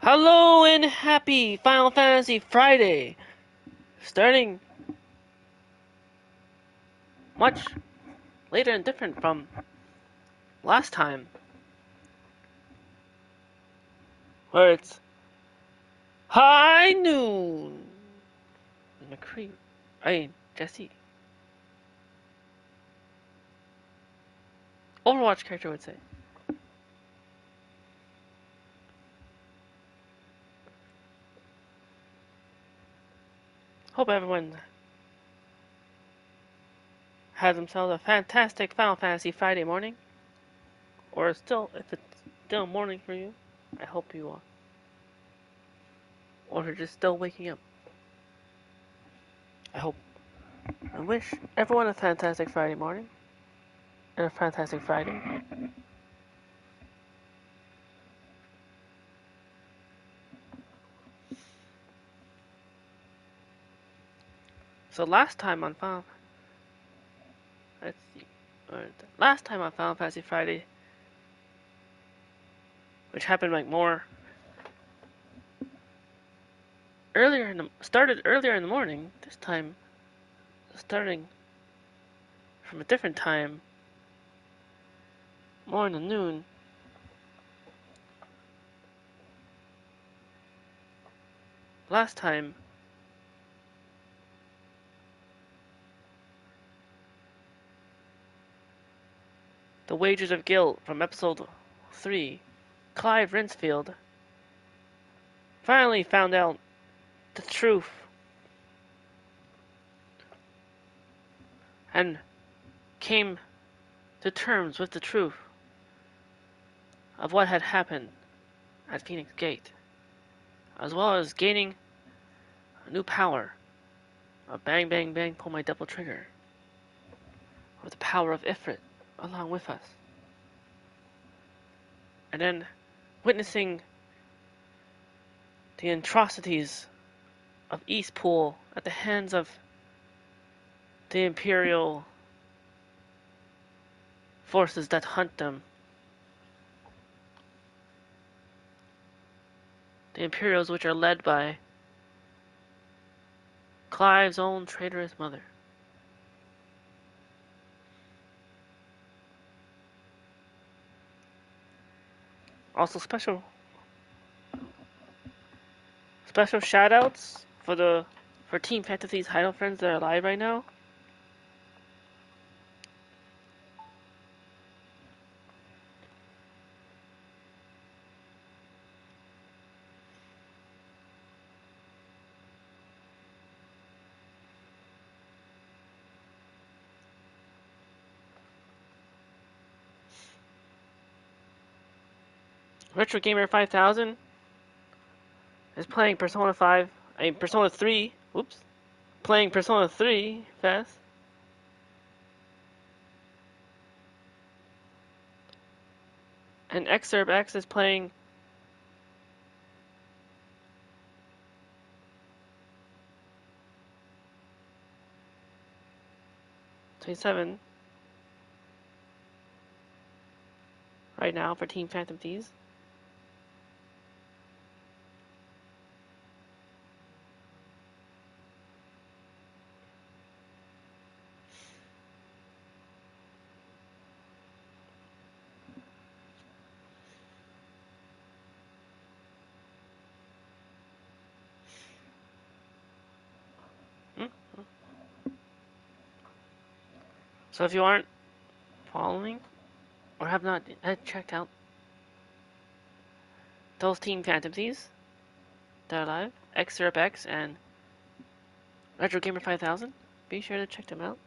Hello and happy Final Fantasy Friday! Starting much later and different from last time, where it's high noon. McCree, Jesse. Overwatch character would say. Hope everyone has themselves a fantastic Final Fantasy Friday morning, or still, if it's still morning for you, I hope you are, or if you're just still waking up. I wish everyone a fantastic Friday morning and a fantastic Friday. So last time on Final Let's see. Last time on Final Fantasy Friday, which happened like more started earlier in the morning. This time, starting from a different time, more in the noon. Last time, the Wages of Guilt from episode 3, Clive Rinsfield finally found out the truth and came to terms with the truth of what had happened at Phoenix Gate, as well as gaining a new power of bang bang bang pull my double trigger with the power of Ifrit along with us. And then witnessing the atrocities of Eastpool at the hands of the Imperial forces that hunt them. The Imperials which are led by Clive's own traitorous mother. Also special shoutouts for Team Fantasy's Idol friends that are alive right now. Retro Gamer 5000 is playing Persona 3. Whoops. Playing Persona 3 fast. And Excerpt X is playing '27 right now for Team Phantom Thieves. So if you aren't following or have not checked out those Team Phantom Thieves that are live, Xrp X and Retro Gamer 5000, be sure to check them out.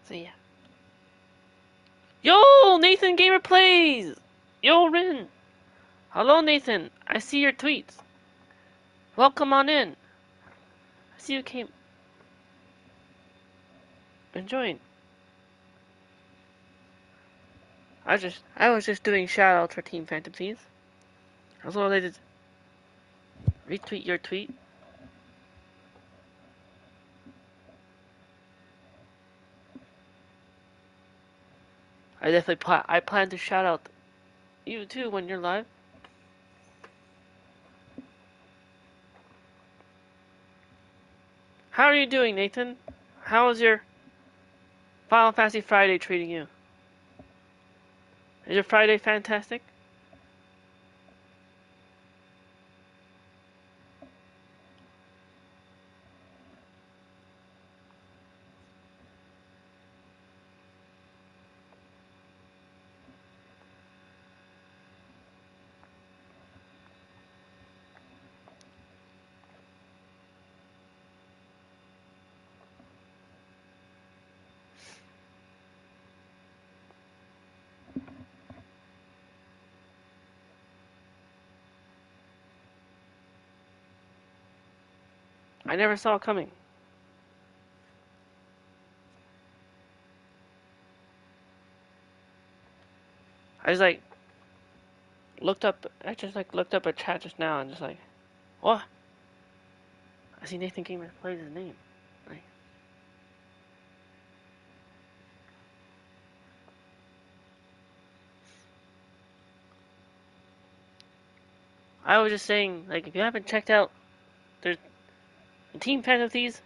So yeah. Nathan Gamer Plays! Yo, Rin! Hello, Nathan. I see your tweets. Welcome on in. I see you came. Enjoying. I was just doing shoutouts for Team Phantom Thieves. I was related to retweet your tweet. I plan to shout out you too when you're live. How are you doing, Nathan? How is your Final Fantasy Friday treating you? Is your Friday fantastic? I never saw it coming. I just looked up a chat just now and just like, what? I see Nathan Gamer plays his name. Like, I was just saying, like, if you haven't checked out, there's Team Phantom Thieves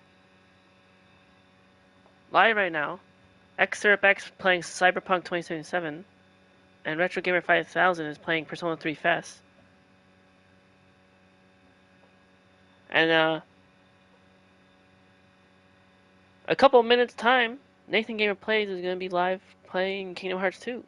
live right now. X playing Cyberpunk 2077, and Retro Gamer 5000 is playing Persona 3 Fest. And a couple of minutes time, Nathan Gamer Plays is gonna be live playing Kingdom Hearts 2.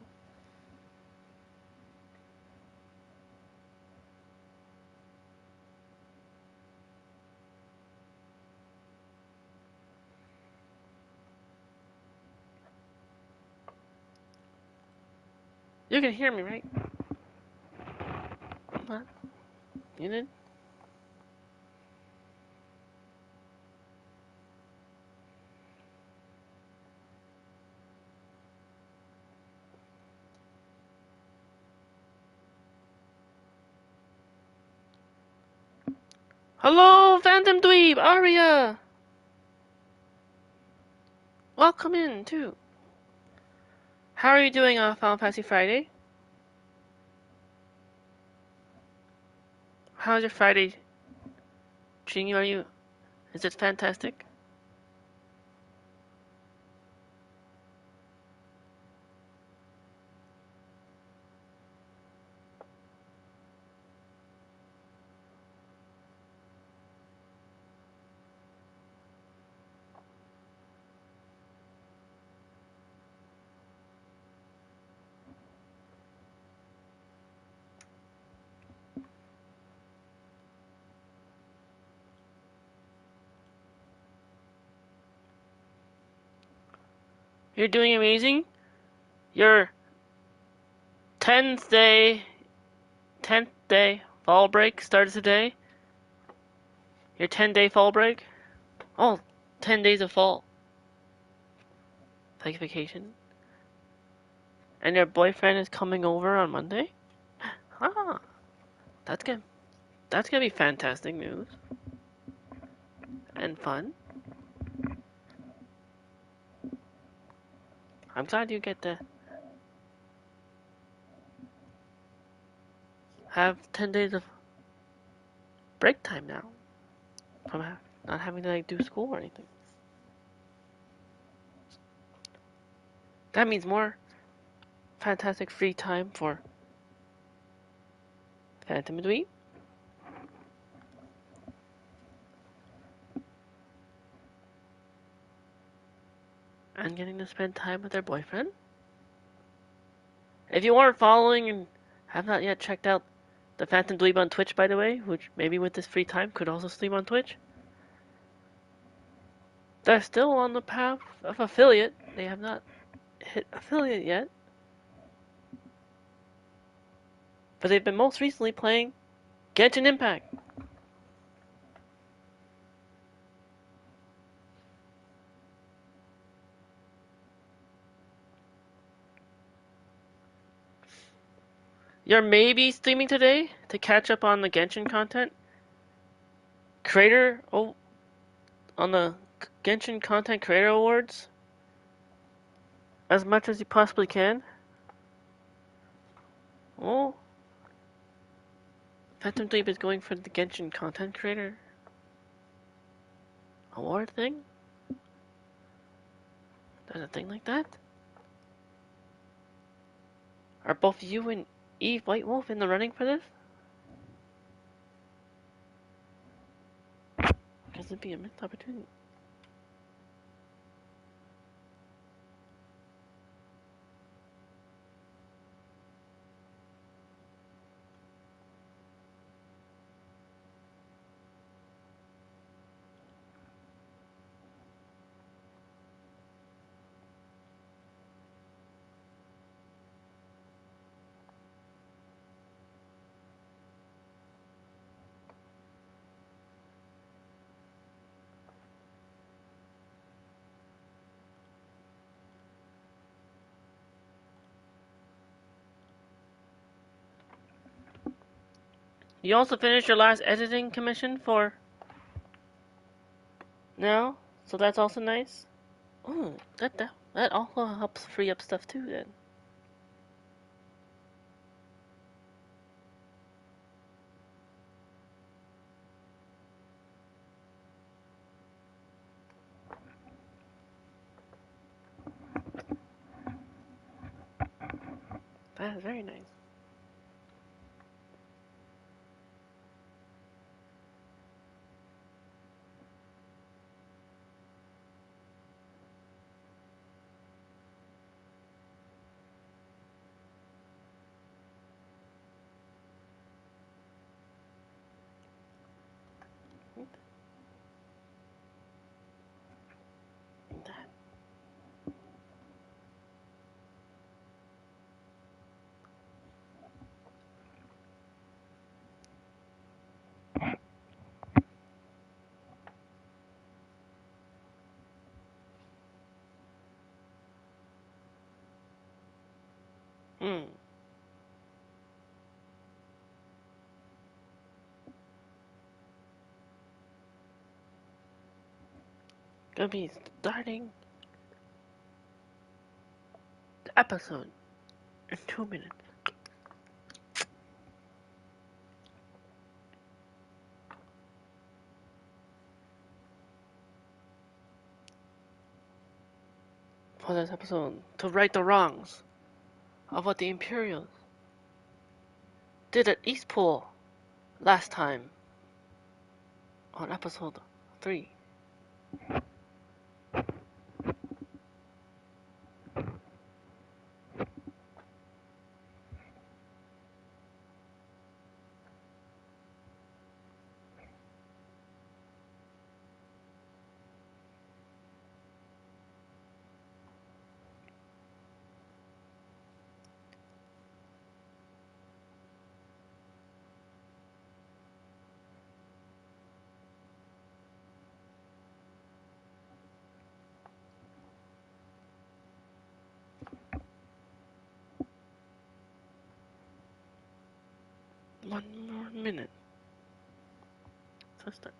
You can hear me, right? What? You did? Hello, Phantom Dweeb, Aria! Welcome in, too. How are you doing on Final Fantasy Friday? How's your Friday treating you? Is it fantastic? You're doing amazing. Your 10th day fall break started today. Your 10-day fall break. Oh, 10 days of fall. Like vacation. And your boyfriend is coming over on Monday? Ah, that's good. That's gonna be fantastic news. And fun. I'm glad you get to have 10 days of break time now. From not having to like do school or anything. That means more fantastic free time for Phantom Dweeb. And getting to spend time with their boyfriend. If you aren't following and have not yet checked out the Phantom Dweeb on Twitch, by the way, which maybe with this free time could also stream on Twitch, they're still on the path of affiliate. They have not hit affiliate yet. but they've been most recently playing Genshin Impact. You're maybe streaming today to catch up on the Genshin content. Creator on the Genshin Content Creator Awards as much as you possibly can. Oh, Phantom Sleep is going for the Genshin Content Creator Award thing? There's a thing like that? Are both you and Eve White Wolf in the running for this? Because it'd be a missed opportunity. You also finished your last editing commission for now, so that's also nice. Oh, that also helps free up stuff too. Then that is very nice. That. Hmm. Gonna be starting the episode in 2 minutes. For this episode, to right the wrongs of what the Imperials did at Eastpool last time on episode 3. One more minute. So start.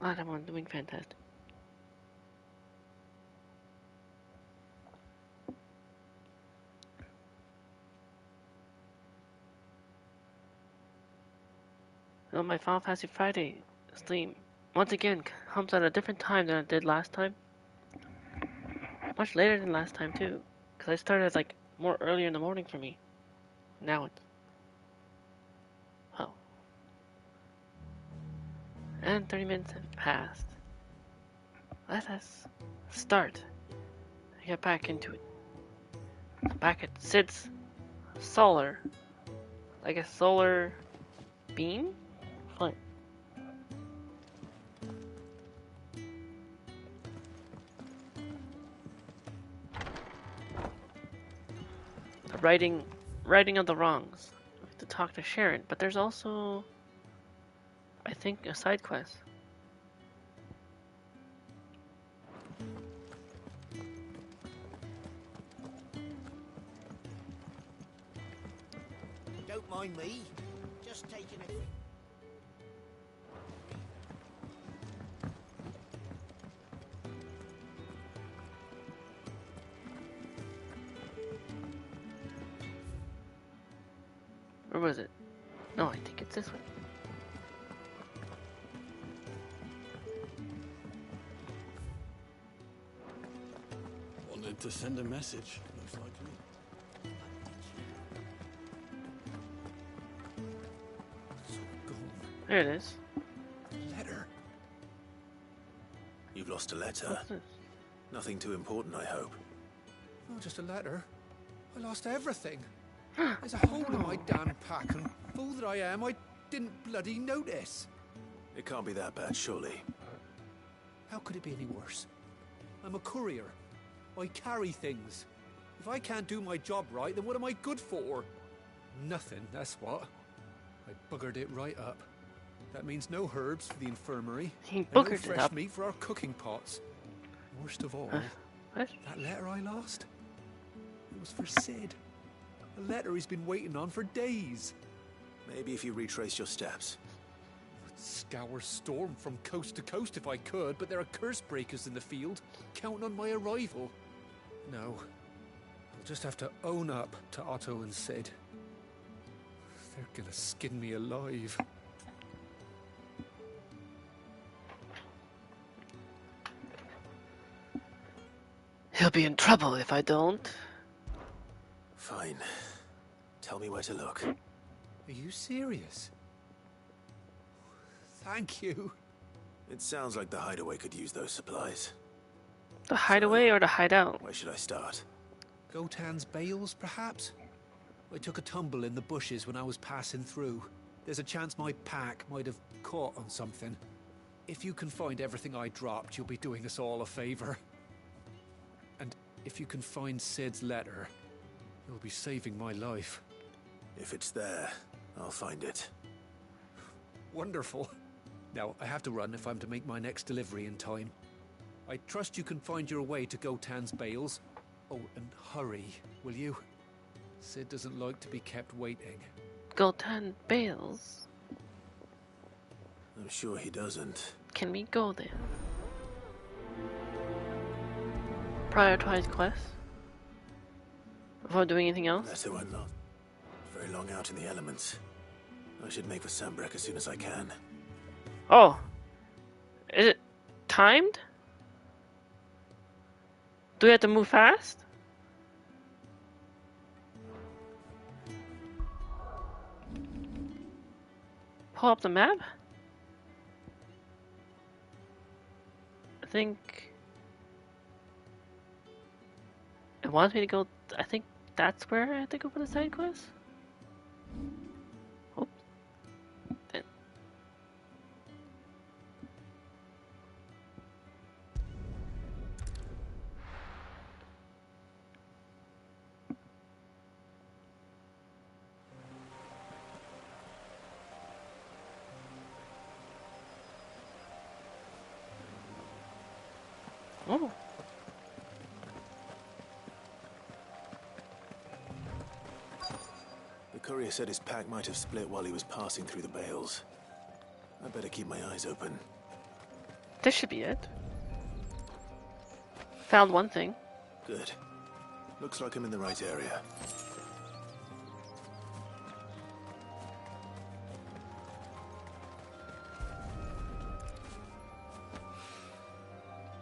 I'm doing fantastic. So my Final Fantasy Friday stream once again comes at a different time than it did last time. Much later than last time too, because I started like more earlier in the morning for me. Now it's And 30 minutes have passed. Let us start. Get back into it. Back at Sid's solar. Like a solar beam? Fine. The righting of the wrongs. We have to talk to Sharon, but there's also, I think, a side quest. Don't mind me. Just taking it. Where was it? No, I think it's this way. Wanted to send a message, most likely. There it is. Letter. You've lost a letter. What's this? Nothing too important, I hope. Oh, just a letter. I lost everything. There's a hole in my damn pack, and fool that I am, I didn't bloody notice. It can't be that bad, surely. How could it be any worse? I'm a courier. I carry things. If I can't do my job right, then what am I good for? Nothing, that's what. I buggered it right up. That means no herbs for the infirmary, He and no buggered it fresh up. meat for our cooking pots. Worst of all, What? that letter I lost, it was for Sid. A letter he's been waiting on for days. Maybe if you retrace your steps. I'd scour Storm from coast to coast if I could, but there are curse breakers in the field, counting on my arrival. No, I'll just have to own up to Otto and Sid. They're gonna skin me alive. He'll be in trouble if I don't. Fine. Tell me where to look. Are you serious? Thank you. It sounds like the hideaway could use those supplies. The hideaway or the hideout? Where should I start? Gotan's bales, perhaps? I took a tumble in the bushes when I was passing through. There's a chance my pack might have caught on something. If you can find everything I dropped, you'll be doing us all a favor. And if you can find Sid's letter, you'll be saving my life. If it's there, I'll find it. Wonderful. Now, I have to run if I'm to make my next delivery in time. I trust you can find your way to Gotan's bales. Oh, and hurry, will you? Sid doesn't like to be kept waiting. Golden Bales. I'm sure he doesn't. Can we go there? Prioritize quests? Before doing anything else? Letter went long. Very long out in the elements. I should make for Sambrek as soon as I can. Oh. Is it timed? Do we have to move fast? Pull up the map? I think it wants me to go. I think that's where I have to go for the side quest. Oh, then. Oh. The courier said his pack might have split while he was passing through the bales. I better keep my eyes open. This should be it. Found one thing. Good. Looks like I'm in the right area.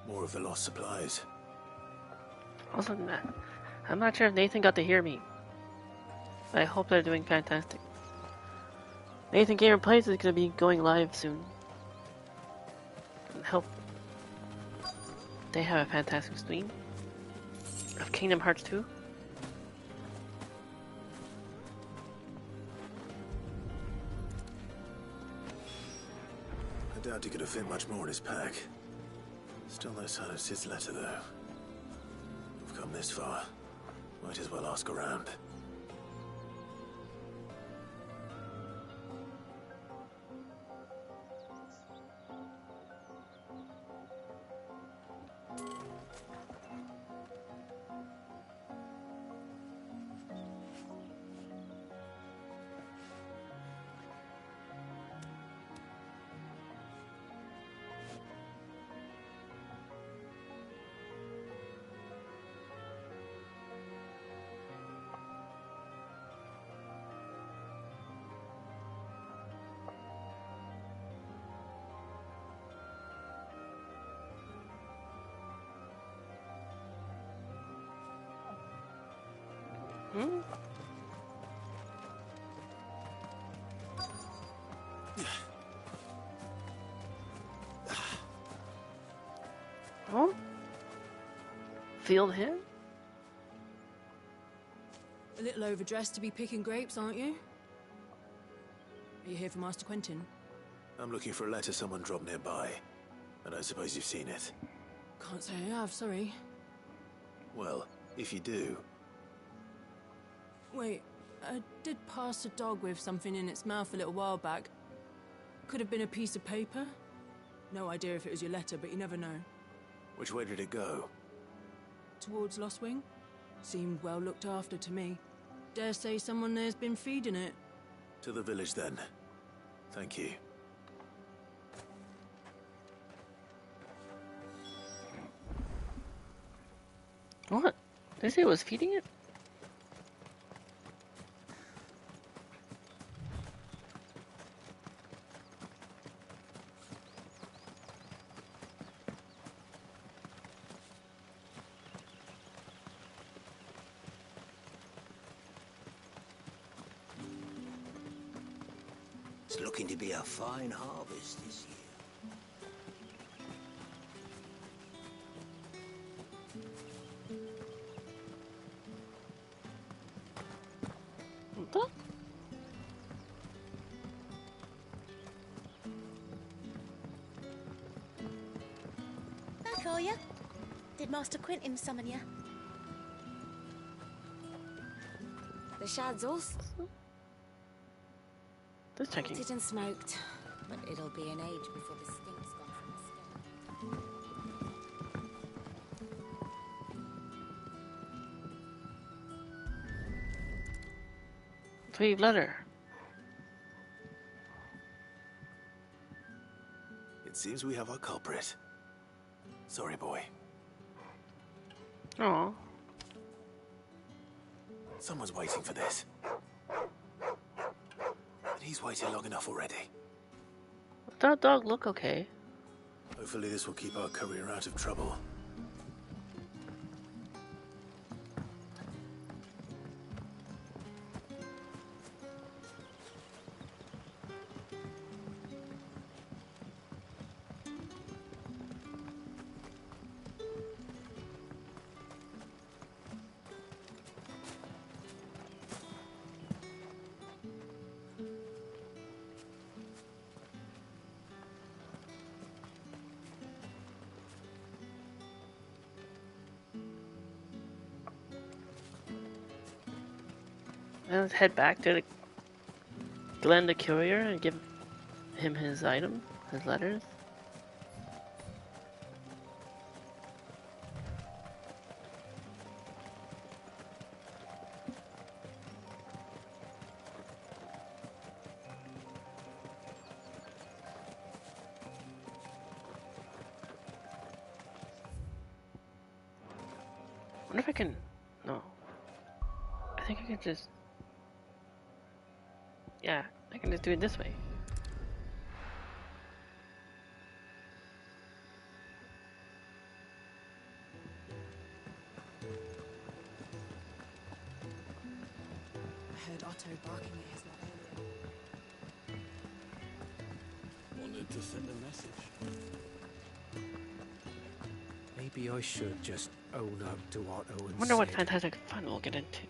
More of the lost supplies. Also, I'm not sure if Nathan got to hear me. But I hope they're doing fantastic. Nathan Gamer Plays is going to be going live soon. and hope they have a fantastic stream of Kingdom Hearts 2. I doubt he could have fit much more in his pack. Still no sign of Sid's letter, though. We've come this far. Might as well ask around. Hmm? Oh? Field hand? A little overdressed to be picking grapes, aren't you? Are you here for Master Quentin? I'm looking for a letter someone dropped nearby. I don't suppose you've seen it. Can't say I have, sorry. Well, if you do... Wait, I did pass a dog with something in its mouth a little while back. Could have been a piece of paper. No idea if it was your letter, but you never know. Which way did it go? Towards Lost Wing? Seemed well looked after to me. Dare say someone there's been feeding it. To the village, then. Thank you. What? Did they say it was feeding it? It's looking to be a fine harvest this year. What? Back, are ya? Did Master Quentin summon ya? The Shadzels? Just checking. Salted and smoked. But it'll be an age before the stink's gone from the skin. Sweet letter. It seems we have our culprit. Sorry, boy. Oh. Someone's waiting for this. And he's waited long enough already. That dog look okay. Hopefully this will keep our courier out of trouble. Let's head back to the Glen the Courier and give him his item, his letters. I wonder if I can... No. I think I can just... Yeah, I can just do it this way. I heard Otto barking at his lot earlier. Wanted to send a message. Maybe I should just own up to Otto and Wonder what Sid. fantastic fun we'll get into.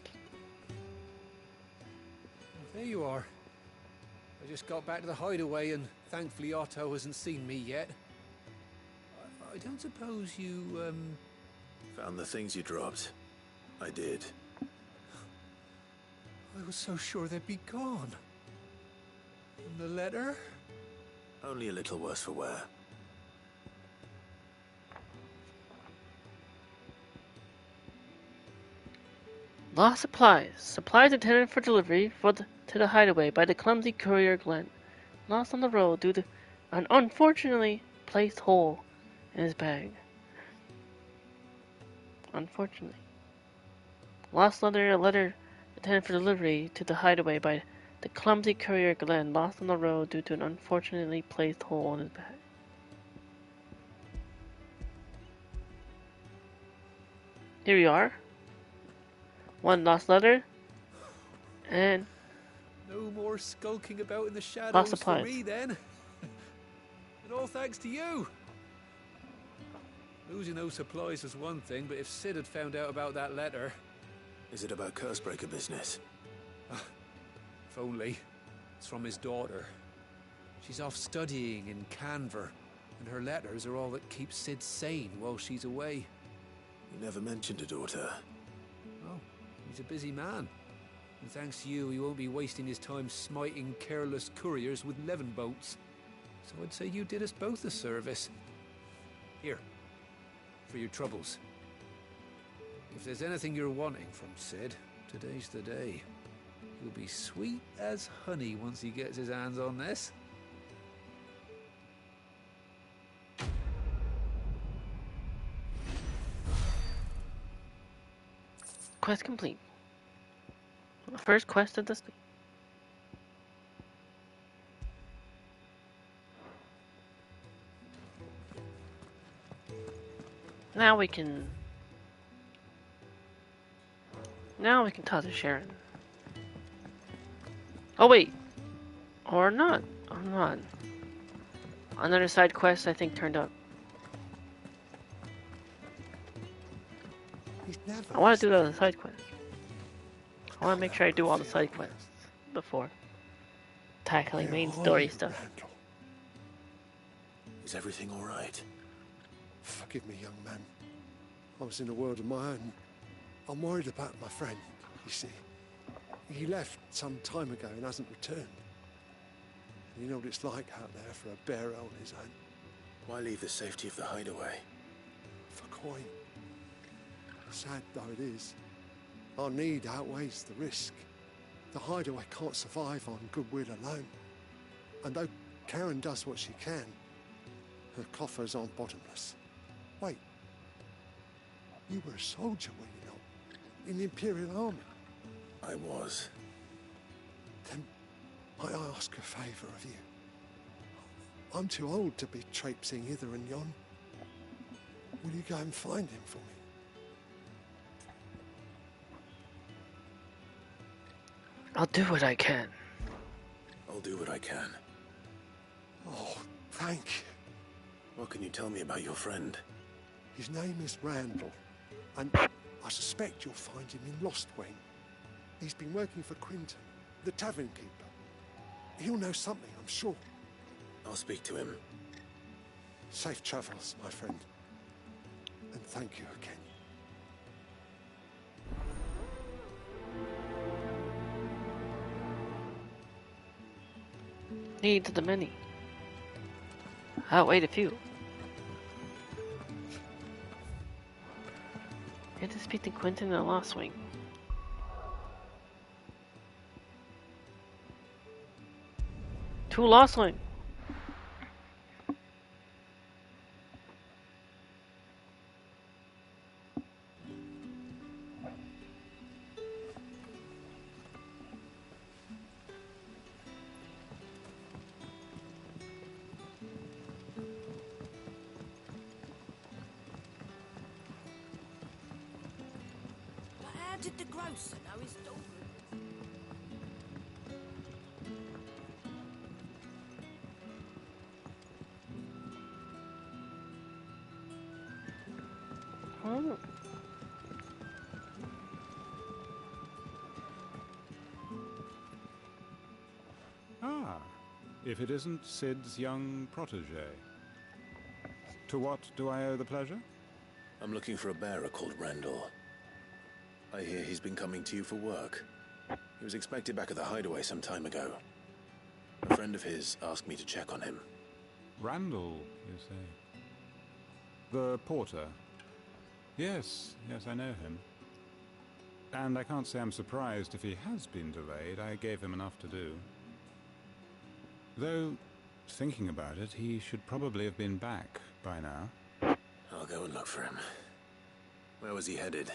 There you are. I just got back to the hideaway and thankfully Otto hasn't seen me yet. I don't suppose you, Found the things you dropped. I did. I was so sure they'd be gone. And the letter? Only a little worse for wear. Lost supplies. Supplies intended for delivery to the hideaway by the clumsy courier Glenn. Lost on the road due to an unfortunately placed hole in his bag. Unfortunately. Lost a letter intended for delivery to the hideaway by the clumsy courier Glenn. Lost on the road due to an unfortunately placed hole in his bag. Here we are. One lost letter, and no more skulking about in the shadows lost for supplies. me then. And all thanks to you. Losing those supplies was one thing, but if Sid had found out about that letter... Is it about Cursebreaker business? If only. It's from his daughter. She's off studying in Canver, and her letters are all that keeps Sid sane while she's away. You never mentioned a daughter. Oh, he's a busy man. And thanks to you, he won't be wasting his time smiting careless couriers with levin boats. So I'd say you did us both a service. Here, for your troubles. If there's anything you're wanting from Sid, today's the day. He'll be sweet as honey once he gets his hands on this. Quest complete. First quest of this. Now we can talk to Sharon. Oh wait, or not? Or not? Another side quest I think turned up. I want to do the side quest. I want to make sure I do all the side quests before tackling main story stuff. Randall? Is everything all right? Forgive me, young man. I was in a world of my own. I'm worried about my friend, you see. He left some time ago and hasn't returned. You know what it's like out there for a bearer on his own. Why leave the safety of the hideaway? For coin. Sad though it is, our need outweighs the risk. The hideaway can't survive on goodwill alone. And though Karen does what she can, her coffers aren't bottomless. Wait, you were a soldier, were you not? In the Imperial Army? I was. Then might I ask a favour of you? I'm too old to be traipsing hither and yon. Will you go and find him for me? I'll do what I can. I'll do what I can. Oh, thank you. What can you tell me about your friend? His name is Randall, and I suspect you'll find him in Lostwing. He's been working for Quinton, the tavern keeper. He'll know something, I'm sure. I'll speak to him. Safe travels, my friend. And thank you again. Needs of the many outweigh the few. Get to speak to Quentin in the Lost Wing. To Lost Wing. How did the grocer know his daughter? Oh. Ah, if it isn't Sid's young protege. To what do I owe the pleasure? I'm looking for a bearer called Randall. I hear he's been coming to you for work. He was expected back at the hideaway some time ago. A friend of his asked me to check on him. Randall, you say? The porter? Yes, I know him. And I can't say I'm surprised if he has been delayed. I gave him enough to do. Though, thinking about it, he should probably have been back by now. I'll go and look for him. Where was he headed?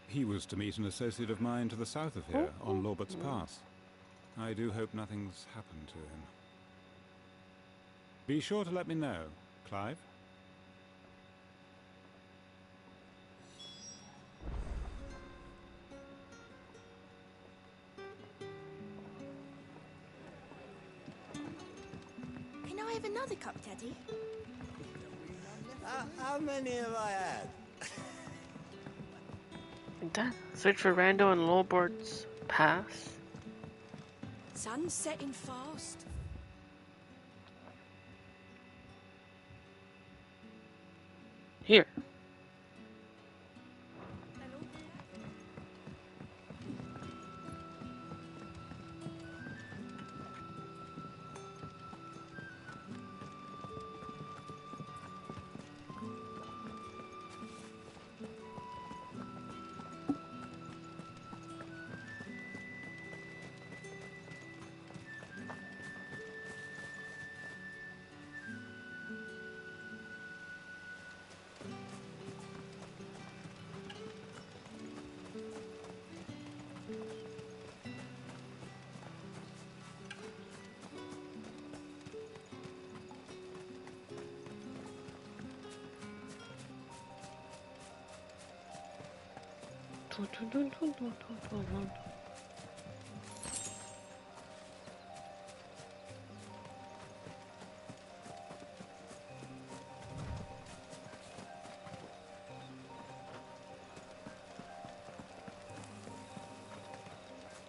He was to meet an associate of mine to the south of here, on Lorbert's Pass. I do hope nothing's happened to him. Be sure to let me know, Clive. Can I have another cup, Daddy? How many have I had? Done. Search for Rando and Lorbert's Pass. Sun's setting fast. Here.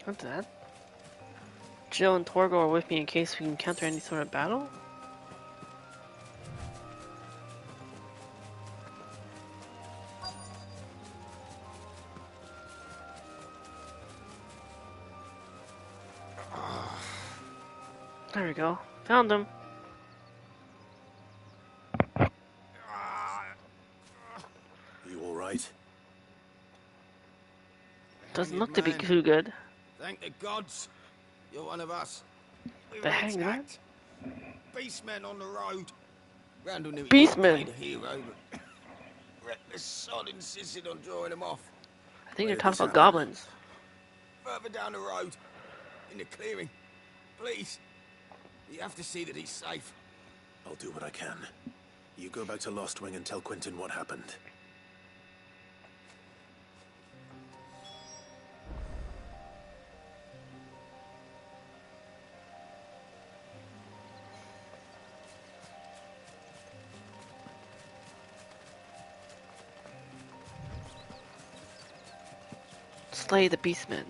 What's that? Jill and Torgo are with me in case we encounter any sort of battle? There we go. Found him. You all right? Doesn't look to be too good. Thank the gods, you're one of us. We The were hangman? attacked. Beastmen on the road. Randall knew he Beastmen? played a hero, but reckless sod insisted on drawing him off. I think Where they're did talking this about happen? goblins. Further down the road, in the clearing. Please, you have to see that he's safe. I'll do what I can. You go back to Lost Wing and tell Quentin what happened. Slay the beastmen.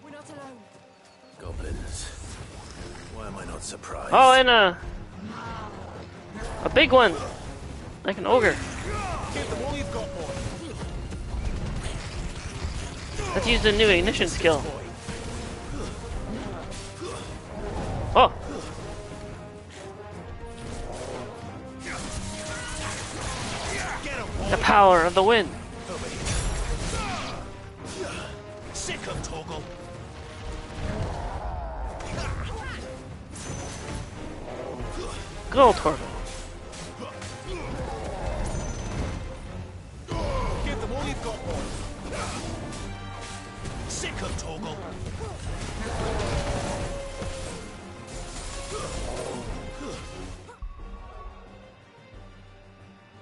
We're not alone. Goblins. Why am I not surprised? Oh, and a big one, like an ogre. Give them all you've got, boy. Let's use the new ignition skill. Oh. The power of the wind. Sick of Torgal. Good old Torval. Give them all you've got, boy. Sick of Torgal.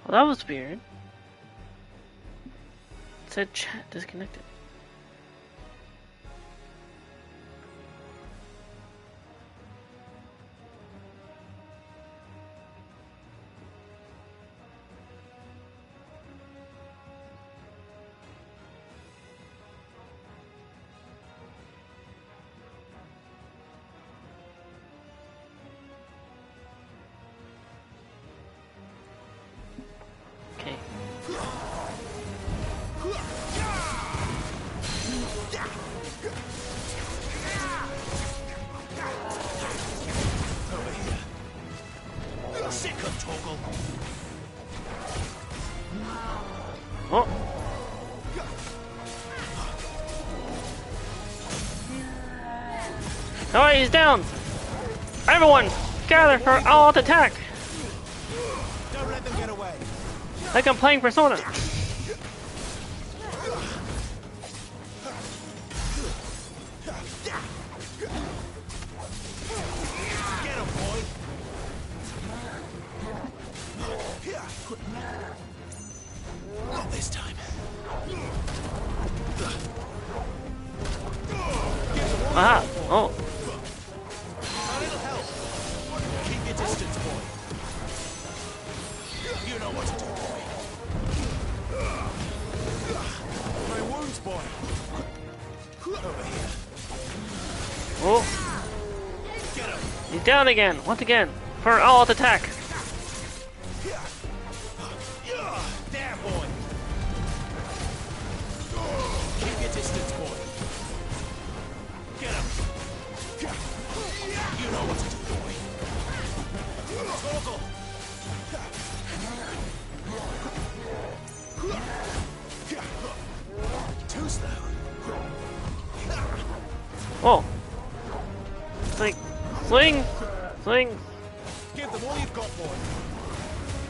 Well, that was weird. It said chat disconnected. Alright, he's down! Everyone, gather for all-out attack! Don't let them get away. Like I'm playing Persona. Get him, boy. Not this time. Aha! Oh. A little help. Keep your distance, boy. You know what to do, boy. My wounds, boy. Over here. Oh. Get him. He's down again. Once again. For all-out attack. There, boy. Keep your distance, boy. Get him. You know what to do, boy. Torgal. Too slow. Oh. Like, swing! Swing! Give them all you've got, boy.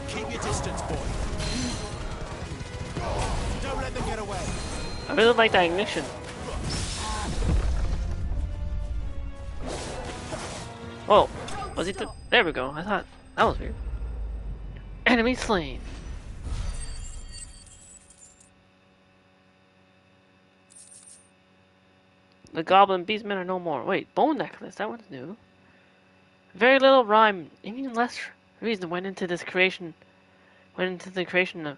Keep your distance, boy. Don't let them get away. I really like that ignition. Oh, was he? There we go. I thought that was weird. Enemy slain. The goblin beastmen are no more. Wait, bone necklace. That one's new. Very little rhyme, even less reason went into the creation of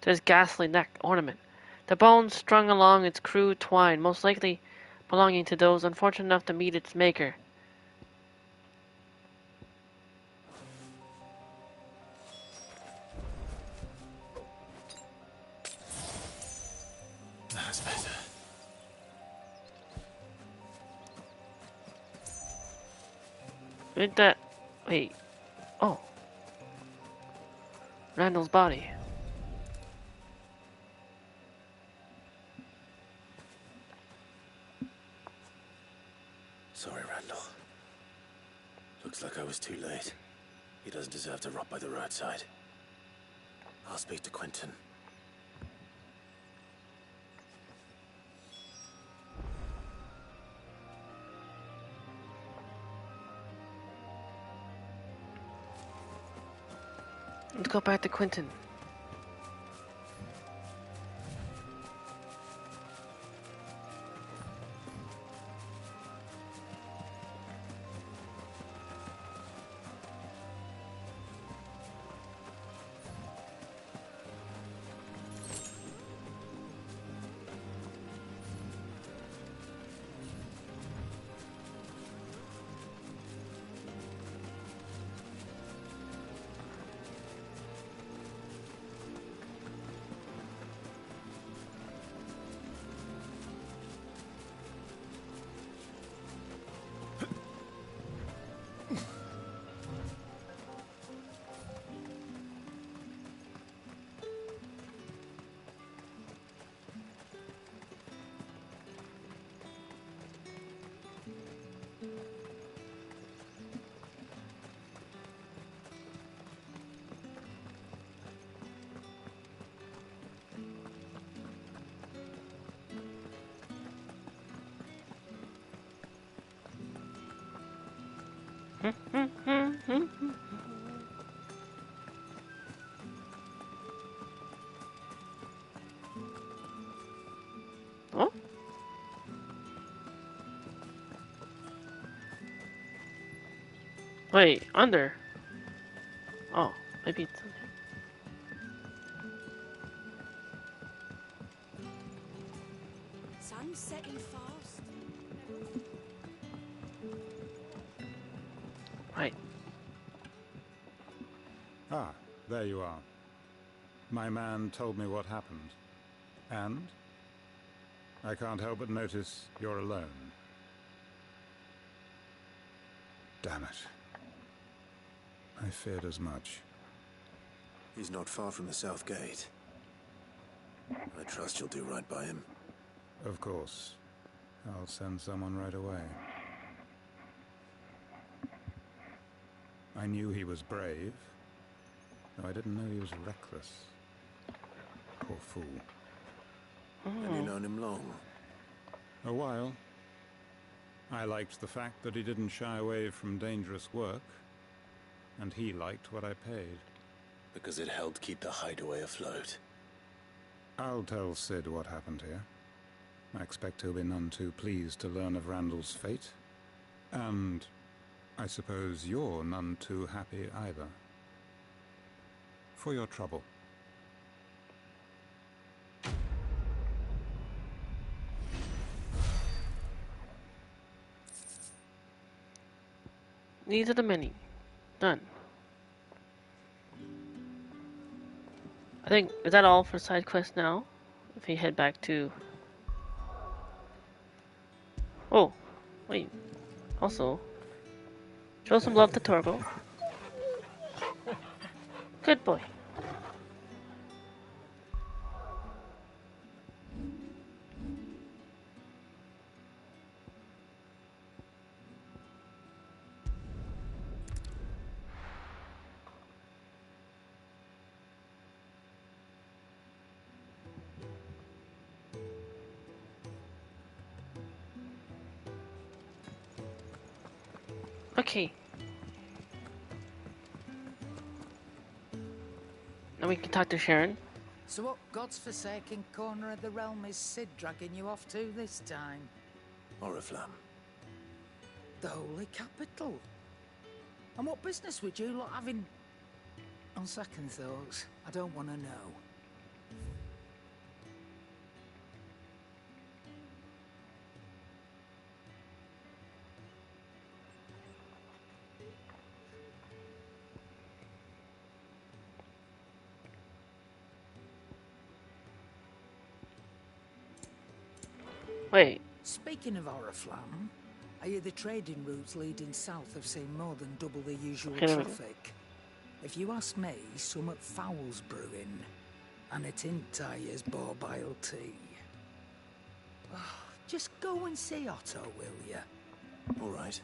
this ghastly neck ornament. The bones strung along its crude twine, most likely belonging to those unfortunate enough to meet its maker. That's better. Wait, that. Wait. Oh. Randall's body. Sorry, Randall. Looks like I was too late. He doesn't deserve to rot by the roadside. I'll speak to Quentin. Let's go back to Quentin. Oh? Wait, under. Oh, maybe it's under. Sun's setting fast. Right. Ah, there you are. My man told me what happened. And? I can't help but notice you're alone. Damn it. I feared as much. He's not far from the south gate. I trust you'll do right by him. Of course. I'll send someone right away. I knew he was brave, though I didn't know he was reckless. Poor fool. Have you known him long? A while. I liked the fact that he didn't shy away from dangerous work, and he liked what I paid. Because it helped keep the hideaway afloat. I'll tell Sid what happened here. I expect he'll be none too pleased to learn of Randall's fate. And I suppose you're none too happy either. For your trouble. Needs of the many. Done. I think, is that all for side quest now? If we head back to... Oh, wait. Also, show some love to Torgo. Good boy. Okay. Now we can talk to Sharon. So what God's forsaken corner of the realm is Sid dragging you off to this time? Oriflamme. The holy capital. And what business would you lot have in... On second thoughts, I don't want to know. Wait. Speaking of Oriflamme, I hear the trading routes leading south have seen more than double the usual traffic. If you ask me, summat foul's brewing, and it in Tyre's borbile tea. Oh, just go and see Otto, will ya? All right.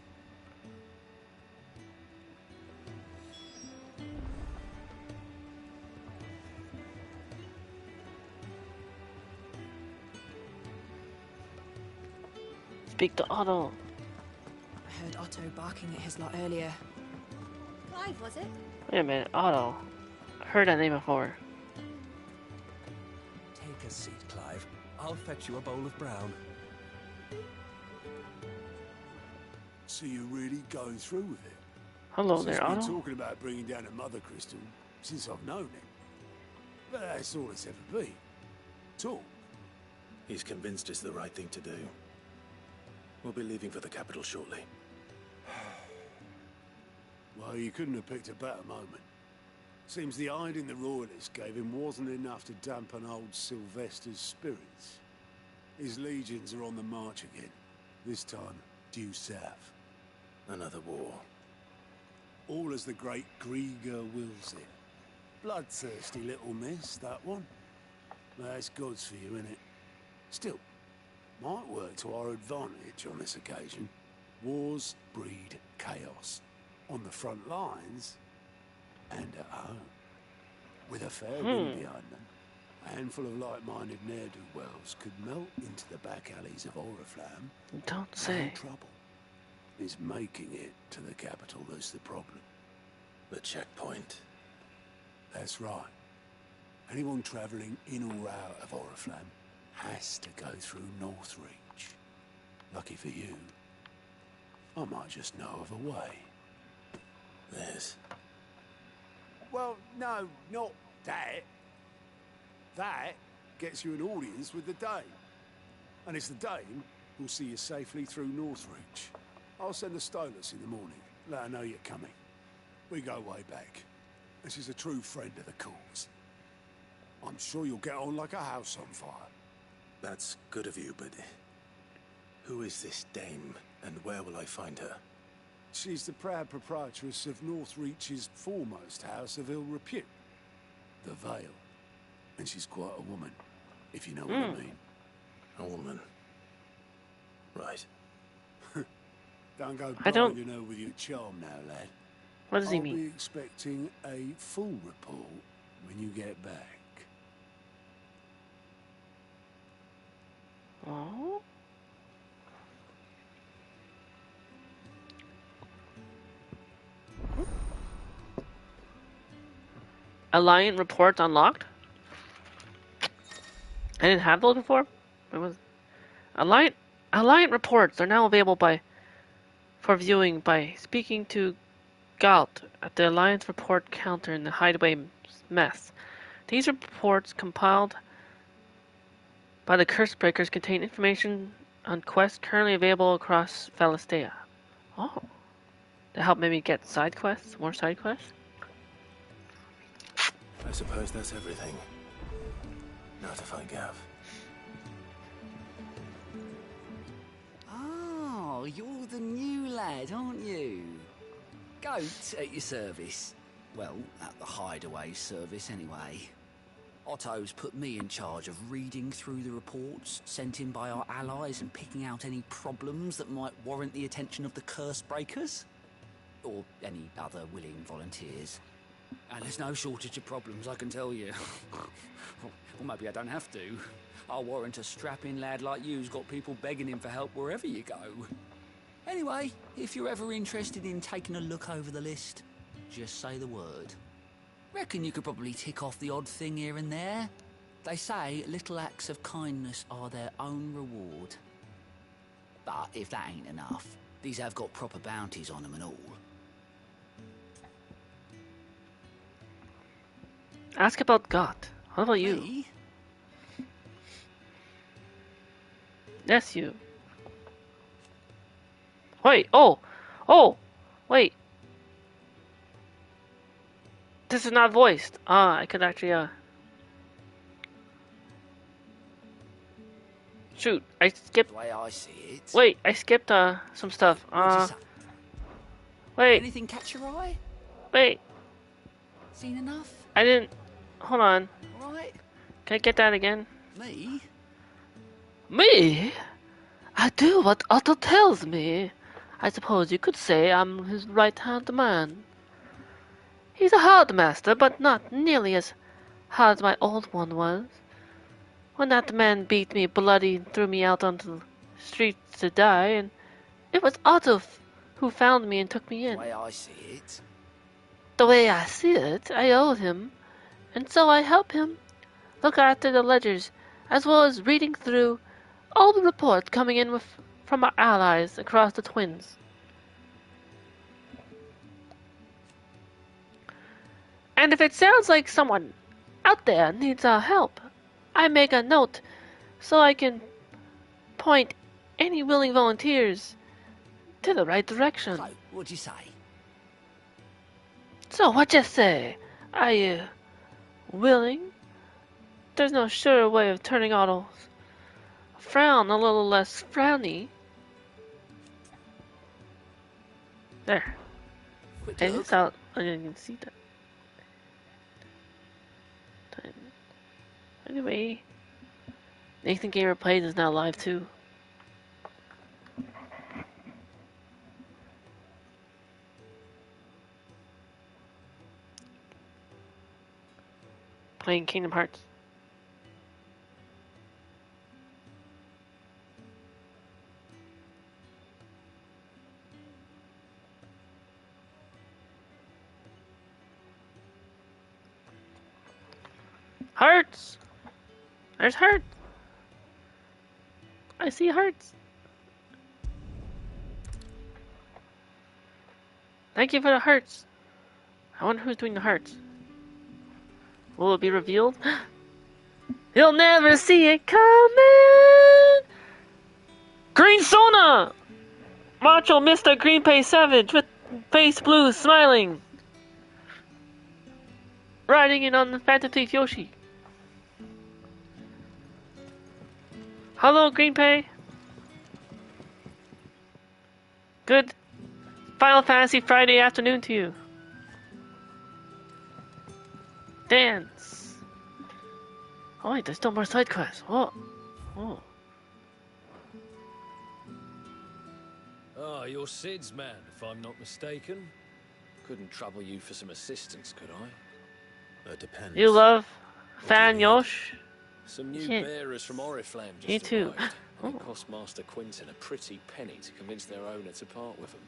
Speak to Otto. I heard Otto barking at his lot earlier. Clive, was it? Wait a minute, Otto. I heard that name before. Take a seat, Clive. I'll fetch you a bowl of brown. So you're really going through with it? Hello there, I've Otto. been talking about bringing down a mother crystal since I've known him. But that's all it's ever been. Talk. He's convinced it's the right thing to do. We'll be leaving for the capital shortly. Well, you couldn't have picked a better moment. Seems the hiding the royalists gave him wasn't enough to dampen old Sylvester's spirits. His legions are on the march again. This time, due south. Another war. All as the great Grieger wills it. Bloodthirsty little miss, that one. That's God's for you, innit? Still, might work to our advantage on this occasion. Wars breed chaos. On the front lines, and at home. With a fair wind behind them, a handful of like-minded ne'er-do-wells could melt into the back alleys of Oriflamme. Don't say. No trouble. It's making it to the capital that's the problem. The checkpoint. That's right. Anyone travelling in or out of Oriflamme has to go through Northreach. Lucky for you, I might just know of a way. There's... Well, no, not that. That gets you an audience with the Dame. And it's the Dame who'll see you safely through Northreach. I'll send the Stolas in the morning, let her know you're coming. We go way back. And she's a true friend of the cause. I'm sure you'll get on like a house on fire. That's good of you, but... who is this Dame, and where will I find her? She's the proud proprietress of Northreach's foremost house of ill repute, the Vale. And she's quite a woman, if you know what I mean. A woman. Right. Don't go I don't- blinding her with your charm now, lad. What does he I'll mean? be expecting a full report when you get back. Oh? Alliant reports unlocked? I didn't have those before? It was Alliant reports are now available for viewing by speaking to Galt at the Alliance report counter in the Hideaway mess. These reports compiled by the Cursebreakers contain information on quests currently available across Valistea. Oh. To help maybe get side quests? More side quests? I suppose that's everything. Now to find Gav. Oh, you're the new lad, aren't you? Goat at your service. Well, at the Hideaway service anyway. Otto's put me in charge of reading through the reports sent in by our allies and picking out any problems that might warrant the attention of the Cursebreakers. Or any other willing volunteers. And there's no shortage of problems, I can tell you. Or maybe I don't have to. I'll warrant a strapping lad like you's got people begging him for help wherever you go. Anyway, if you're ever interested in taking a look over the list, just say the word. Reckon you could probably tick off the odd thing here and there. They say little acts of kindness are their own reward. But if that ain't enough, these have got proper bounties on them and all. Ask about Got. How about you? Me? Yes, you. Wait, oh, wait. This is not voiced. I could actually, shoot, I skipped. The way I see it. Wait, I skipped, some stuff. Wait. Anything catch your eye? Wait. Seen enough? I didn't. Hold on. Right. Can I get that again? Me? Me? I do what Otto tells me. I suppose you could say I'm his right-hand man. He's a hard master, but not nearly as hard as my old one was. When that man beat me bloody and threw me out onto the streets to die, and it was Otto who found me and took me in. The way I see it. The way I see it, I owe him, and so I help him look after the ledgers, as well as reading through all the reports coming in from our allies across the Twins. And if it sounds like someone out there needs our help, I make a note so I can point any willing volunteers to the right direction. So, what'd you say? So, what you say? Are you willing? There's no surer way of turning Otto's frown a little less frowny. There. Quick And look. it's out. I didn't even see that. Time. Anyway, Nathan Gamer Plays is now live too. Playing Kingdom Hearts. Hearts! There's hearts! I see hearts! Thank you for the hearts. I wonder who's doing the hearts. Will it be revealed? You'll never see it coming! Green Sona! Macho Mr. Green Pay Savage with face blue smiling. Riding in on the Phantom Thief Yoshi. Hello, Green Pay. Good Final Fantasy Friday afternoon to you. Dance. Oh wait, there's still more side quests. Whoa. Oh. Ah, you're Sid's man, if I'm not mistaken. Couldn't trouble you for some assistance, could I? That depends. You love What do Fan you need? Yosh? Some new Yeah. bearers from Oriflamme Me just too. arrived. And it cost Master Quinton a pretty penny to convince their owner to part with them.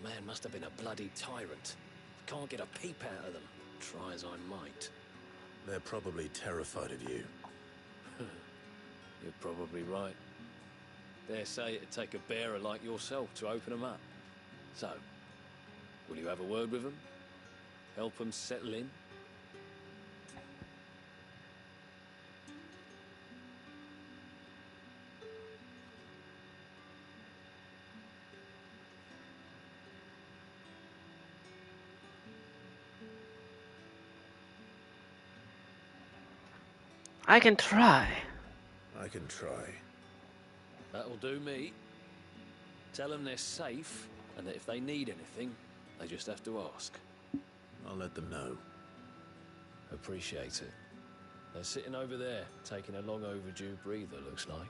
Man must have been a bloody tyrant. Can't get a peep out of them, try as I might. They're probably terrified of you. You're probably right. Dare say it'd take a bearer like yourself to open them up. So, will you have a word with them? Help them settle in? I can try. I can try. That'll do me. Tell them they're safe, and that if they need anything, they just have to ask. I'll let them know. Appreciate it. They're sitting over there, taking a long overdue breather, looks like.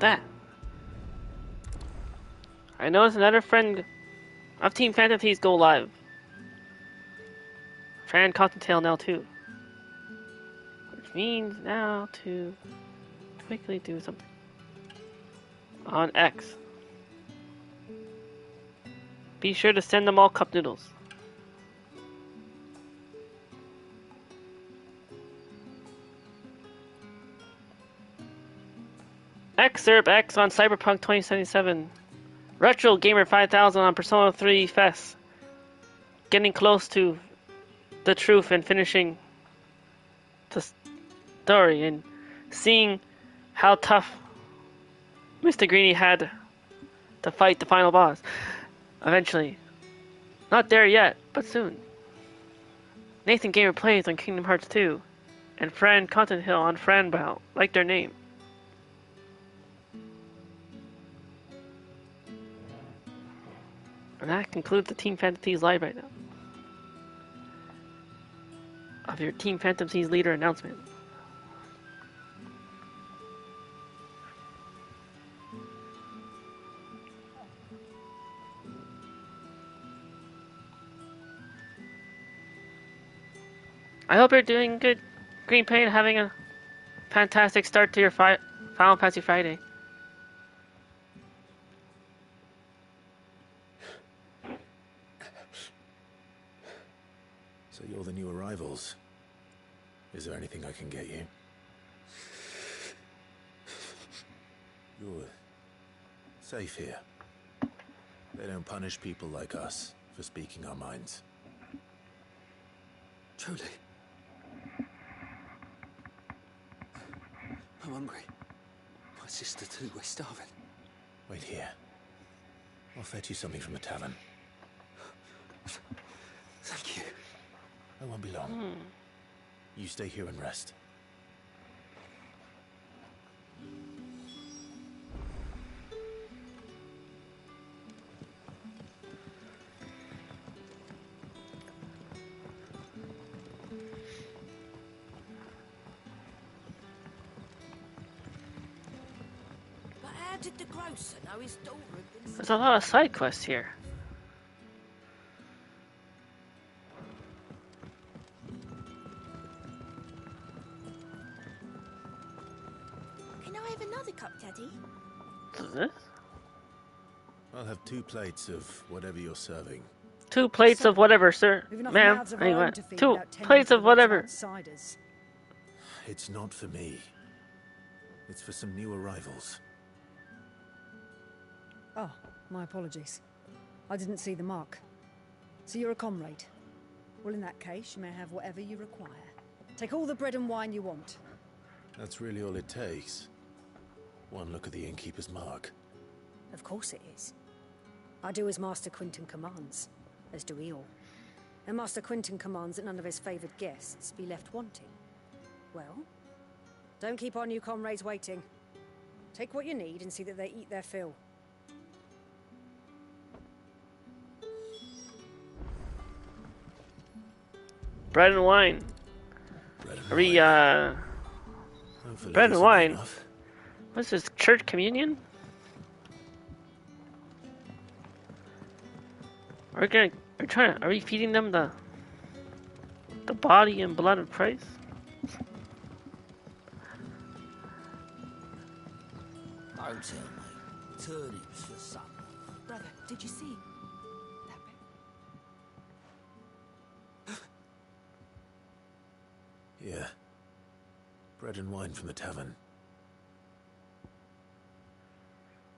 That. I noticed another friend of Team Phantom Thieves go live. Fran Cottontail now too. Which means now to quickly do something. On X. Be sure to send them all cup noodles. Excerpt X on Cyberpunk 2077. Retro Gamer 5000 on Persona 3 Fest. Getting close to the truth and finishing the story and seeing how tough Mr. Greeny had to fight the final boss. Eventually. Not there yet, but soon. Nathan Gamer plays on Kingdom Hearts 2, and Fran Cottonhill on Franbow, like their name. And that concludes the Team Phantom Thieves live right now. Of your Team Phantom Thieves leader announcement. I hope you're doing good, Green Pain, having a fantastic start to your Final Fantasy Friday. So you're the new arrivals. Is there anything I can get you? You're safe here. They don't punish people like us for speaking our minds. Truly. I'm hungry. My sister too, we're starving. Wait here. I'll fetch you something from the tavern. Thank you. I won't be long. You stay here and rest. But how did the grocer know his daughter had been... There's a lot of side quests here. Can I have another cup, Daddy? What's this? I'll have 2 plates of whatever you're serving. 2 plates of whatever, sir. Ma'am, anyway. 2 plates of whatever. It's not for me. It's for some new arrivals. Oh, my apologies. I didn't see the mark. So you're a comrade. Well, in that case, you may have whatever you require. Take all the bread and wine you want. That's really all it takes. One look at the innkeeper's mark. Of course it is. I do as Master Quinton commands, as do we all. And Master Quinton commands that none of his favoured guests be left wanting. Well, don't keep our new comrades waiting. Take what you need and see that they eat their fill. Bread and wine. Bread and wine? What's this, church communion? Are we feeding them the body and blood of Christ? Don't tell me. Turnips for supper. Brother, did you see? Yeah. Bread and wine from the tavern.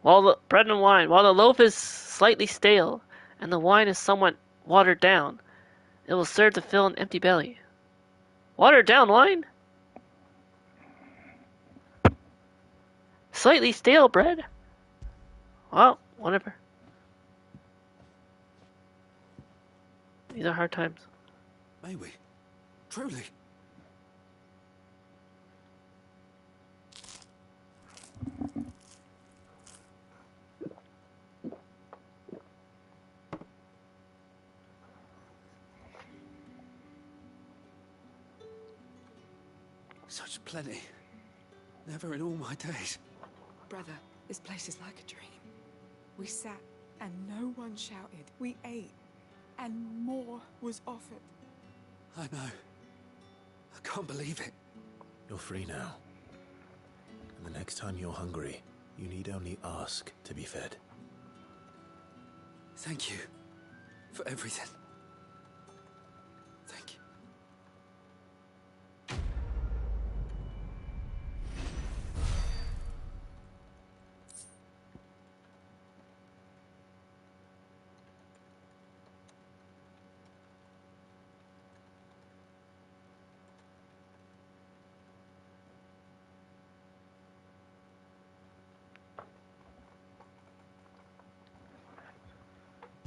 While the loaf is slightly stale and the wine is somewhat watered down, it will serve to fill an empty belly. Watered down wine? Slightly stale bread? Well, whatever. These are hard times. May we? Truly? Such plenty. Never in all my days. Brother, this place is like a dream. We sat and no one shouted. We ate and more was offered. I know. I can't believe it. You're free now. And the next time you're hungry, you need only ask to be fed. Thank you for everything. Thank you.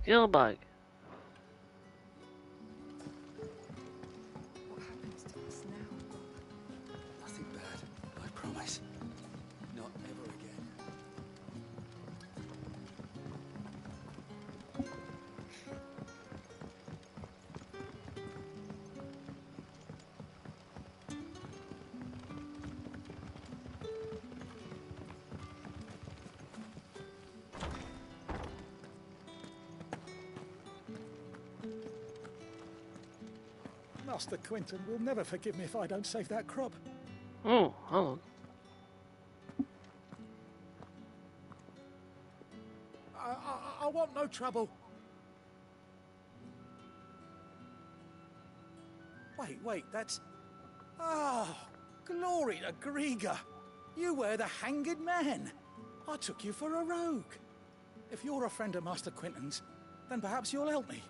Gilbug. What happens to us now? Nothing bad, I promise. Not ever again. Master Quinton will never forgive me if I don't save that crop. Oh, hold on. I want no trouble. Wait, that's... Oh, glory to Grieger. You were the hanged man. I took you for a rogue. If you're a friend of Master Quinton's, then perhaps you'll help me.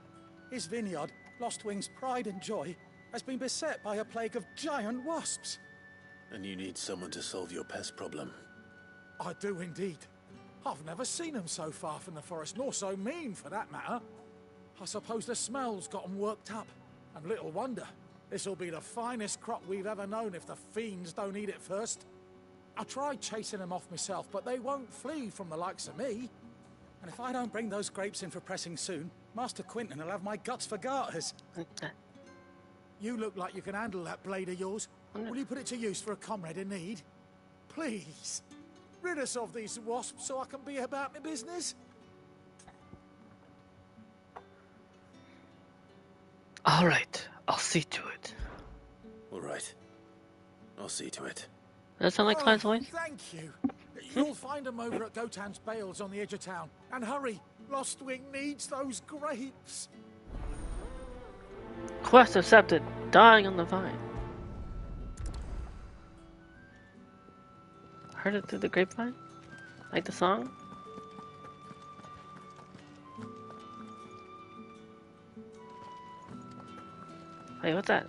His vineyard, Lostwing's pride and joy, has been beset by a plague of giant wasps. And you need someone to solve your pest problem. I do indeed. I've never seen them so far from the forest, nor so mean for that matter. I suppose the smell's got them worked up. And little wonder. This'll be the finest crop we've ever known if the fiends don't eat it first. I tried chasing them off myself, but they won't flee from the likes of me. And if I don't bring those grapes in for pressing soon, Master Quinton will have my guts for garters. You look like you can handle that blade of yours. Will you put it to use for a comrade in need? Please, rid us of these wasps so I can be about my business. All right, I'll see to it. All right. I'll see to it. Does that sound like Clive's voice? Thank you. You'll find them over at Gotan's Bales on the edge of town. And hurry, Lostwing needs those grapes. Quest accepted. Dying on the vine. Heard it through the grapevine? Like the song? Wait, what's that?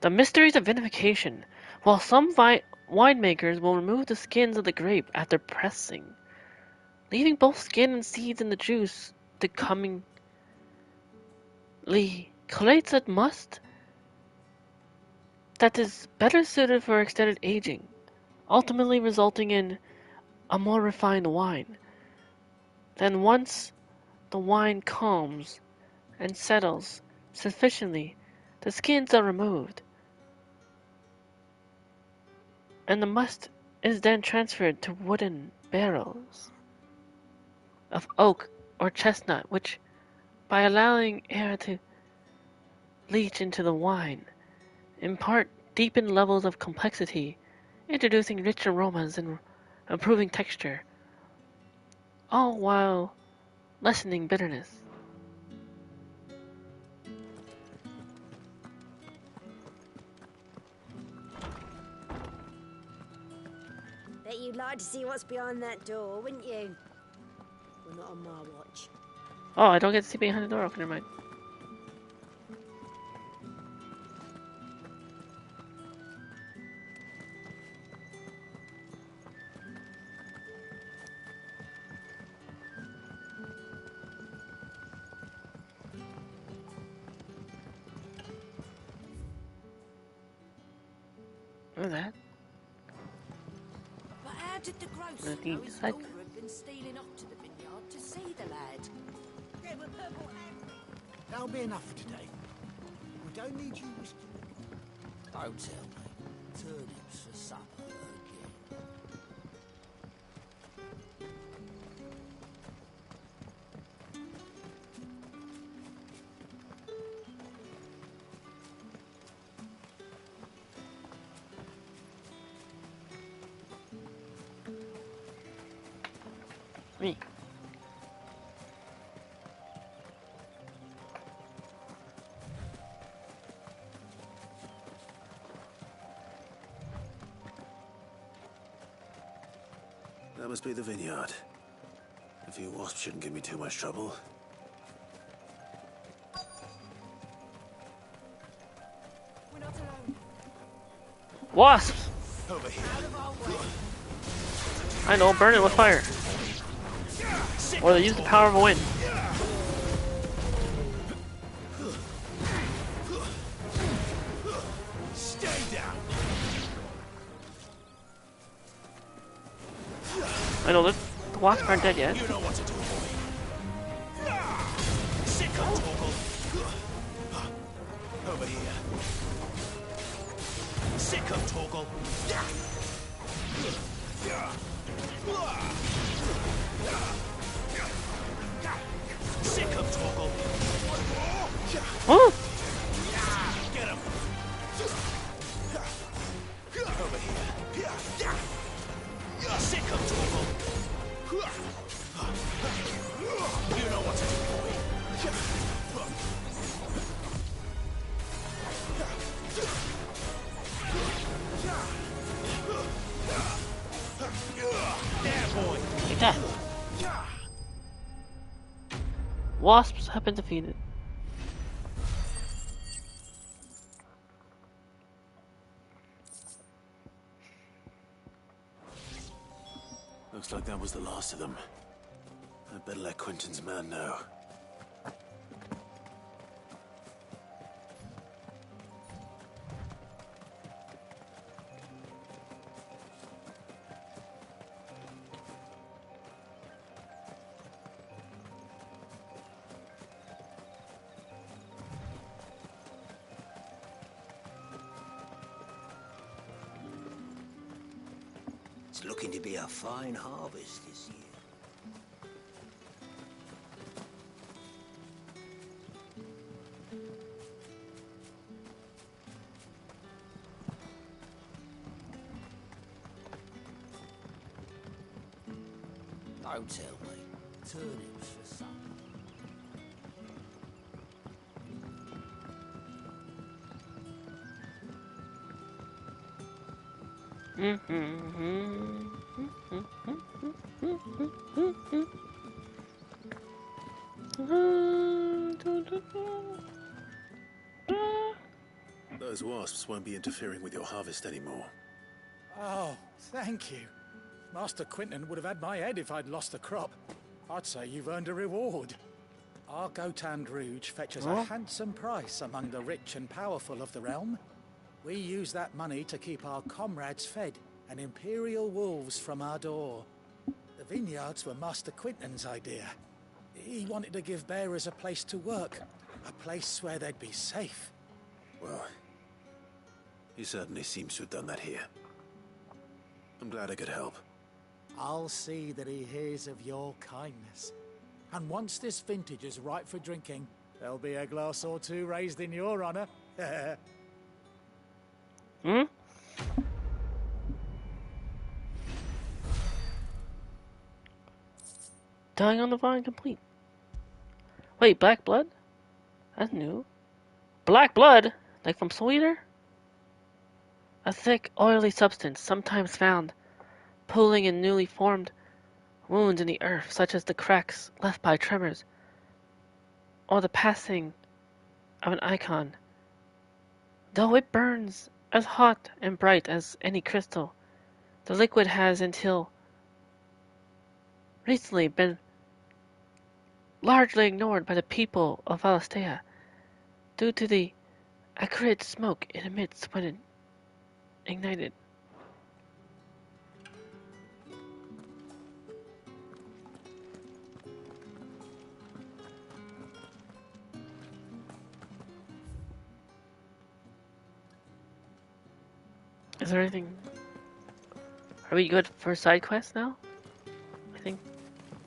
The mysteries of vinification. While some winemakers will remove the skins of the grape after pressing, leaving both skin and seeds in the juice, the cunningly collates a must that is better suited for extended aging, ultimately resulting in a more refined wine. Then once the wine calms and settles sufficiently, the skins are removed, and the must is then transferred to wooden barrels. of oak or chestnut, which, by allowing air to leach into the wine, impart deepened levels of complexity, introducing rich aromas and improving texture, all while lessening bitterness. Bet you'd like to see what's behind that door, wouldn't you? Well, not on my watch. Oh, I don't get to see behind the door. Okay, never mind. What was that? But how did the grocer Nothing know his inside. daughter had been stealing off to the vineyard to see the lad? There were purple and... That'll be enough for today. We don't need you whisking the... Don't tell me. Turnips for supper again. Me. That must be the vineyard. A few wasps shouldn't give me too much trouble. We're not alone. Wasps! Over here. I know, burn it with fire. Or they use the power of a wind. Stay down. I know, the wasps aren't dead yet. You know what to do, boy. Sick of Torgal. Over here. Sick of Torgal. Sick of Torgal. Oh! Get him. Over here. Sick of Torgal. You know what to do, boy. There, boy. Take that. Wasps have been defeated. Looks like that was the last of them. I'd better let Quentin's man know. It's looking to be a fine harvest this year. Don't tell me. Turnips for supper. Those wasps won't be interfering with your harvest anymore. Oh, thank you. Master Quentin would have had my head if I'd lost the crop. I'd say you've earned a reward. Our Gotand Rouge fetches a handsome price among the rich and powerful of the realm. We use that money to keep our comrades fed and imperial wolves from our door. The vineyards were Master Quentin's idea. He wanted to give bearers a place to work, a place where they'd be safe. Well, he certainly seems to have done that here. I'm glad I could help. I'll see that he hears of your kindness. And once this vintage is ripe for drinking, there'll be a glass or two raised in your honour. Hmm? Dying on the vine complete. Wait, black blood? That's new. Black blood? Like from Soul Eater? A thick, oily substance, sometimes found pooling in newly formed wounds in the earth, such as the cracks left by tremors, or the passing of an icon. Though it burns as hot and bright as any crystal, the liquid has until recently been largely ignored by the people of Valistea due to the acrid smoke it emits when it ignited. Is there anything? Are we good for side quests now?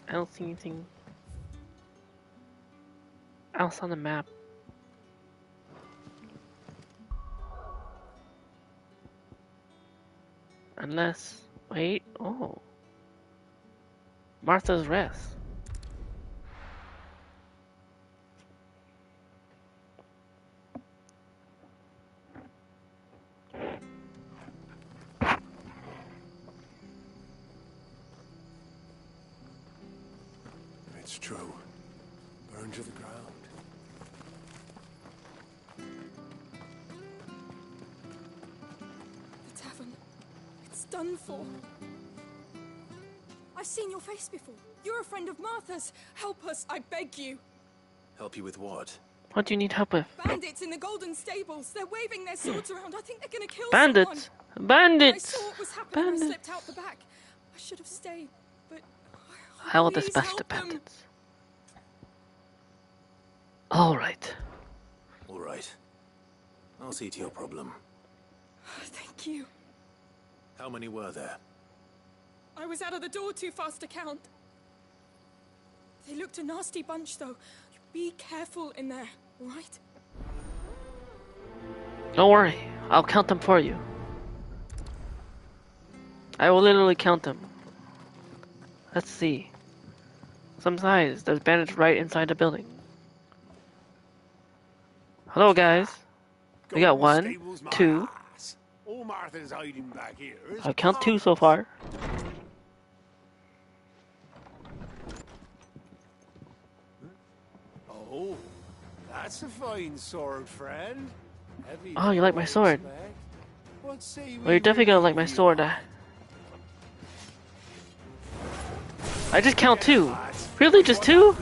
I don't see anything else on the map. Unless, wait, oh. Martha's Rest. It's true. Burned to the ground. The tavern. It's done for. I've seen your face before. You're a friend of Martha's. Help us, I beg you. Help you with what? What do you need help with? Bandits in the Golden Stables. They're waving their swords around. I think they're gonna kill Bandits! someone. Bandits! I saw what was happening. Bandits! I slipped out the back. I should have stayed, but I will please dispatch the help them. bandits. Alright. Alright. I'll see to your problem. Thank you. How many were there? I was out of the door too fast to count. They looked a nasty bunch, though. Be careful in there, all right? Don't worry, I'll count them for you. I will literally count them. Let's see. Some size, there's bandits right inside the building. Hello guys. We got 1, 2. All Martha's hiding back here is I'll count 2 so far. Oh, that's a fine sword, friend. Heavy Oh, you like my sword? What say Well, you're definitely gonna like my sword. I just count 2. Really, just 2?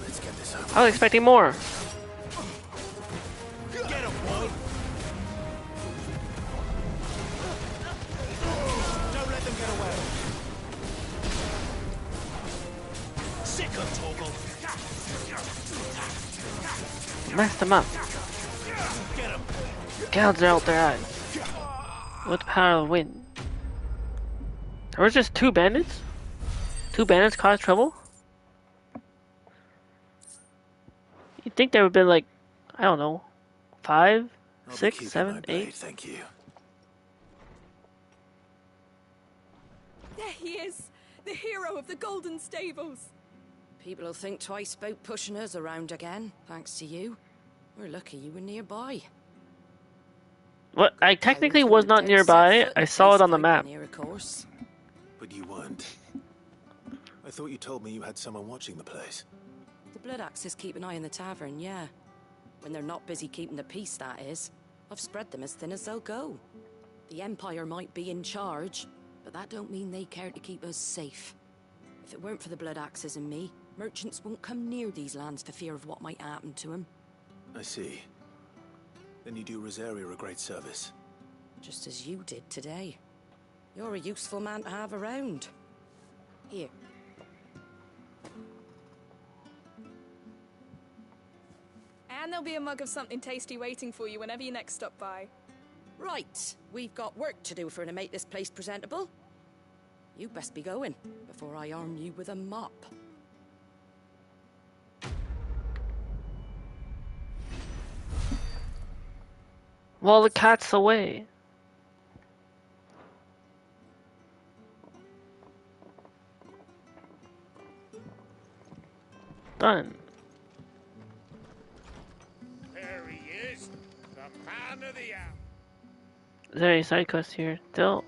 Let's get this over. I was expecting more. Get him, boy. Don't let them get away. Sick of Toggle. Mess them up. Get him. Gouge out their eyes. With the power of the wind. There was just 2 bandits? 2 bandits caused trouble? You'd think there would have been like, I don't know, 5, 6, 7, 8. Thank you. There he is, the hero of the Golden Stables. People will think twice about pushing us around again, thanks to you. We're lucky you were nearby. What? I technically was not nearby. I saw it on the map. But you weren't. I thought you told me you had someone watching the place. The Blood Axes keep an eye on the tavern, yeah. When they're not busy keeping the peace, that is. I've spread them as thin as they'll go. The Empire might be in charge, but that don't mean they care to keep us safe. If it weren't for the Blood Axes and me, merchants won't come near these lands for fear of what might happen to them. I see. Then you do Rosaria a great service. Just as you did today. You're a useful man to have around. Here. And there'll be a mug of something tasty waiting for you whenever you next stop by. Right, we've got work to do for to make this place presentable. You best be going, before I arm you with a mop. While the cat's away. Done. There he is, the man of the hour. Is there any side quests here? Still.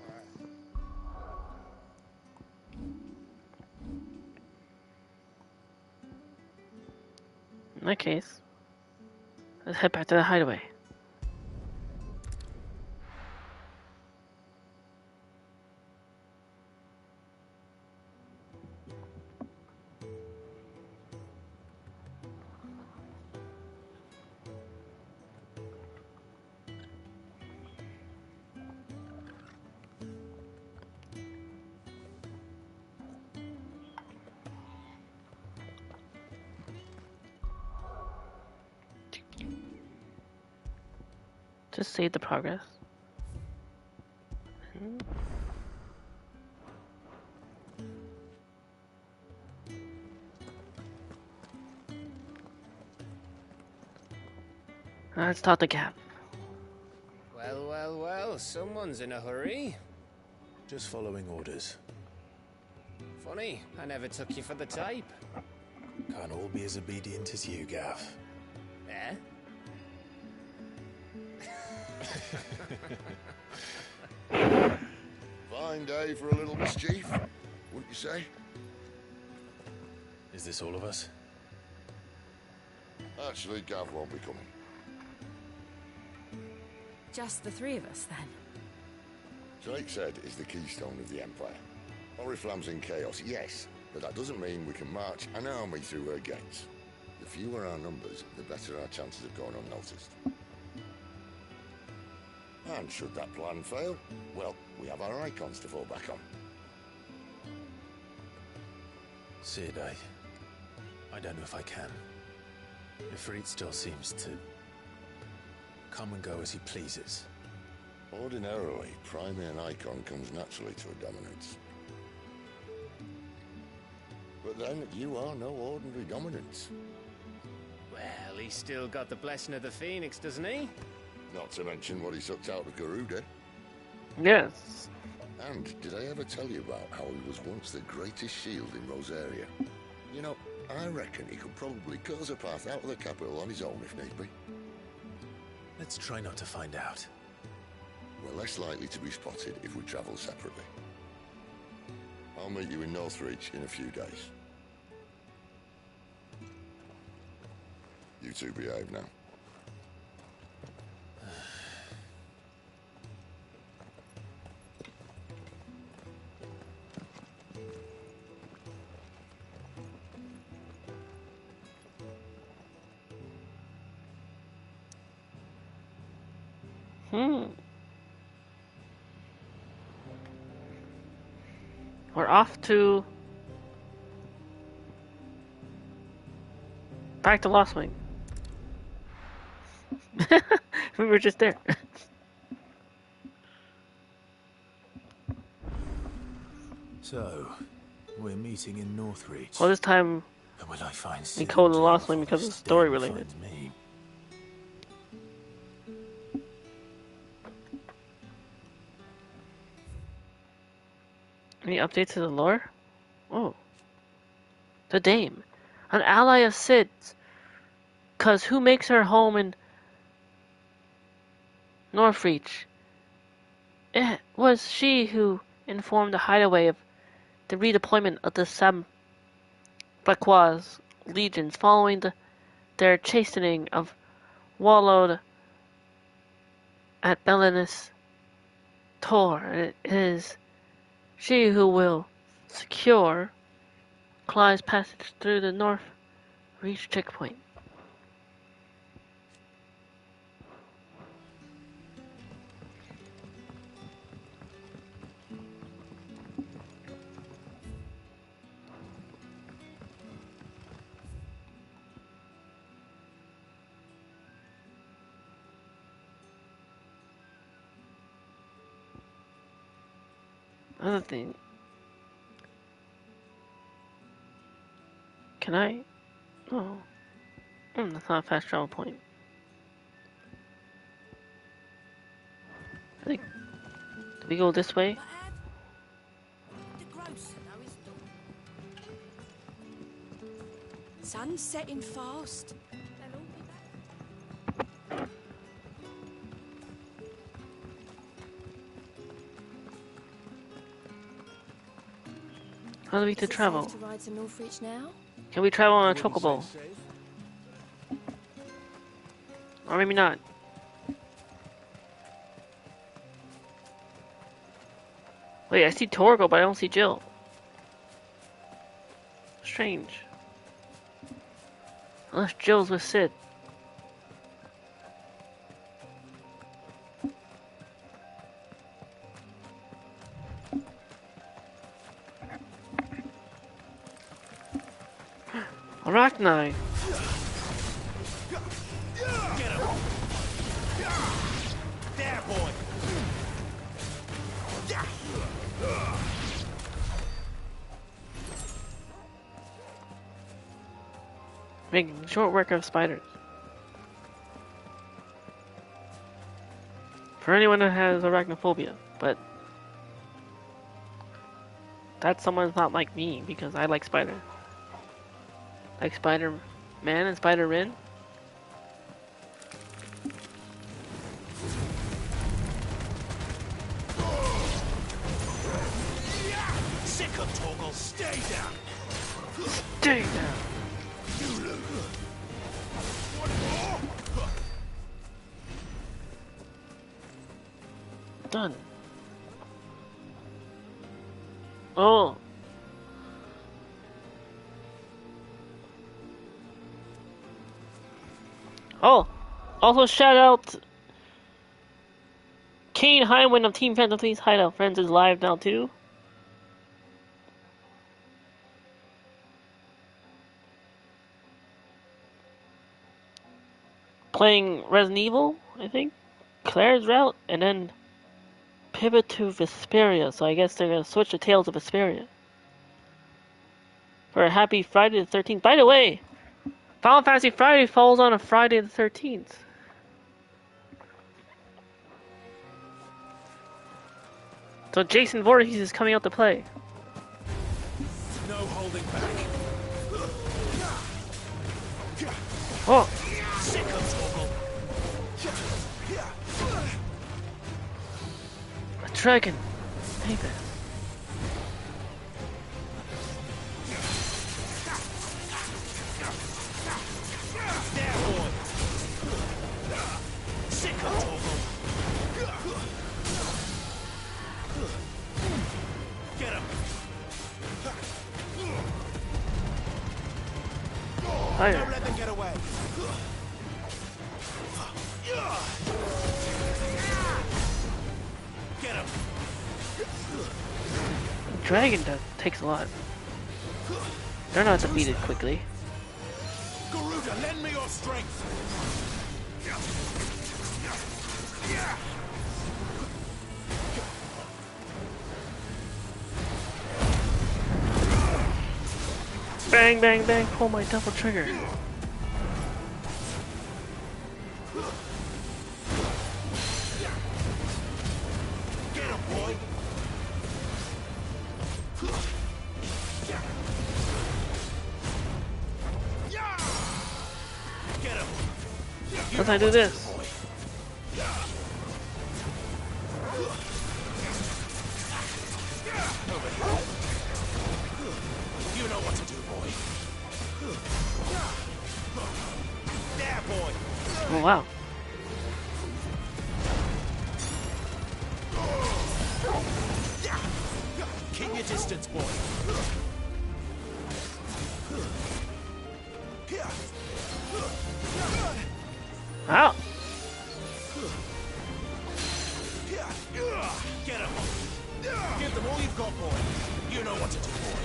In that case, let's head back to the hideaway. Just save the progress. Let's start the gap. Well, well, well, someone's in a hurry. Just following orders. Funny, I never took you for the type. Can't all be as obedient as you, Gav. Eh? Fine day for a little mischief, wouldn't you say? Is this all of us? Actually, Gav won't be coming. Just the three of us, then? Drake said is the keystone of the Empire. Oriflamme's in chaos, yes, but that doesn't mean we can march an army through her gates. The fewer our numbers, the better our chances of going unnoticed. And should that plan fail, well, we have our icons to fall back on. Sid, I don't know if I can. Ifrit still seems to come and go as he pleases. Ordinarily, priming an icon comes naturally to a dominance. But then, you are no ordinary dominance. Well, he's still got the blessing of the Phoenix, doesn't he? Not to mention what he sucked out of Garuda. Yes. And did I ever tell you about how he was once the greatest shield in Rosaria? You know, I reckon he could probably cut us a path out of the capital on his own if need be. Let's try not to find out. We're less likely to be spotted if we travel separately. I'll meet you in Northreach in a few days. You two behave now. We're off to back to Lost Wing. We were just there. So, we're meeting in Northreach. Well, this time Will I find we called the Lost Wing because it's story related. Me? Any updates to the lore? Oh. The Dame. An ally of Sid's. 'Cause who makes her home in Northreach? It was she who informed the hideaway of the redeployment of the Sabbaquois legions following their chastening of Wallowed at Belinus Tor. It is she who will secure Clive's passage through the Northreach checkpoint. Another thing. Can I? Oh. That's not a fast travel point. I think. Do we go this way? Sun's setting fast. How do we to travel? To ride to Northreach now? Can we travel on a chocobo? Or maybe not. Wait, I see Torgo, but I don't see Jill. Strange. Unless Jill's with Sid. Arachnite. Get him! There, boy! Making short work of spiders. For anyone that has arachnophobia, but that someone's not like me because I like spider. Like Spider-Man and Spider-Rin. Sick of Torgal, stay down! Stay down! Done. Oh. Oh. Also shout out Kane Highwind of Team Phantom Thieves Hideout Friends is live now too. Playing Resident Evil, I think. Claire's route, and then pivot to Vesperia, so I guess they're gonna switch the Tales of Vesperia. For a happy Friday the 13th. By the way, Final Fantasy Friday falls on a Friday the 13th. So Jason Voorhees is coming out to play. No holding back. Oh! Sick of Torgal. A dragon! Hey there. There, boy. Sick of Torgal. Get him. Fire. Don't let them get away. Get him. Dragon takes a lot. They're not defeated quickly. Garuda, lend me your strength. Bang, bang, bang, pull my double trigger. Get him, boy. Get him. How do I do this? You know what to do, boy. There, boy. Oh wow. Keep your distance, boy. Ow! Get him. Give them all you've got, boy. You know what to do, boy.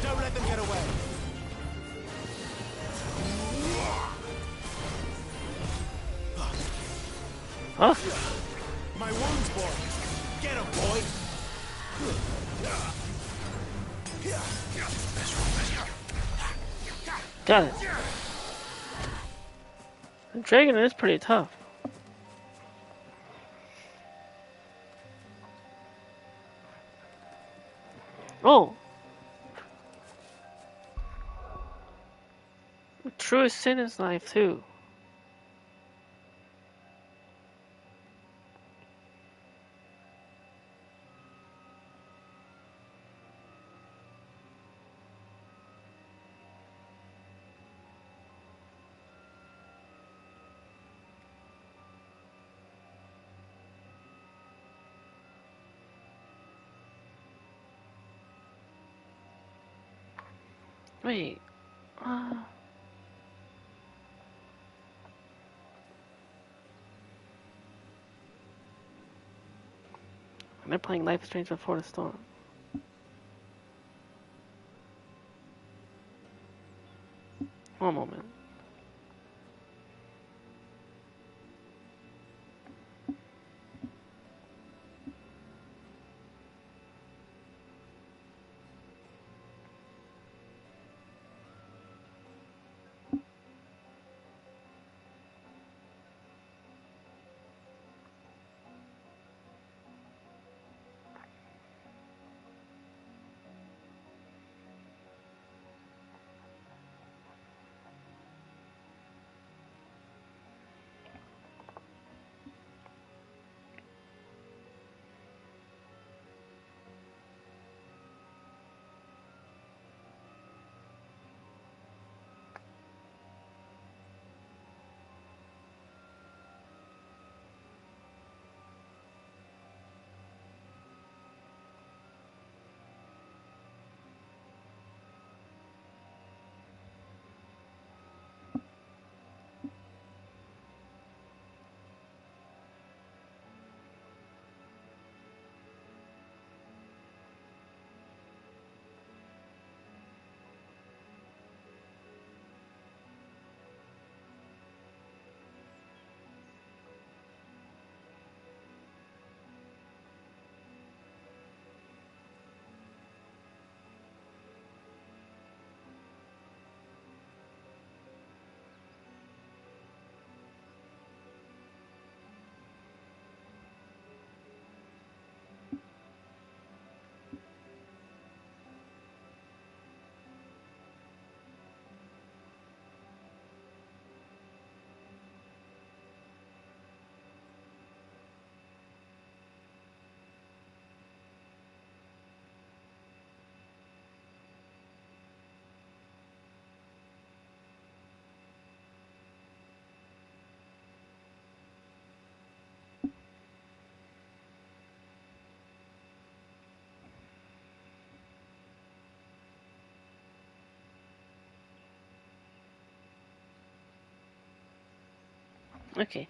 Don't let them get away. Huh? My wounds, boy. Get him, boy. Got it. The dragon is pretty tough. Oh! The truest sin is life, too. Wait. They're playing Life is Strange Before the Storm. One moment. Okay.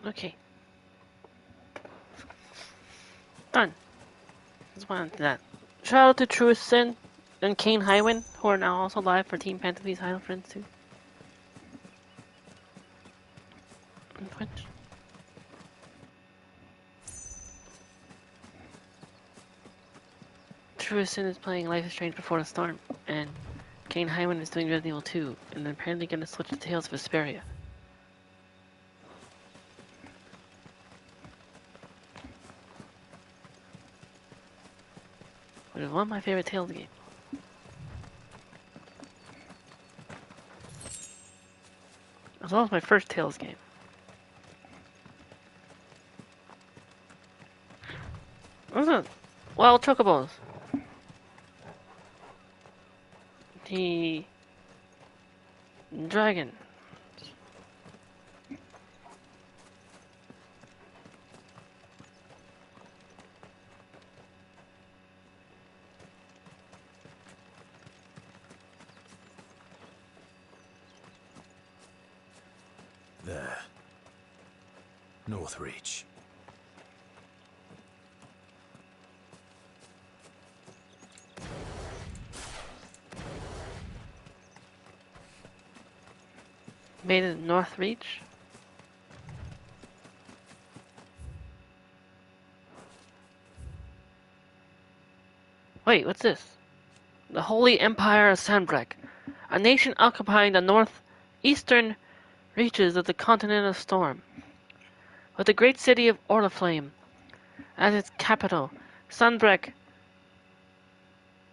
Okay. Done. Just wanted that. Shout out to Truest Sin and Kane Highwind, who are now also live for Team Fantasy's Idle Friends too. On Twitch. Truest Sin is playing Life is Strange Before the Storm, and Kane Highwind is doing Resident Evil 2, and they're apparently going to switch to Tales of Vesperia. Which is one of my favorite Tales games. As well as my first Tales game. What's it? Wild Chocobos. The dragon. There. Northreach. Made it North Reach. Wait, what's this? The Holy Empire of Sanbreque, a nation occupying the northeastern reaches of the continent of Storm, with the great city of Orlaflame as its capital. Sanbreque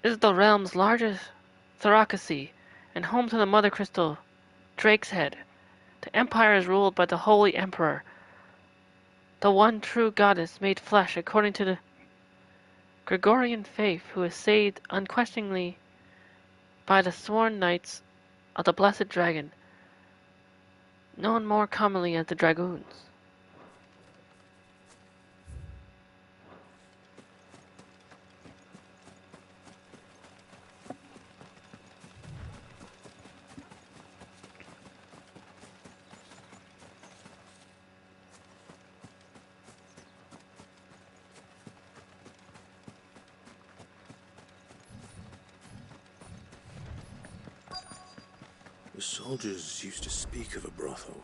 is the realm's largest thoracacy and home to the Mother Crystal, Drake's Head. The empire is ruled by the Holy Emperor, the one true goddess made flesh according to the Gregorian faith, who is saved unquestioningly by the sworn knights of the Blessed Dragon, known more commonly as the Dragoons. The soldiers used to speak of a brothel,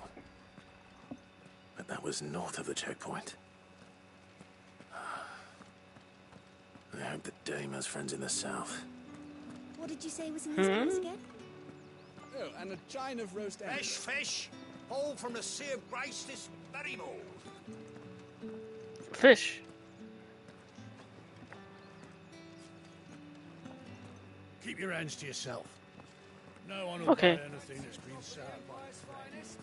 but that was north of the checkpoint. I hope the dame has friends in the south. What did you say was in these cans again? Oh, and a chine of roast eggs. Fresh fish, all from the Sea of Grace this very morning. Fish. Keep your hands to yourself. No one will buy anything that's been sold by his friends.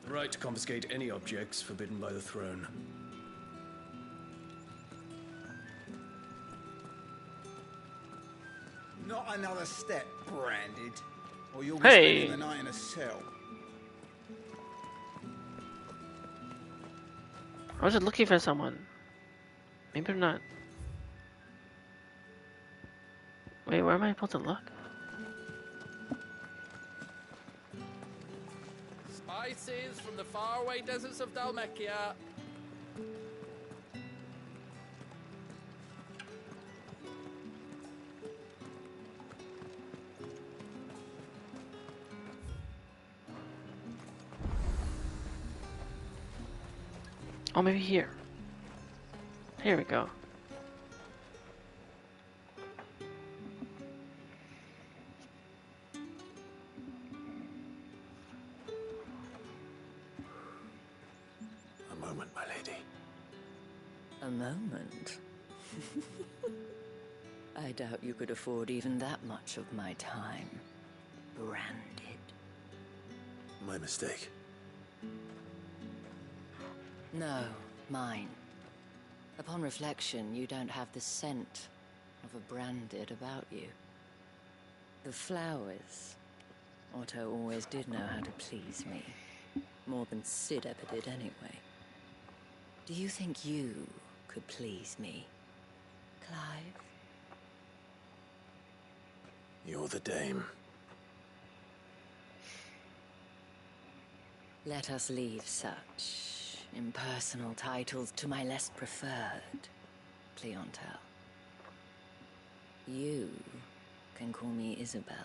The right to confiscate any objects forbidden by the throne. Not another step, branded, or you'll be Hey. spending the night in a cell. I was just looking for someone. Maybe I'm not. Wait, where am I supposed to look? Spices from the faraway deserts of Dalmekia. Oh, maybe here. Here we go. A moment, my lady. A moment? I doubt you could afford even that much of my time. Branded. My mistake. No, mine. Upon reflection, you don't have the scent of a branded about you. The flowers. Otto always did know how to please me. More than Sid ever did anyway. Do you think you could please me, Clive? You're the dame. Let us leave such impersonal titles to my less preferred clientele. You can call me Isabel.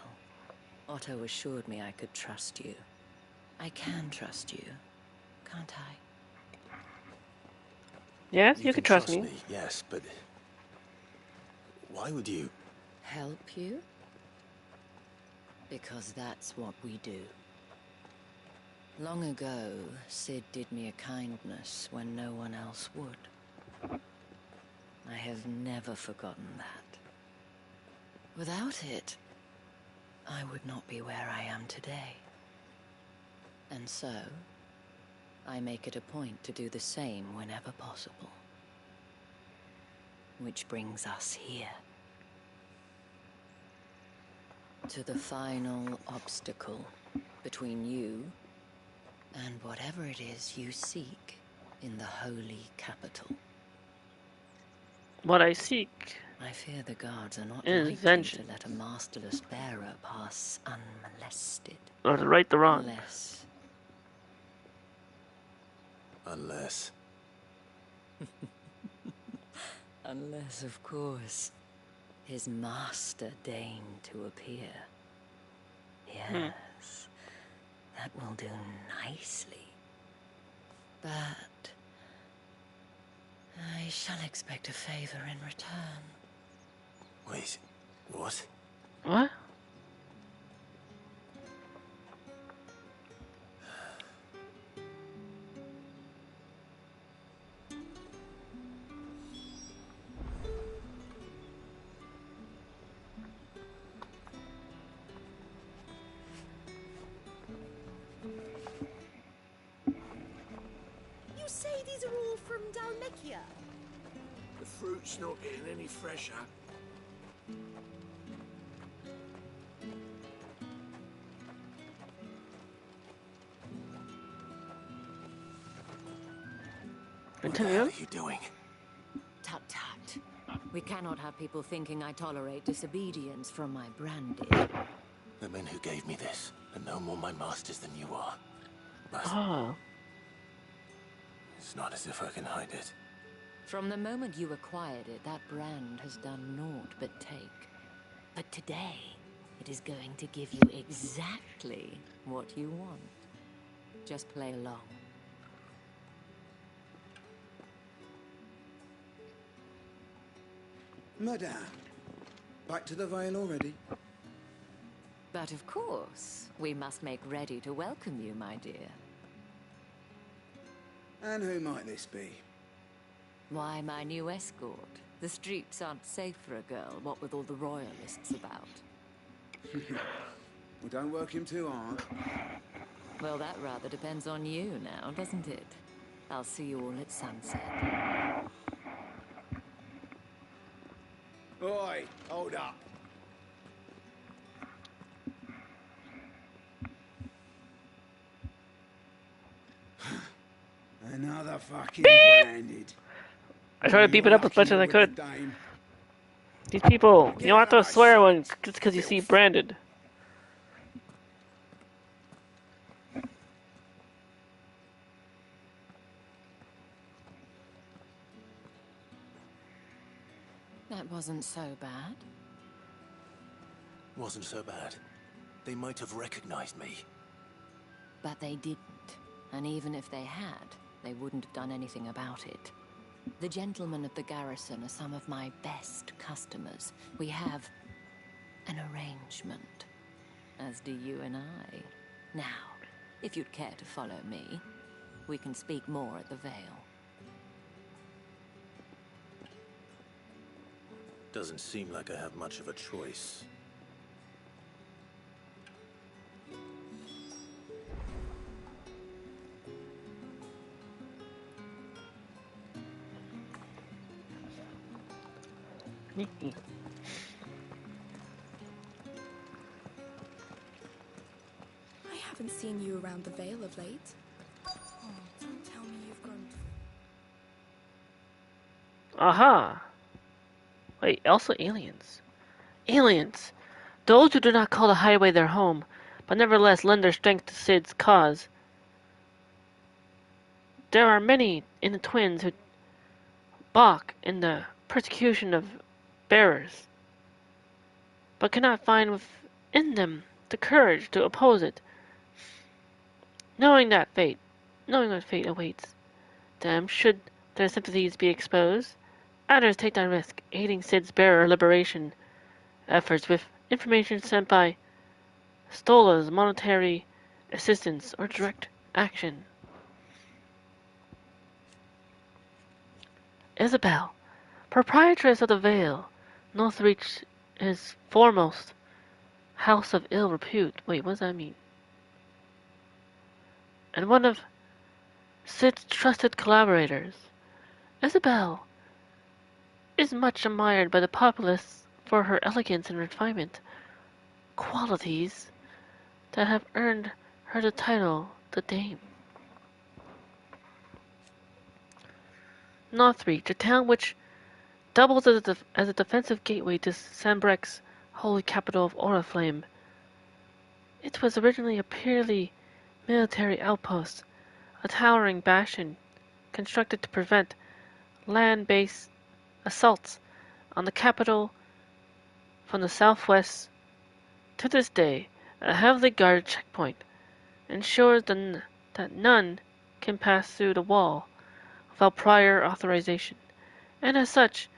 Otto assured me I could trust you. I can trust you, can't I? Yes, you can trust me. Yes, but why would you? Help you? Because that's what we do. Long ago, Sid did me a kindness when no one else would. I have never forgotten that. Without it, I would not be where I am today. And so, I make it a point to do the same whenever possible. Which brings us here. To the final obstacle between you and whatever it is you seek in the holy capital. What I seek I fear the guards are not is likely vengeance. to let a masterless bearer pass unmolested. Or to right the wrong. Unless. Unless, of course, his master deigned to appear. Yes, that will do nicely. But I shall expect a favor in return. Wait, what? What? You say these are all from Dalmekia? The fruit's not getting any fresher. What the hell are you doing? Tut tut. We cannot have people thinking I tolerate disobedience from my branded. The men who gave me this are no more my masters than you are. But it's not as if I can hide it. From the moment you acquired it, that brand has done naught but take. But today, it is going to give you exactly what you want. Just play along. Madame, back to the Vale already? But of course, we must make ready to welcome you, my dear. And who might this be? Why, my new escort. The streets aren't safe for a girl, what with all the royalists about. Well, don't work him too hard. Well, that rather depends on you now, doesn't it? I'll see you all at sunset. Oi, hold up. Another fucking branded. I tried to beep it up as much as I could. These people, you don't have to swear when just because you see branded. That wasn't so bad. Wasn't so bad. They might have recognized me. But they didn't. And even if they had, they wouldn't have done anything about it. The gentlemen of the garrison are some of my best customers. We have an arrangement, as do you and I. Now, if you'd care to follow me, we can speak more at the Vale. Doesn't seem like I have much of a choice. I haven't seen you around the Vale of late. Oh, don't tell me you've grown. Aha! Wait, also aliens. Aliens! Those who do not call the highway their home, but nevertheless lend their strength to Sid's cause. There are many in the twins who balk in the persecution of bearers. but cannot find within them the courage to oppose it, knowing what fate awaits them should their sympathies be exposed. Others take that risk, aiding Sid's bearer liberation efforts with information sent by Stola's monetary assistance or direct action. Isabel, proprietress of the Vale, Northreach is foremost house of ill repute. Wait, what does that mean? And one of Sid's trusted collaborators. Isabel is much admired by the populace for her elegance and refinement, qualities that have earned her the title the Dame. Northreach, a town which doubles as a defensive gateway to Sambrecht's holy capital of Oriflame. It was originally a purely military outpost, a towering bastion constructed to prevent land-based assaults on the capital from the southwest. To this day, a heavily guarded checkpoint ensures that none can pass through the wall without prior authorization, and as such,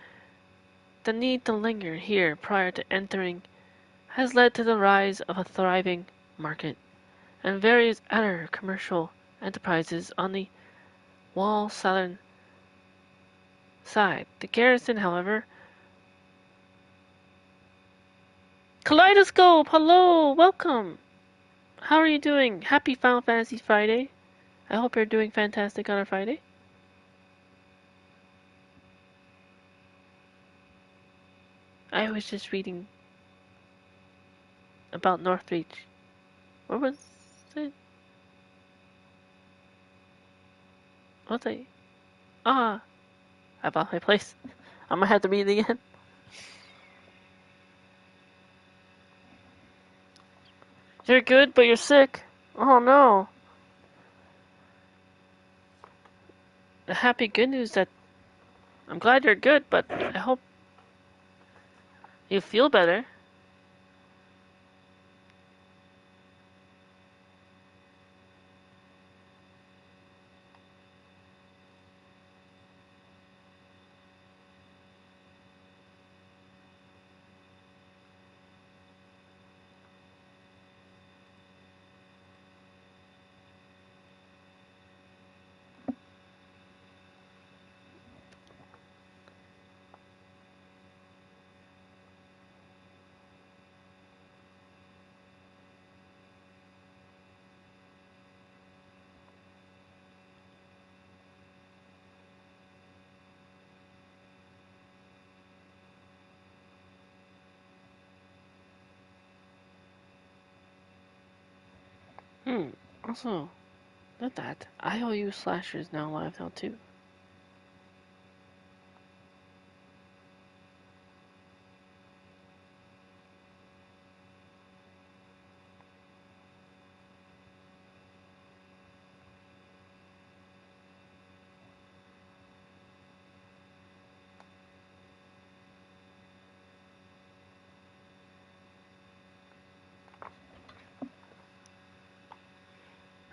the need to linger here prior to entering has led to the rise of a thriving market and various other commercial enterprises on the wall's southern side. The garrison, however... Kaleidoscope! Hello! Welcome! How are you doing? Happy Final Fantasy Friday. I hope you're doing fantastic on a Friday. I was just reading about Northreach. Where was it? What's it? Ah! I lost my place. I'm gonna have to read it again. You're good, but you're sick. Oh no. The happy good news that I'm glad you're good, but I hope you feel better. Also, not that. IOU Slasher is now live now too.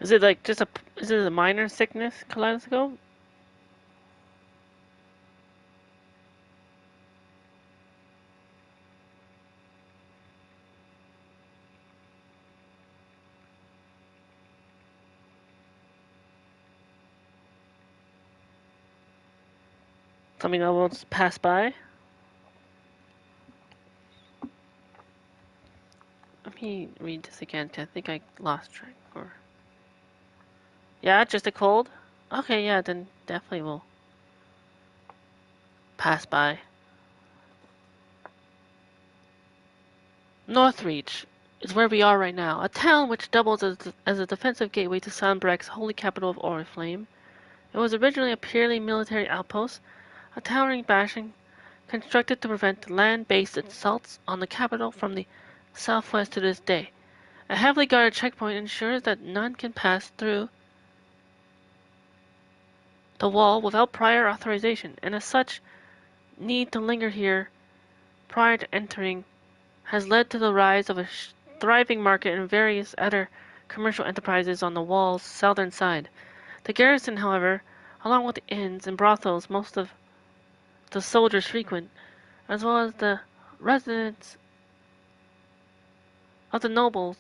Is it like just is it a minor sickness, Kaleidoscope? Something that will just pass by? Let me read this again, 'cause I think I lost track. Or yeah, just a cold? Okay, yeah, then definitely will pass by. Northreach is where we are right now, a town which doubles as a defensive gateway to Sambrecht's holy capital of Oriflame. It was originally a purely military outpost, a towering bastion constructed to prevent land-based assaults on the capital from the southwest. To this day, a heavily guarded checkpoint ensures that none can pass through the wall without prior authorization, and as such, need to linger here prior to entering has led to the rise of a thriving market and various other commercial enterprises on the wall's southern side. The garrison, however, along with the inns and brothels most of the soldiers frequent, as well as the residence of the nobles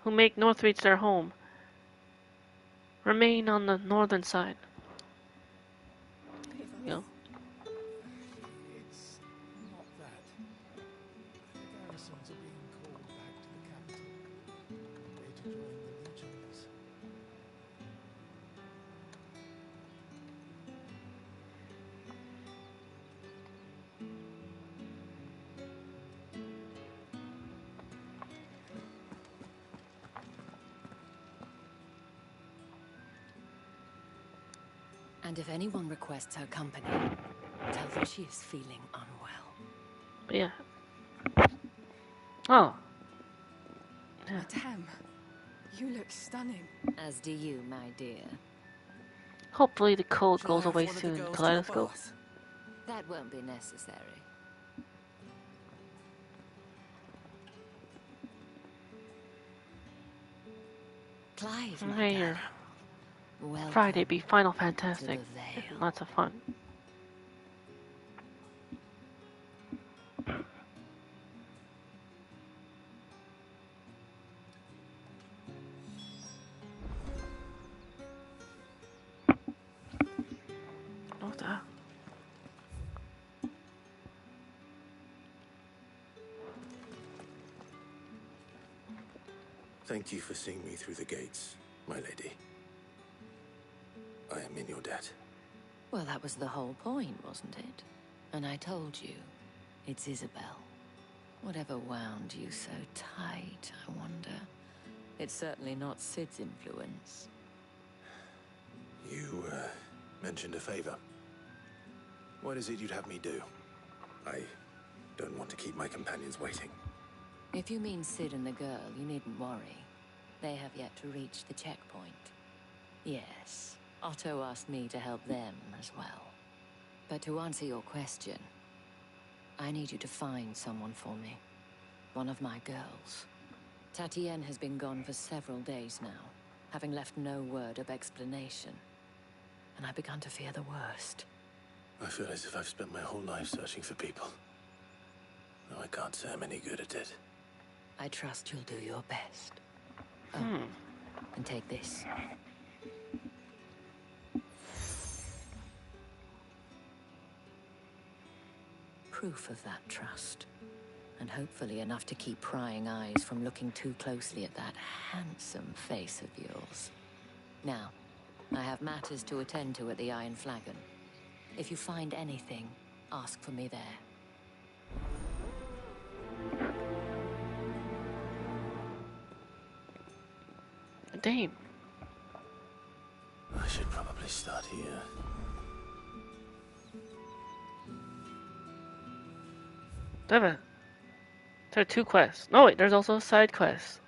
who make Northreach their home, remain on the northern side. You know? It's not that. The garrisons are being called back to the capital. They're to join the legions. And if anyone requests her company, tell them she is feeling unwell. But yeah. Oh. Yeah. Madame, you look stunning. As do you, my dear. Hopefully the cold Shall I goes have away one of the soon. girls to Kaleidoscope. bath? That won't be necessary. Clive, my Hey, darling. Welcome Friday be Final to Fantastic. the Vale. Lots of fun. What's that? Thank you for seeing me through the gates, my lady. I am in your debt. Well, that was the whole point, wasn't it? And I told you, it's Isabel. Whatever wound you so tight, I wonder. It's certainly not Sid's influence. You, mentioned a favor. What is it you'd have me do? I don't want to keep my companions waiting. If you mean Sid and the girl, you needn't worry. They have yet to reach the checkpoint. Yes, Otto asked me to help them as well. But to answer your question, I need you to find someone for me. One of my girls. Tatienne has been gone for several days now, having left no word of explanation. And I've begun to fear the worst. I feel as if I've spent my whole life searching for people. Though I can't say I'm any good at it. I trust you'll do your best. Oh, and take this. Proof of that trust. And hopefully enough to keep prying eyes from looking too closely at that handsome face of yours. Now, I have matters to attend to at the Iron Flagon. If you find anything, ask for me there. Damn. I should probably start here. There are 2 quests. No, wait, there's also a side quest.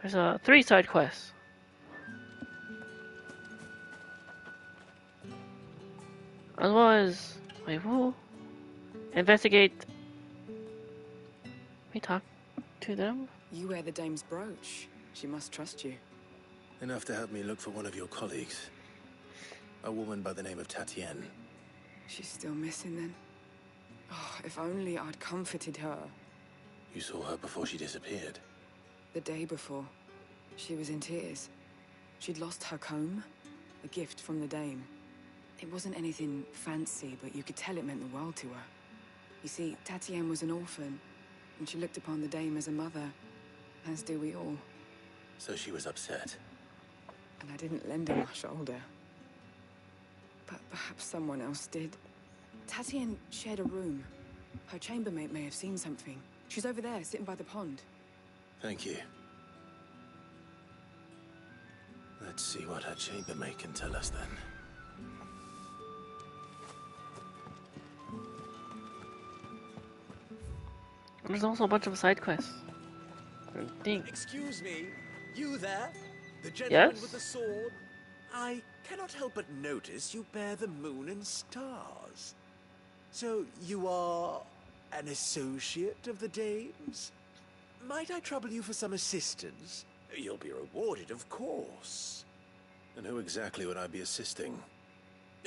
There's 3 side quests. As well as, wait, who? Investigate. We talk to them. You wear the dame's brooch. She must trust you. Enough to help me look for one of your colleagues. A woman by the name of Tatienne. She's still missing then. Oh, if only I'd comforted her. You saw her before she disappeared. The day before, she was in tears. She'd lost her comb, a gift from the dame. It wasn't anything fancy, but you could tell it meant the world to her. You see, Tatienne was an orphan, and she looked upon the dame as a mother, as do we all. So she was upset. And I didn't lend her my shoulder. But perhaps someone else did. Tatienne shared a room. Her chambermaid may have seen something. She's over there, sitting by the pond. Thank you. Let's see what her chambermaid can tell us then. There's also a bunch of side quests. Excuse me, you there? The gentleman Yes? with the sword? I cannot help but notice you bear the moon and stars. So you are An associate of the dame's? Might I trouble you for some assistance? You'll be rewarded, of course. And who exactly would I be assisting?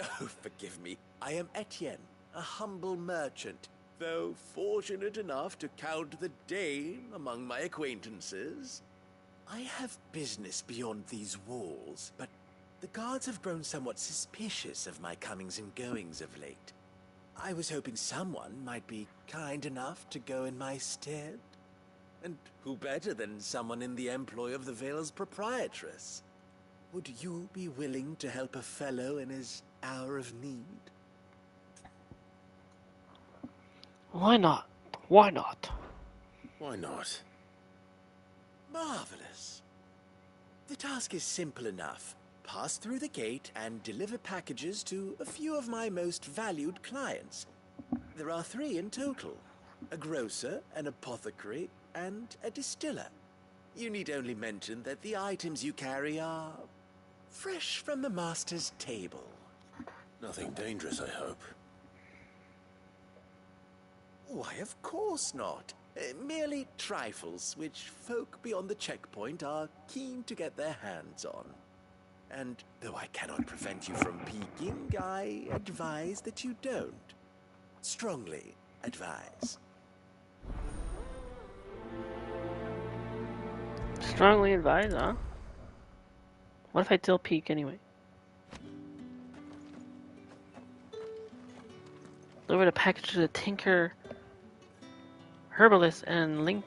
Oh, forgive me. I am Etienne, a humble merchant, though fortunate enough to count the dame among my acquaintances. I have business beyond these walls, but the guards have grown somewhat suspicious of my comings and goings of late. I was hoping someone might be kind enough to go in my stead. And who better than someone in the employ of the Vale's proprietress? Would you be willing to help a fellow in his hour of need? Why not? Why not? Why not? Marvelous. The task is simple enough. Pass through the gate and deliver packages to a few of my most valued clients. There are 3 in total. A grocer, an apothecary, and a distiller. You need only mention that the items you carry are fresh from the master's table. Nothing dangerous, I hope. Why, of course not. Merely trifles which folk beyond the checkpoint are keen to get their hands on. And though I cannot prevent you from peeking, I advise that you don't. Strongly advise. Strongly advise, huh? What if I still peek anyway? Deliver the package to the tinker, herbalist, and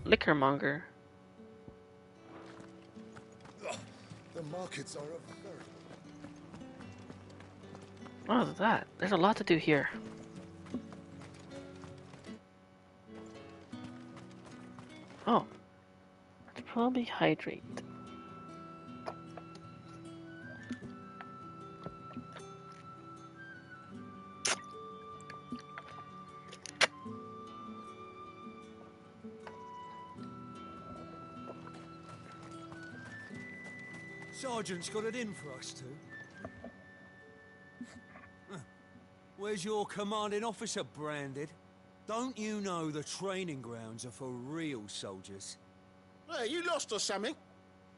liquormonger. The markets are a very... What is that? There's a lot to do here. Oh. Let's probably hydrate. Sergeant's got it in for us two. Where's your commanding officer, Branded? Don't you know the training grounds are for real soldiers? Hey, you lost or something?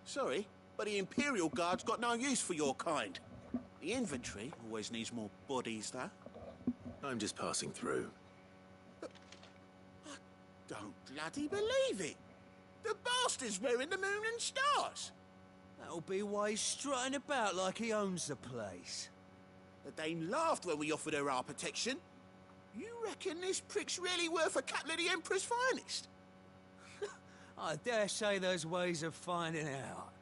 Sorry, but the Imperial Guard's got no use for your kind. The infantry always needs more bodies, though. I'm just passing through. I don't bloody believe it. The bastard's wearing the moon and stars. That'll be why he's strutting about like he owns the place. The Dane laughed when we offered her our protection. You reckon this prick's really worth a couple of the Emperor's finest? I dare say there's ways of finding out.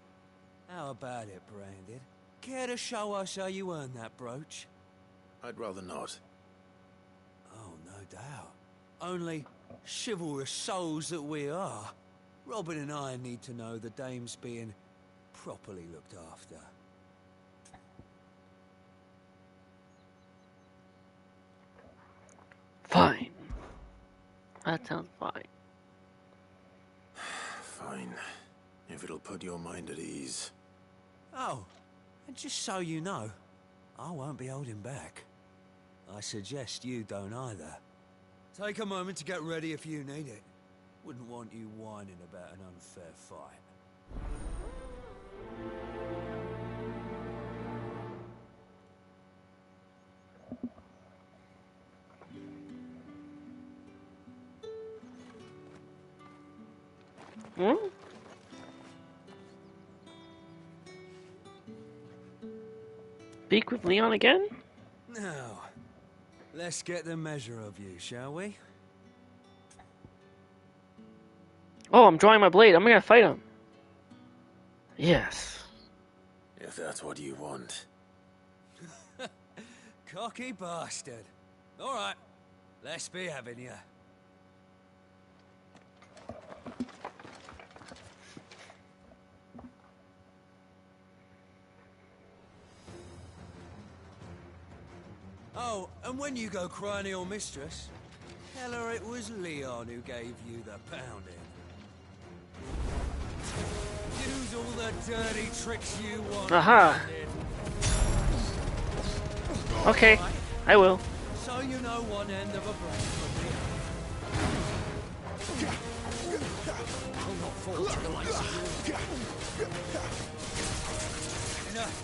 How about it, Branded? Care to show us how you earned that brooch? I'd rather not. Oh, no doubt. Only chivalrous souls that we are. Robin and I need to know the dame's being properly looked after. Fine. That sounds fine. Fine. If it'll put your mind at ease. Oh, and just so you know, I won't be holding back. I suggest you don't either. Take a moment to get ready if you need it. Wouldn't want you whining about an unfair fight. Hmm? Speak with Leon again? Now, let's get the measure of you, shall we? Oh, I'm drawing my blade. I'm gonna fight him. Yes. If that's what you want. Cocky bastard. All right, let's be having you. Oh, and when you go crying to your mistress, tell her it was Leon who gave you the pounding. Use all the dirty tricks you want. Aha. Okay, I will. So you know one end of a branch from the other. I'll not fall to the likes of you. Enough.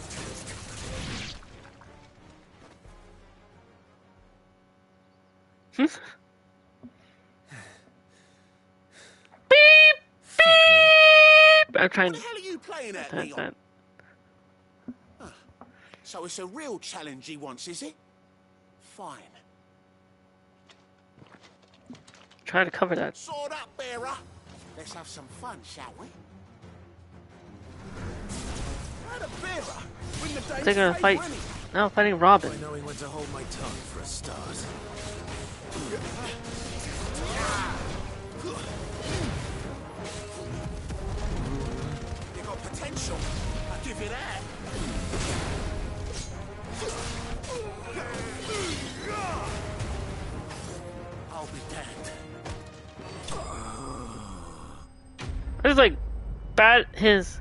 Beep! Beep! I'm trying What the hell are you playing at me on? So it's a real challenge he wants, is it? Fine. Try to cover that. Sword up, bearer. Let's have some fun, shall we? They're gonna fight. Now fighting Robin. By knowing when to hold my tongue for a start. You got potential. I'll give you that. I'll be damned. I just like bat his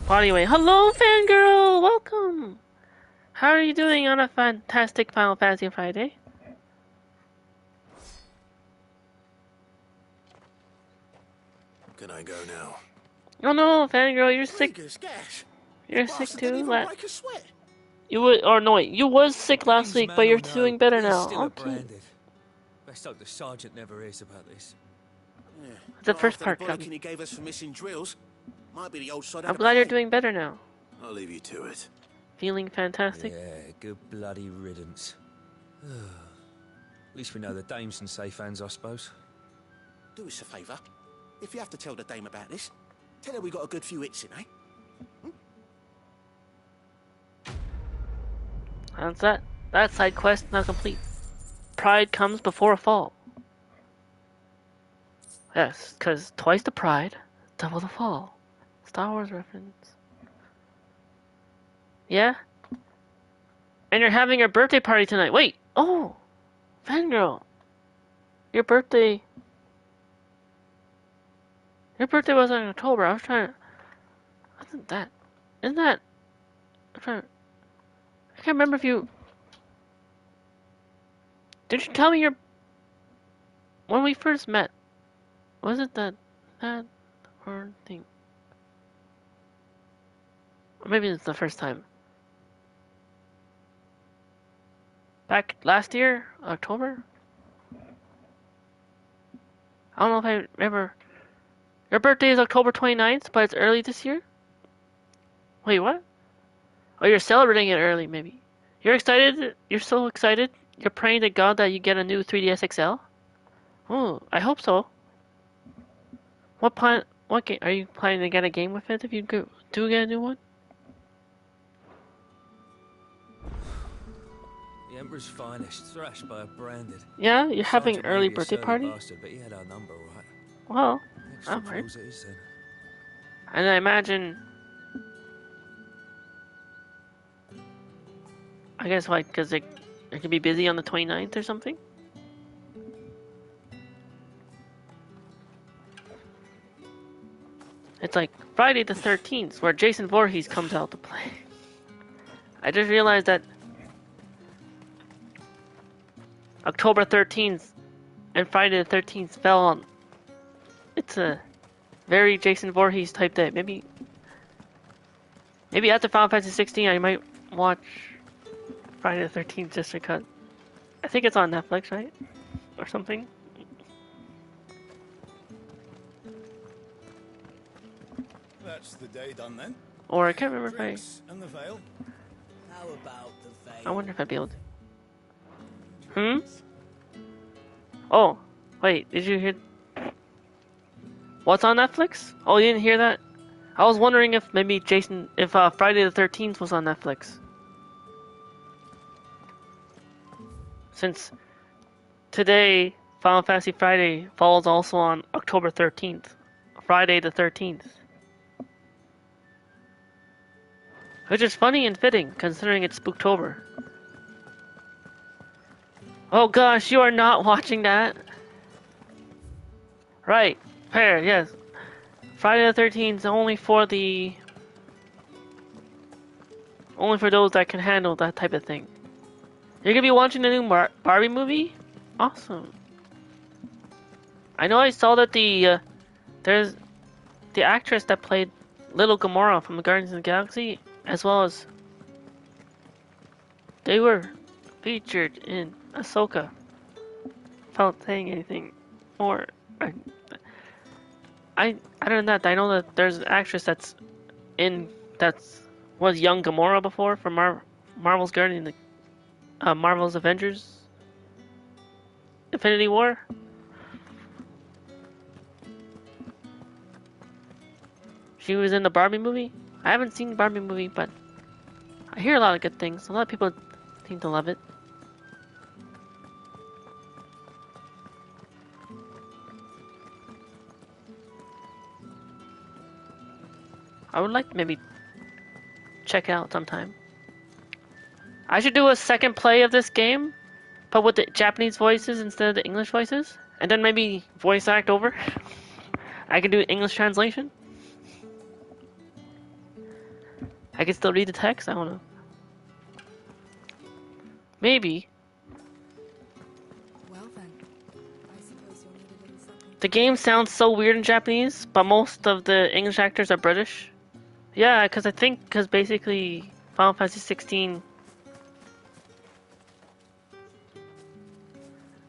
body away. Hello, fangirl! Welcome! How are you doing on a fantastic Final Fantasy Friday? Can I go now? Oh no, fangirl, you're sick. You're sick too. You would, or no wait, you was sick last week, but you're doing better now. Okay. Best hope the sergeant never hears about this. Yeah. The first After part the comes. bollocking he gave us for missing drills. Might be the old side I'm of the glad you're plane. doing better now. I'll leave you to it. Feeling fantastic? Yeah, good bloody riddance. At least we know the dame's in safe hands, I suppose. Do us a favour. If you have to tell the dame about this, tell her we got a good few hits in, eh? That's that. That side quest now complete. Pride comes before a fall. Yes, because twice the pride, double the fall. Star Wars reference. Yeah? And you're having your birthday party tonight. Wait! Oh! Fangirl! Your birthday... Your birthday was in October. I was trying to... Wasn't that... Isn't that... I'm trying to... I can't remember if you... Did you tell me your... When we first met, was it that or thing? Or maybe it's the first time. Back last year, October? I don't know if I remember. Your birthday is October 29th, but it's early this year? Wait, what? Oh, you're celebrating it early, maybe. You're excited? You're so excited? You're praying to God that you get a new 3DS XL? Oh, I hope so. What game are you planning to get a game with it if you do get a new one? The Emperor's finest, thrashed by a branded. Yeah, you're having an Sergeant early may be a birthday surly party? bastard, but he had our number, right? Well, Extra alright. fools it is then. And I imagine... I guess like, because it could be busy on the 29th or something? It's like Friday the 13th, where Jason Voorhees comes out to play. I just realized that October 13th and Friday the 13th fell on... It's a very Jason Voorhees type day. Maybe after Final Fantasy 16 I might watch Friday the 13th just because. I think it's on Netflix, right? Or something. That's the day done then. Or I can't remember if Drinks and the veil. How about the veil? I wonder if I'd be able to. Oh, wait, did you hear... What's on Netflix? Oh, you didn't hear that? I was wondering if maybe Friday the 13th was on Netflix. Since today, Final Fantasy Friday falls also on October 13th. Friday the 13th. Which is funny and fitting, considering it's Spooktober. Oh gosh, you are not watching that! Right, fair, yes. Friday the 13th is only for those that can handle that type of thing. You're gonna be watching the new Barbie movie? Awesome. I know I saw that there's the actress that played Little Gamora from the Guardians of the Galaxy, as well as they were featured in Ahsoka. Without saying anything more, other than that, I know that there's an actress was young Gamora before from Marvel's Marvel's Avengers Infinity War. She was in the Barbie movie. I haven't seen the Barbie movie, but I hear a lot of good things. A lot of people seem to love it. I would like to maybe check it out sometime. I should do a second play of this game, but with the Japanese voices instead of the English voices, and then maybe voice act over. I can do English translation. I can still read the text. I don't know. Maybe. Well then, I suppose you'll need a little something. The game sounds so weird in Japanese, but most of the English actors are British. Yeah, because basically Final Fantasy 16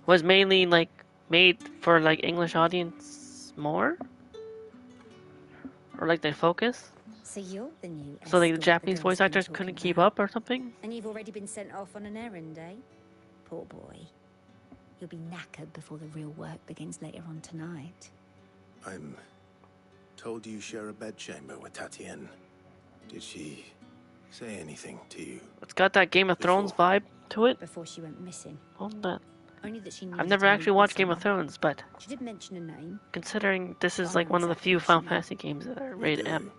was mainly like made for like English audience more, or like their focus. So you're the new So like the escort Japanese the voice girl's been actors couldn't talking keep about. up or something. And you've already been sent off on an errand, eh? Poor boy. You'll be knackered before the real work begins later on tonight. I'm told you share a bedchamber with Tatienne. Did she say anything to you? It's got that Game of Thrones vibe to it. Before she went missing. Hold that. Only that she I've never actually watched Game of Thrones, but she did mention a name. considering this is I like know one of the exactly few what she Final meant. Fantasy games that are rated M.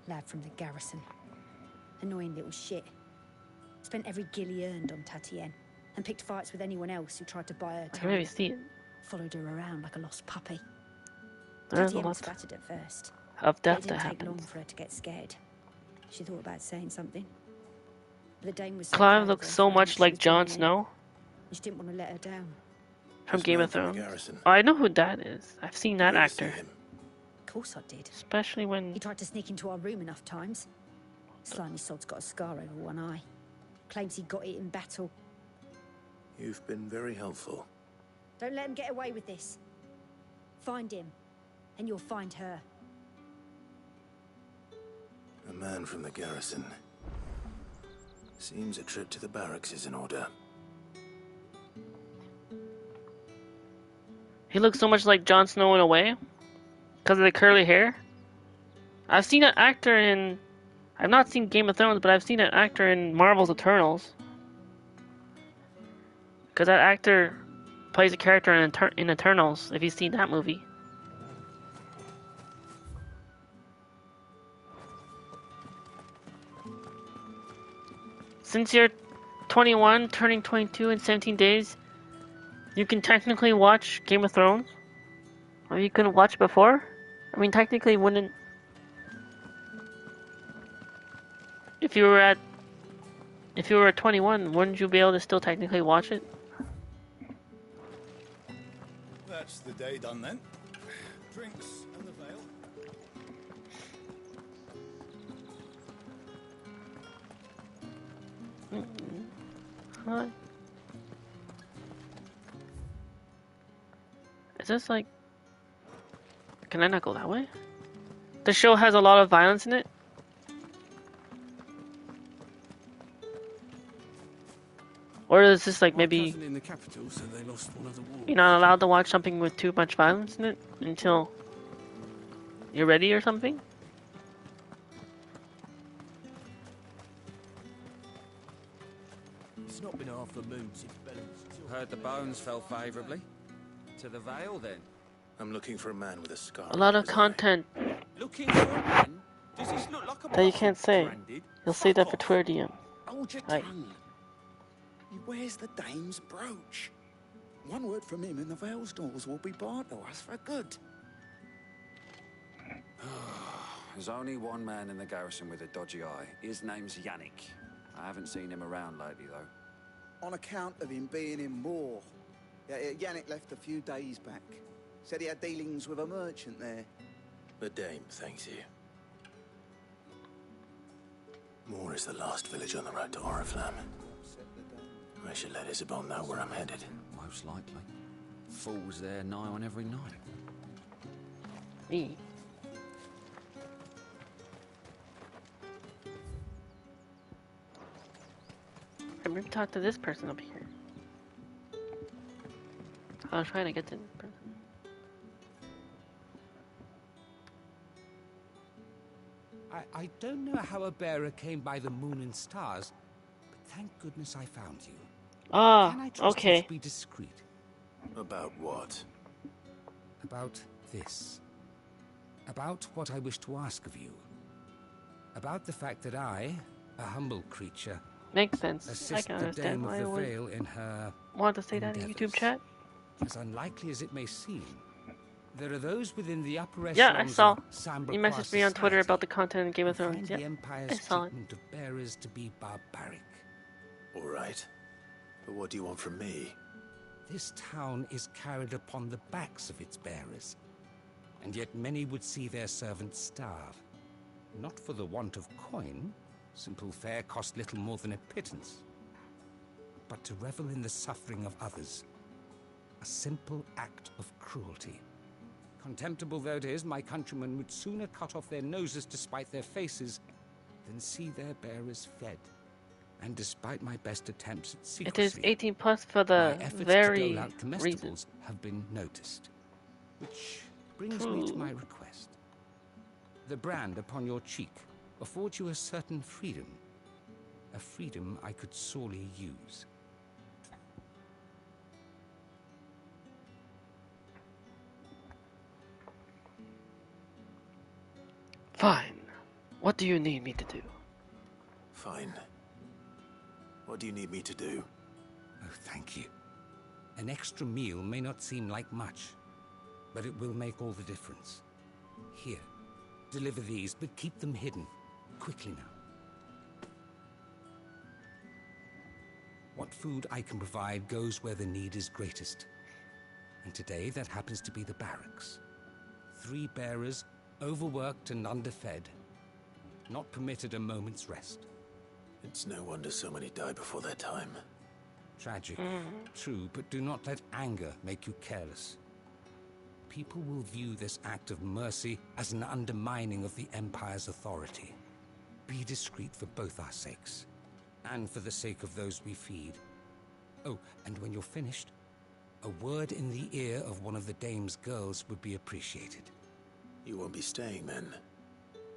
Lad from the garrison. Annoying little shit. Spent every guil he earned on Tatienne and picked fights with anyone else who tried to buy her I can maybe time. see it. Followed her around like a lost puppy. There's a Tatienne was lot flattered at first. of But death it that didn't take long happens. for her to get scared. She thought about saying something. But the Dane was so Clive proud looks of her so and much she like was Jon joining in. Snow And she didn't want to let her down. from This Game man of from the Thrones. garrison. Oh, I know who that is. I've seen that You ever see actor. him? Of course I did. Especially when He tried to sneak into our room enough times. Slimy sod's got a scar over one eye. Claims he got it in battle. You've been very helpful. Don't let him get away with this. Find him, and you'll find her. A man from the garrison. Seems a trip to the barracks is in order. he looks so much like Jon Snow in a way, because of the curly hair. I've seen an actor in. I've not seen Game of Thrones, but I've seen an actor in Marvel's Eternals. Because that actor plays a character in Eternals, if you've seen that movie. Since you're 21, turning 22 in 17 days, you can technically watch Game of Thrones. Or you couldn't watch before. I mean, technically, wouldn't. If you were 21, wouldn't you be able to still technically watch it? That's the day done then. Drinks and the veil. Hi. Is this like... Can I not go that way? The show has a lot of violence in it. Or is this like maybe In the capital, so they lost one of the wars. you're not allowed to watch something with too much violence in it until you're ready or something? It's not been half a moon since Bellen's. Heard the bones fell favourably. To the Vale, then. I'm looking for a man with a scar. A lot on of his eye. content Looking for a man? Does this look like a that you bastard can't say. branded? You'll say that for Twerdium. Hold your Right. tongue. He wears the dame's brooch. One word from him and the Vale's doors will be barred to us for good. There's only one man in the garrison with a dodgy eye. His name's Yannick. I haven't seen him around lately, though. On account of him being in war. Yeah, Yannick left a few days back. Said he had dealings with a merchant there. The dame thanks you. Moor is the last village on the road to Oriflamme. I should let Isabel know where I'm headed. Most likely. Fools there nigh on every night. Me. I'm gonna talk to this person up here. I was trying to get to this person. I don't know how a bearer came by the moon and stars, but thank goodness I found you. Ah, Can I trust okay. you to be discreet? About what? About this. About what I wish to ask of you. About the fact that I, a humble creature, makes sense. I assist can the understand Dame why of I the would Vale in her want to say that in YouTube chat. As unlikely as it may seem, there are those within the upper Yeah, I echelons saw. of Sambre You Qua messaged me on Twitter society about the content of Game of who Thrones. find Yeah, the I Empire's saw it. treatment of bearers to be barbaric. All right. But what do you want from me? This town is carried upon the backs of its bearers, and yet many would see their servants starve. Not for the want of coin, simple fare cost little more than a pittance, but to revel in the suffering of others, a simple act of cruelty. Contemptible though it is, my countrymen would sooner cut off their noses to spite their faces than see their bearers fed. And despite my best attempts at secrecy, It is 18 plus for the my efforts very to dole out comestibles reason. have been noticed. Which brings me to my request. The brand upon your cheek affords you a certain freedom. A freedom I could sorely use. Fine. What do you need me to do? Fine. What do you need me to do? Oh, thank you. An extra meal may not seem like much, but it will make all the difference. Here, deliver these, but keep them hidden. Quickly now. What food I can provide goes where the need is greatest. And today, that happens to be the barracks. 3 bearers, overworked and underfed, not permitted a moment's rest. It's no wonder so many die before their time. Tragic, true, but do not let anger make you careless. People will view this act of mercy as an undermining of the Empire's authority. Be discreet for both our sakes, and for the sake of those we feed. Oh, and when you're finished, a word in the ear of one of the Dame's girls would be appreciated. You won't be staying then?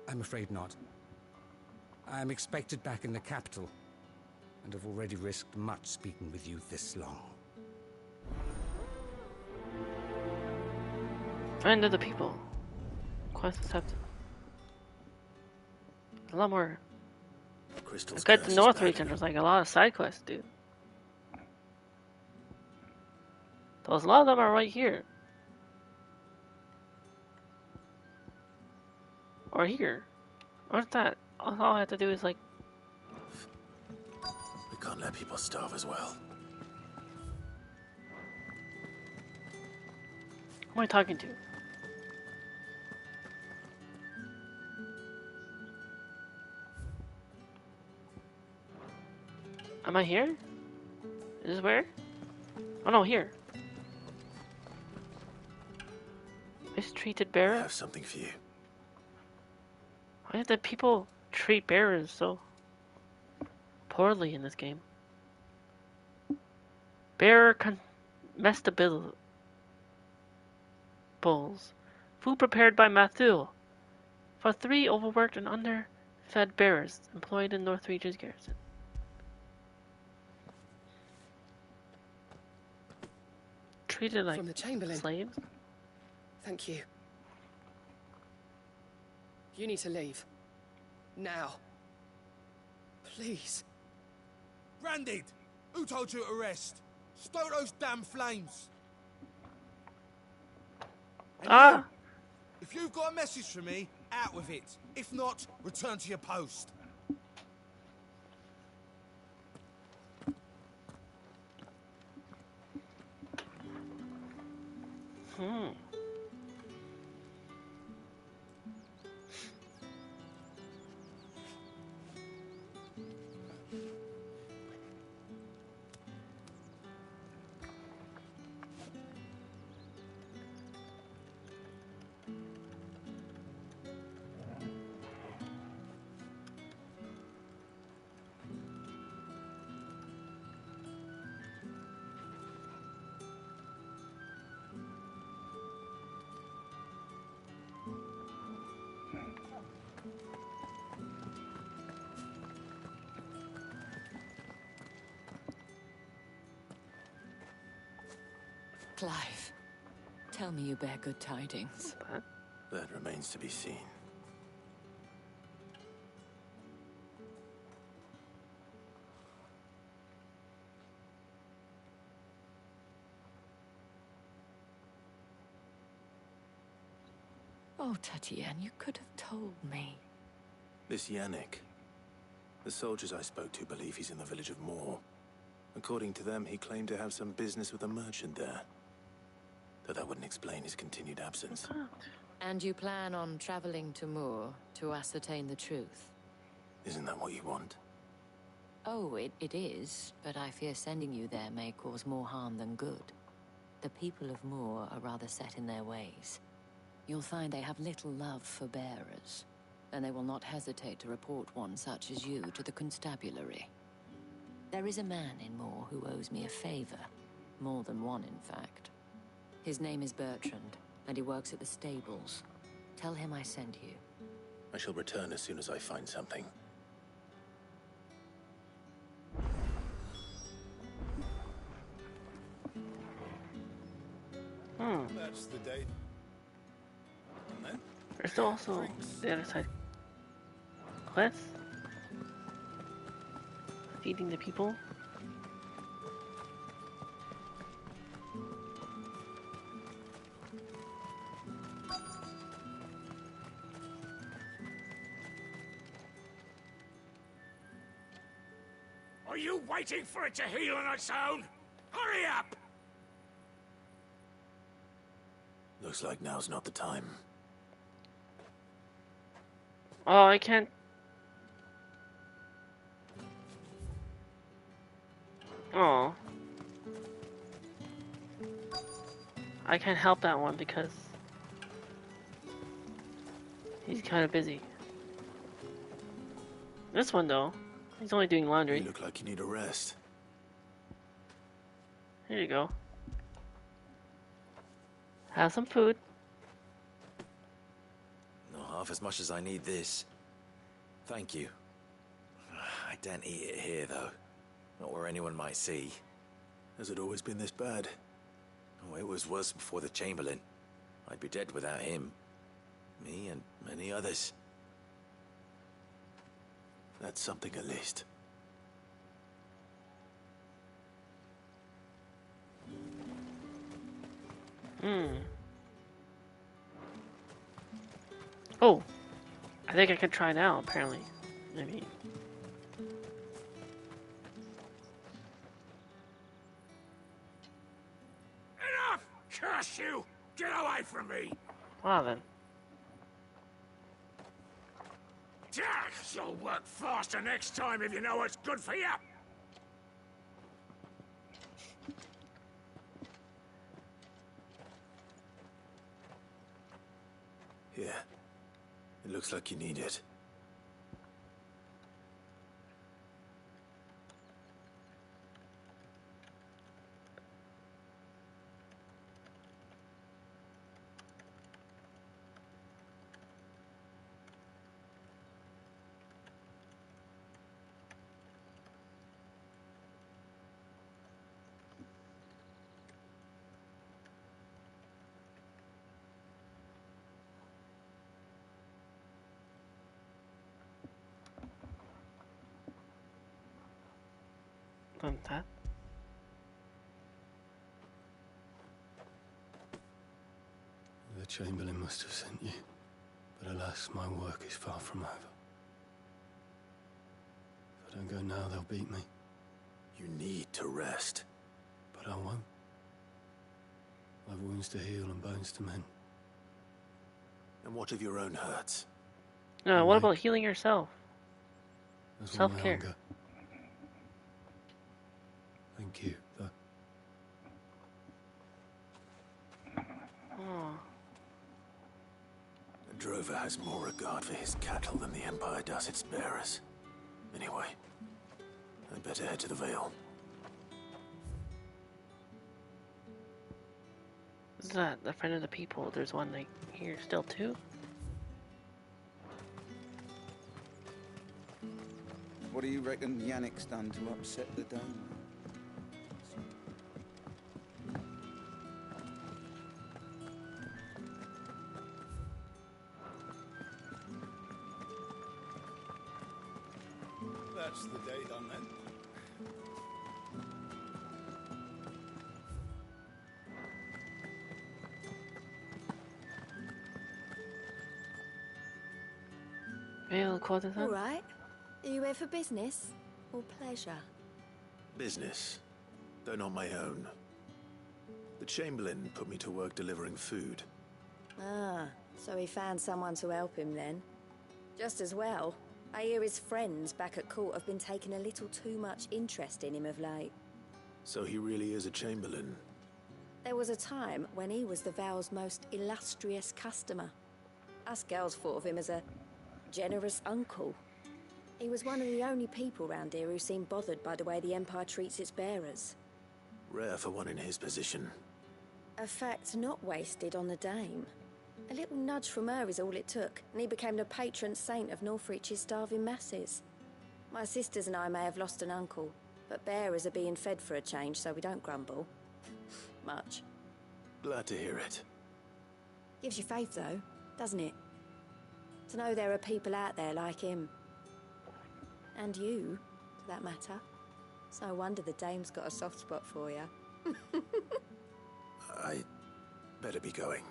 I'm afraid not. I'm expected back in the capital, and have already risked much speaking with you this long. Friend of the people. Quest accepted. A lot more. Crystal's Let's get curse the is North back. region. There's like a lot of side quests, dude. Those, a lot of them are right here. Or here. What's that? All I have to do is like... We can't let people starve as well. Who am I talking to? Am I here? Is this where? Oh no, here. Mistreated bearer? I have something for you. Why do people treat bearers so poorly in this game? Bearer comestibles. Food prepared by Mathul for 3 overworked and underfed bearers employed in North Region's garrison. Treated like From the Chamberlain. slaves? Thank you. You need to leave. Now. Please. Branded! Who told you to rest? Stoke those damn flames! And you, if you've got a message for me, out with it. If not, return to your post. Clive, tell me you bear good tidings. That remains to be seen. Oh, Tatienne, you could have told me. This Yannick. The soldiers I spoke to believe he's in the village of Moor. According to them, he claimed to have some business with a merchant there. Though that wouldn't explain his continued absence. And you plan on traveling to Moor to ascertain the truth? Isn't that what you want? Oh, it is, but I fear sending you there may cause more harm than good. The people of Moor are rather set in their ways. You'll find they have little love for bearers, and they will not hesitate to report one such as you to the constabulary. There is a man in Moor who owes me a favor. More than one, in fact. His name is Bertrand, and he works at the stables. Tell him I sent you. I shall return as soon as I find something. That's the date. And then? There's also the other side quest. Feeding the people. Are you waiting for it to heal on its own? Hurry up! Looks like now's not the time. Oh, I can't. Oh. I can't help that one because he's kind of busy. This one though, he's only doing laundry. You look like you need a rest. Here you go. Have some food. Not half as much as I need this. Thank you. I don't eat it here, though. Not where anyone might see. Has it always been this bad? Oh, it was worse before the Chamberlain. I'd be dead without him. Me and many others. That's something at least. Oh, I think I could try now, apparently. Maybe. Enough! Curse you! Get away from me! Wow then. Jack, you'll work faster next time if you know what's good for you! Here. It looks like you need it. That. The Chamberlain must have sent you, but alas, my work is far from over. If I don't go now, they'll beat me. You need to rest. But I won't. I've wounds to heal and bones to mend. And what of your own hurts? No, what about healing yourself? Self-care. Thank you, though. Oh. A drover has more regard for his cattle than the Empire does its bearers. Anyway, I'd better head to the Vale. Is that the friend of the people? There's one like here still too? What do you reckon Yannick's done to upset the dome? That's the day done then. All right. Are you here for business or pleasure? Business, though not my own. The Chamberlain put me to work delivering food. Ah, so he found someone to help him then. Just as well. I hear his friends back at court have been taking a little too much interest in him of late. So he really is a Chamberlain. There was a time when he was the Vale's most illustrious customer. Us girls thought of him as a generous uncle. He was one of the only people round here who seemed bothered by the way the Empire treats its bearers. Rare for one in his position. A fact not wasted on the Dame. A little nudge from her is all it took, and he became the patron saint of Northreach's starving masses. My sisters and I may have lost an uncle, but bearers are being fed for a change, so we don't grumble. Much. Glad to hear it. Gives you faith, though, doesn't it? To know there are people out there like him. And you, for that matter. It's no wonder the Dame's got a soft spot for you. I better be going.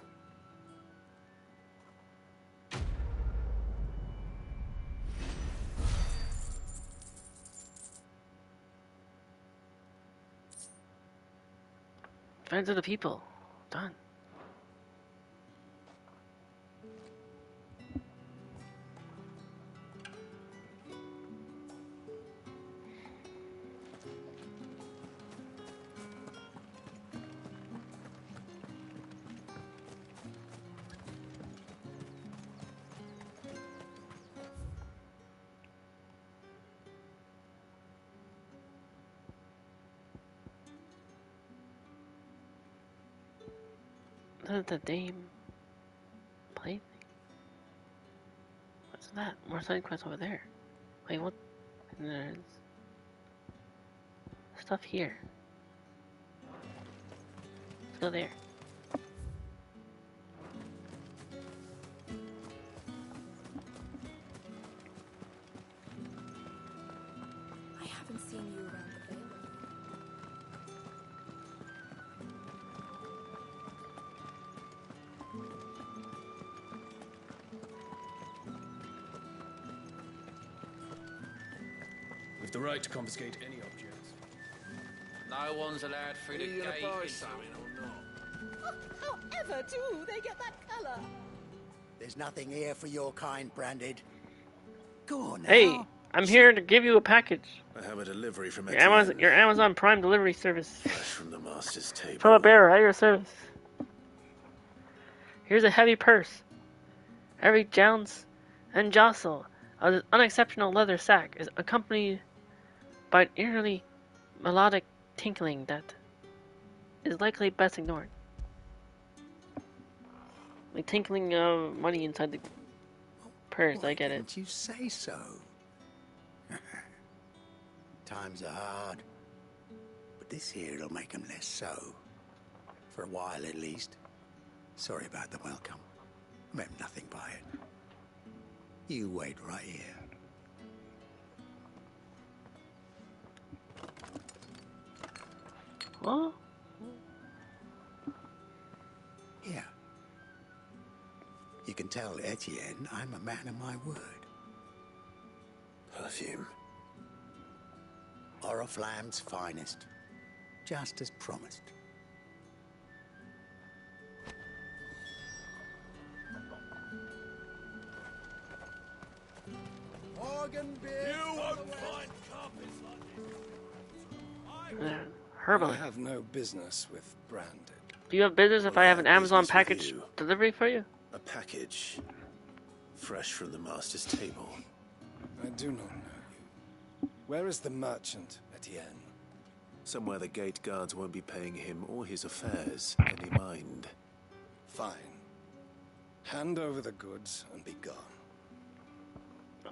Friends of the people. Done. That's the Dame play thing. What's that? More side quests over there. Wait, what? And there's stuff here. Let's go there. I haven't seen you around the Vale. With the right to confiscate any objects. No one's allowed through the gate. However do they get that colour? There's nothing here for your kind, Branded. Go on now. Hey, I'm here to give you a package. I have a delivery from Your Amazon Prime delivery service. Fresh from the master's table. From a bearer at your service. Here's a heavy purse. Every jounce and jostle of this unexceptional leather sack is accompanied by an eerily melodic tinkling that is likely best ignored. Like tinkling of money inside the purse, I get it. Didn't you say so? Times are hard. But this here'll make them less so. For a while at least. Sorry about the welcome. I meant nothing by it. You wait right here. What? Here. You can tell Etienne I'm a man of my word. Perfume. Oriflamme's finest. Just as promised. Organ beer. You won't find carpets like this. Herbally. I have no business with Branded. Do you have business if I have an Amazon package delivery for you? A package. Fresh from the master's table. I do not know you. Where is the merchant, Etienne? Somewhere the gate guards won't be paying him or his affairs any mind. Fine. Hand over the goods and be gone.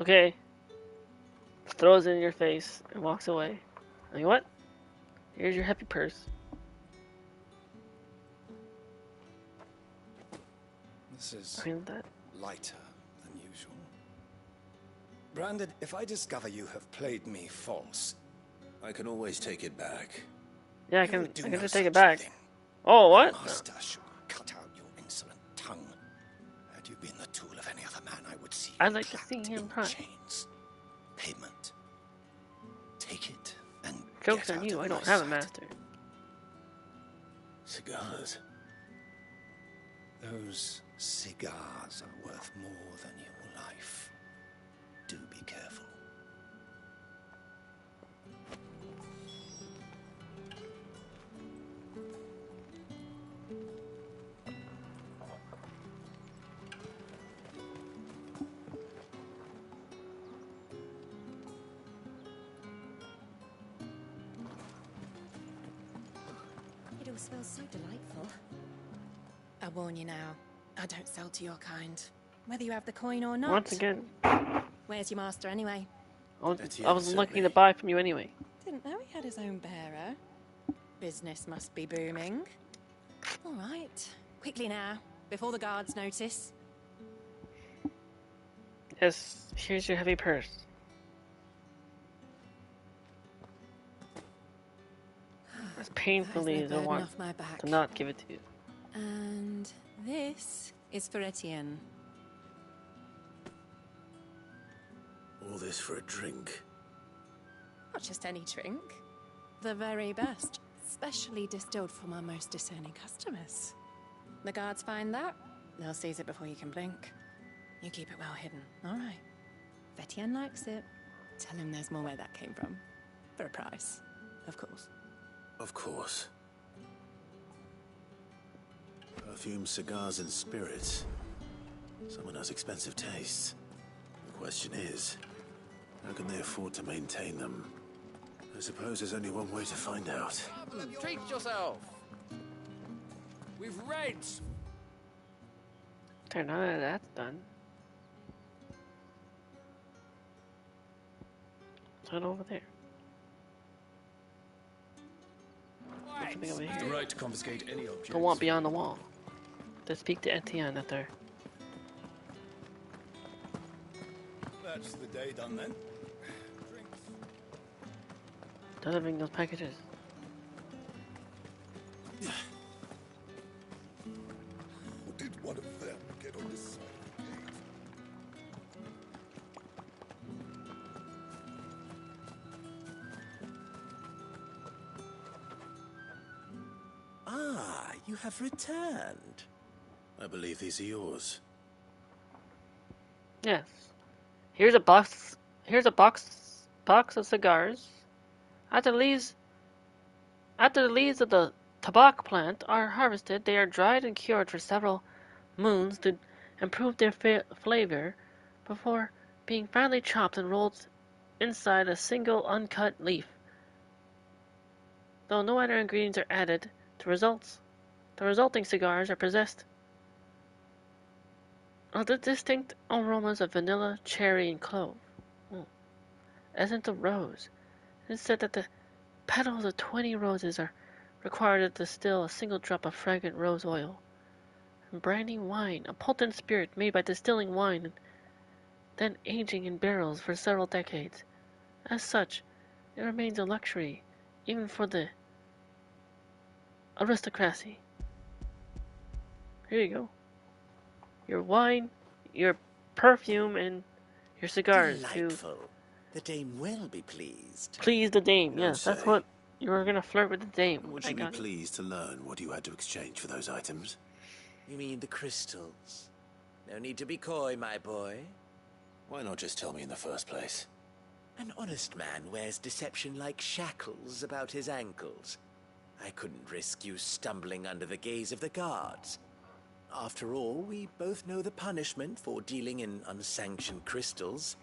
Okay. Throws it in your face and walks away. Like, what? Here's your happy purse. This is I mean that. lighter than usual. Branded, if I discover you have played me false, I can always take it back. Yeah, I can just take it back. Oh, what? Master should cut out your insolent tongue. Had you been the tool of any other man, I would see you I'd like to see him try. chains. Payment. Take it and Joke's get on out you, of I my don't have a sight. master. Cigars. Those cigars are worth more than your life. Do be careful. It all smells so delightful. I warn you now, I don't sell to your kind. Whether you have the coin or not. Once again, Where's your master anyway? I was looking to buy from you anyway. Didn't know he had his own bearer. Business must be booming. All right, quickly now, before the guards notice. Yes, here's your heavy purse. As painfully as I want off my back. to not give it to you. And this is for Etienne. All this for a drink. Not just any drink. The very best. Specially distilled from our most discerning customers. The guards find that, they'll seize it before you can blink. You keep it well hidden, all right? If Etienne likes it, tell him there's more where that came from. For a price, of course. Of course. Perfume, cigars, and spirits. Someone has expensive tastes. The question is, how can they afford to maintain them? I suppose there's only one way to find out. Treat yourself. We've read. None of that's done. Turn over there. Something over here. The right to confiscate any object. Go on beyond the wall. To speak to Etienne at there. That's the day done then. Delivering those packages. How did one of them get on this side of the gate? Ah, you have returned. I believe these are yours. Yes. Here's a box. Here's a box of cigars. After the leaves of the tobacco plant are harvested, they are dried and cured for several moons to improve their flavor before being finely chopped and rolled inside a single uncut leaf. Though no other ingredients are added, the resulting cigars are possessed of the distinct aromas of vanilla, cherry, and clove. Essence of rose. It is said that the petals of 20 roses are required to distill a single drop of fragrant rose oil. And brandy wine, a potent spirit made by distilling wine and then aging in barrels for several decades. As such, it remains a luxury, even for the aristocracy. Here you go. Your wine, your perfume, and your cigars. Delightful. The dame will be pleased. Please the dame, You yes, don't that's say. what you were gonna flirt with the dame. Would you be pleased to learn what you had to exchange for those items? You mean the crystals? No need to be coy, my boy. Why not just tell me in the first place? An honest man wears deception like shackles about his ankles. I couldn't risk you stumbling under the gaze of the guards. After all, we both know the punishment for dealing in unsanctioned crystals,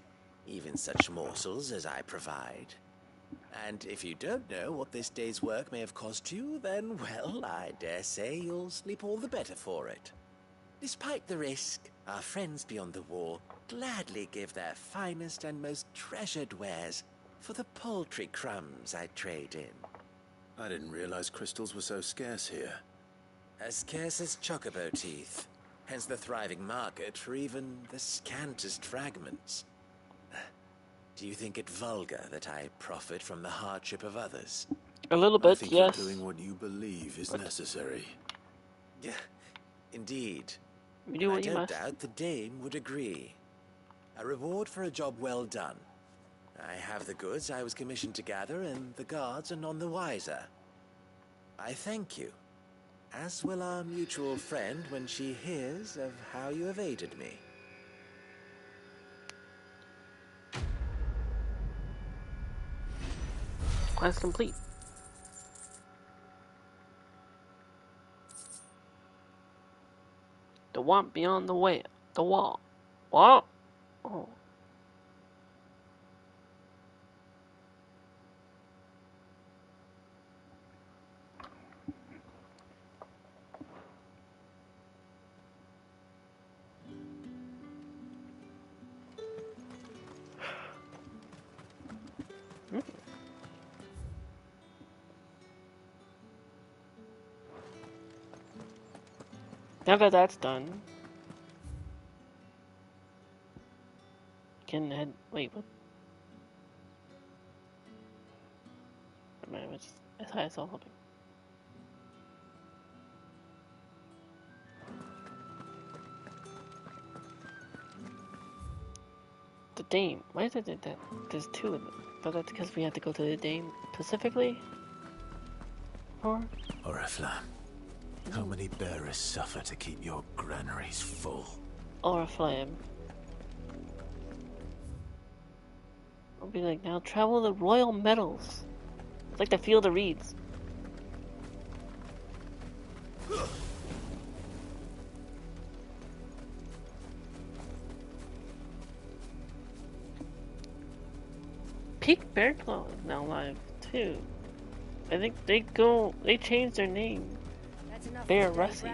even such morsels as I provide. And if you don't know what this day's work may have cost you, then, well, I dare say you'll sleep all the better for it. Despite the risk, our friends beyond the wall gladly give their finest and most treasured wares for the paltry crumbs I trade in. I didn't realize crystals were so scarce here. As scarce as chocobo teeth, hence the thriving market for even the scantest fragments. Do you think it vulgar that I profit from the hardship of others? A little I bit, think yes. you're doing what you believe is necessary. Yeah, indeed. You do And what I you don't must. doubt the dame would agree. A reward for a job well done. I have the goods I was commissioned to gather, and the guards are none the wiser. I thank you, as will our mutual friend when she hears of how you have aided me. Quest complete. The want beyond the way. The wall. What? Oh. Now that that's done, can head. Wait, what? I thought I saw something. The Dame. Why is it that there's two of them? But that's because we have to go to the Dame specifically? Or? Oriflamme, how many bearers suffer to keep your granaries full? Oriflamme. I'll be like, now travel the royal metals. It's like the Field of Reeds. Peak Bearclaw is now live too. I think they changed their name. Bear Russie.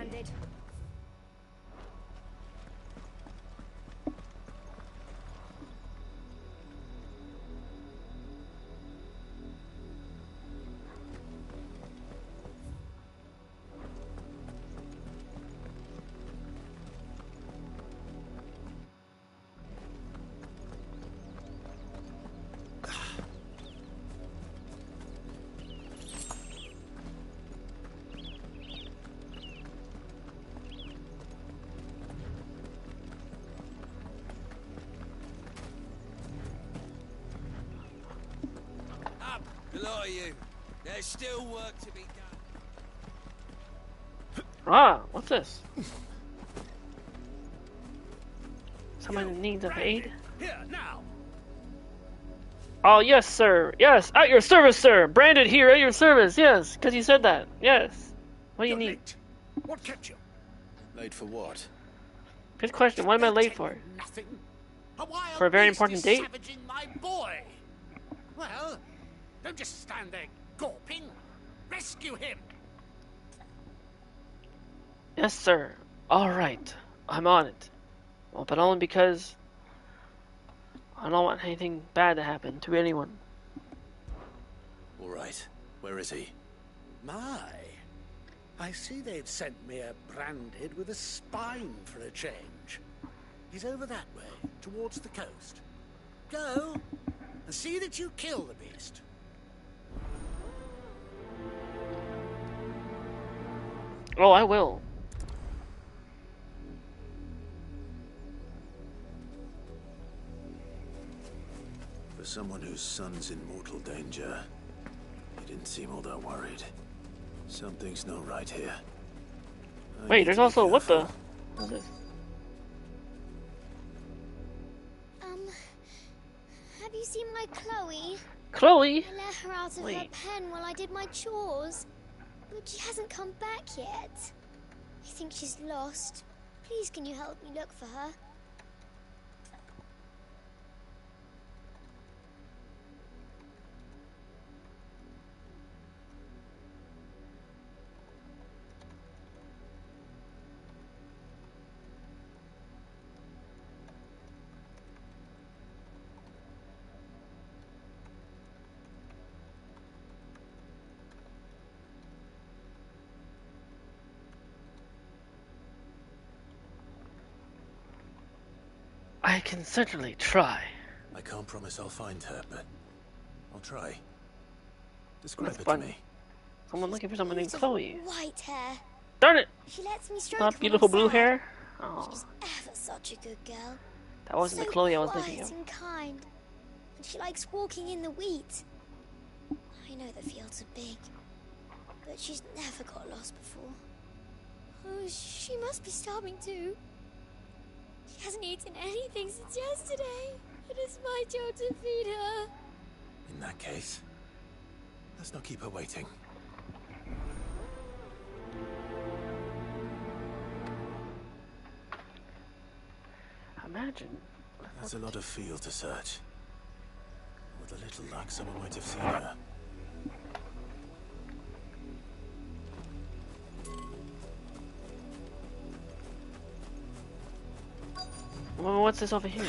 A lot of you. There's still work to be done. Ah, what's this? Someone in need of aid? Here, now! Oh, yes, sir. Yes, at your service, sir. Branded here at your service. Yes, because you said that. Yes. What do you need? Late. What kept you? Late for what? Good question. What am I late for? Nothing. A wild For a very beast important is date? savaging my boy. Well, don't just stand there gawping. Rescue him. Yes, sir. All right. I'm on it. Well, but only because I don't want anything bad to happen to anyone. All right. Where is he? My, I see they've sent me a branded with a spine for a change. He's over that way, towards the coast. Go, and see that you kill the beast. Oh, I will. For someone whose son's in mortal danger, he didn't seem all that worried. Something's not right here. Wait, there's also what the? What's this? Have you seen my Chloe? Chloe? I let her out of her pen while I did my chores. But she hasn't come back yet. I think she's lost. Please, can you help me look for her? I can certainly try. I can't promise I'll find her, but I'll try. Describe That's it fun. to me. Someone looking for someone named Chloe. White hair. Darn it! She lets me stroke Not her when beautiful I'm blue sad. hair? Oh, She's ever such a good girl. that wasn't so the Chloe I was quiet thinking of. and kind. And she likes walking in the wheat. I know the fields are big, but she's never got lost before. Oh, she must be starving too. She hasn't eaten anything since yesterday. It is my job to feed her. In that case, let's not keep her waiting. Imagine. There's a lot of field to search. With a little luck, someone might have seen her. Well, what's this over here?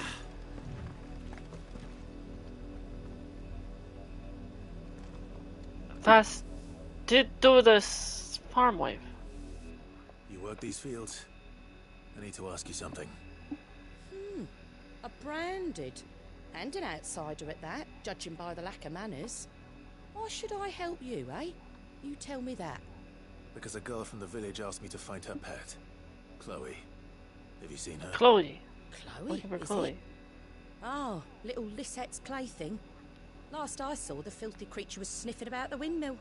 Fast. Did do this farm wife. You work these fields? I need to ask you something. A branded. And an outsider at that, judging by the lack of manners. Why should I help you, eh? You tell me that. Because a girl from the village asked me to find her pet. Chloe. Have you seen her? Chloe. Chloe? Looking for is Chloe. it? Oh, little Lisette's plaything. Last I saw, the filthy creature was sniffing about the windmill.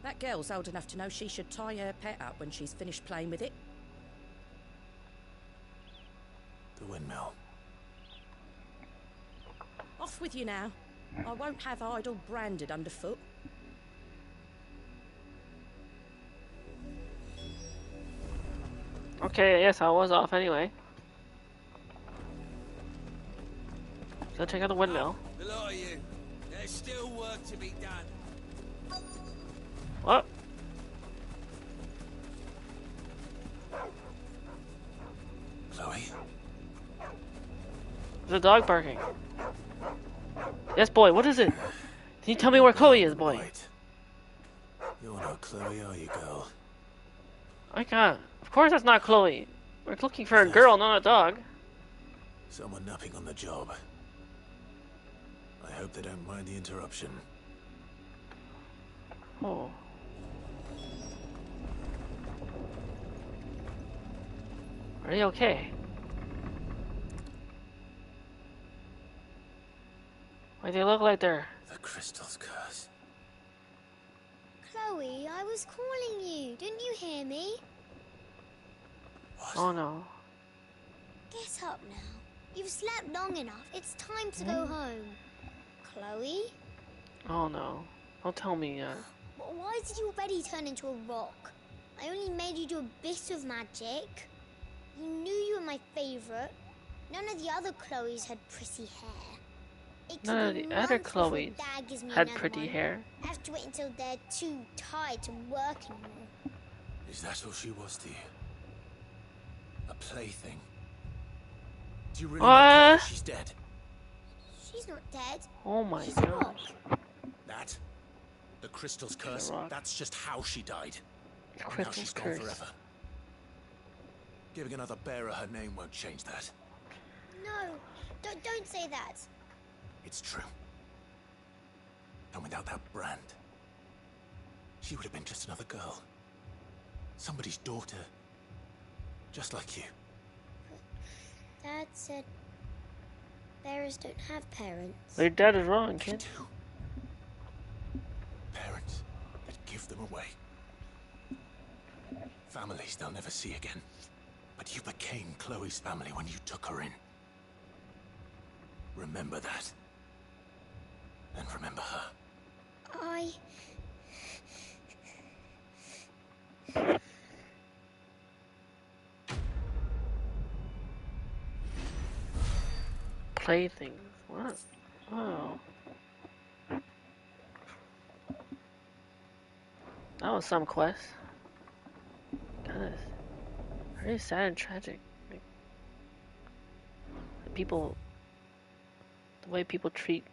That girl's old enough to know she should tie her pet up when she's finished playing with it. The windmill. Off with you now. I won't have idle branded underfoot. Okay, yes, I was off anyway. So check out the windmill. The lot of you. There's still work to be done. What? Chloe? There's a dog barking. Yes, boy, what is it? Can you tell me where Chloe is, boy? Wait. You're not Chloe, are you, girl? I can't. Of course that's not Chloe. We're looking for a girl, not a dog. Someone napping on the job. I hope they don't mind the interruption. Oh. Are they okay? Why do they look like they're... The crystal's curse. Chloe, I was calling you. Didn't you hear me? Oh no. Get up now. You've slept long enough. It's time to go home. Chloe? Oh no. Don't tell me Why did you already turn into a rock? I only made you do a bit of magic. You knew you were my favourite. None of the other Chloes had pretty hair. None of the other Chloes had pretty hair. I have to wait until they're too tired to work anymore. Is that all she was to you? A plaything? Do you really not care that she's dead? She's not dead. Oh my She's god. That? The crystal's curse? rock. That's just how she died. The Now crystal's she's gone curse. forever. Giving another bearer her name won't change that. No, don't say that. It's true. And without that brand, she would have been just another girl. Somebody's daughter. Just like you. Dad said bearers don't have parents. Their dad is wrong, kid. Parents that give them away. Families they'll never see again. But you became Chloe's family when you took her in. Remember that. And remember her. Playthings. What? Oh. That was some quest. Goodness. Very sad and tragic. Like, the way people treat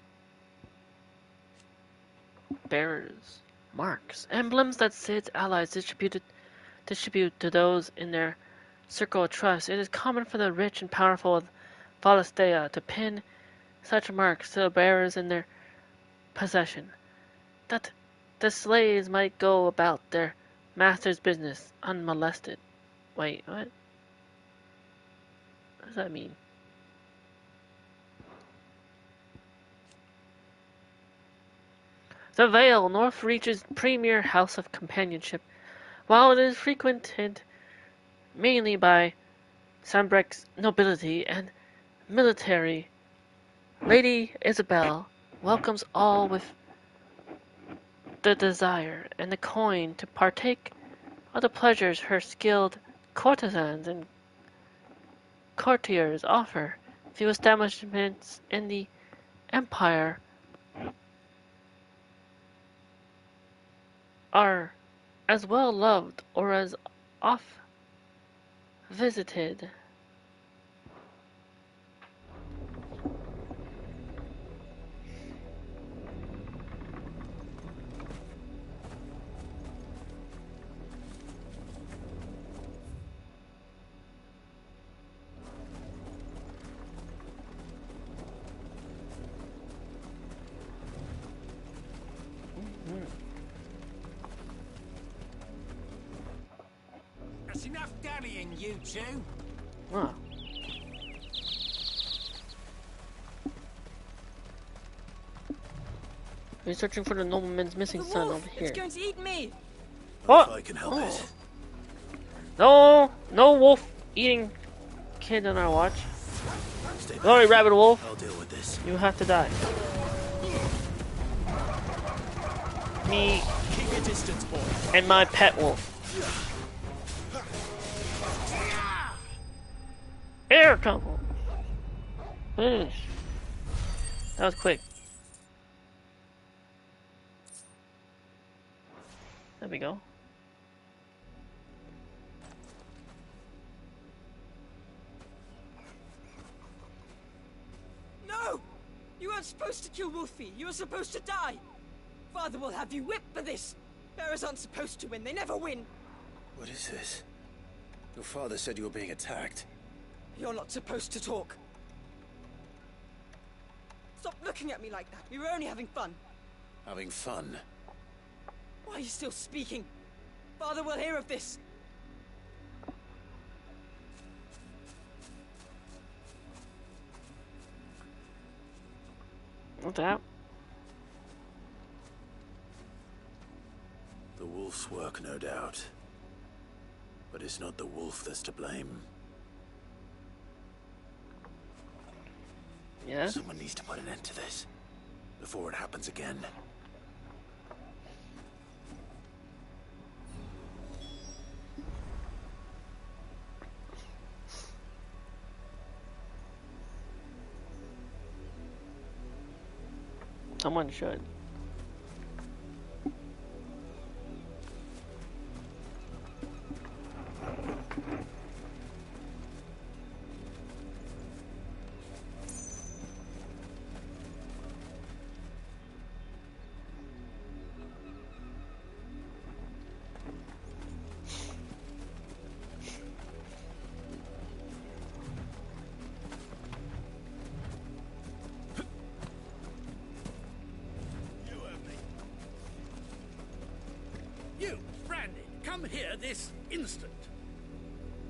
bearers, marks, emblems that Cid's allies distribute to those in their circle of trust. It is common for the rich and powerful of Valistea to pin such marks to the bearers in their possession, that the slaves might go about their master's business unmolested. Wait, what? What does that mean? The Vale, Northreach's premier house of companionship, while it is frequented mainly by Sambrecht's nobility and military, Lady Isabel welcomes all with the desire and the coin to partake of the pleasures her skilled courtesans and courtiers offer. Few establishments in the empire are as well loved or as oft visited. That's enough dallying, you two. Wow. We're searching for the nobleman's missing son over here. It's going to eat me. What? If I can help it. No wolf eating kid on our watch. Sorry, rabbit wolf. I'll deal with this. You have to die. Me Keep your distance, boy. and my pet wolf. Air couple. Finish. That was quick. There we go. No! You weren't supposed to kill Wolfie. You were supposed to die. Father will have you whipped for this. Bearers aren't supposed to win. They never win. What is this? Your father said you were being attacked. You're not supposed to talk. Stop looking at me like that. We were only having fun. Having fun? Why are you still speaking? Father will hear of this. What's that? The wolf's work, no doubt. But it's not the wolf that's to blame. Yeah? Someone needs to put an end to this before it happens again. Someone should. You, Brandy, come here this instant.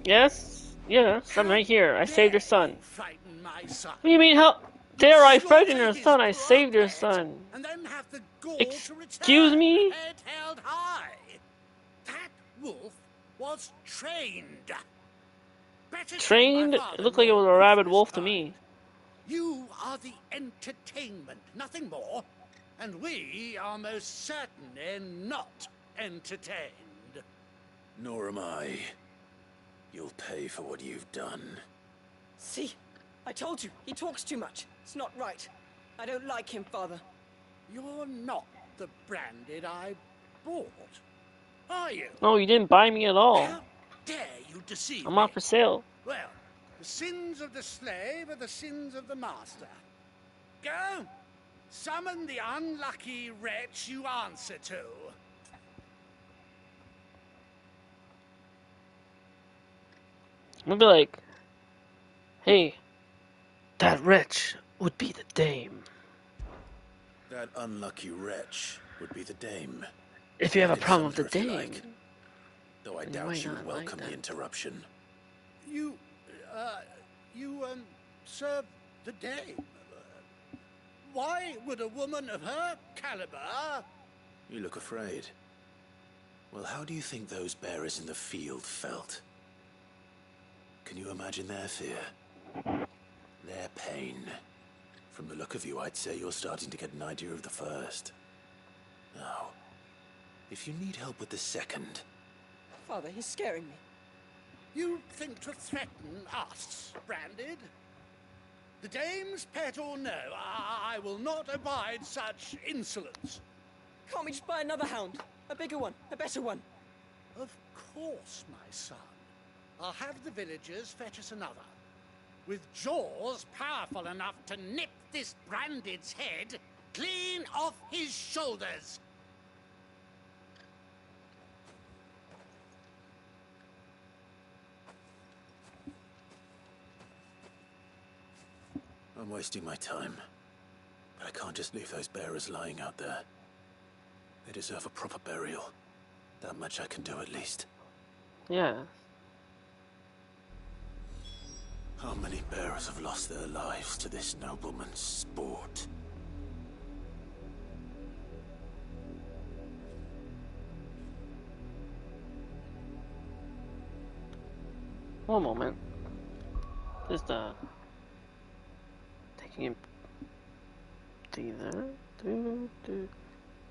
Yes? Yes, I'm right here. I saved your son. Frighten my son. What do you mean, how dare I frighten your son? I saved your son. And then have the gall Excuse to me? head held high. That wolf was trained. Better Trained? than my It looked like it was a rabid wolf to me. You are the entertainment, nothing more. And we are most certainly not entertained. Nor am I. You'll pay for what you've done. See? I told you. He talks too much. It's not right. I don't like him, Father. You're not the Branded I bought, are you? No, you didn't buy me at all. How dare you deceive I'm me? not for sale. Well, the sins of the slave are the sins of the master. Go! Summon the unlucky wretch you answer to. I'm gonna be like, hey, that wretch would be the dame. That unlucky wretch would be the dame. If you have a Back in problem with the Sumter, if you dame, like. Though I you doubt might she would not welcome like the that. interruption. You serve the dame. Why would a woman of her caliber... You look afraid. Well, how do you think those bearers in the field felt? Can you imagine their fear? Their pain? From the look of you, I'd say you're starting to get an idea of the first. Now, if you need help with the second... Father, he's scaring me. You think to threaten us, Branded? The dame's pet or no, I will not abide such insolence. Can't we just buy another hound? A bigger one, a better one. Of course, my son. I'll have the villagers fetch us another. With jaws powerful enough to nip this Branded's head clean off his shoulders. I'm wasting my time. But I can't just leave those bearers lying out there. They deserve a proper burial. That much I can do at least. Yeah. How many bearers have lost their lives to this nobleman's sport? One moment. Just taking him.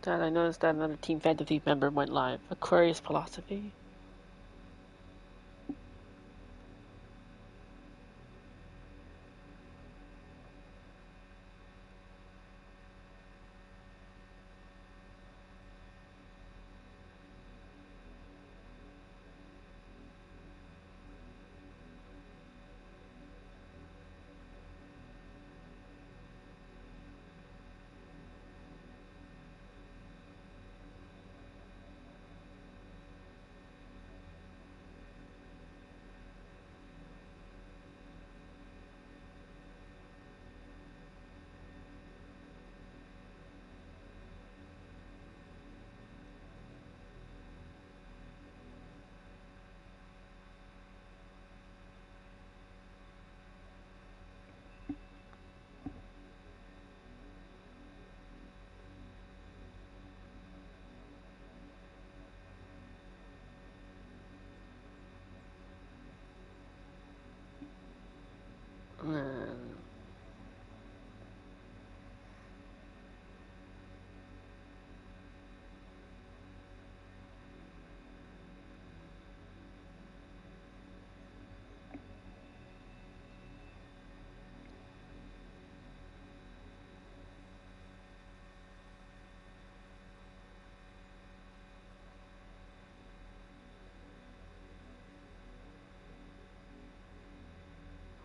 Dad, I noticed that another Team Fantasy member went live. Aquarius Philosophy.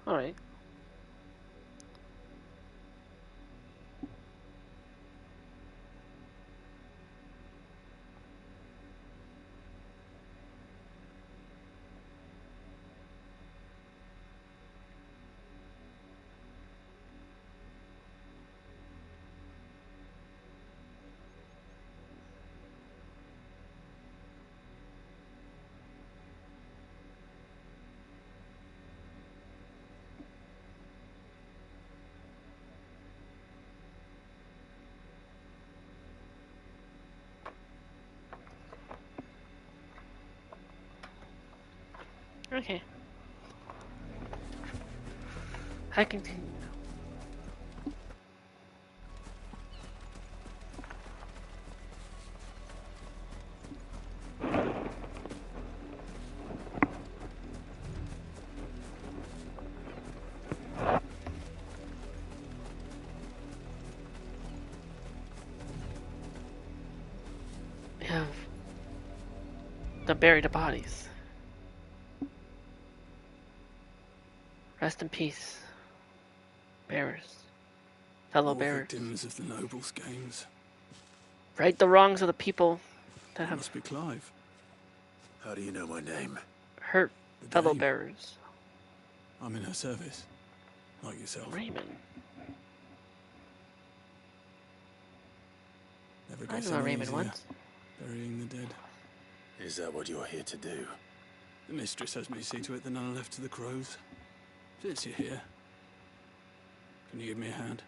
Alright. Okay. I continue. We have to bury the bodies. Rest in peace, bearers, fellow All bearers. victims of the nobles' games. Right the wrongs of the people that have Must be Clive. How do you know my name? hurt The fellow dame. bearers. I'm in her service, like yourself. Raymond. I Gets know any Raymond easier, once. burying the dead. Is that what you're here to do? The mistress has me see to it that none are left to the crows. Since you're here, can you give me a hand?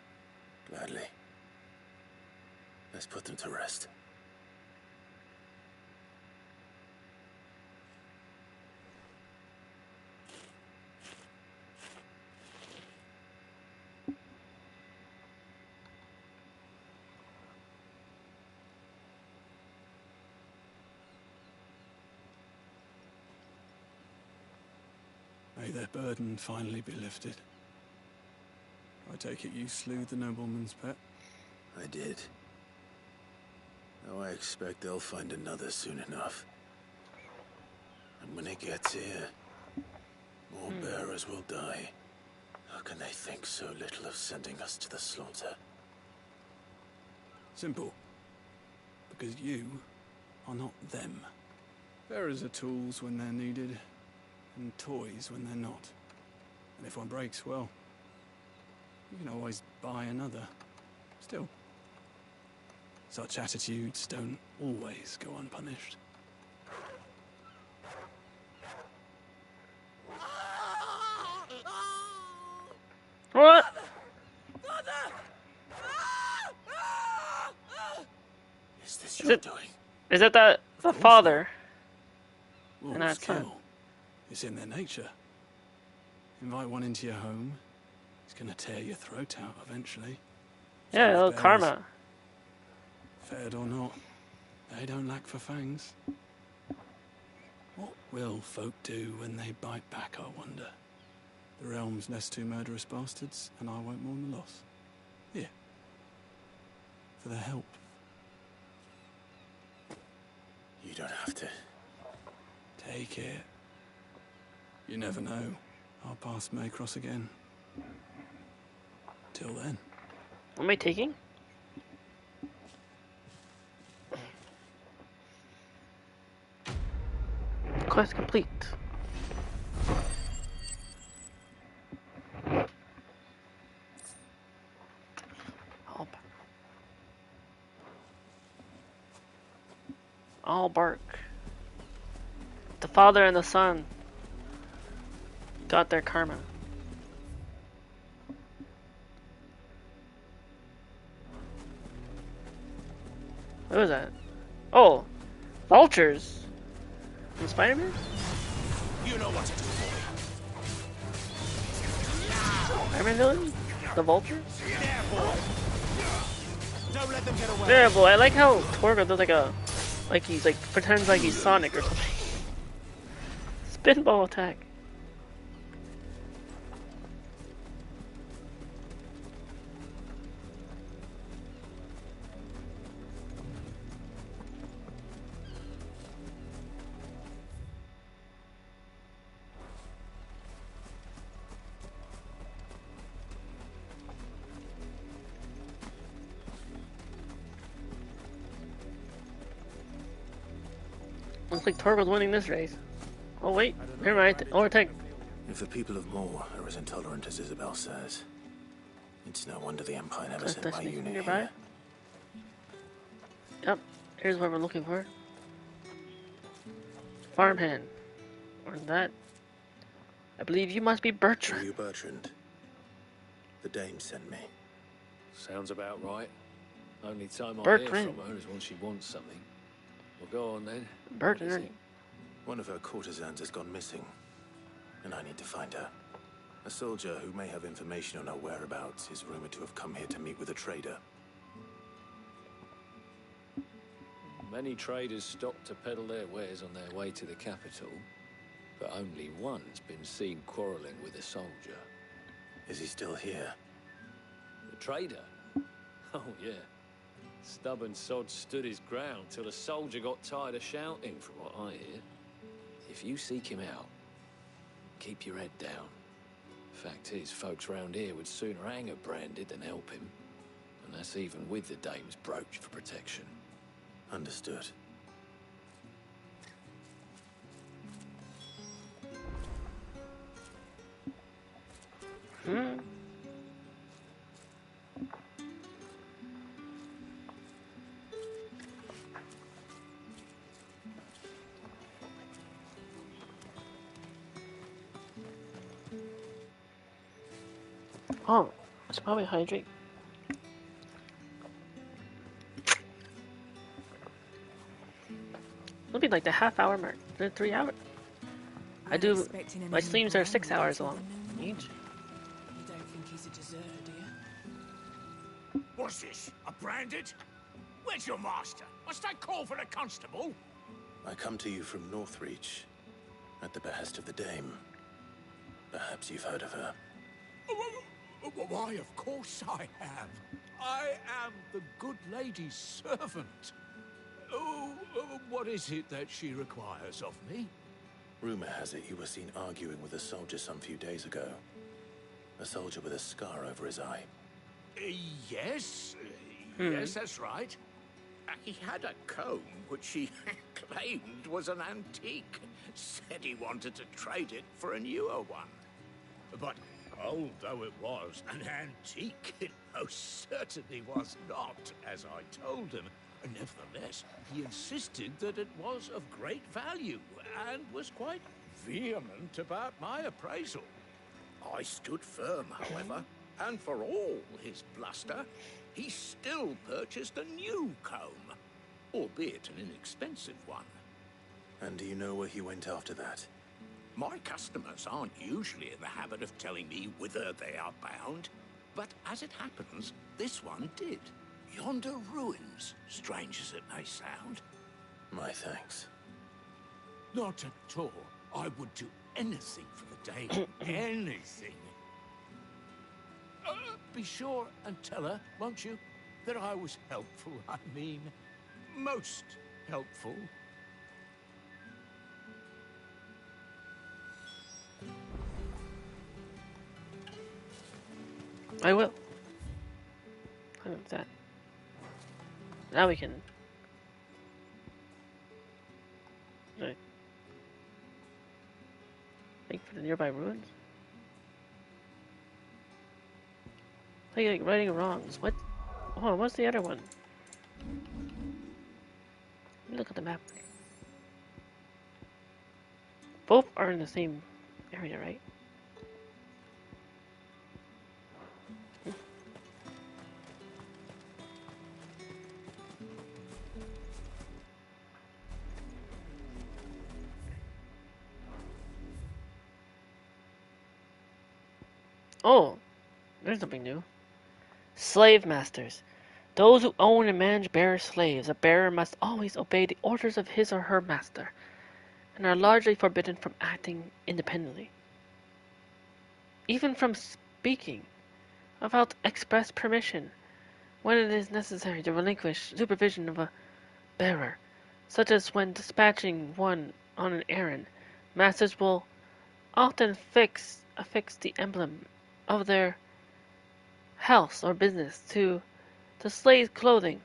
Gladly. Let's put them to rest. May their burden finally be lifted. I take it you slew the nobleman's pet? I did. Now I expect they'll find another soon enough. And when it gets here, more bearers will die. How can they think so little of sending us to the slaughter? Simple. Because you are not them. Bearers are tools when they're needed, and toys when they're not. And if one breaks, well, you can always buy another. Still, such attitudes don't always go unpunished. What? Is this your doing? Is it the father? And Wolves that son. kill. It's in their nature. Invite one into your home, he's gonna tear your throat out eventually. Yeah, a little Bears, karma. fed or not, they don't lack for fangs. What will folk do when they bite back, I wonder? The realm's less two murderous bastards, and I won't mourn the loss. Here. For their help. You don't have to. Take it. You never know. Our paths may cross again. Till then. What am I taking? Quest complete. All bark. The father and the son got their karma. What was that? Oh, vultures. From Spider-Man? You know what to do, boy. Spider-Man villain? The vulture? Yeah, boy. Don't let them get away. Yeah, boy. I like how Torgo does like he's like pretends like he's Sonic or something. Spinball attack. Looks like Torgo's winning this race. Oh wait, never mind. Overtake. If the people of Moor are as intolerant as Isabel says, it's no wonder the Empire never sent my unit nearby. here. Yep, here's what we're looking for. Farmhand. Or that. I believe you must be Are Bertrand. you Bertrand? The dame sent me. Sounds about right. Only time I Bertrand. hear from her is when she wants something. Well, go on then. Bertrand. One of her courtesans has gone missing, and I need to find her. A soldier who may have information on her whereabouts is rumored to have come here to meet with a trader. Many traders stop to peddle their wares on their way to the capital, but only one's been seen quarreling with a soldier. Is he still here? The trader? Oh, yeah. Stubborn sod stood his ground till the soldier got tired of shouting, from what I hear. If you seek him out, keep your head down. Fact is, folks round here would sooner hang a branded than help him. And that's even with the dame's brooch for protection. Understood. Hmm. Oh, I should probably hydrate. It'll be like the half-hour mark. The 3 hour. I do. My streams are 6 hours long each. You don't think he's a deserter, do you? What's this? A branded? Where's your master? Must I call for a constable? I come to you from Northreach, at the behest of the Dame. Perhaps you've heard of her. Why, of course I have. I am the good lady's servant. What is it that she requires of me? Rumor has it you were seen arguing with a soldier some few days ago. A soldier with a scar over his eye. Yes. Yes, that's right. He had a comb which he claimed was an antique. Said he wanted to trade it for a newer one. But old though it was, an antique it most certainly was not, as I told him. Nevertheless, he insisted that it was of great value and was quite vehement about my appraisal. I stood firm, however, and for all his bluster, he still purchased a new comb, albeit an inexpensive one. And do you know where he went after that? My customers aren't usually in the habit of telling me whither they are bound, but as it happens, this one did. Yonder ruins, strange as it may sound. My thanks. Not at all. I would do anything for the Dame. Anything. Be sure and tell her, won't you, that I was helpful. I mean, most helpful. I will. How about that? Now we can. Right. Think for the nearby ruins. Like righting wrongs. What? Oh, what's the other one? Look at the map. Both are in the same area, right? Oh, there's something new. Slave masters. Those who own and manage bearer slaves. A bearer must always obey the orders of his or her master, and are largely forbidden from acting independently. Even from speaking, without express permission, when it is necessary to relinquish supervision of a bearer, such as when dispatching one on an errand. Masters will often affix the emblem of their house or business to the slave's clothing,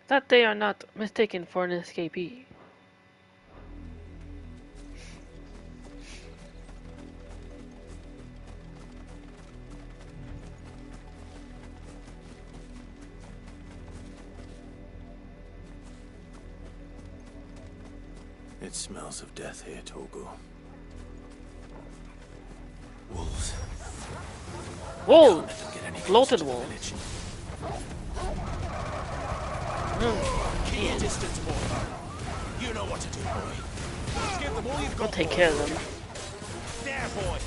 that they are not mistaken for an escapee. It smells of death here, Torgu. Wolves. Wolves! Bloated wolves. Keep your distance, boy. You know what to do, boy. Let's give them all you've got. I'll take care of them. There, boy.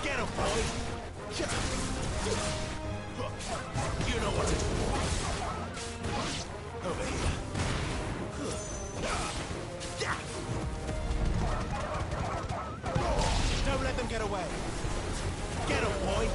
Get him, boy. You know what to do, boy. Over here. Don't let them get away. Get him, boy.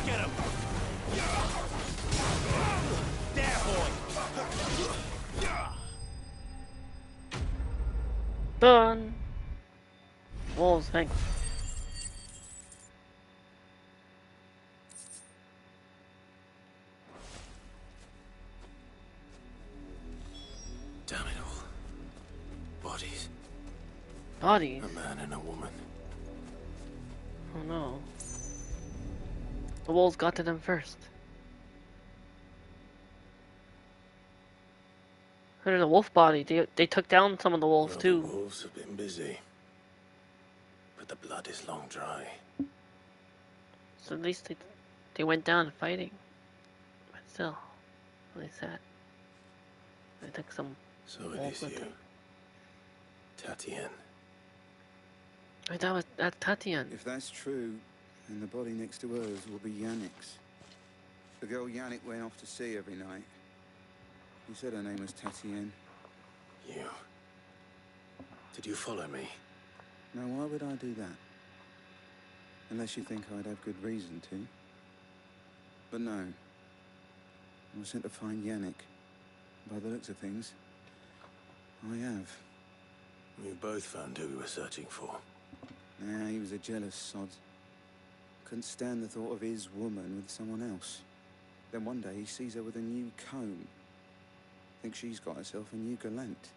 Get him. There, boy. Done. Wolves, thanks. Damn it all. Bodies. Bodies? A man and a woman. Oh no. The wolves got to them first. There's a wolf body. They took down some of the wolves Well, too. the wolves have been busy. But the blood is long dry. So at least they went down fighting. But still, really sad. They took some So it wolves is with you. them. Tatienne. Wait, that's Tatienne. If that's true, then the body next to hers will be Yannick's. The girl Yannick went off to see every night. He said her name was Tatienne. You. Did you follow me? Now, why would I do that? Unless you think I'd have good reason to. But no. I was sent to find Yannick. By the looks of things, I have. We both found who we were searching for. Nah, he was a jealous sod. Couldn't stand the thought of his woman with someone else. Then one day he sees her with a new comb. Thinks she's got herself a new gallant.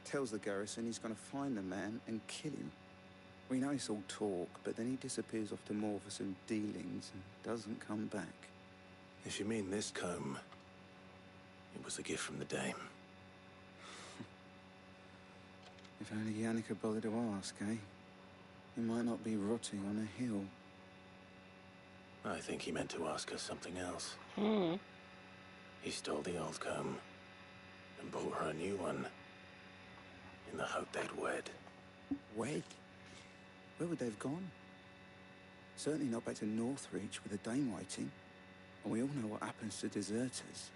Tells the garrison he's gonna find the man and kill him. We know it's all talk, but then he disappears off to Moor for some dealings and doesn't come back. If you mean this comb, it was a gift from the dame. If only Yannick had bothered to ask, eh? He might not be rotting on a hill. I think he meant to ask us something else. He stole the old comb and bought her a new one in the hope they'd wed. Wed? Where would they have gone? Certainly not back to Northreach with a dame waiting. And we all know what happens to deserters.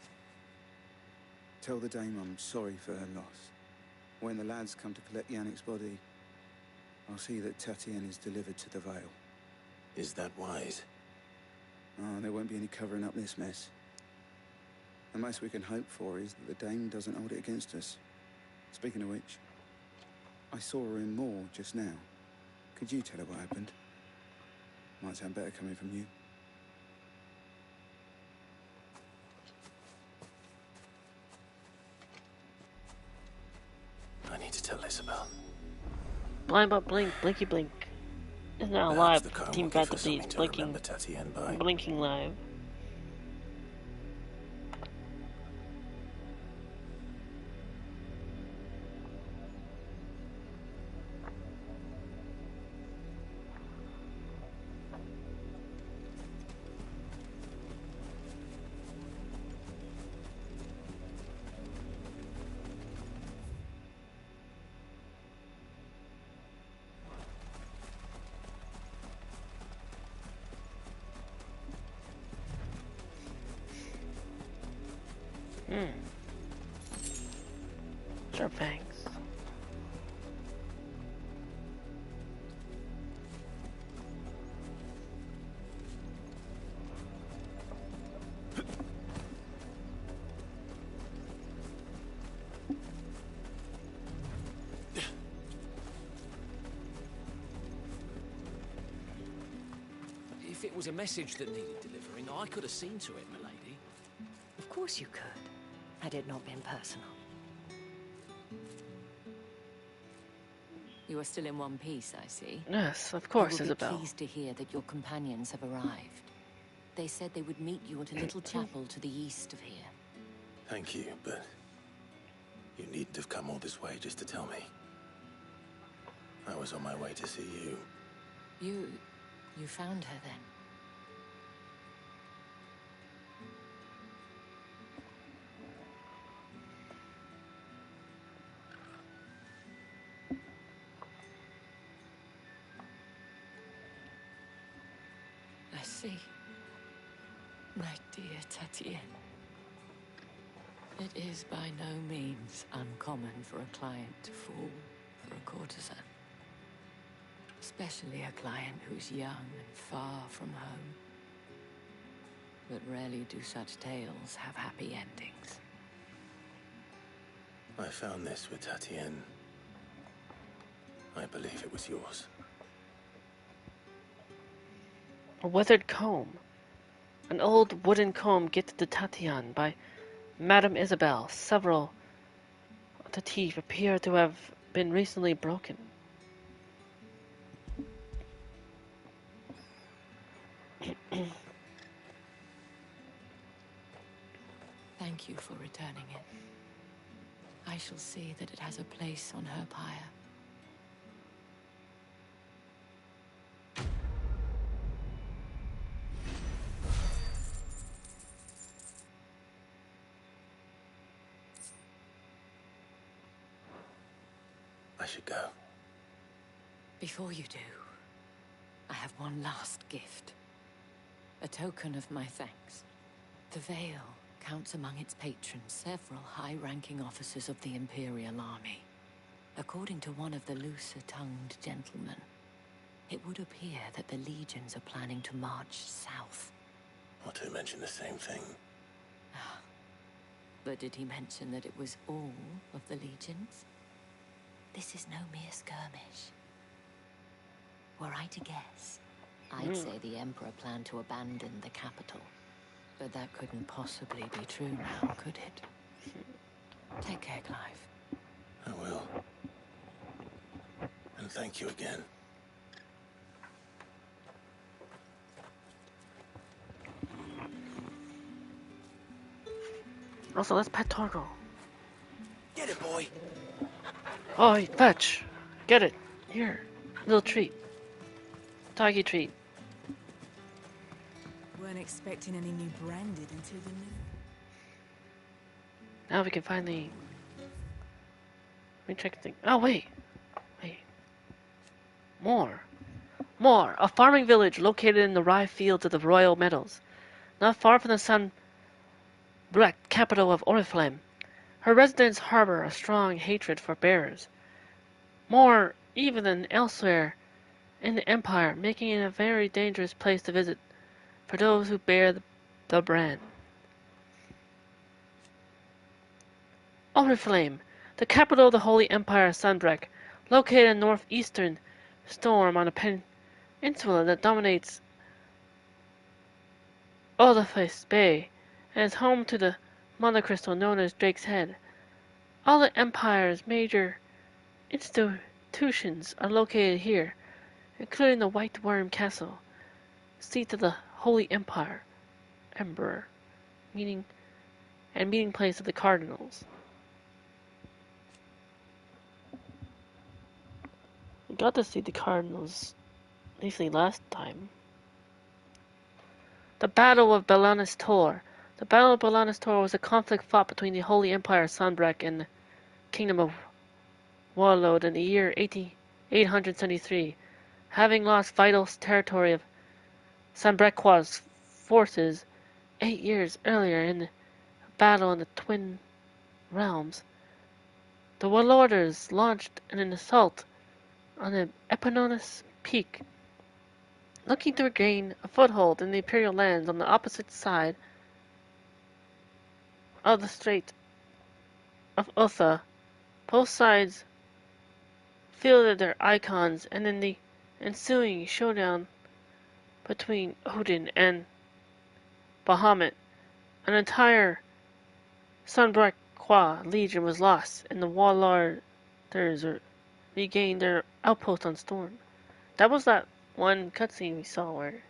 Tell the dame I'm sorry for her loss. When the lads come to collect Yannick's body, I'll see that Tatienne is delivered to the Vale. Is that wise? Oh, there won't be any covering up this mess. The most we can hope for is that the dame doesn't hold it against us. Speaking of which, I saw her in Moor just now. Could you tell her what happened? Might sound better coming from you. I need to tell Isabel. Blind but blink, blinky blink. Is now Perhaps live. the comb Team will Bad give us Disease, something to blinking, remember Tatienne by. blinking live. Sure, thanks. If it was a message that needed delivering, I could have seen to it, milady. Of course you could, had it not been personal. You are still in one piece, I see. Yes, of course, I will Isabel. be pleased to hear that your companions have arrived. They said they would meet you at a little chapel to the east of here. Thank you, but you needn't have come all this way just to tell me. I was on my way to see you. You found her then? I see. My dear Tatienne. It is by no means uncommon for a client to fall for a courtesan. Especially a client who's young and far from home. But rarely do such tales have happy endings. I found this with Tatienne. I believe it was yours. A withered comb. An old wooden comb gifted to Tatienne by Madame Isabel. Several of the teeth appear to have been recently broken. thank you for returning it. I shall see that it has a place on her pyre. I should go. Before you do, I have one last gift. A token of my thanks. The Vale counts among its patrons several high-ranking officers of the Imperial Army. According to one of the looser-tongued gentlemen, it would appear that the legions are planning to march south. Or to mention the same thing. But did he mention that it was all of the legions? This is no mere skirmish. Were I to guess, I'd say the Emperor planned to abandon the capital. But that couldn't possibly be true now, could it? Take care, Clive. I will. And thank you again. Also, let's pet Torgo. Get it, boy. Oh, fetch. Get it. Here. Little treat. Doggy treat. Weren't expecting any new branded until the new. Now we can finally recheck things. Oh, wait. More. A farming village located in the rye fields of the Royal Meadows, not far from the Sunbreck capital of Oriflame. Her residents harbor a strong hatred for bearers, more even than elsewhere in the Empire, making it a very dangerous place to visit for those who bear the brand. Oriflame, the capital of the Holy Empire of Sunbreck, located in northeastern Storm on a peninsula that dominates Oliphas Bay, and is home to the monocrystal known as Drake's Head. All the Empire's major institutions are located here, including the White Worm Castle, seat of the Holy Emperor, meeting place of the Cardinals. We got to see the Cardinals briefly last time. The Battle of Belanis Tor. The Battle of Belanis Tor was a conflict fought between the Holy Empire of Sunbreck and the Kingdom of Warlord in the year 873. Having lost vital territory of Sunbrequois forces 8 years earlier in the battle in the Twin Realms, the Warlorders launched an assault on the Epononus Peak, looking to regain a foothold in the Imperial lands on the opposite side of the Strait of Otha. Both sides fielded their icons, and in the ensuing showdown between Odin and Bahamut, an entire Sunbrequois legion was lost, and the Warlorders regained their outpost on Storm. That was that one cutscene we saw where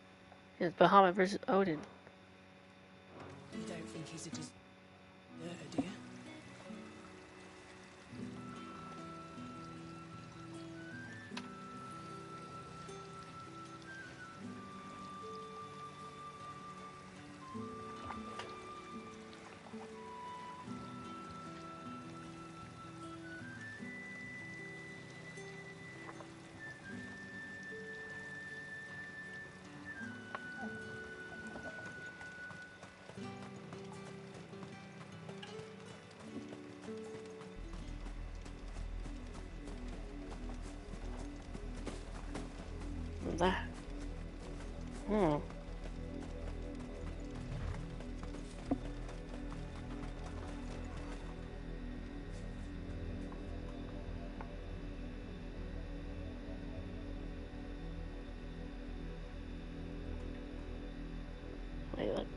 it's Bahamut versus Odin. You don't think he's a deserter, do you? That. Wait, look.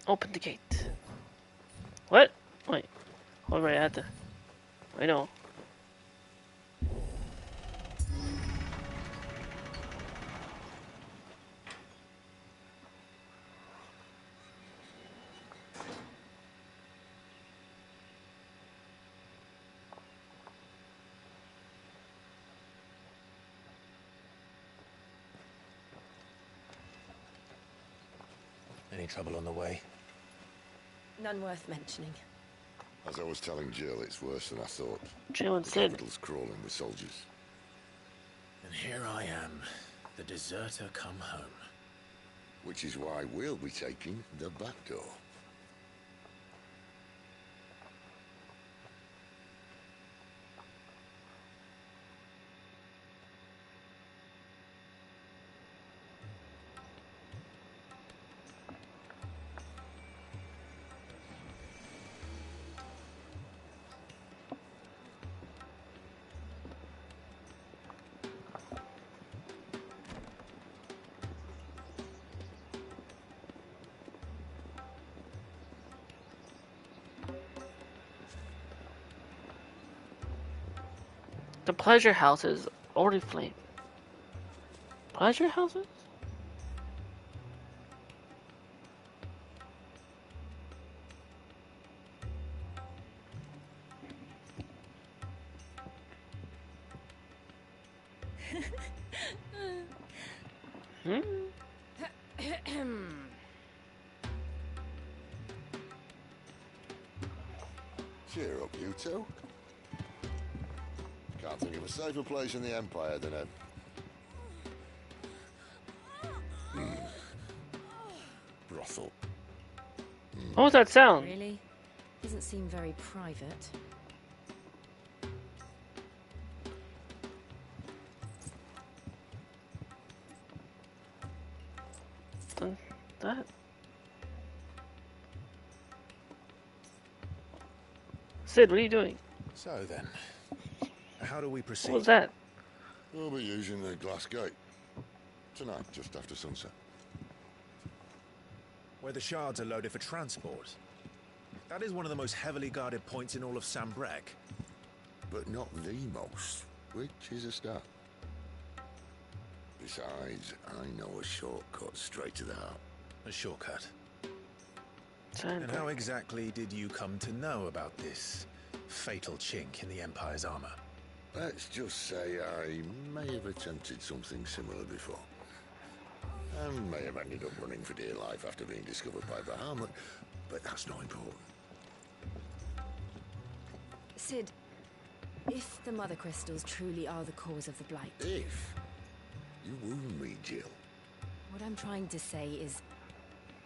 Open the gate. What? Wait. Hold right at the. I know. Any trouble on the way? None worth mentioning. As I was telling Jill, it's worse than I thought. Jill and The Sid. capital's crawling with soldiers. And here I am, the deserter come home. Which is why we'll be taking the back door. The pleasure houses already flame. Pleasure houses? Hmm? Cheer up, you two. Can't think of a safer place in the Empire than a... brothel. What was that sound? Really? Doesn't seem very private. That? Sid, what are you doing? So then, how do we proceed? What was that? We'll be using the glass gate. Tonight, just after sunset. Where the shards are loaded for transport. That is one of the most heavily guarded points in all of Sambrek. But not the most, which is a start. Besides, I know a shortcut straight to the heart. A shortcut? Sambrek. And how exactly did you come to know about this fatal chink in the Empire's armor? Let's just say I may have attempted something similar before. And may have ended up running for dear life after being discovered by Bahamut, but that's not important. Sid, if the Mother Crystals truly are the cause of the Blight... If? You wound me, Jill. What I'm trying to say is,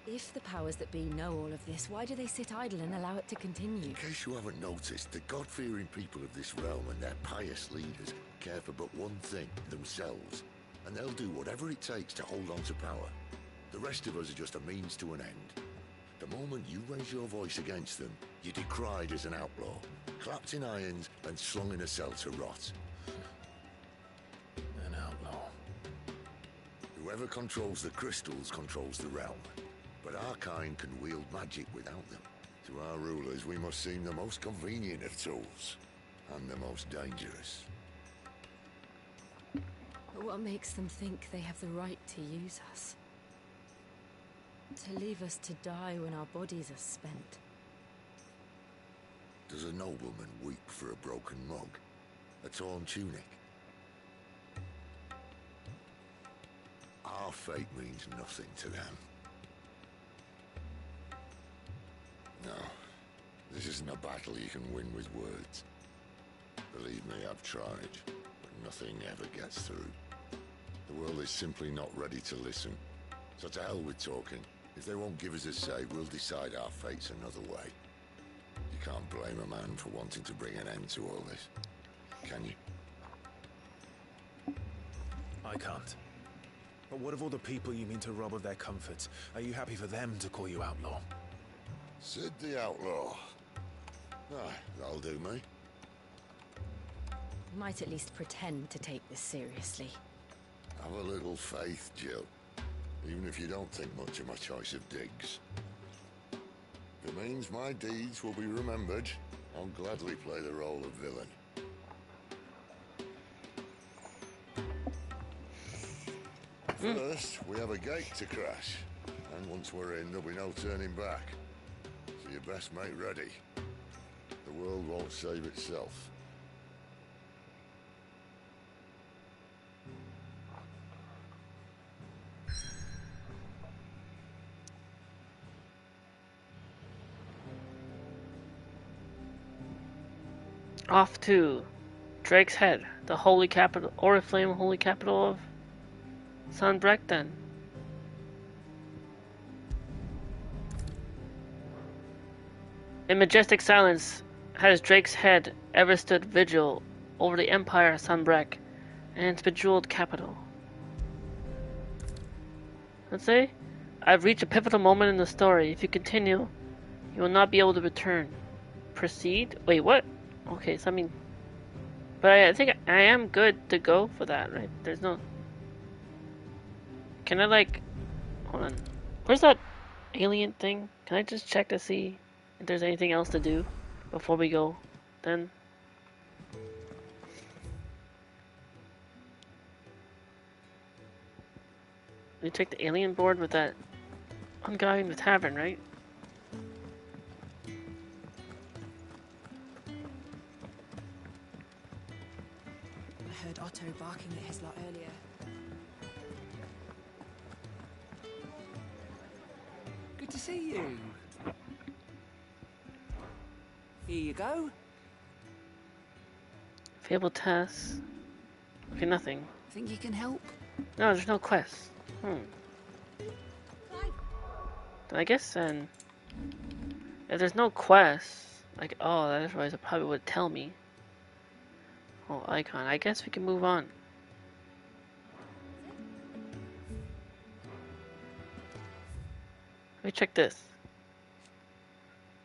if the powers that be know all of this, why do they sit idle and allow it to continue? In case you haven't noticed, the God-fearing people of this realm and their pious leaders care for but one thing, themselves. And they'll do whatever it takes to hold on to power. The rest of us are just a means to an end. The moment you raise your voice against them, you're decried as an outlaw, clapped in irons and slung in a cell to rot. An outlaw. Whoever controls the crystals controls the realm. But our kind can wield magic without them. To our rulers, we must seem the most convenient of tools, and the most dangerous. But what makes them think they have the right to use us? To leave us to die when our bodies are spent? Does a nobleman weep for a broken mug? A torn tunic? Our fate means nothing to them. No, this isn't a battle you can win with words. Believe me, I've tried, but nothing ever gets through. The world is simply not ready to listen. So to hell with talking. If they won't give us a say, we'll decide our fates another way. You can't blame a man for wanting to bring an end to all this, can you? I can't. But what of all the people you mean to rob of their comforts? Are you happy for them to call you outlaw? Sid the Outlaw. Ah, that'll do me. We might at least pretend to take this seriously. Have a little faith, Jill. Even if you don't think much of my choice of digs. means my deeds will be remembered, I'll gladly play the role of villain. First, we have a gate to crash, and once we're in, there'll be no turning back. So you best make ready. The world won't save itself. Off to Drake's Head, the holy capital, Oriflame holy capital of Sunbreak then. In majestic silence has Drake's Head ever stood vigil over the Empire of Sunbreak and its bejeweled capital. Let's say, I've reached a pivotal moment in the story. If you continue, you will not be able to return. Proceed? Wait, what? Okay, so I mean... But I think I am good to go for that, right? There's no... Can I, like... Hold on. Where's that alien thing? Can I just check to see if there's anything else to do before we go? Then... We take the alien board with that one guy in the tavern, right? I heard Otto barking at his lot earlier. Good to see you. Here you go. Fable tests. Okay, nothing. Think you can help? No, there's no quest. I guess then, if there's no quest, like, oh, that's why it probably would tell me. Oh, icon. I guess we can move on. Let me check this.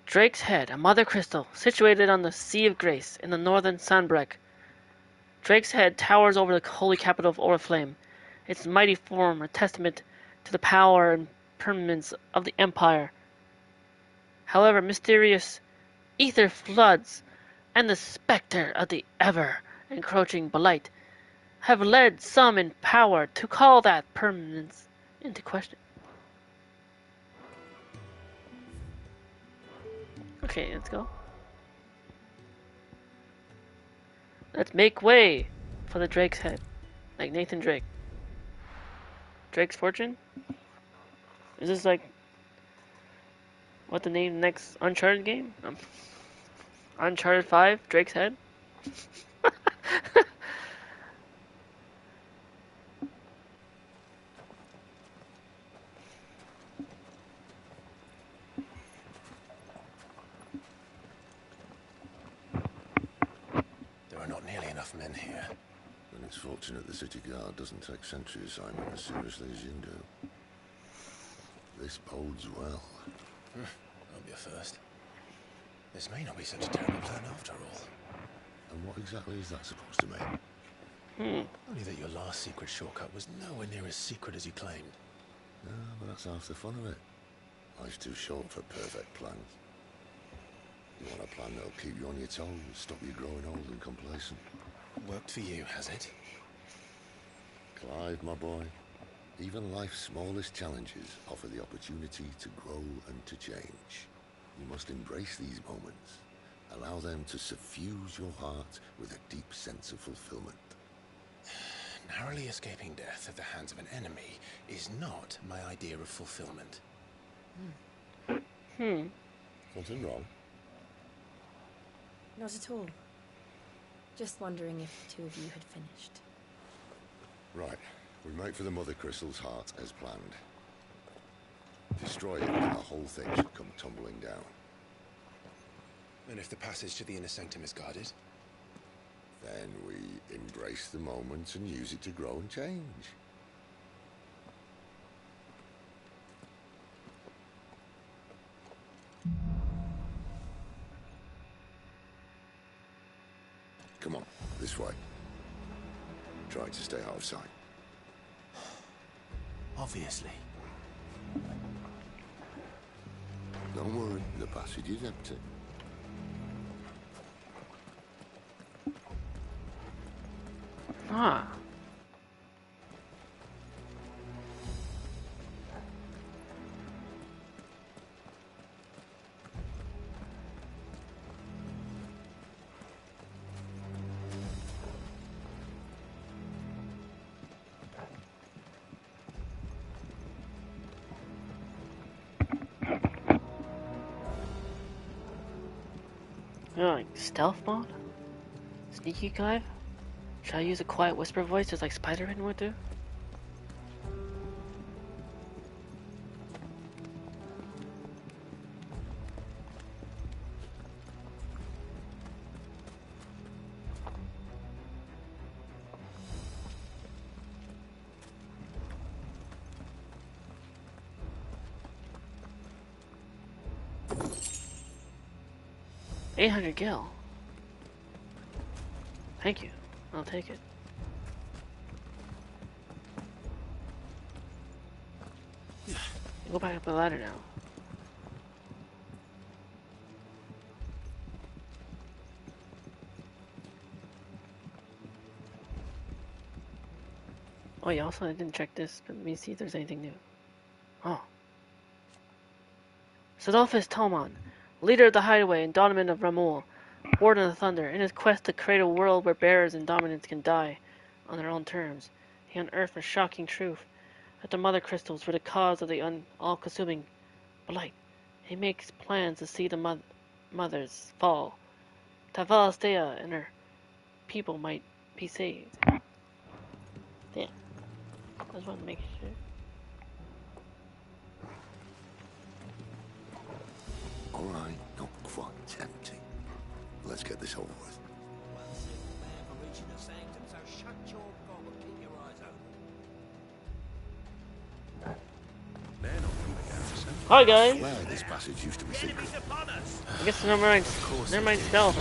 Drake's Head, a mother crystal situated on the Sea of Grace in the northern Sunbreak. Drake's Head towers over the holy capital of Oriflame, its mighty form a testament to the power and permanence of the Empire. However, mysterious ether floods and the specter of the ever-encroaching blight have led some in power to call that permanence into question. Okay, let's go. Let's make way for the Drake's Head. Like Nathan Drake. Drake's Fortune? Is this like what the name next Uncharted game? Uncharted 5, Drake's Head? There are not nearly enough men here. And it's fortunate the city guard doesn't take sentry assignment as seriously as you do. This bodes well. Won't be a first. This may not be such a terrible plan after all. And what exactly is that supposed to mean? Only that your last secret shortcut was nowhere near as secret as you claimed. Yeah, but that's half the fun of it. Life's too short for perfect plans. You want a plan that'll keep you on your toes, stop you growing old and complacent. Worked for you, has it? Clive, my boy, even life's smallest challenges offer the opportunity to grow and to change. You must embrace these moments. Allow them to suffuse your heart with a deep sense of fulfillment. Narrowly escaping death at the hands of an enemy is not my idea of fulfillment. Something wrong? Not at all. Just wondering if the two of you had finished. Right. We make for the Mother Crystal's heart as planned. Destroy it and the whole thing should come tumbling down. And if the passage to the inner sanctum is guarded? Then we embrace the moment and use it to grow and change. Come on, this way. Try to stay out of sight. Obviously. No Don't worry, the passage is empty. Ah. You know, like stealth mode? Sneaky Clive? Should I use a quiet whisper voice just like Spider-Man would do? $800 gil. Thank you. I'll take it. Go back up the ladder now. Oh yeah, also I didn't check this, but let me see if there's anything new. Oh. Sadolphus Tomon, leader of the Hideaway and dominant of Ramul, Warden of the Thunder, in his quest to create a world where bearers and dominants can die on their own terms, he unearthed a shocking truth that the Mother Crystals were the cause of the all-consuming blight. He makes plans to see the mothers fall. Tavalistea and her people might be saved. Damn. I just want to make sure. All right, not quite tempting. Let's get this over with. Well said, man, for reaching the sanctum, so shut your gob and keep your eyes open. Hi guys. Swear this passage used to be secret. I guess never mind stealth.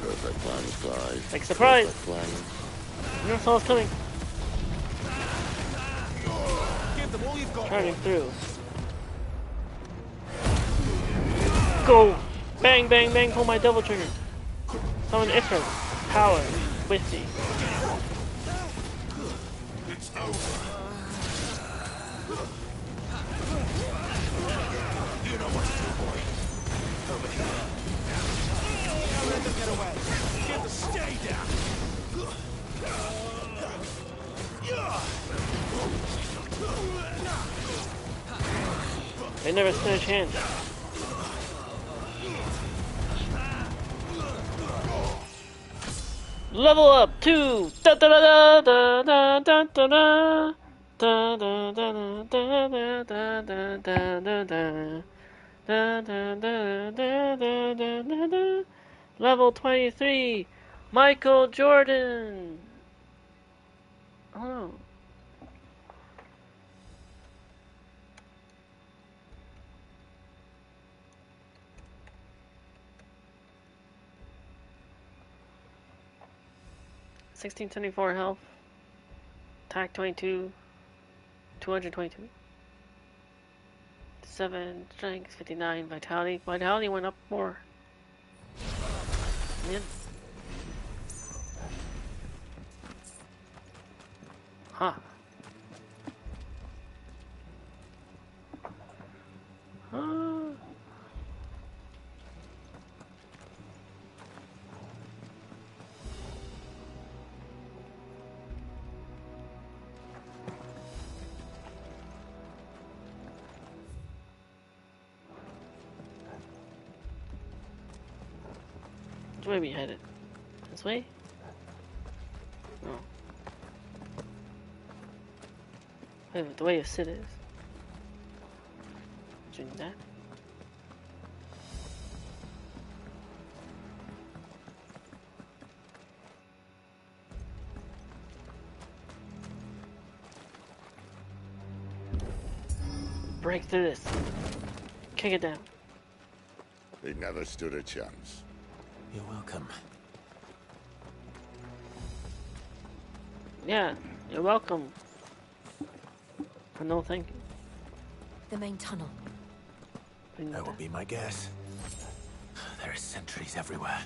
Perfect plans, Clive. Like surprise. Perfect plans. You never saw us coming. Give them all you've got. Turning through. Go! Bang, bang, bang, pull my double trigger. Summon Ifrit. Power. With me. It's over. You know what to do, boy. Over here. Don't let them get away. Get them, stay down. They never stood a chance. Level up to da da da da da da da da da da da da da da da da da. Level 23, Michael Jordan. Oh. $1624 health, attack 22, 222, 7 strength, 59 vitality. Vitality went up more. Yep. Huh. Which way are we headed? This way? No. Wait, the way of Sid is. Doing that? Break through this. Kick it down. He never stood a chance. You're welcome. Yeah, you're welcome. For no thank you. The main tunnel. something. That would be my guess. There are sentries everywhere.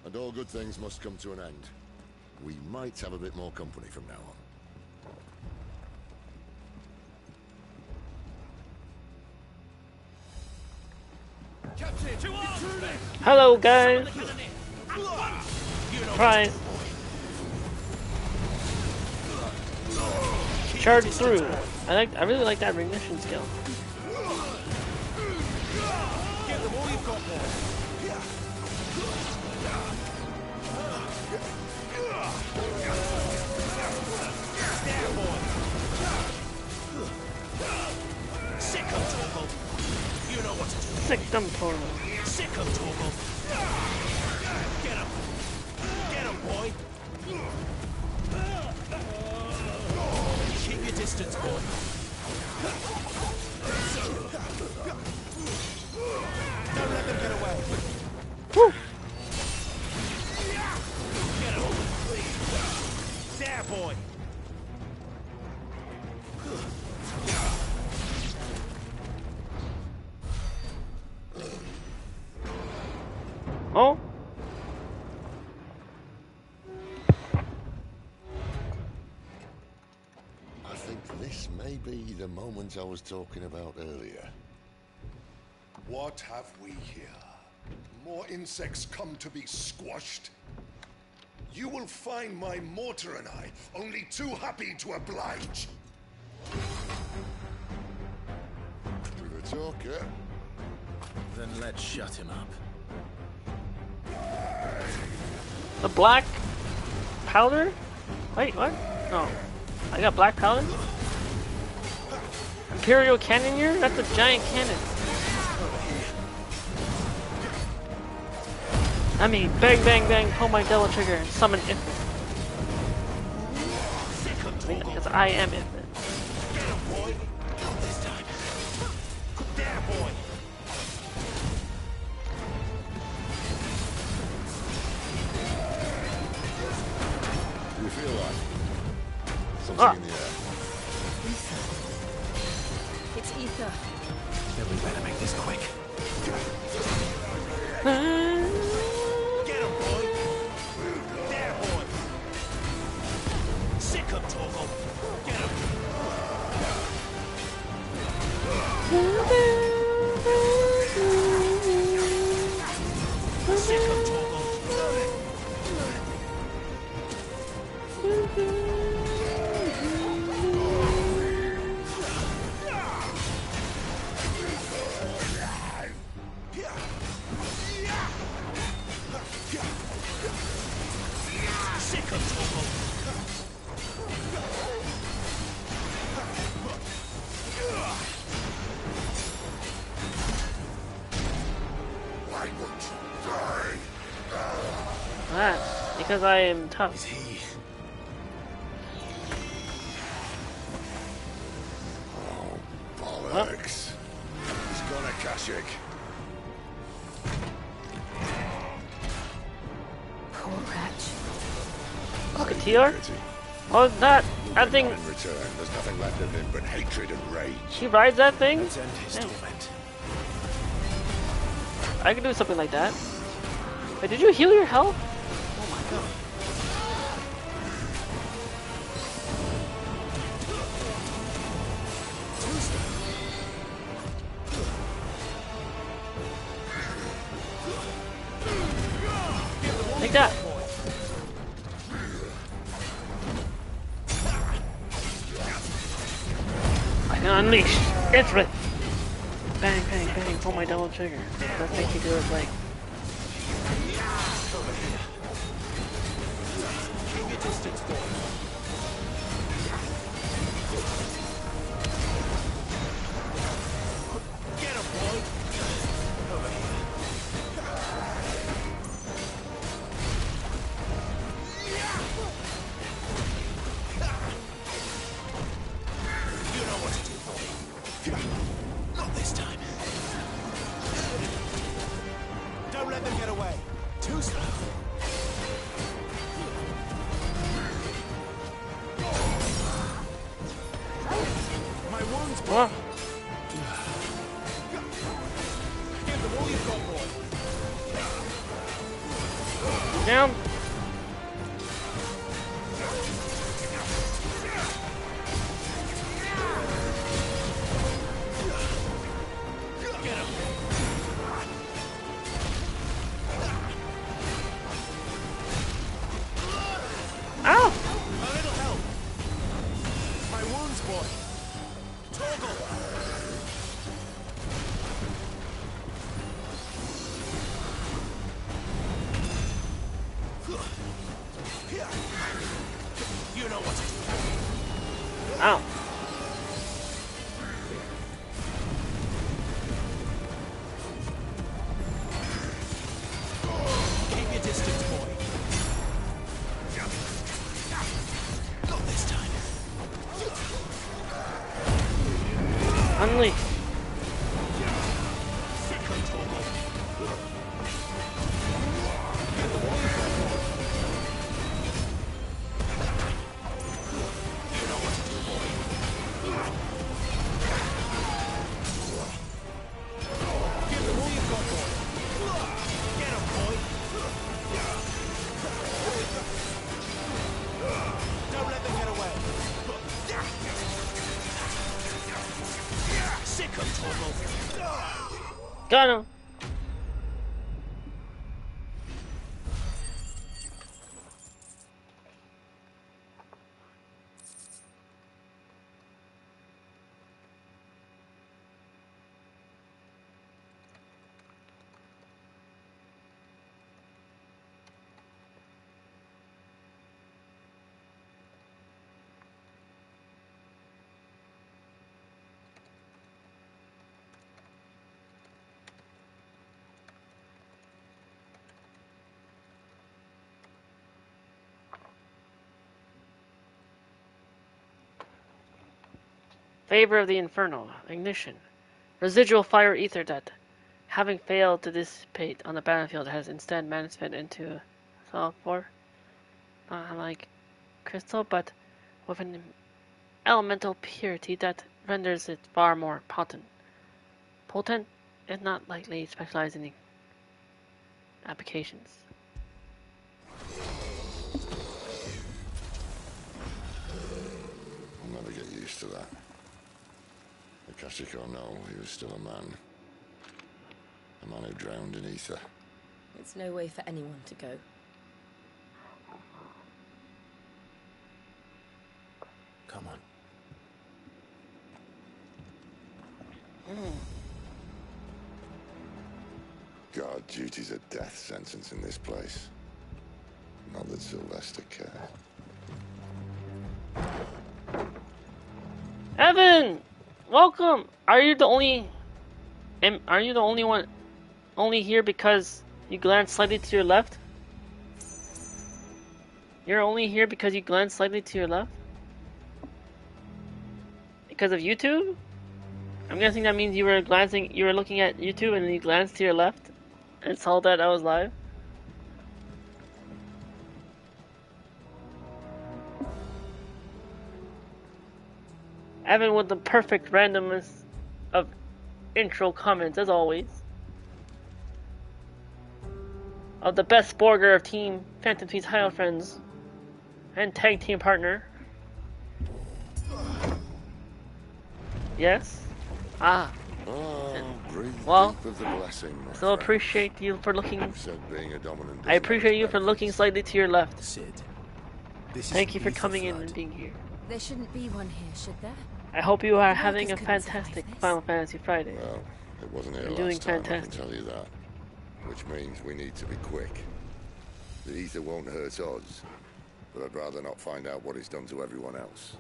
And all good things must come to an end. We might have a bit more company from now on. Hello, guys. Surprise. Charge through. I really like that ignition skill. Sick them total. Sick him, Torgal. Get him. Get him, boy. Keep your distance, boy. Don't let them get away. Woo. Get him. There, boy. Oh. I think this may be the moment I was talking about earlier. What have we here? More insects come to be squashed? You will find my mortar and I only too happy to oblige. Do the talk, yeah? Then let's shut him up. The black powder? Wait, what? No. I got black powder? Imperial Cannoneer? That's a giant cannon. I mean, bang, bang, bang, pull my double trigger and summon Infant. Because I am Infant. We feel like something in the air. It's ether. Then we better make this quick. Get him, boy. There, boy. Sick him, Torgal. Get him. Sick him, Torgal. That's because I am tough. Is he? Oh, bollocks. He's gone, Akashic. Poor wretch. Rocketeer? Oh, that thing. In return, there's nothing left of him but hatred and rage. She rides that thing? Let's end his torment. I can do something like that. Wait, did you heal your health? Oh my god. Take that. I can unleash Ifrit. Bang, bang, bang. Pull my double trigger. Let's make you do it like. boy. Get him, boy. Over here. You know what to do, boy. Not this time. Don't let them get away. Too slow. My wounds, boy. Give them all you've got, boy. Down. Get him. Ow! A little help. My wounds, boy. Toggle. You know what to do. Ow. Keep your distance, boy. Not this time. Unleash. Give them all you've got, boy. Get him, boy. Don't let them get away. Sick of trouble. Got him. Favor of the Inferno. Ignition. Residual fire ether that, having failed to dissipate on the battlefield, has instead manifested into a solid form, not unlike crystal, but with an elemental purity that renders it far more potent. Potent is not likely specialized in applications. I'll never get used to that. Akashic or no, he was still a man. A man who drowned in ether. It's no way for anyone to go. Come on. Guard duty's a death sentence in this place. Not that Sylvester cared. Evan, welcome. Are you the only one only here because you glanced slightly to your left? You're only here because you glanced slightly to your left? Because of YouTube? I'm guessing that means you were looking at YouTube and then you glanced to your left and saw that I was live. Evan with the perfect randomness of intro comments, as always. Of the best Borger of Team Phantom Thieves Hideout Friends and tag team partner. Yes? Ah. Well, Deep of the blessing, my so appreciate you for looking. said being a dominant I appreciate you for looking slightly to your left. Sid, this is Thank you for ether coming in flood. and being here. There shouldn't be one here, should there? I hope you are The having a workers couldn't fantastic survive this. Final Fantasy Friday. Well, it wasn't here You're doing last time, fantastic. I can tell you that. Which means we need to be quick. The ether won't hurt us, but I'd rather not find out what it's done to everyone else.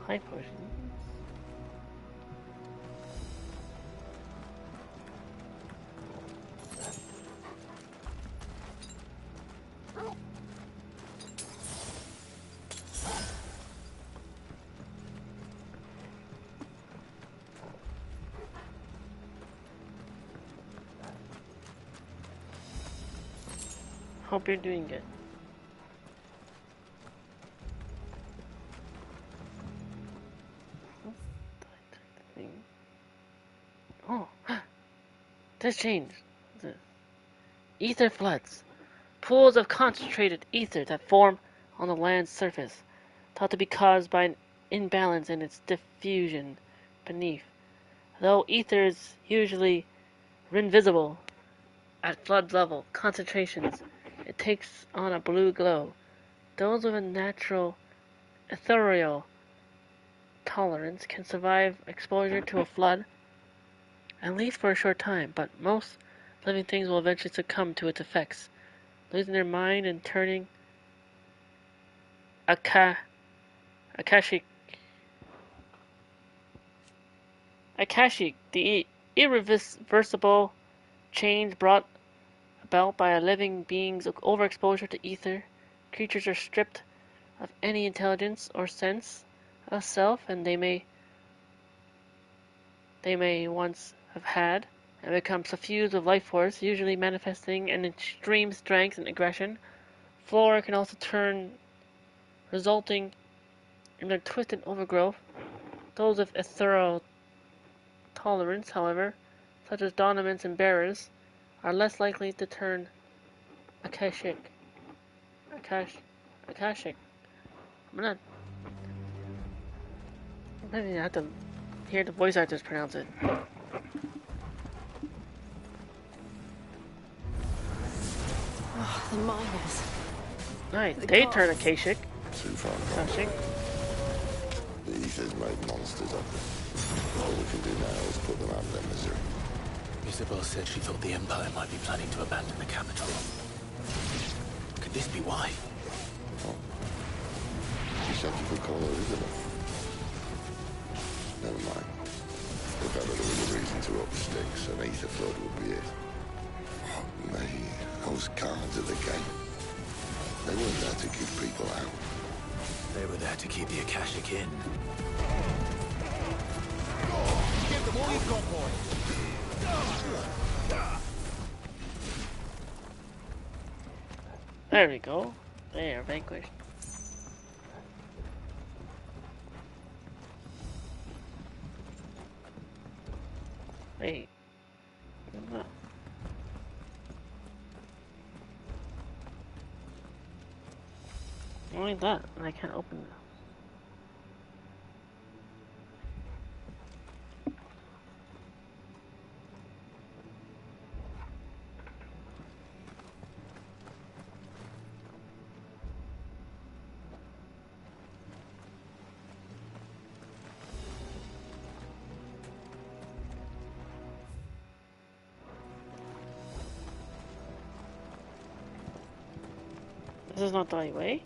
High potion. Hope you're doing good. Oh, this changed. Ether floods. Pools of concentrated ether that form on the land's surface, thought to be caused by an imbalance in its diffusion beneath. Though ether is usually invisible at flood level concentrations, it takes on a blue glow. Those with a natural ethereal tolerance can survive exposure to a flood, at least for a short time, but most living things will eventually succumb to its effects, losing their mind and turning akashic, the irreversible change brought about by a living being's overexposure to ether. Creatures are stripped of any intelligence or sense of self, and they may once have had, and become suffused with life force, usually manifesting an extreme strength and aggression. Flora can also turn, resulting in their twisted overgrowth. Those with ethereal tolerance, however, such as dominants and bearers, are less likely to turn akashic. I'm gonna have to hear the voice actors pronounce it. Oh, the miners. Right, they turn akashic. Too far gone. The ether's made monsters of them. All we can do now is put them out of their misery. Isabel said she thought the Empire might be planning to abandon the capital. Could this be why? Oh. She said you could call her Isabel. Never mind. If ever there was a reason to up sticks, an ether flood would be it. Oh, me, those guards at the gate. They weren't there to keep people out. They were there to keep the Akashic in. Give them all you've got, boy. There we go. They are vanquished. Wait. No. Only that, and I can't open it. This is not the right way.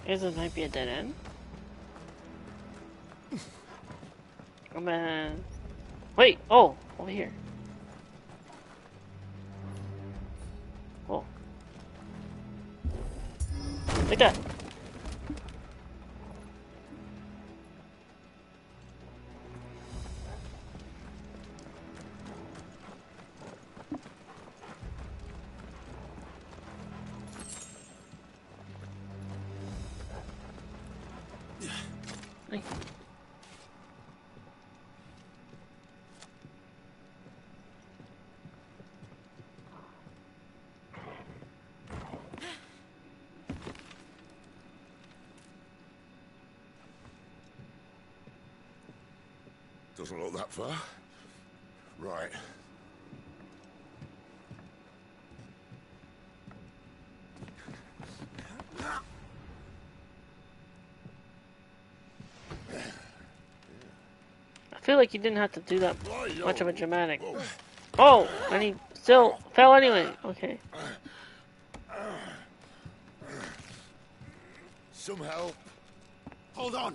This might be a dead end. Oh man. Wait, oh, over here. Oh. Like that. Doesn't look that far. Right. I feel like you didn't have to do that much of a dramatic. Oh, and he still fell anyway. Okay. Some help. Hold on.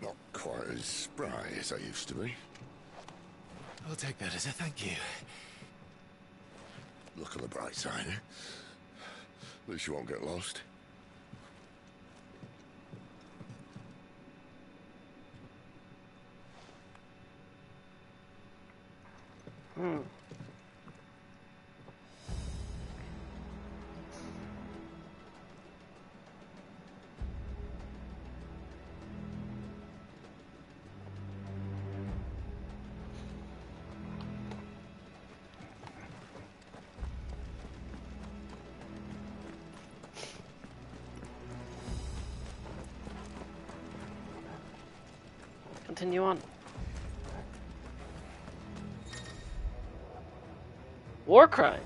Not quite as spry as I used to be. I'll take that as a thank you. Look on the bright side, eh? At least you won't get lost. Continue on. War crime.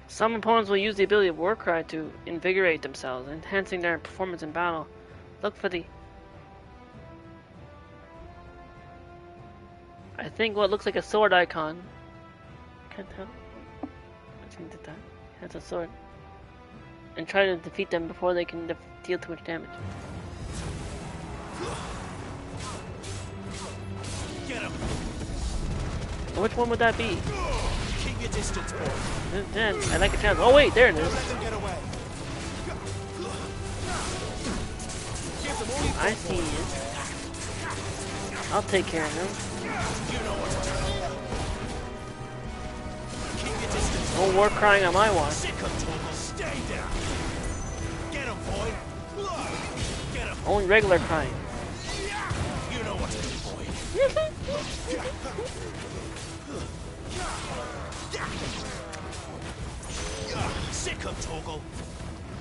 Some opponents will use the ability of Warcry to invigorate themselves, enhancing their performance in battle. Look for the... I think what looks like a sword icon. Can't tell. I think that has a sword. And try to defeat them before they can deal too much damage. Get him. Which one would that be? Keep your distance, boy. Then I like a chance. Oh wait, there it is. Let them get away. Give them all you I see it. I'll take care of him. You know what to do. Keep your distance. No war crying on my watch. Sick of trouble. Stay down. Get him, boy. Get him. Only regular crying. You know what to do, boy. Sick of Toggle.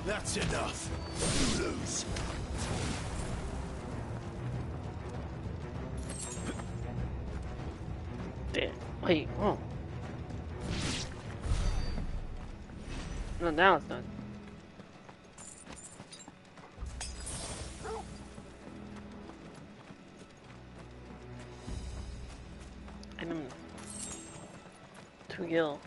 That's enough. You lose. Damn. Wait, oh. No, now it's done. Enemy. To kill.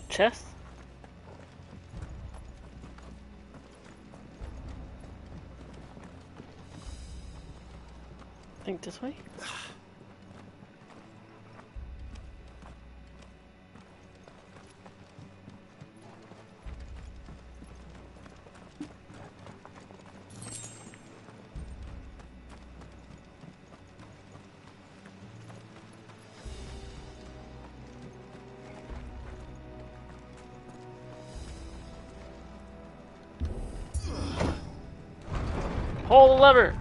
Chest? I think this way? Pull the lever.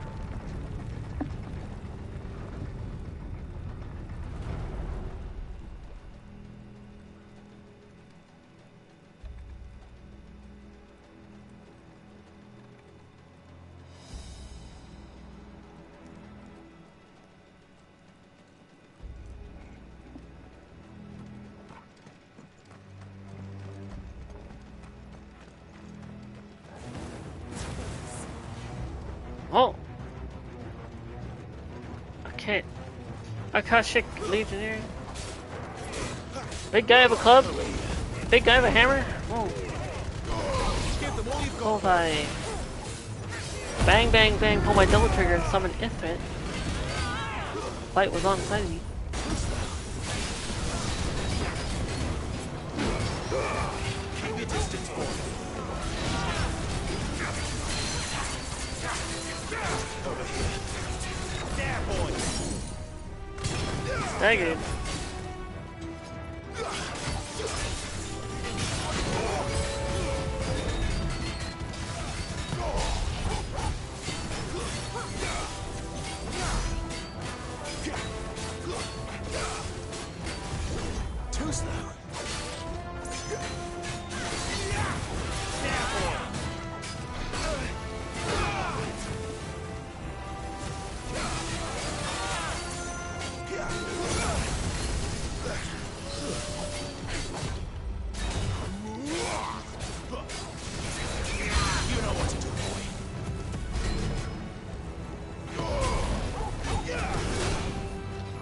Oh! Akashic Legionnaire. Big guy have a club? Big guy have a hammer? Oh. Oh, if I bang, bang, bang, pull my double trigger and summon Ithrit. Light was on side of me. Keep your distance, boy. Over here. There, boy. Staggered. Too slow. There, boy. You know what to do, boy.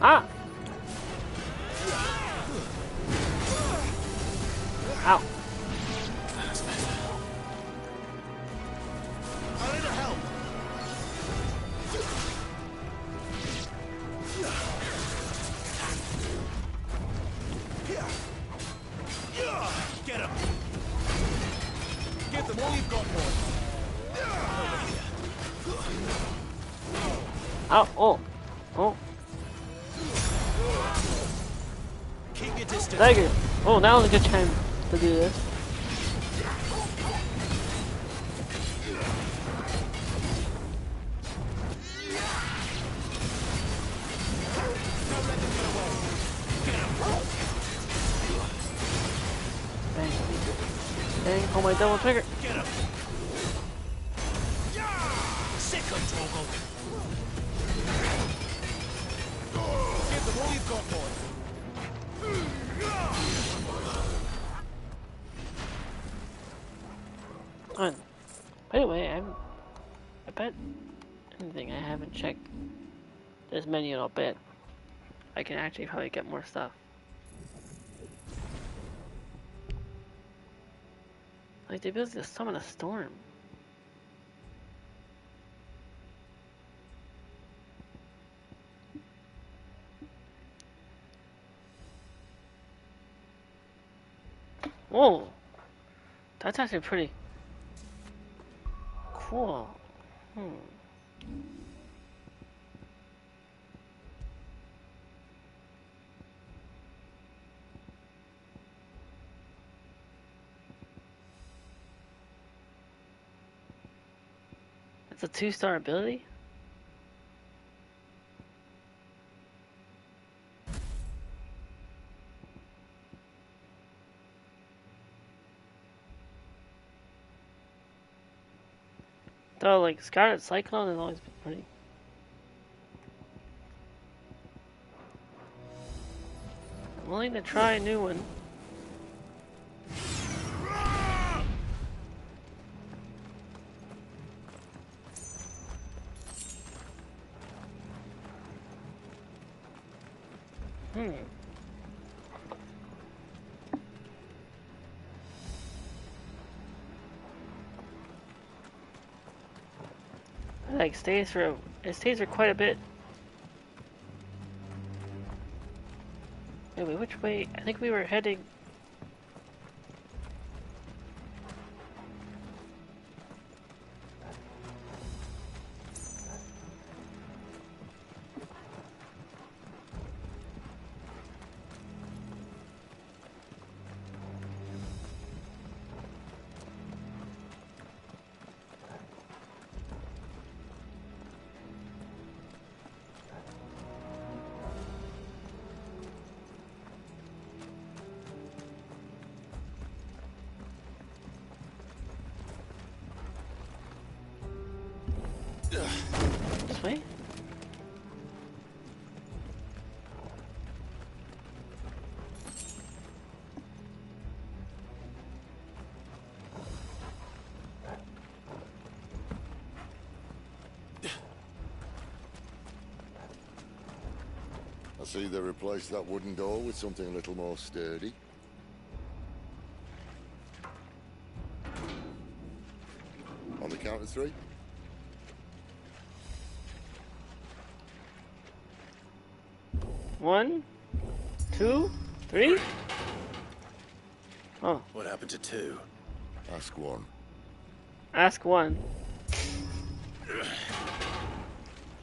Ah! Ow. A little help. Get him. Give them all you've got, boy. Ow. Oh. Oh. Keep your distance. Staggered. Oh, now's a good time to do this. Bang. Bang, pull my double trigger. Get him. Sick of trouble. Give them all you've got, boy. On. By the way, I bet anything I haven't checked this menu, and I'll bet I can actually probably get more stuff. Like the ability to summon a storm. Whoa! That's actually pretty cool. It's a 2-star ability? Though, like, Scarlet Cyclone has always been pretty. I'm willing to try a new one. Like it stays for quite a bit. Wait, which way? I think we were heading. see they replaced that wooden door with something a little more sturdy. On the count of 3? One, 2, 3. Oh. What happened to 2? Ask 1. Ask 1.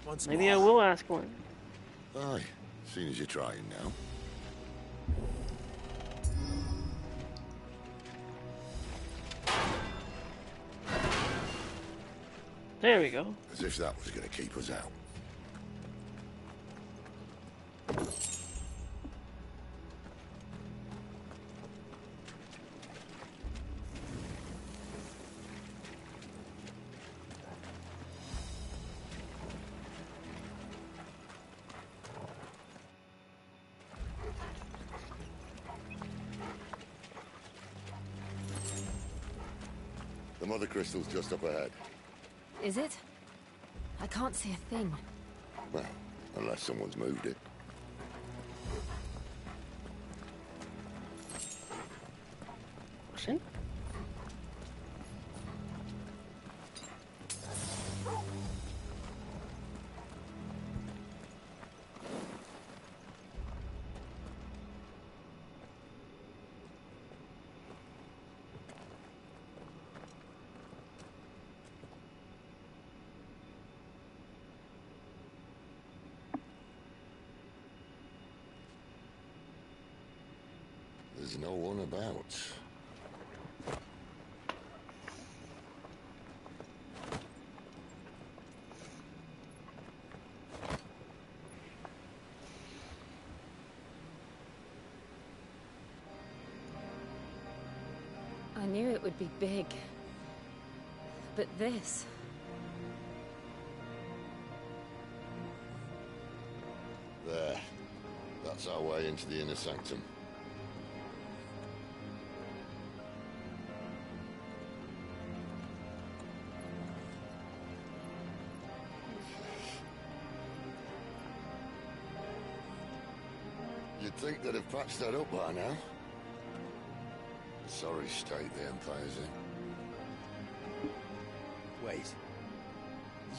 Once Maybe more. I will ask 1. Aye, seeing as you're trying now. There we go. As if that was going to keep us out. The mother crystal's just up ahead. Is it? I can't see a thing. Well, unless someone's moved it. Question? There's no one about. I knew it would be big. But this... There. That's our way into the inner sanctum. You'd think they'd have patched that up by now. Sorry state the Empire's in. Wait.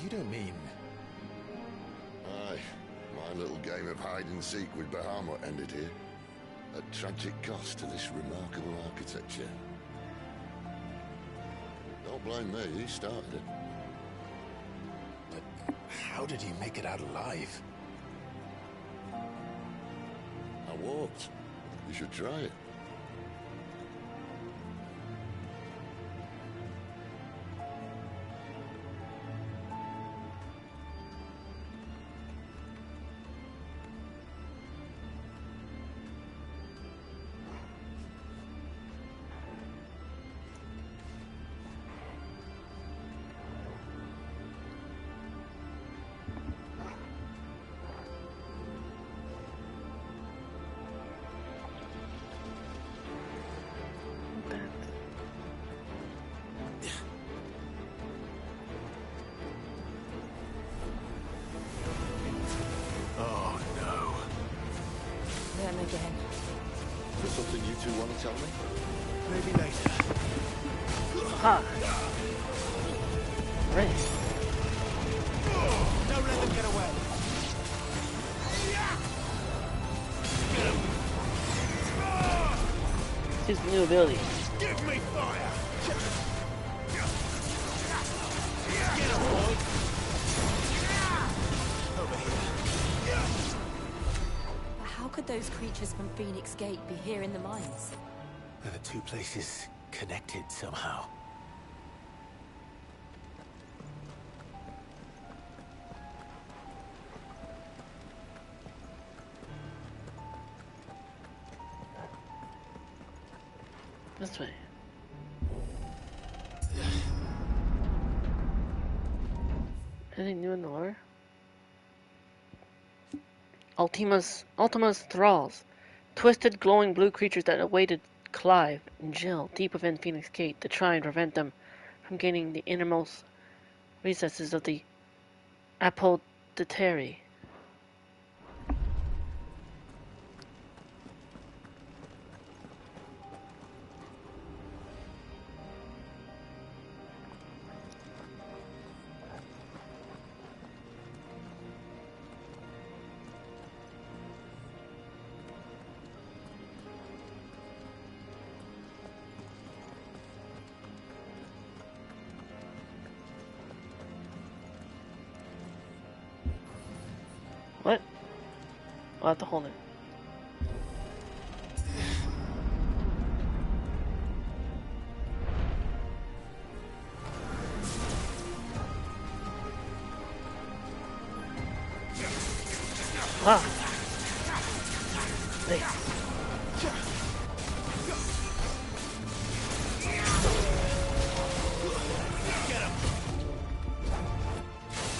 You don't mean... Aye. My little game of hide-and-seek with Bahamut ended here. At tragic cost to this remarkable architecture. Don't blame me, he started it. But how did he make it out alive? I walked. You should try it. Again. Is there something you two want to tell me? Maybe later. Ha! Right. Don't let them get away. His new ability. Give me fire! Get him, boy! Over here. How could those creatures from Phoenix Gate be here in the mines? Are the two places connected somehow? This way. Anything new in the lore? Ultima's thralls. Twisted, glowing blue creatures that awaited Clive and Jill deep within Phoenix Gate to try and prevent them from gaining the innermost recesses of the Apothecary. I'll have to hold it. Ah! Hey.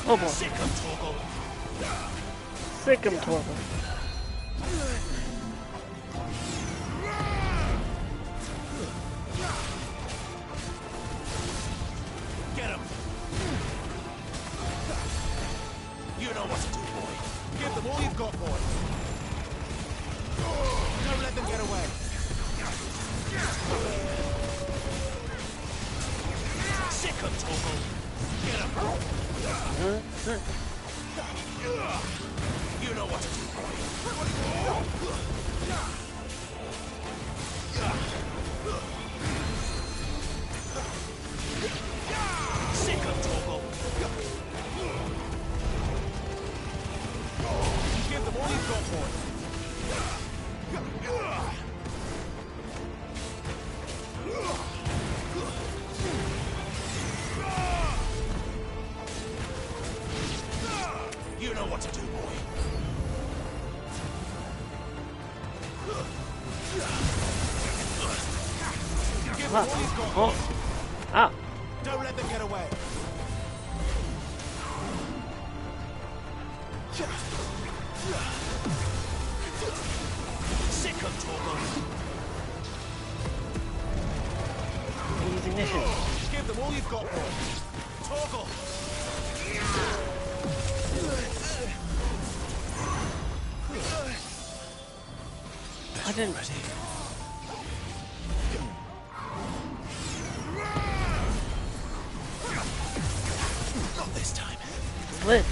Oh boy. Sick him, Torgal. Get him! You know what to do, boy. Give them all you've got, boy. Don't let them get away. Sick him, Torgal. Get him! You know what to do, boy. Sick him, Torgal. Give them all you've got, boy. You know what to do, boy. Give them all you've got, boy. Ah! Don't let them get away. Sick of Torgal. Use ignition. Give them all you've got, boy. Torgal. I didn't. Not this time. Lit.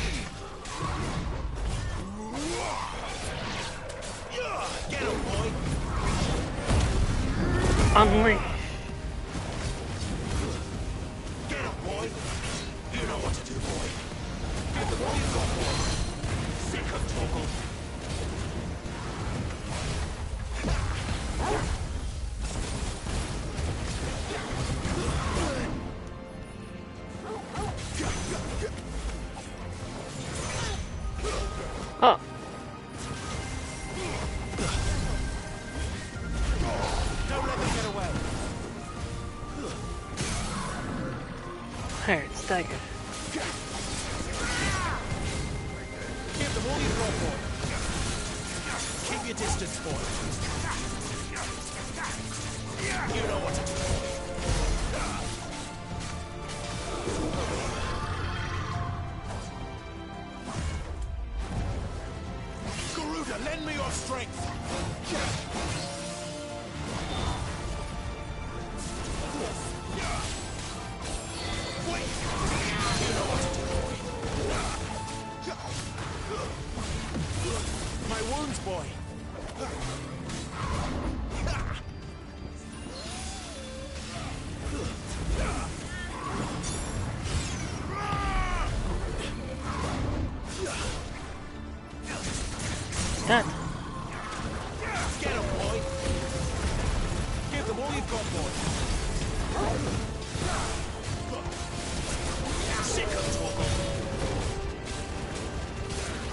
Get him, boy. Unleash. Get him, boy. You know what to do, boy. Give them all you've got, boy. Sick of Torgal. Oh. Don't let them get away. There, it's staggered. Give them all you've got, boy. Keep your distance, boy. You know what to do. Garuda, lend me your strength. Wait. You know what to do, boy. My wounds, boy. That. Get him, boy. Give them all you've got, boy. Sick of Torgal.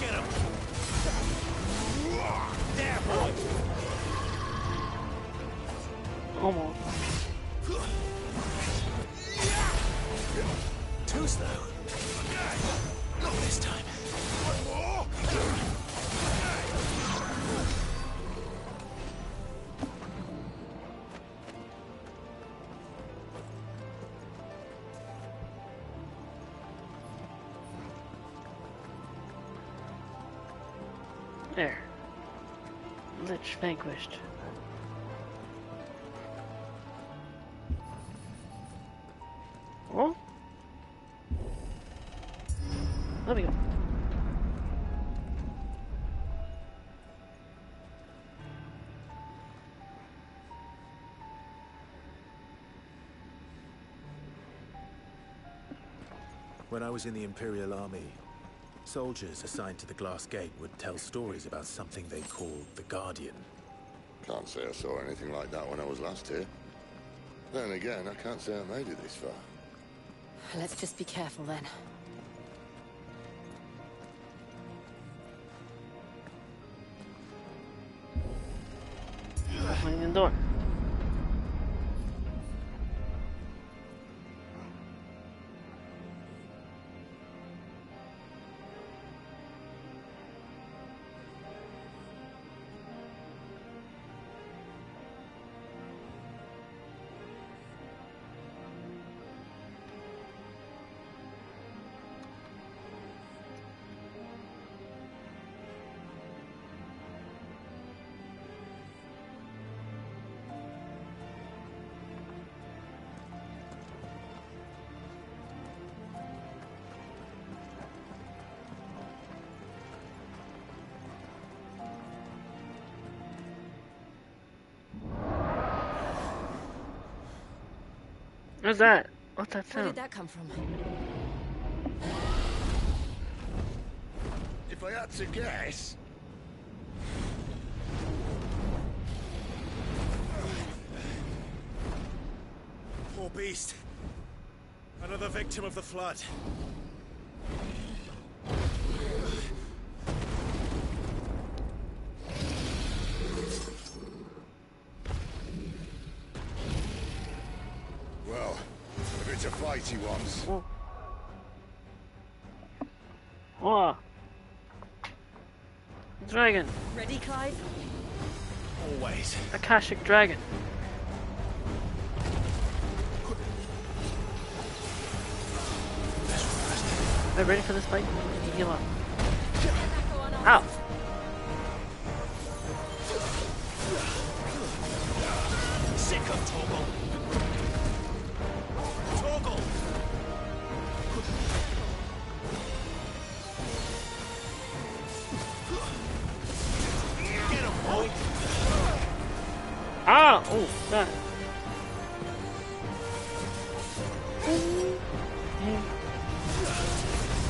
Get him. There, boy. Almost. Too slow. Not this time. One more. There. Lich vanquished. Oh? Let me go. When I was in the Imperial Army, Soldiers assigned to the Glass Gate would tell stories about something they called the Guardian. Can't say I saw anything like that when I was last here. Then again, I can't say I made it this far. Let's just be careful then. Opening the door. What's that? What's that sound? Where did that come from? If I had to guess... Poor beast. Another victim of the flood. Well, if it's a fight he wants. Oh. Oh. Dragon. Ready, Clive? Always. Akashic dragon. Are you ready for this fight? Heal up. Ow! Sick of Toggle. Toggle. Get him, boy. Ah! Oh, that.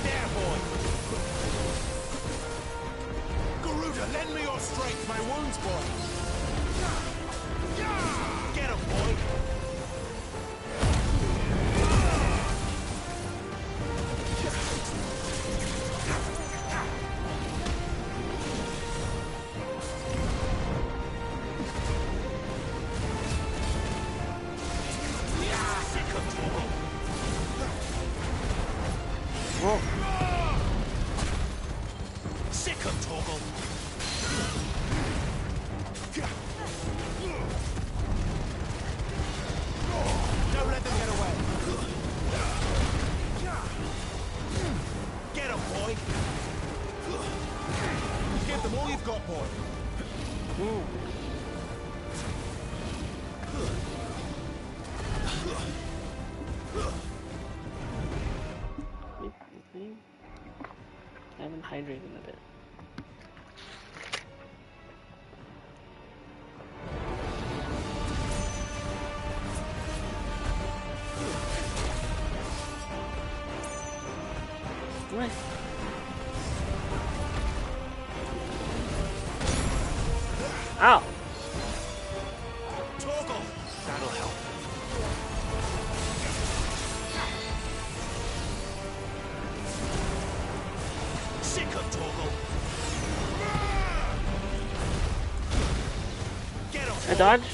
There, boy. Garuda, lend me your strength, my wounds, boy. Get him, boy. Sick of Toggle. Whoa. Sick of Toggle. Don't let them get away. Get him, boy. Give them all you've got, boy. I haven't hydrated a bit. What? Ow! Toggle. That'll help. Sick of Toggle. Get him. I dodge?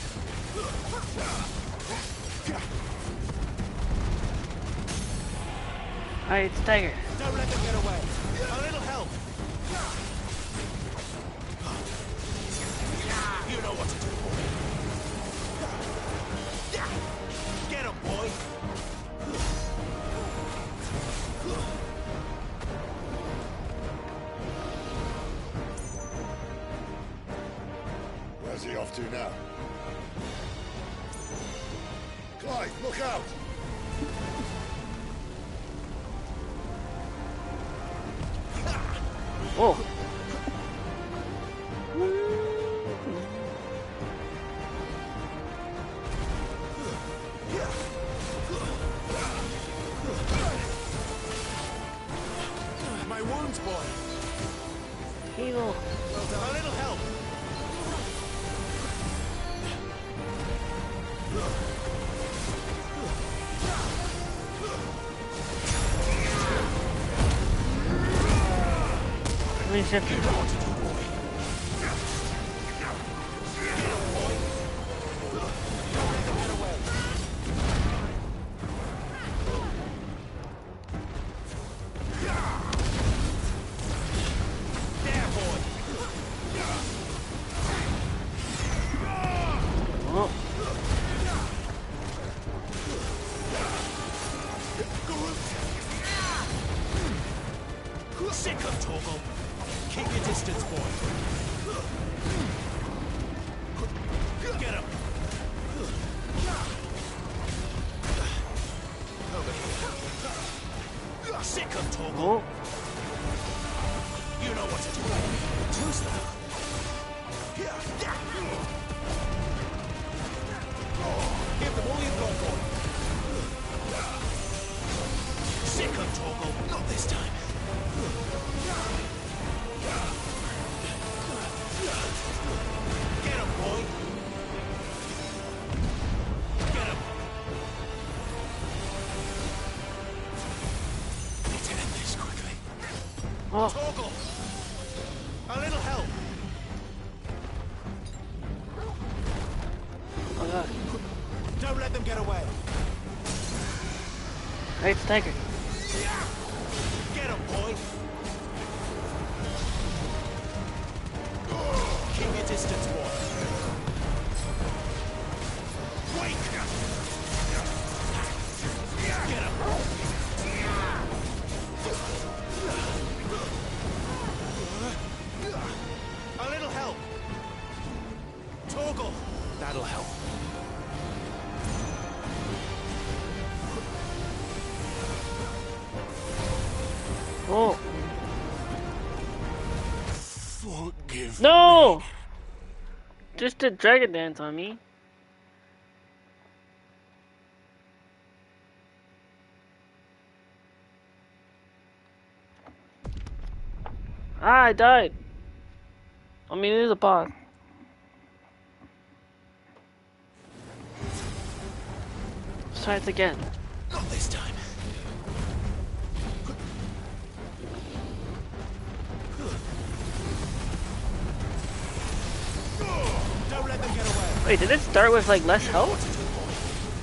Alright, stagger. Don't let them get away. A little help. You know what to do, boy. Get him, boy. Where's he off to now? Clive, look out! Oh! My wounds, distance, boy. Evil. Well done. A little help. Sick of Torgal. Keep your distance, boy. Get him. Over here. Sick of Torgal. You know what to do. Too slow. Give them all you've got, boy. Sick of Torgal. Not this time. Get him, boy! Get him! Need to end this quickly. Torgal! A little help! Oh god. Don't let them get away! Great stagger. Get him, boy! Keep your distance, boy. Wait! Get him! A little help! Torgal! That'll help. Oh. Forgive No! me. Just did dragon dance on me. Ah, I died. I mean, it is a boss. Let's try it again. Not this time. Don't let them get away. Wait, did it start with like less health?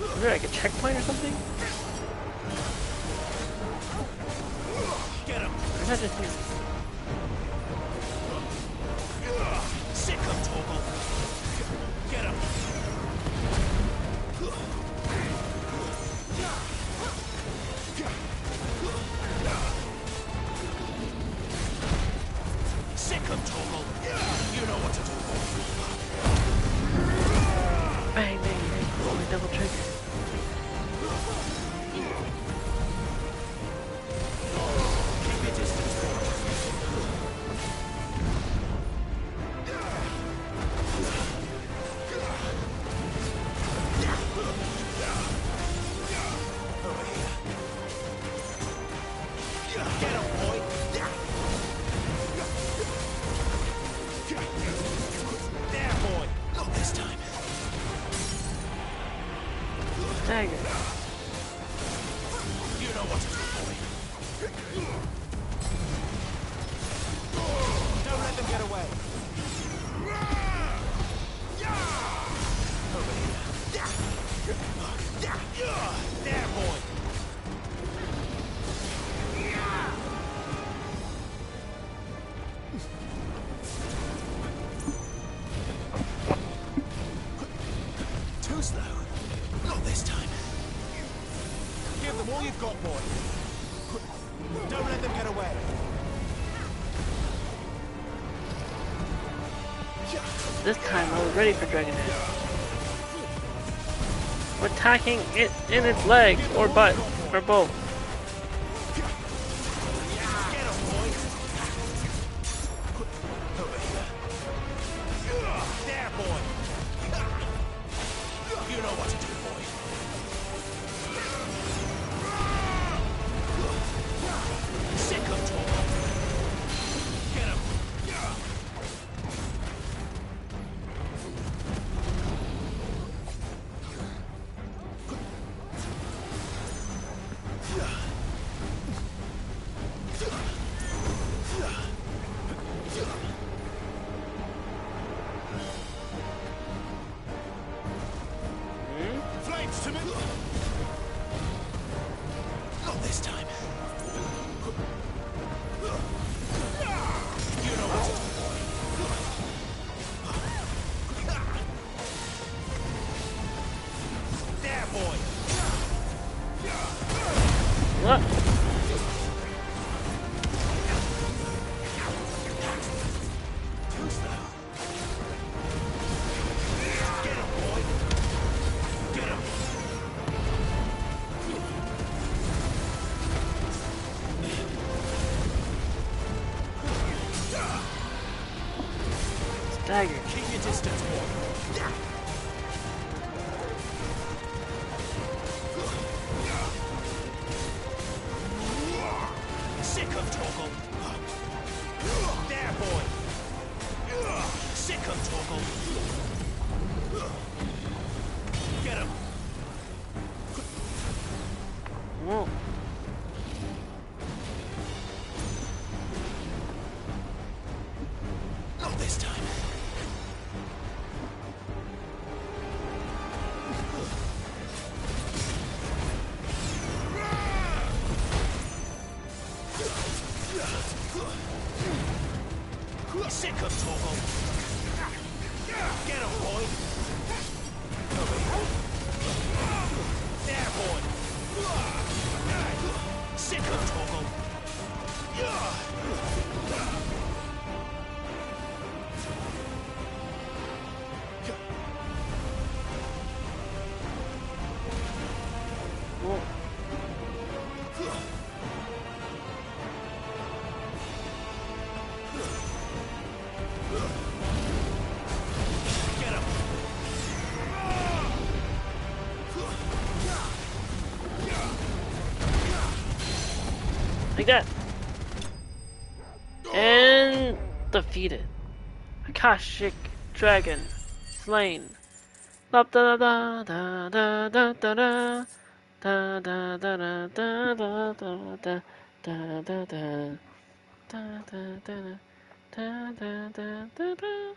Is there like a checkpoint or something? Get him. Or is that just me? Sick of Torgal. Get him. Sick of Torgal. You know what to do. Bang, bang, bang. Oh, my double trigger. Keep your distance, boy. Over here. Get him, boy. There, boy. Not this time. Dagger. You know what to do, boy. Don't let them get away. Over here. There, boy. Too slow. Not this time. Give them all you've got, boy. Don't let them get away. This time I was ready for dragon dance. We're attacking it in its legs or butt or both. Get him, boy. Over here. There, boy. You know what to do, boy. Sick of Torgal. boy! What? Get him, boy! Get him! Dagger. Keep your distance, boy! Sick of Torgal! There, boy! Sick of Torgal! Get him! Whoa. Not this time. Sick of Torgal! Get him, boy! There, boy! Sick of Torgal! Whoa. Get him! Like that. And defeated. Akashic Dragon slain. Da da da da da da da da. Da da da da da da da da da da da. Da da da da da da da da.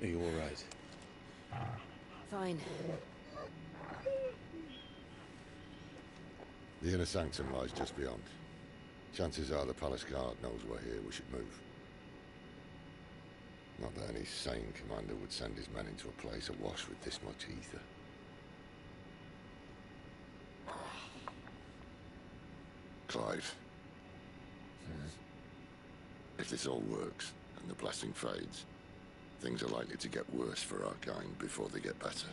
Are you all right? Fine. The inner sanctum lies just beyond. Chances are the palace guard knows we're here. We should move. Not that any sane commander would send his men into a place awash with this much ether. Clive. If this all works, and the blessing fades, things are likely to get worse for our kind before they get better.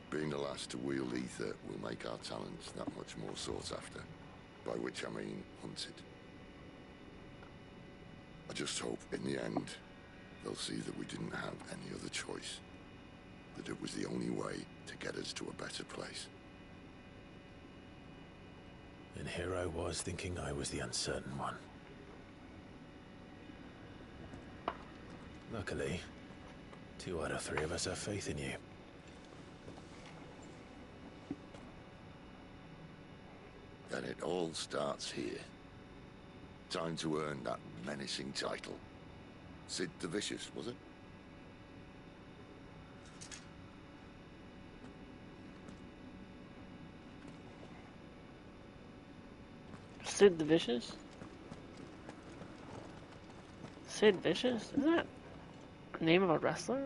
Being the last to wield ether will make our talents that much more sought after, by which I mean hunted. I just hope, in the end, they'll see that we didn't have any other choice, that it was the only way to get us to a better place. And here I was thinking I was the uncertain one. Luckily, 2 out of 3 of us have faith in you. And it all starts here. Time to earn that menacing title. Sid the Vicious, was it? Sid the Vicious? Sid Vicious? Is that the name of a wrestler?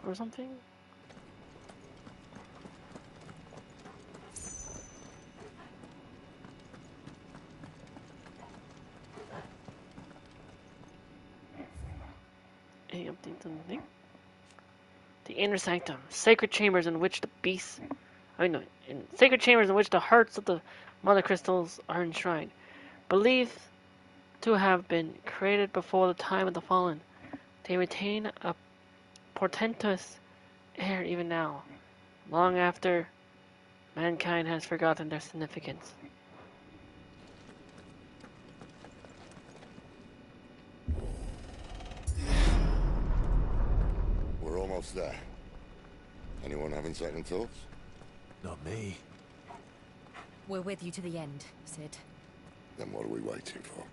Or something? Any updates on the thing? The inner sanctum, sacred chambers in which the beasts, in sacred chambers in which the hearts of the mother crystals are enshrined, believed to have been created before the time of the fallen. They retain a portentous air even now, long after mankind has forgotten their significance. We're almost there. Anyone having second thoughts? Not me. We're with you to the end, Sid. Then what are we waiting for?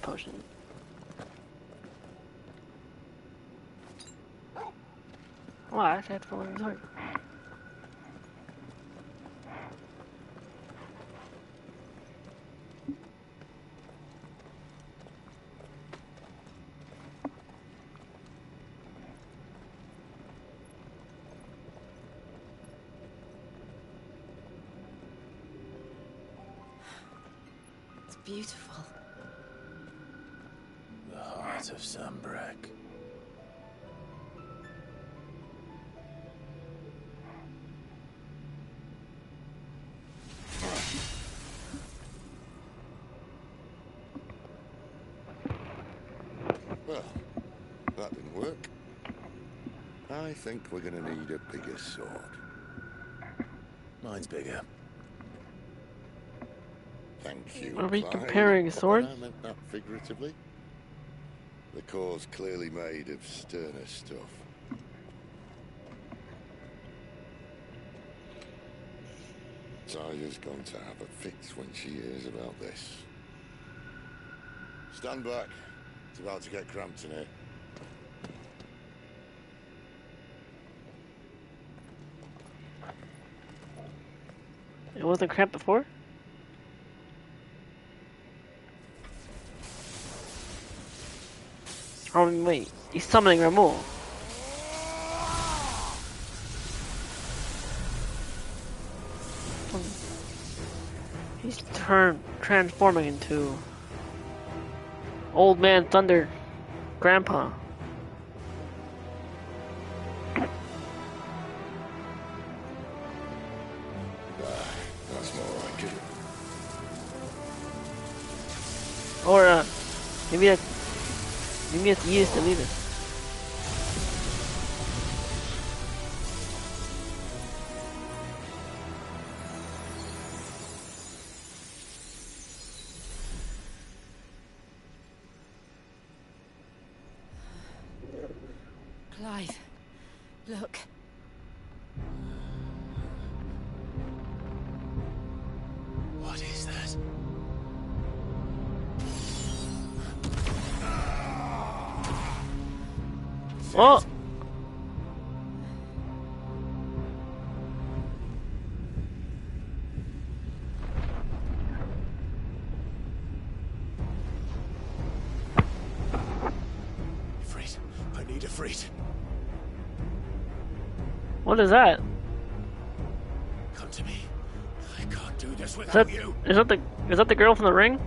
Potion. Well, I actually have to follow his heart. It's beautiful. The heart of Sambrek. Well, that didn't work. I think we're gonna need a bigger sword. Mine's bigger. Thank you, Are we Clive. comparing swords? I meant that figuratively. The core's clearly made of sterner stuff. Taya's going to have a fit when she hears about this. Stand back. It's about to get cramped in here. It wasn't cramped before? Oh, wait. He's summoning Ramul. He's transforming into Old Man Thunder Grandpa. That's more like it. Or, maybe it's used to lead us. Clive, look. What is that? Oh! Ifrit. I need Ifrit. What is that? Come to me. I can't do this Is without that, you. is that the girl from the ring?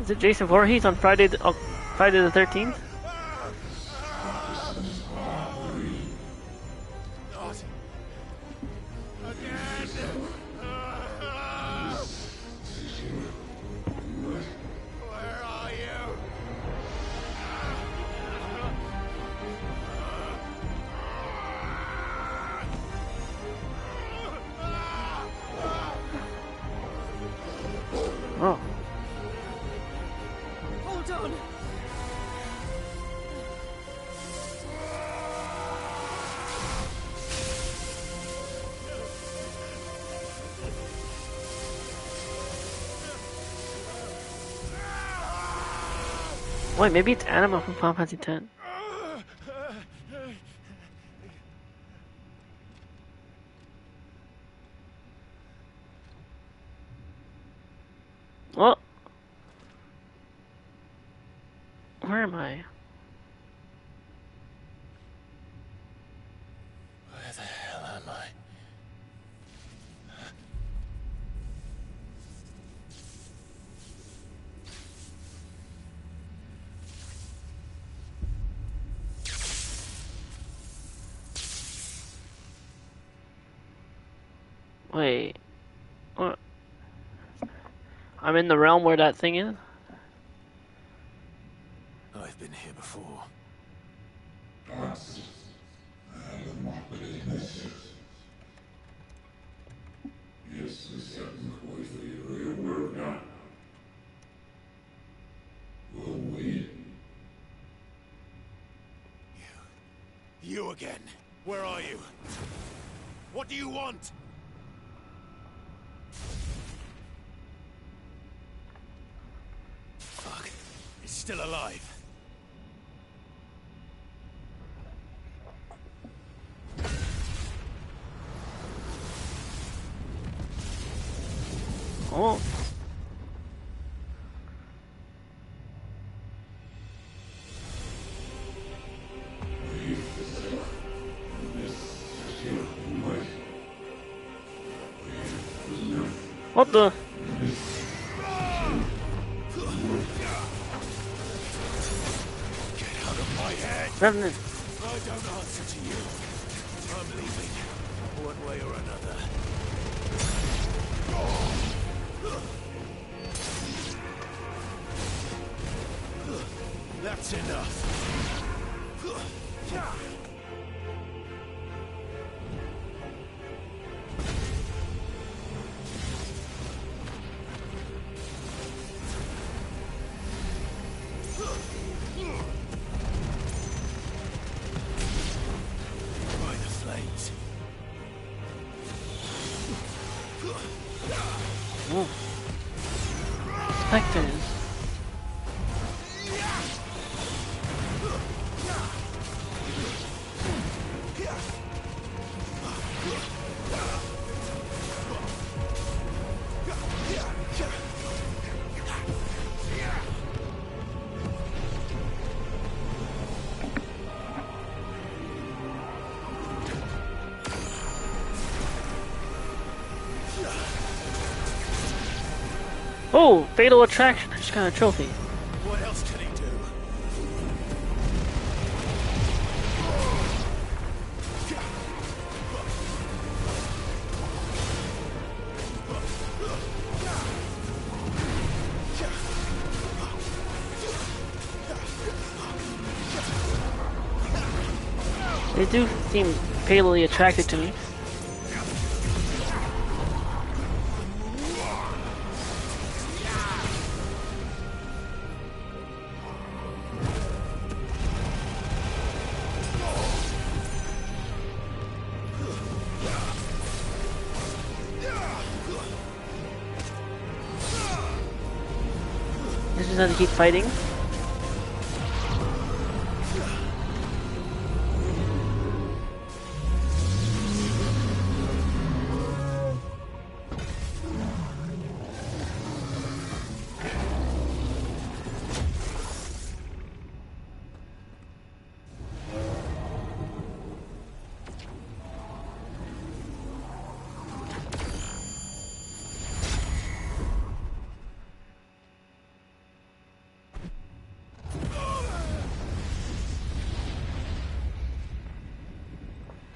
Is it Jason Voorhees on Friday the 13th? Not again. Where are you? Oh. Hold on. Wait, maybe it's Anima from Final Fantasy X. Well, where am I? Where the hell am I? Wait. What? I'm in the realm where that thing is. I've been here before. You again. Where are you? What do you want? Fuck. It's still alive. Oh. What the? Get out of my head! Revenant. I don't answer to you. I'm leaving. One way or another. That's enough. By the flames. Oh. Spectres. Oh, fatal attraction. I just got a trophy. What else can he do? They do seem fatally attracted to me. This is how they keep fighting.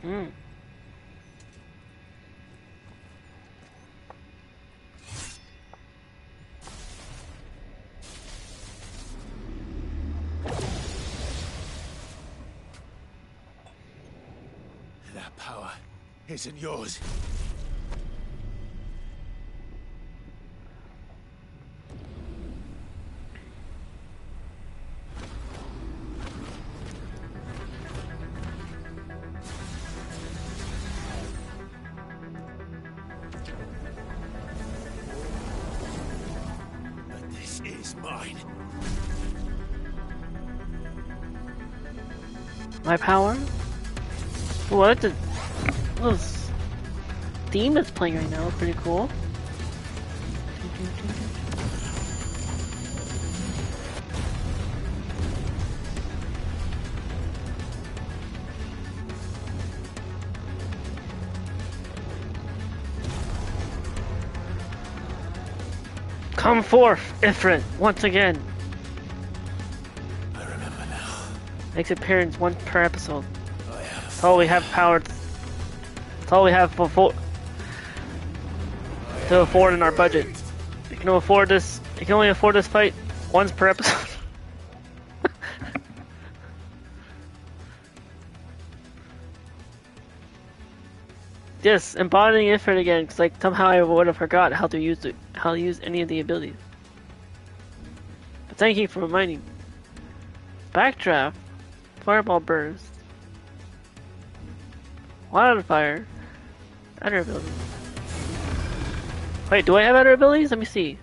Hmm. That power isn't yours. But this is mine. My power? Oh, I like the this theme that's playing right now. It's pretty cool. Come forth, Ifrit, once again. I remember now. Makes appearance once per episode. That's all we have power. That's all we have to afford in our budget. can afford this. You can only afford this fight once per episode. Yes, embodying effort again. Cause like somehow I would have forgot how to use any of the abilities. But thank you for reminding. Backdraft, fireball burst, wildfire, other abilities. Wait, do I have other abilities? Let me see.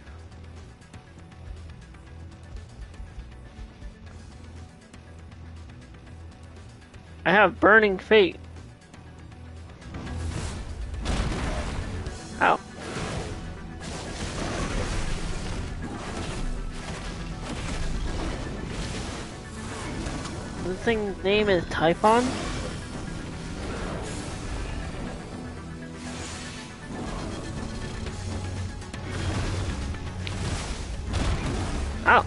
I have burning fate. Ow. This thing's name is Typhon? Ow.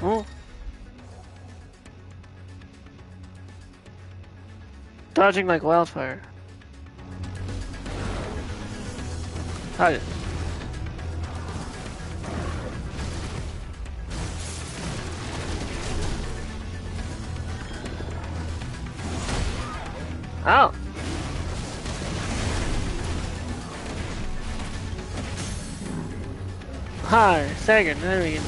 Oh. Dodging like wildfire. Hi. Ow. Hi, second, there we go.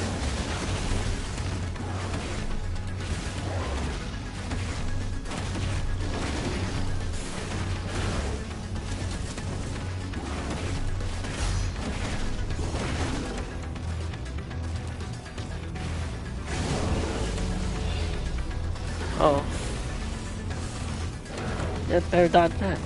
Oh. Yep, better dodge that.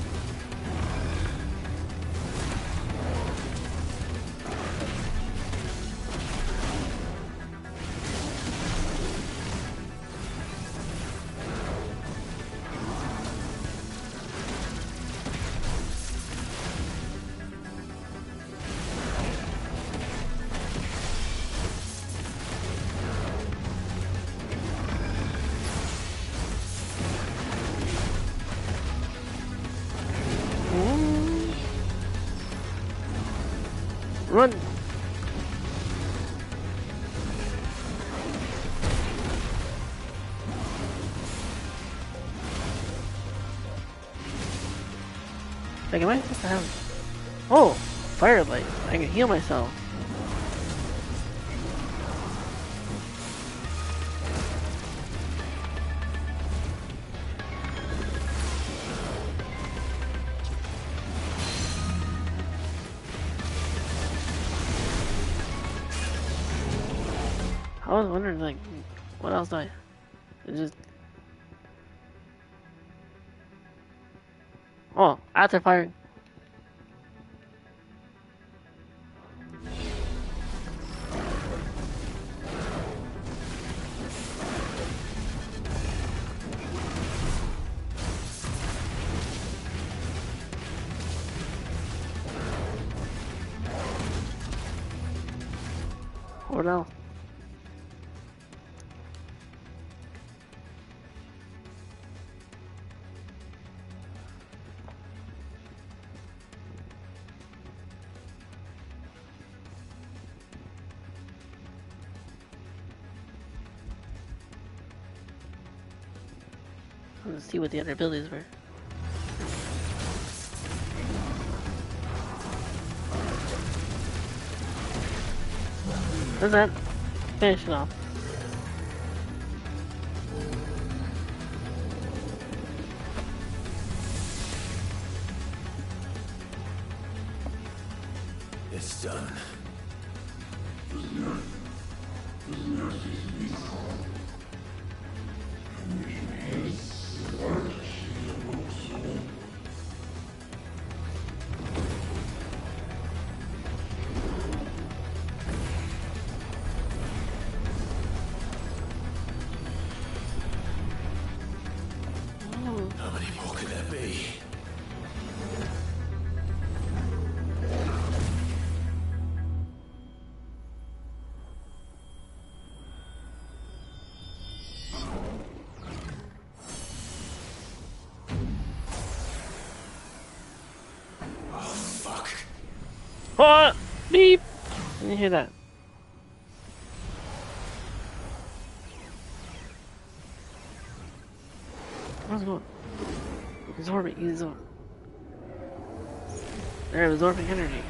Run! Like, am I supposed to have... Oh! Firelight! I can heal myself. I was wondering, like, what else do I... It's just... Oh, after firing. What else? Let's see what the other abilities were. Does that finish it off? It's done. How many more could there be? What? Beep! Didn't you hear that? What's going on? Absorbing. They're absorbing energy.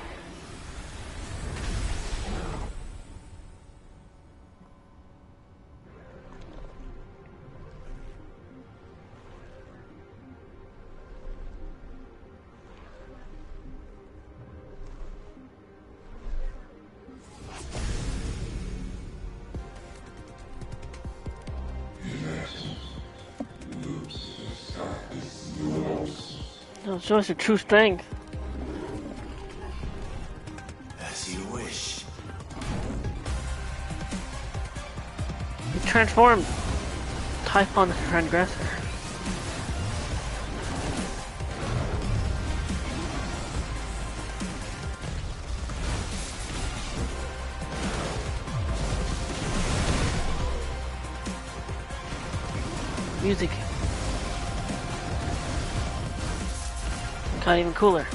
No, show us your true strength. As you wish. You transformed. Typhon the Transgressor. Music. Got even cooler.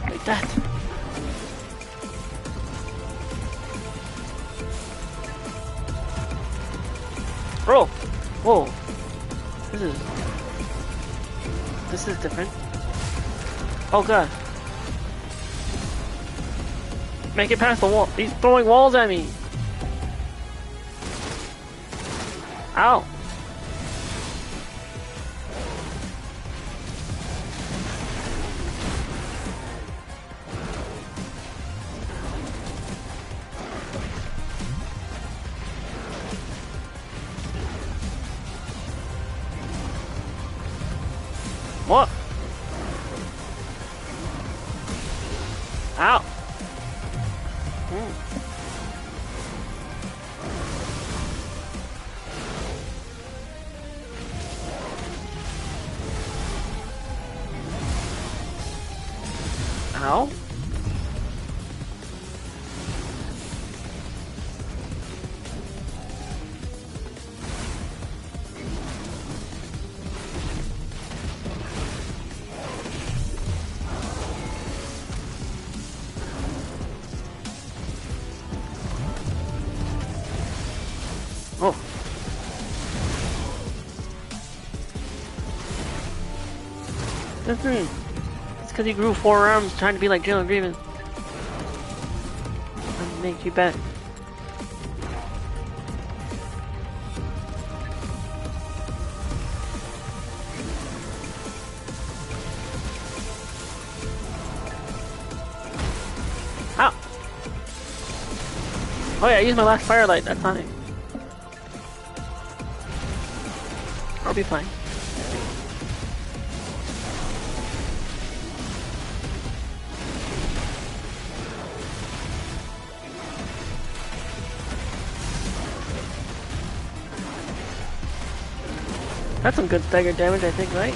Like that. Bro! Whoa! This is different. Oh god. Make it past the wall. He's throwing walls at me. Ow. What? Ow. Ow. Oh. Listen. It's because he grew 4 arms trying to be like Jalen Grievous. That makes you bet. Ow! Oh yeah, I used my last firelight that time. I'll be fine. That's some good stagger damage, I think, right?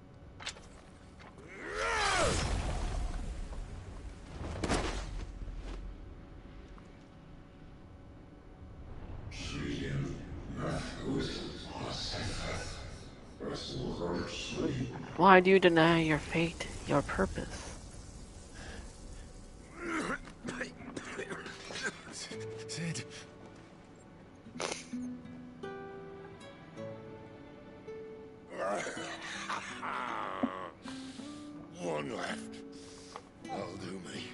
Why do you deny your fate, your purpose? Sid. One left. That'll do me.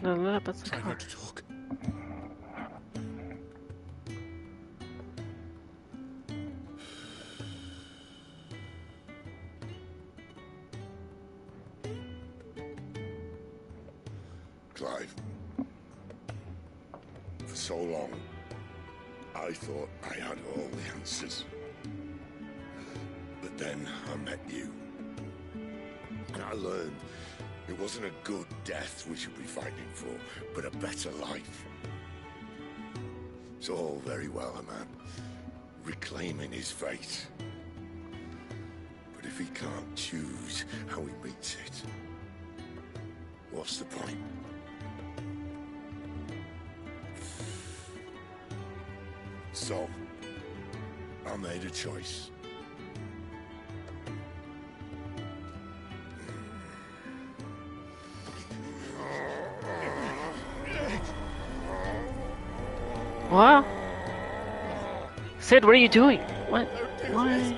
No, that's the Try car. not to talk. Clive. For so long, I thought I had all the answers. But then I met you. And I learned it wasn't a good death we should be fighting for, but a better life. It's all very well, a man reclaiming his fate. But if he can't choose how he meets it, what's the point? So, I made a choice. What? Sid, what are you doing? What? Why?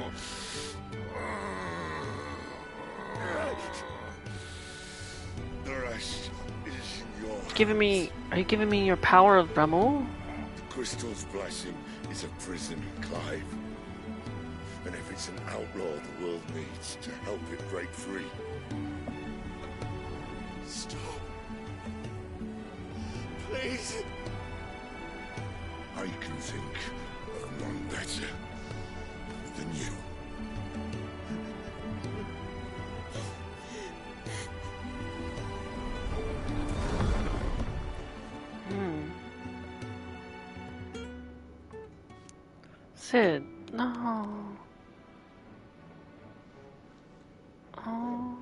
The rest is yours. Are you giving me your power of Ramu? The crystal's blessing is a prison, Clive. And if it's an outlaw the world needs to help it break free. Stop. Please. I can think of none better than you. Sid, no. Oh.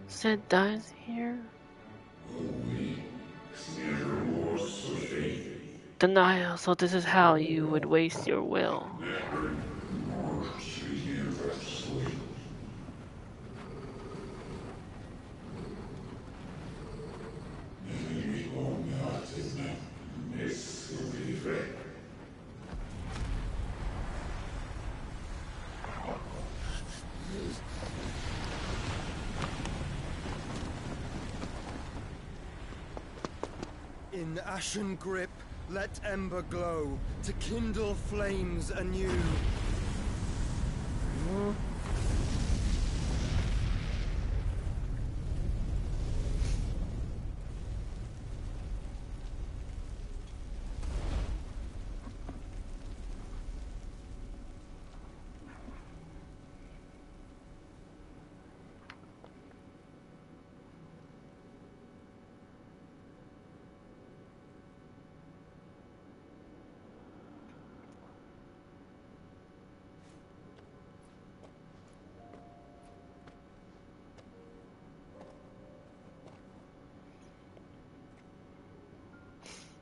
Sid dies here? Denial, so this is how you would waste your will. In ashen grip, let ember glow, to kindle flames anew.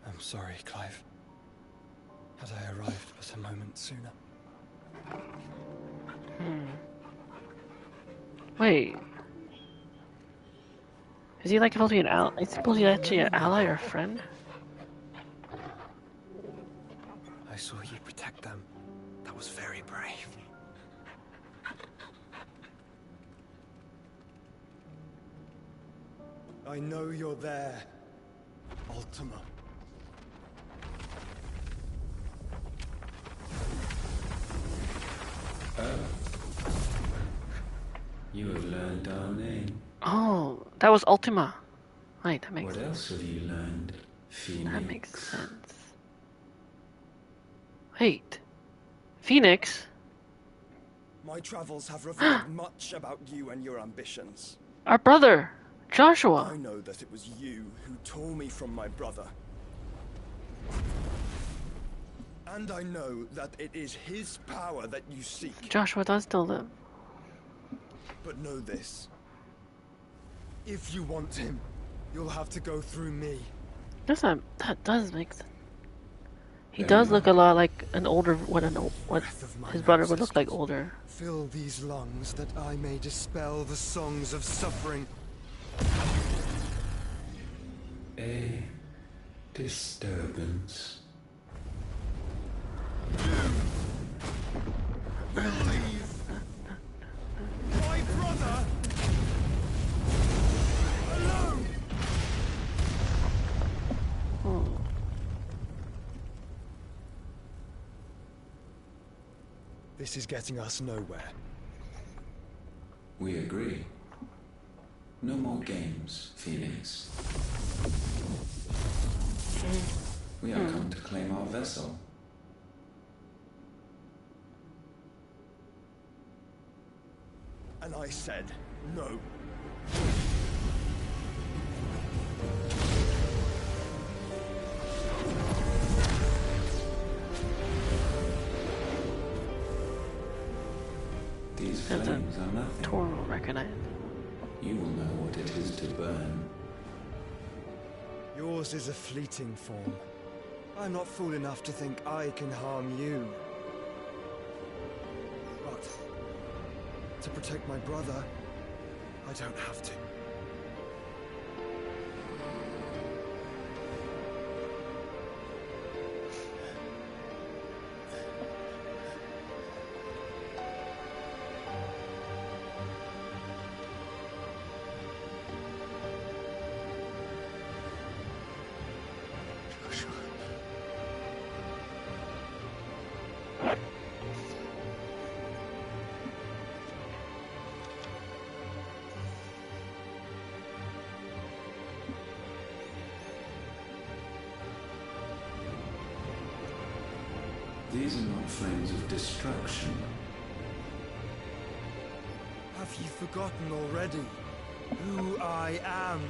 I'm sorry, Clive. Had I arrived but a moment sooner. Wait. Is he like supposed to be an ally? Is he supposed to be actually an ally or a friend? I saw you protect them. That was very brave. I know you're there, Ultima. You have learned our name. Oh, that was Ultima. Wait, that makes What sense. else have you learned, Phoenix? That makes sense. Wait. Phoenix? My travels have revealed much about you and your ambitions. Our brother! Joshua! I know that it was you who tore me from my brother. And I know that it is his power that you seek. Joshua does still live. But know this. If you want him, you'll have to go through me. That does make sense. He does look a lot like an older, what his brother would look like older. Fill these lungs that I may dispel the songs of suffering. A disturbance. Believe my brother alone. This is getting us nowhere. We agree. No more games, Phoenix. We have come to claim our vessel. And I said no. These flames are nothing. Tor will recognize. You will know what it is to burn. Yours is a fleeting form. I'm not fool enough to think I can harm you. But to protect my brother, I don't have to. These are not flames of destruction. Have you forgotten already who I am?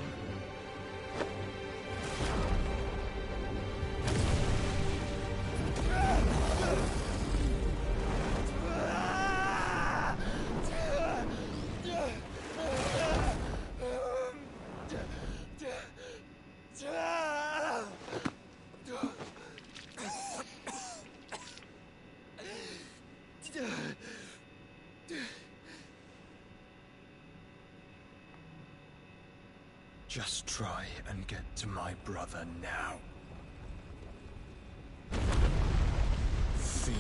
Just try and get to my brother now. Fiend.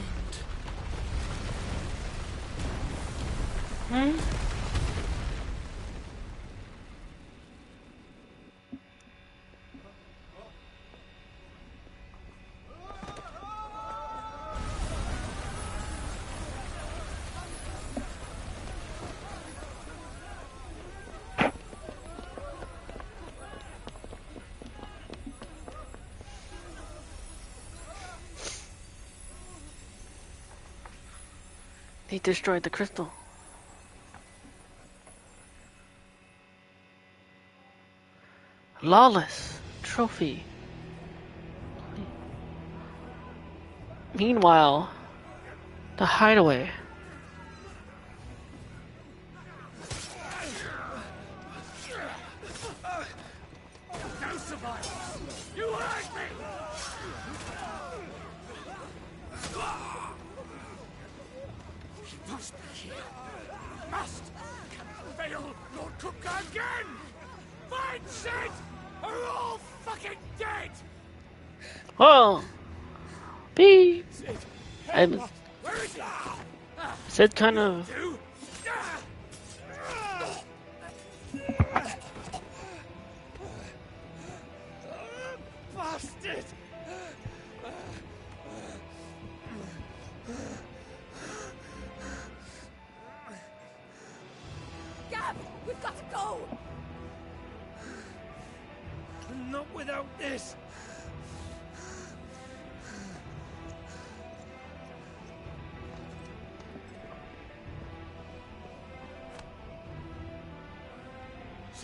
He destroyed the crystal. Lawless trophy. Meanwhile, the hideaway. No survivors! You hurt me! He must be here. Must! Can fail Lord Cook again! Find Sid! Are all fucking dead! Oh! Beep! And Where is he? Sid kind of. Bastard! Gab, we've got to go! Not without this!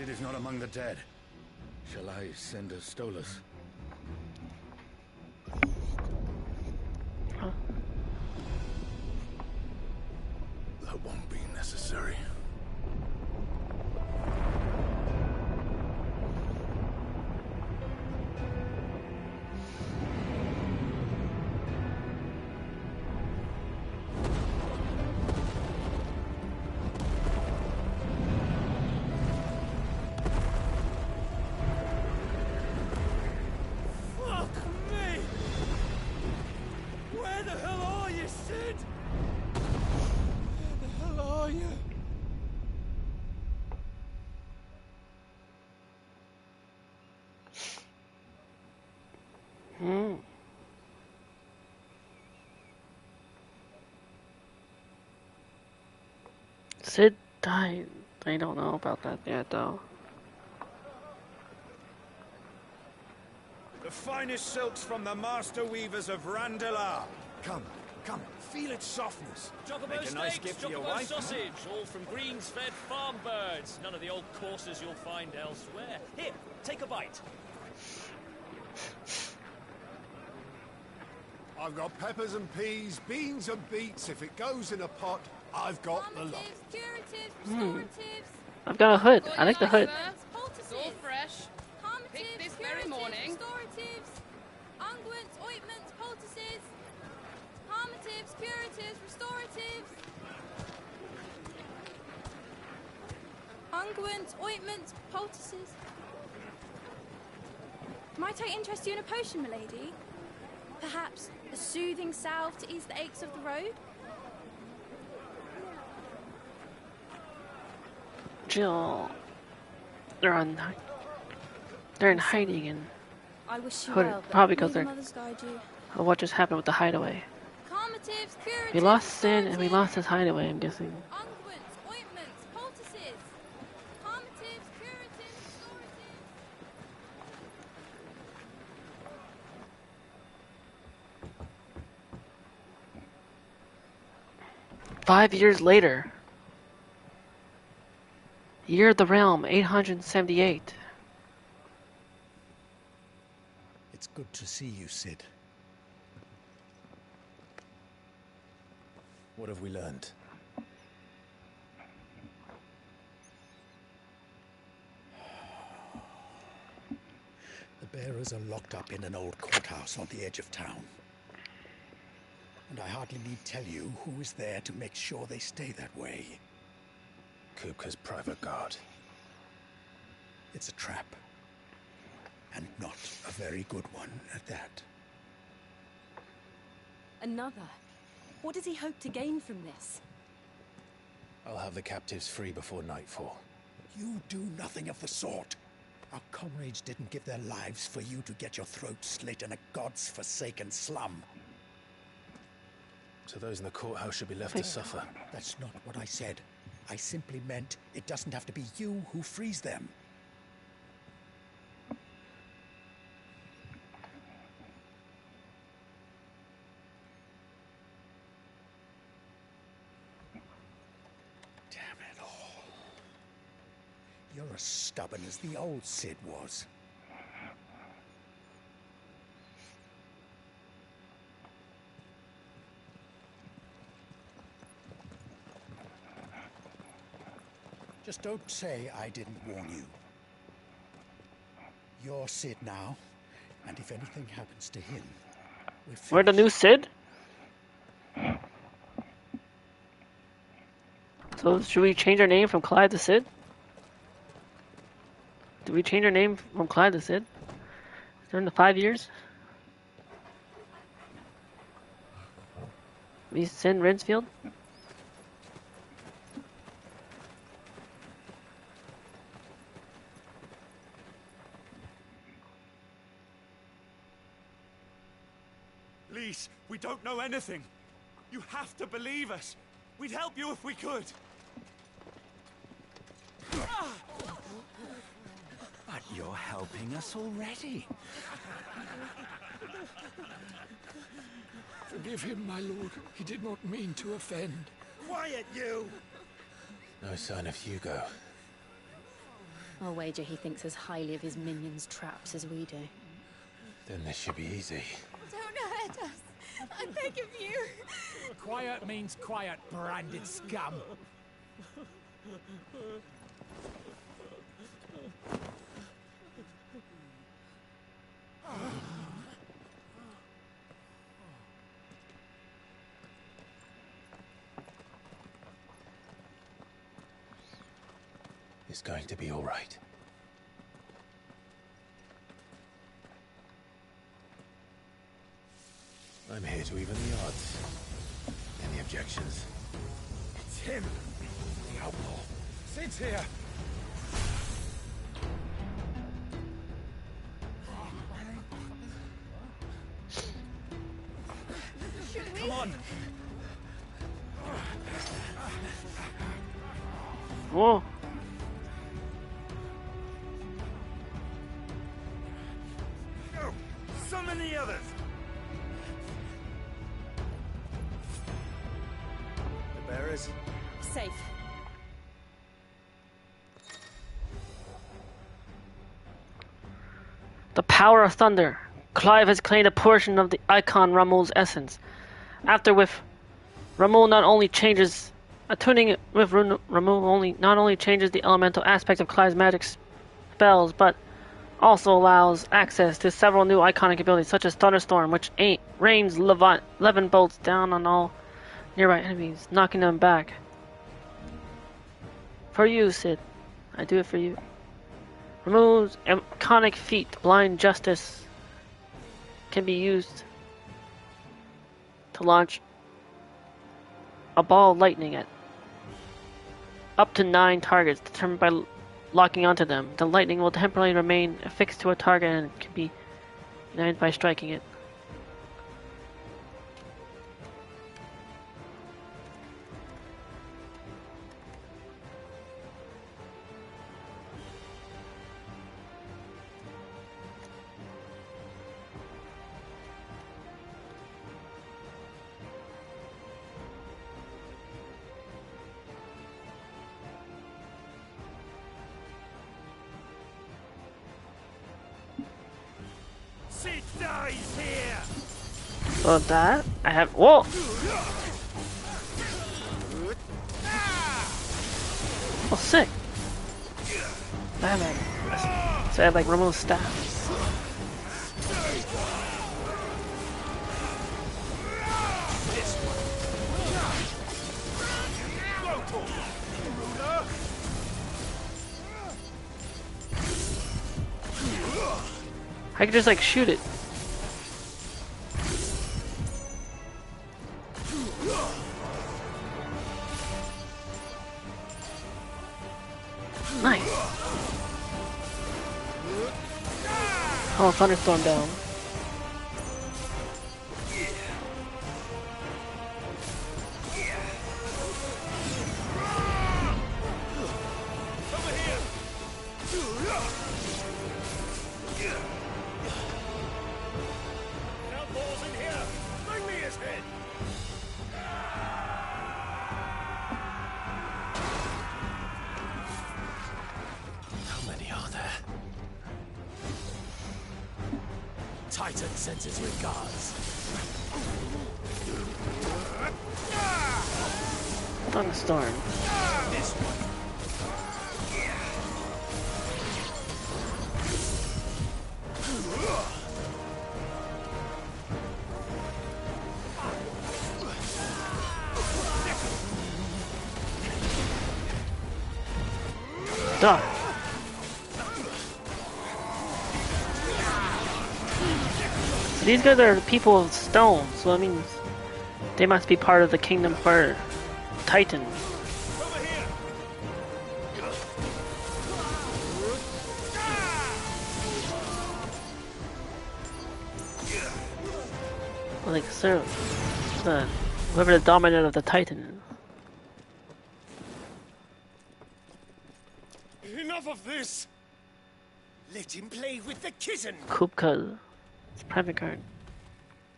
Sid is not among the dead. Shall I send a Stolas? That won't be necessary. Sid died. I don't know about that yet, though. The finest silks from the master weavers of Randalar. Come, feel its softness. Chocobo Make a nice steaks, gift for your chocobo wife. sausage, all from greens-fed farm birds. None of the old courses you'll find elsewhere. Here, take a bite. I've got peppers and peas, beans and beets. If it goes in a pot, I've got the lot. Curatives, restoratives. I've got a hood. I like the hood. It's all fresh. Picked this very morning. Restoratives, unguents, ointments, poultices. Harmatives, curatives, restoratives. Unguents, ointments, poultices. Might I interest you in a potion, milady? Perhaps a soothing salve to ease the aches of the road? Jill. They're in hiding and I wish you hood, well, probably because may they're the mothers guide you. of what just happened with the hideaway. Calmatives, curatives, We lost Sid and we restoratives, lost his hideaway, I'm guessing. unguents, ointments, poultices. Calmatives, curatives, restoratives. 5 years later. Year of the Realm, 878. It's good to see you, Sid. What have we learned? The bearers are locked up in an old courthouse on the edge of town. And I hardly need tell you who is there to make sure they stay that way. Kupka's private guard. It's a trap. And not a very good one at that. Another? What does he hope to gain from this? I'll have the captives free before nightfall. You do nothing of the sort. Our comrades didn't give their lives for you to get your throat slit in a god's forsaken slum. So those in the courthouse should be left to suffer. That's not what I said. I simply meant it doesn't have to be you who frees them. Damn it all. You're as stubborn as the old Sid was. Just don't say I didn't warn you. You're Sid now, and if anything happens to him, We're the new Sid? So should we change our name from Clive to Sid? Did we change our name from Clive to Sid? During the 5 years? We Sid Rinsfield? Lise, we don't know anything. You have to believe us. We'd help you if we could. But you're helping us already. Forgive him, my lord. He did not mean to offend. Quiet, you! No sign of Hugo. I'll wager he thinks as highly of his minions' traps as we do. Then this should be easy. Don't hurt us. I beg of you. Quiet means quiet, branded scum. It's going to be all right. I'm here to even the odds. Any objections? It's him, the outlaw. Sit here. Come on. Whoa. Summon the others. The bearers? Safe. The power of thunder. Clive has claimed a portion of the icon Ramul's essence. After with Ramul not only changes attuning with Ramul not only changes the elemental aspect of Clive's magic spells, but also allows access to several new iconic abilities, such as Thunderstorm, which rains levin bolts down on all nearby enemies, knocking them back. For you, Sid. I do it for you. Ramul's iconic feat, Blind Justice, can be used to launch a ball of lightning at up to 9 targets, determined by locking onto them. The lightning will temporarily remain affixed to a target and can be named by striking it. Sid dies here. So that I have. Whoa! Oh, sick! I have like, so I have like Ramul's staff. I could just like shoot it. Nice. Oh, thunderstorm down. Titan sends his regards. Thunderstorm. This one. Duh. So these guys are people of stone, so that means they must be part of the kingdom for Titan. Like, sir, whoever the dominant of the Titan is. Enough of this! Let him play with the kitten! Kupka. It's a private card.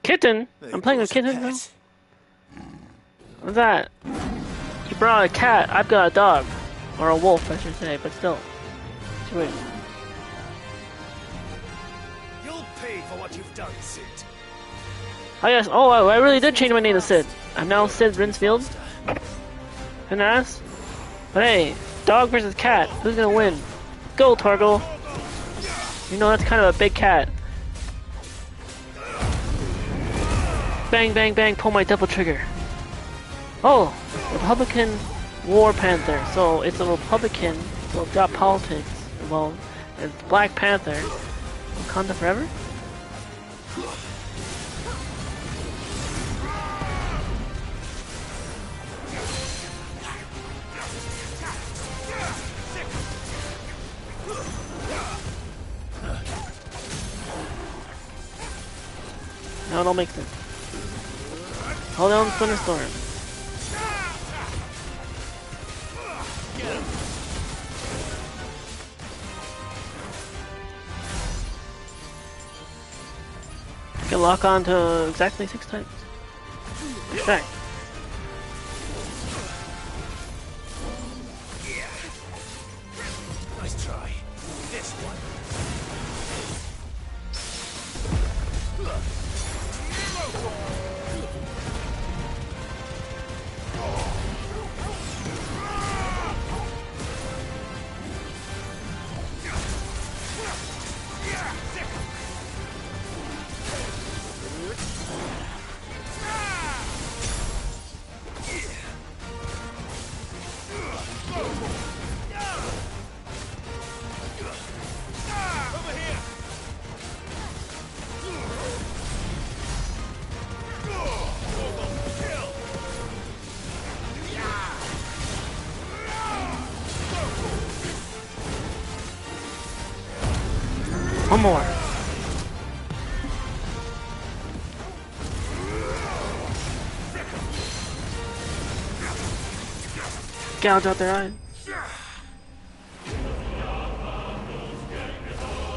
Kitten? I'm playing a kitten now? What's that? You brought a cat, I've got a dog. Or a wolf, I should say, but still. Wait. You'll pay for what you've done, Sid. Oh yes, oh I really did change my name to Sid. I'm now Sid Rinsfield. An ass. But hey, dog versus cat. Who's gonna win? Go, Torgal. You know that's kind of a big cat. Bang, bang, bang, pull my double trigger. Oh, Republican War Panther. So it's a Republican, so it's got politics involved. And it's Black Panther. Wakanda forever? Now it all makes sense. Hold on, Thunderstorm. You can lock on to exactly 6 times. Extract. Nice try. This one. One more. Gouge out their eyes.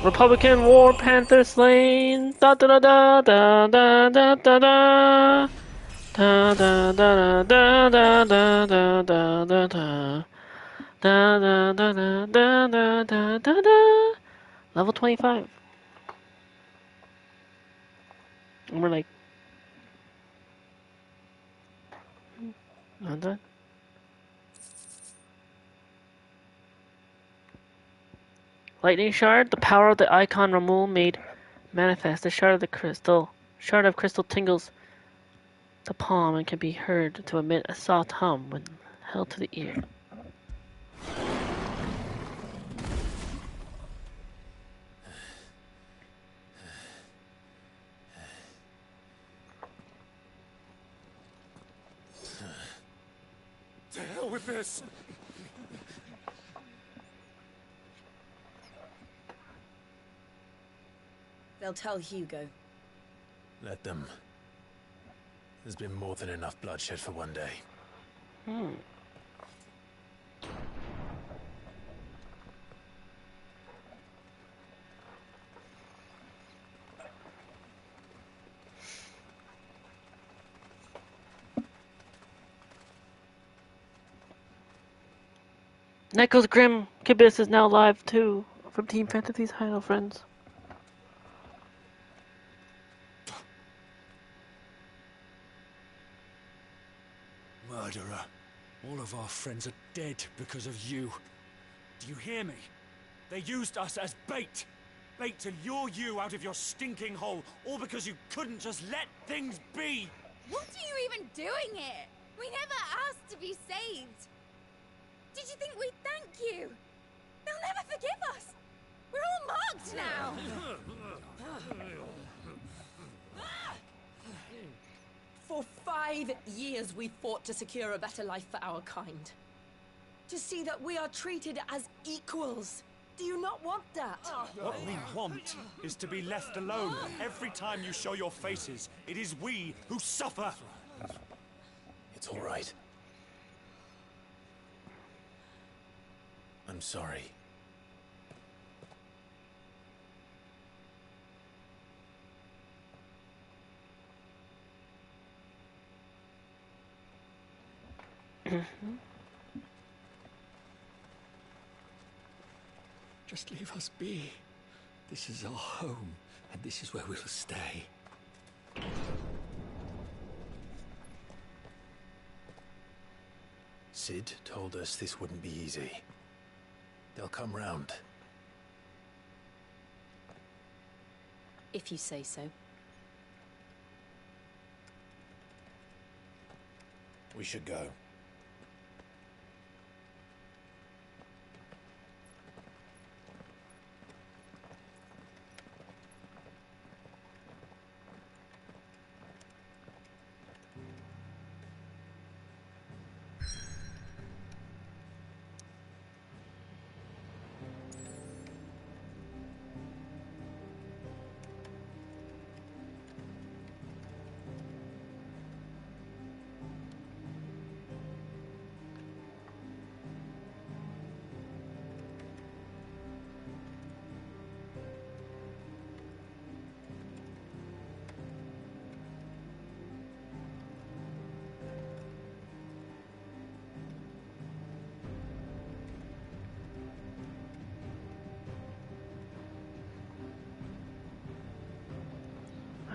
Republican War Panther slain. Da da da da da da da da. Da da da da da da da da da da. Da da da da da da da da da. Level 25. And we're like, not done. Lightning shard, the power of the icon Ramul made manifest. The shard of crystal tingles the palm and can be heard to emit a soft hum when held to the ear. To hell with this! They'll tell Hugo. Let them. There's been more than enough bloodshed for one day. Neko's Grim Kibis is now live too from Team Fantasy's Hino Friends. Murderer. All of our friends are dead because of you. Do you hear me? They used us as bait. Bait to lure you out of your stinking hole, all because you couldn't just let things be. What are you even doing here? We never asked to be saved. Did you think we'd thank you? They'll never forgive us. We're all marked now. For 5 years we fought to secure a better life for our kind. To see that we are treated as equals. Do you not want that? What we want is to be left alone. Every time you show your faces, it is we who suffer. It's all right. I'm sorry. Just leave us be. This is our home, and this is where we'll stay. Sid told us this wouldn't be easy. They'll come round. If you say so. We should go.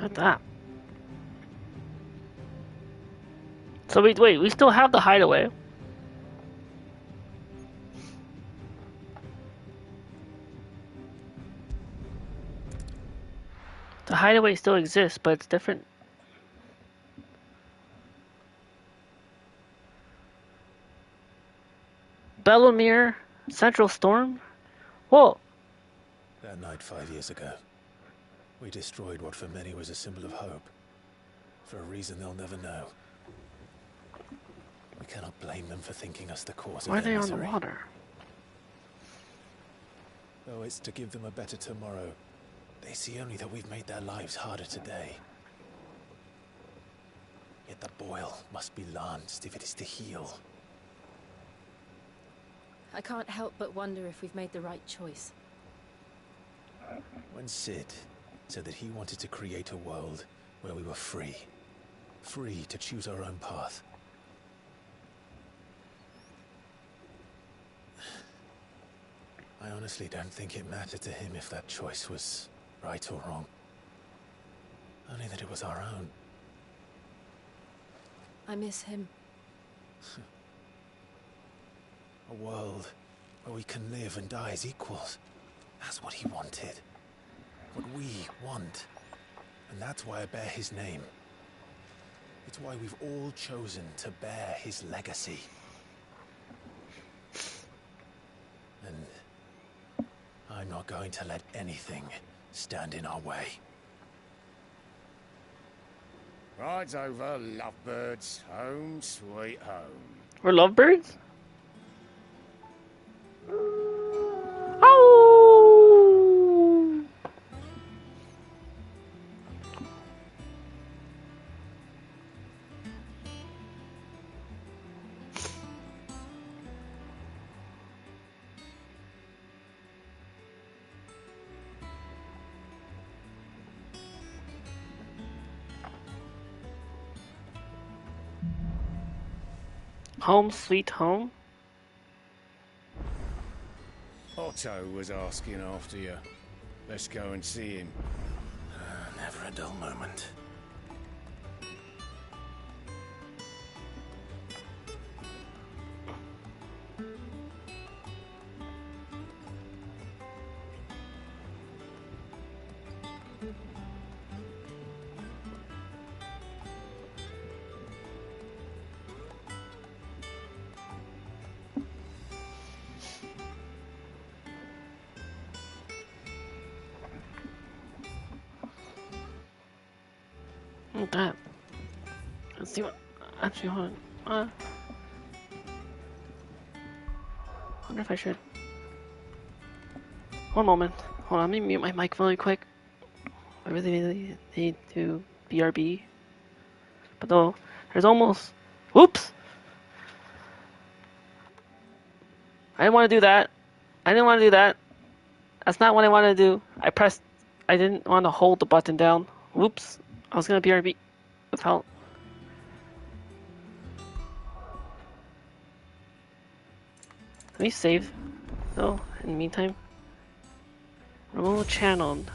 Look at that. So wait, we still have the hideaway. The hideaway still exists, but it's different. Bellomere, Central Storm? Whoa! That night 5 years ago, we destroyed what for many was a symbol of hope. For a reason they'll never know. We cannot blame them for thinking us the cause Why are of their they on the misery. water? Though it's to give them a better tomorrow, they see only that we've made their lives harder today. Yet the boil must be lanced if it is to heal. I can't help but wonder if we've made the right choice. When Sid said that he wanted to create a world where we were free. Free to choose our own path. I honestly don't think it mattered to him if that choice was right or wrong. Only that it was our own. I miss him. A world where we can live and die as equals. That's what he wanted. What we want. And that's why I bear his name. It's why we've all chosen to bear his legacy. And I'm not going to let anything stand in our way. Rides over, lovebirds. Home, sweet home. We're lovebirds? Home sweet home? Otto was asking after you. Let's go and see him. Never a dull moment. Look at that. Let's see what. Actually, hold on. Wonder if I should. One moment. Hold on, let me mute my mic really quick. I really need to BRB. But though, there's almost. Whoops! I didn't want to do that. That's not what I wanted to do. I didn't want to hold the button down. Whoops. I was gonna BRB without. Let me save, though, in the meantime. Remote channeled.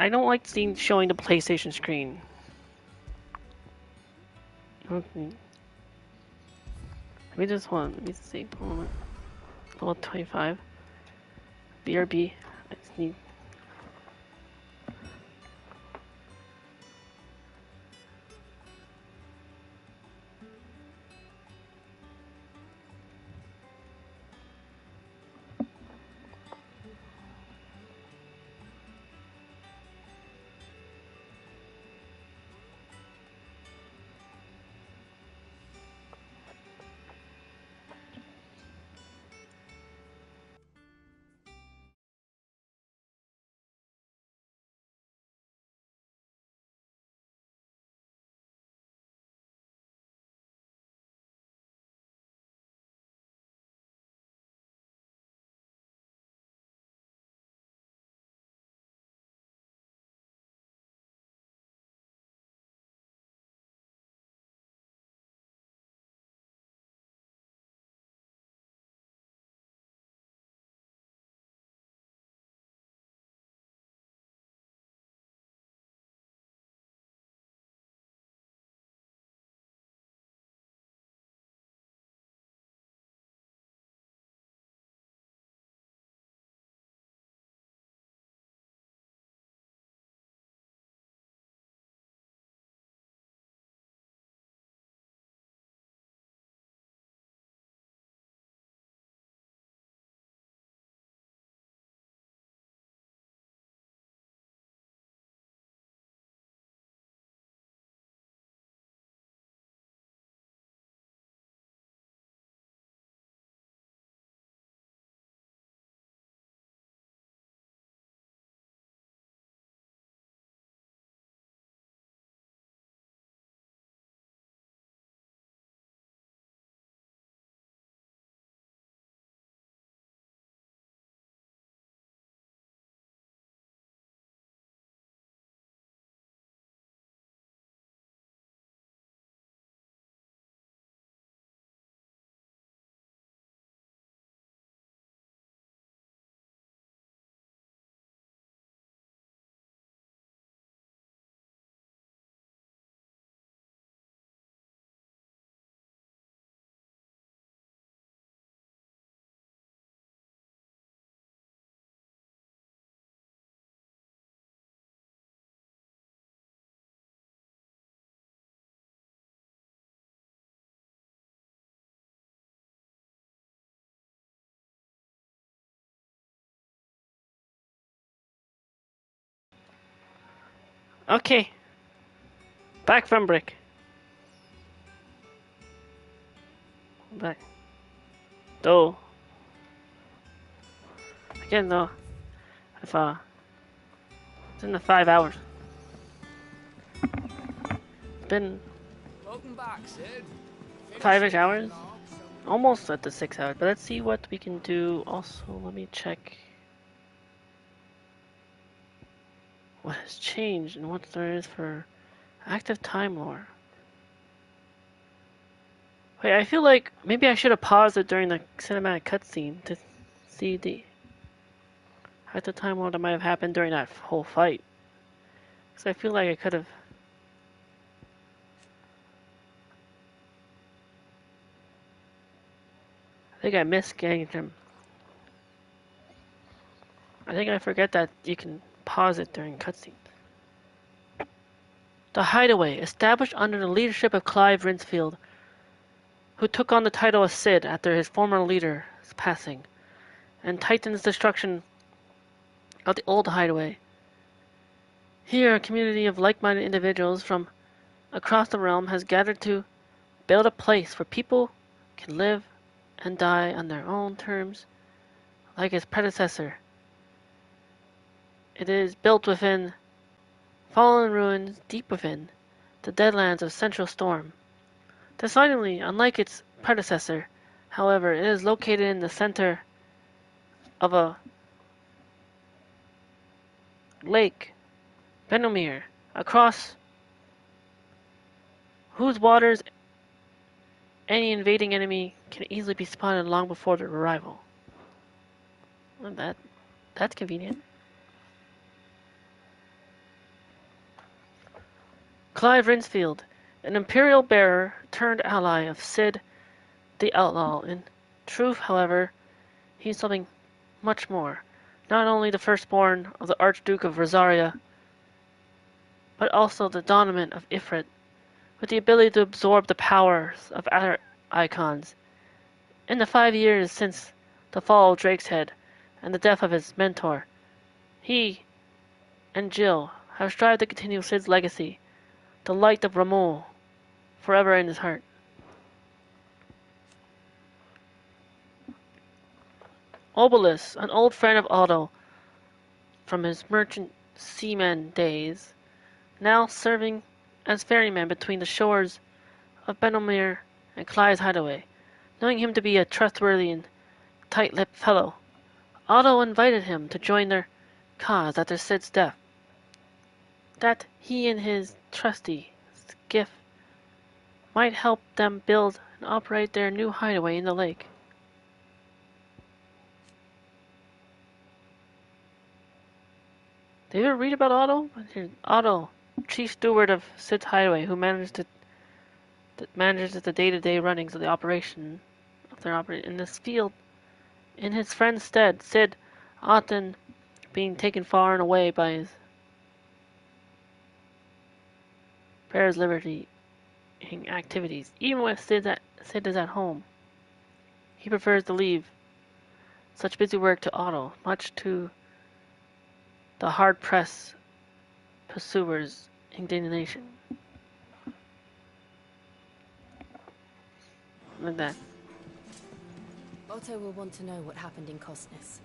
I don't like showing the PlayStation screen. Okay. Let me just let me see. Level 25. BRB. I just need. Okay. Back from break. Back. Though. Again, though. If, it's in the 5 hours. It's been Welcome back, Sid. 5-ish hours. Almost at the 6 hours. But let's see what we can do. Also, let me check what has changed and what there is for active time lore. Wait, I feel like maybe I should have paused it during the cinematic cutscene to see the active time lore that might have happened during that whole fight. Because I feel like I could have. I think I missed getting him. I think I forget that you can pause it during cutscenes. The Hideaway, established under the leadership of Clive Rinsfield, who took on the title of Cid after his former leader's passing, and Titan's destruction of the old Hideaway. Here, a community of like-minded individuals from across the realm has gathered to build a place where people can live and die on their own terms, like its predecessor. It is built within fallen ruins deep within the deadlands of Central Storm. Decidedly unlike its predecessor, however, it is located in the center of a lake, Benomir, across whose waters Any invading enemy can easily be spotted long before their arrival. Well, that's convenient. Clive Rinsfield, an Imperial bearer turned ally of Cid the Outlaw. In truth, however, he is something much more. Not only the firstborn of the Archduke of Rosaria, but also the dominant of Ifrit, with the ability to absorb the powers of other icons. In the 5 years since the fall of Drake's Head and the death of his mentor, he and Jill have strived to continue Cid's legacy, the light of Ramul, forever in his heart. Obolus, an old friend of Otto from his merchant seaman days, now serving as ferryman between the shores of Benomir and Clive's hideaway. Knowing him to be a trustworthy and tight-lipped fellow, Otto invited him to join their cause after Cid's death, that he and his trusty skiff might help them build and operate their new hideaway in the lake. Did you ever read about Otto? Otto, chief steward of Cid's hideaway, who manages the day-to-day runnings of the operation of their operation in this field. In his friend's stead, Cid, often being taken far and away by his bear's liberty activities. Even when Cid is at home, he prefers to leave such busy work to Otto, much to the hard-pressed pursuer's indignation. Like that. Otto will want to know what happened in Costness.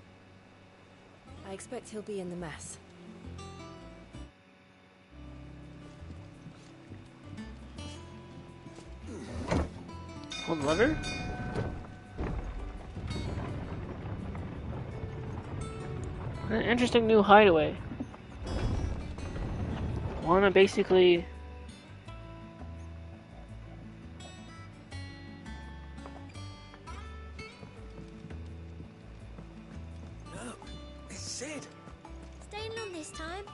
I expect he'll be in the mess. Hold the lever? What an interesting new hideaway. Wanna basically No, it's Cid. Staying long this time?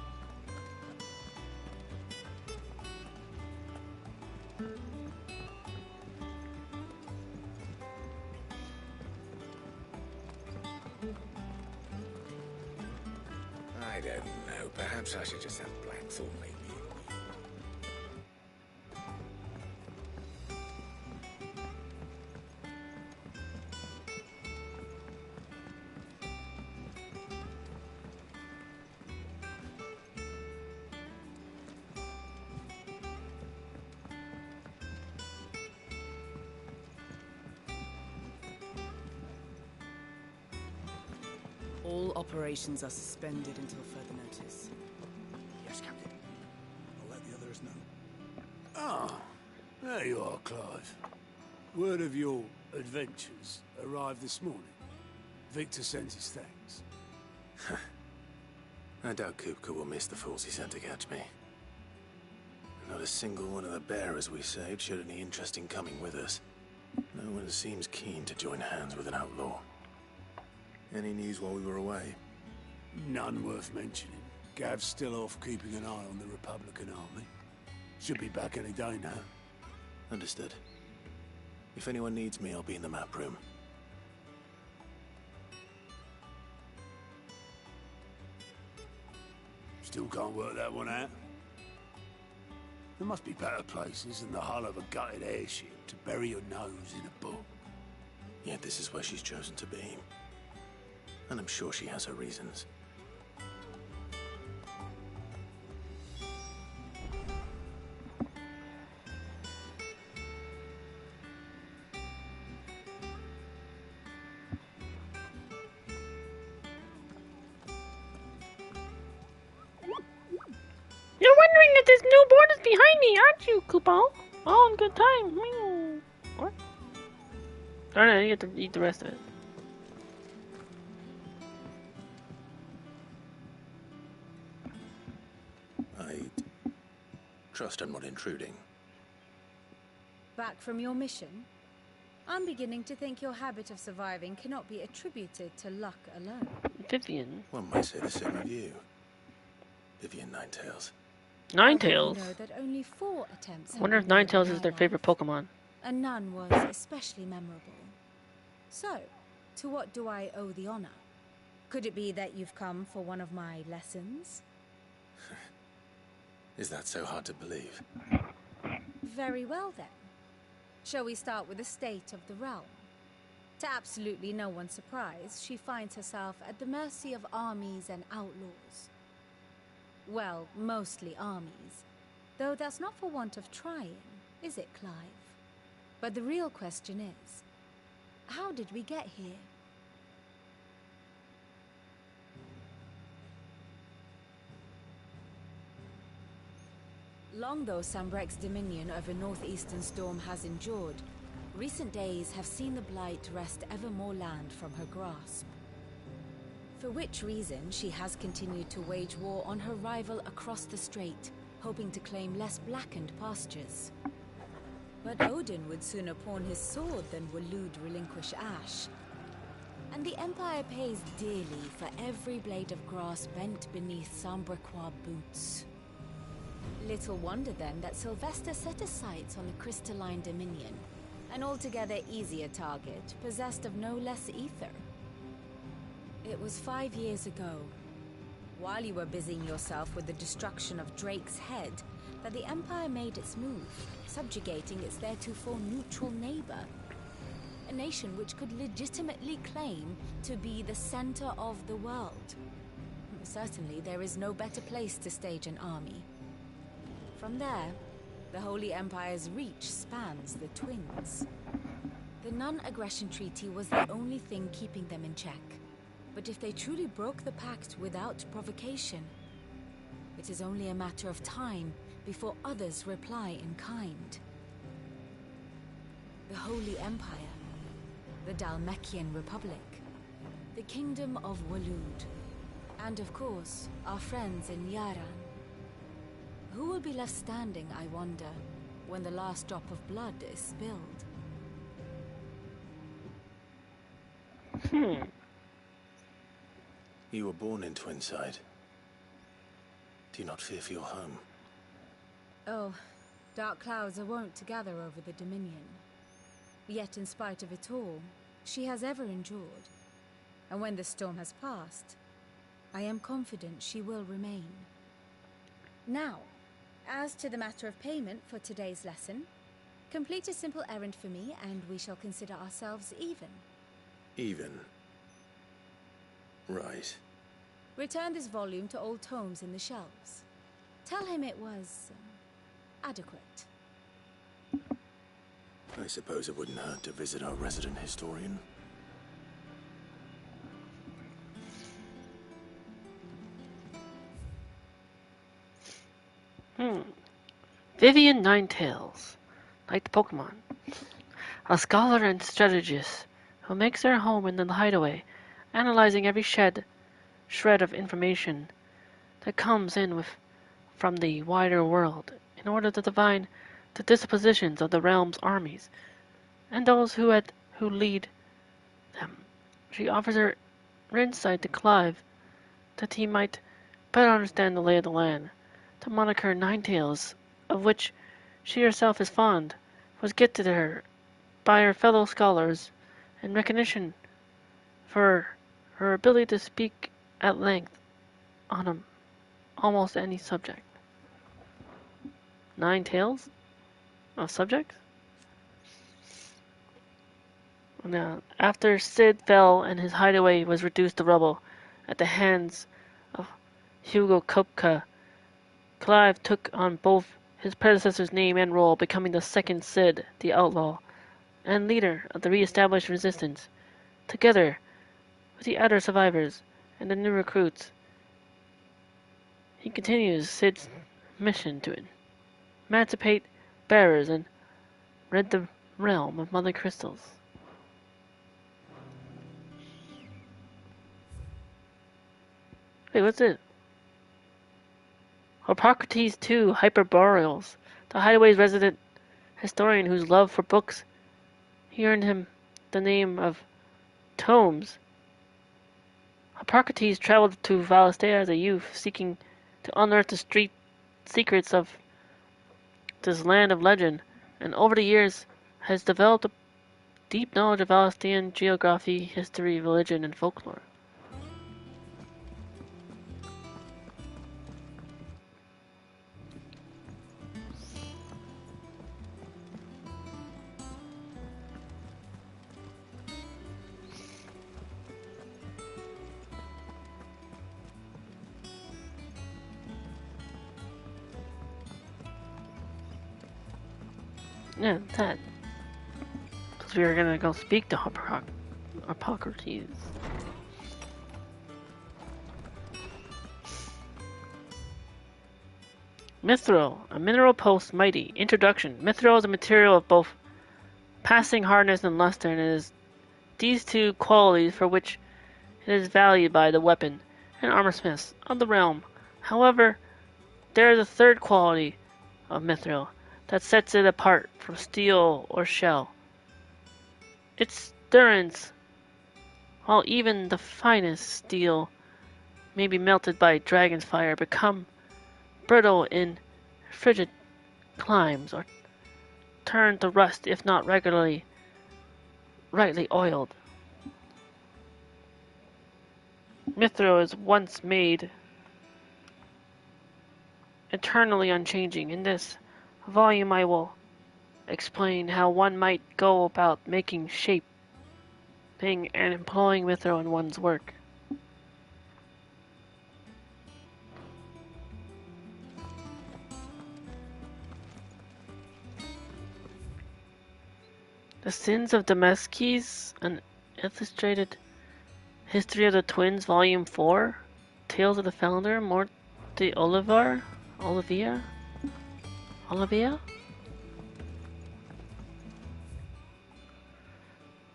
I don't know. Perhaps I should just have Blackthorn make me. All operations are suspended until further notice. Yes, Captain. I'll let the others know. Ah, there you are, Clive. Word of your adventures arrived this morning. Victor sends his thanks. I doubt Kupka will miss the fools he sent to catch me. Not a single one of the bearers we saved showed any interest in coming with us. No one seems keen to join hands with an outlaw. Any news while we were away? None worth mentioning. Gav's still off keeping an eye on the Republican army. Should be back any day now. Understood. If anyone needs me, I'll be in the map room. Still can't work that one out. There must be better places than the hull of a gutted airship to bury your nose in a book. Yet this is where she's chosen to be. And I'm sure she has her reasons. You're wondering if this new board is behind me, aren't you, Coupon? All in good time. What? Oh no, you have to eat the rest of it. I trust I'm not intruding. Back from your mission? I'm beginning to think your habit of surviving cannot be attributed to luck alone. Vivian. One might say the same of you. Vivian Ninetails. Ninetails? You know that only 4 attempts I wonder if have been made Ninetails in is my their favorite life, Pokemon. and none was especially memorable. So, to what do I owe the honor? Could it be that you've come for one of my lessons? Is that so hard to believe? Very well then. Shall we start with the state of the realm? To absolutely no one's surprise, she finds herself at the mercy of armies and outlaws. Well, mostly armies. Though that's not for want of trying, is it, Clive? But the real question is, how did we get here? Long though Sambrek's dominion over northeastern Storm has endured, recent days have seen the Blight wrest ever more land from her grasp. For which reason she has continued to wage war on her rival across the strait, hoping to claim less blackened pastures. But Odin would sooner pawn his sword than Waloed relinquish Ash. And the Empire pays dearly for every blade of grass bent beneath Sambrequois boots. Little wonder then that Sylvester set his sights on the crystalline dominion, an altogether easier target, possessed of no less ether. It was 5 years ago, while you were busying yourself with the destruction of Drake's head, that the Empire made its move, subjugating its theretofore neutral neighbor. A nation which could legitimately claim to be the center of the world. Certainly, there is no better place to stage an army. From there, the Holy Empire's reach spans the Twins. The non-aggression treaty was the only thing keeping them in check. But if they truly broke the pact without provocation, it is only a matter of time before others reply in kind. The Holy Empire, the Dhalmekian Republic, the Kingdom of Waloed, and of course, our friends in Yaran. Who will be left standing, I wonder, when the last drop of blood is spilled? You were born in Twinside. Do you not fear for your home? Oh, dark clouds are wont to gather over the Dominion. Yet in spite of it all, she has ever endured. And when the storm has passed, I am confident she will remain. Now, as to the matter of payment for today's lesson, complete a simple errand for me and we shall consider ourselves even. Even? Right. Return this volume to old tomes in the shelves. Tell him it was adequate. I suppose it wouldn't hurt to visit our resident historian. Vivian Ninetails, like the Pokemon. A scholar and strategist who makes her home in the hideaway, analyzing every shred of information that comes in from the wider world in order to divine the dispositions of the realm's armies and those who lead them. She offers her insight to Clive that he might better understand the lay of the land. The moniker Ninetails, of which she herself is fond, was gifted to her by her fellow scholars in recognition for her ability to speak at length on almost any subject. 9 tails of subjects? Now, after Sid fell and his hideaway was reduced to rubble at the hands of Hugo Kupka, Clive took on both his predecessor's name and role, becoming the second Sid, the outlaw, and leader of the re-established resistance. Together with the other survivors and the new recruits, he continues Sid's mission to emancipate bearers and rid the realm of mother crystals. Wait, what's it? Hippocrates II, Hyperboreals, the hideaway's resident historian whose love for books He earned him the name of Tomes. Hippocrates traveled to Valistea as a youth, seeking to unearth the street secrets of this land of legend, and over the years has developed a deep knowledge of Valistean geography, history, religion, and folklore. Yeah, that. Because we were gonna go speak to Hippocrates. Mithril, a mineral post mighty. Introduction. Mithril is a material of both passing hardness and luster, and it is these two qualities for which it is valued by the weapon and armorsmiths of the realm. However, there is a third quality of mithril that sets it apart from steel or shell. Its endurance, while even the finest steel may be melted by dragon's fire, become brittle in frigid climes, or turn to rust if not rightly oiled. Mithril is once made eternally unchanging. In this volume I will explain how one might go about making, shaping, and employing mithril in one's work. The Sins of Damascus, an illustrated history of the twins, Volume 4, Tales of the Founder, Mort de Olivia?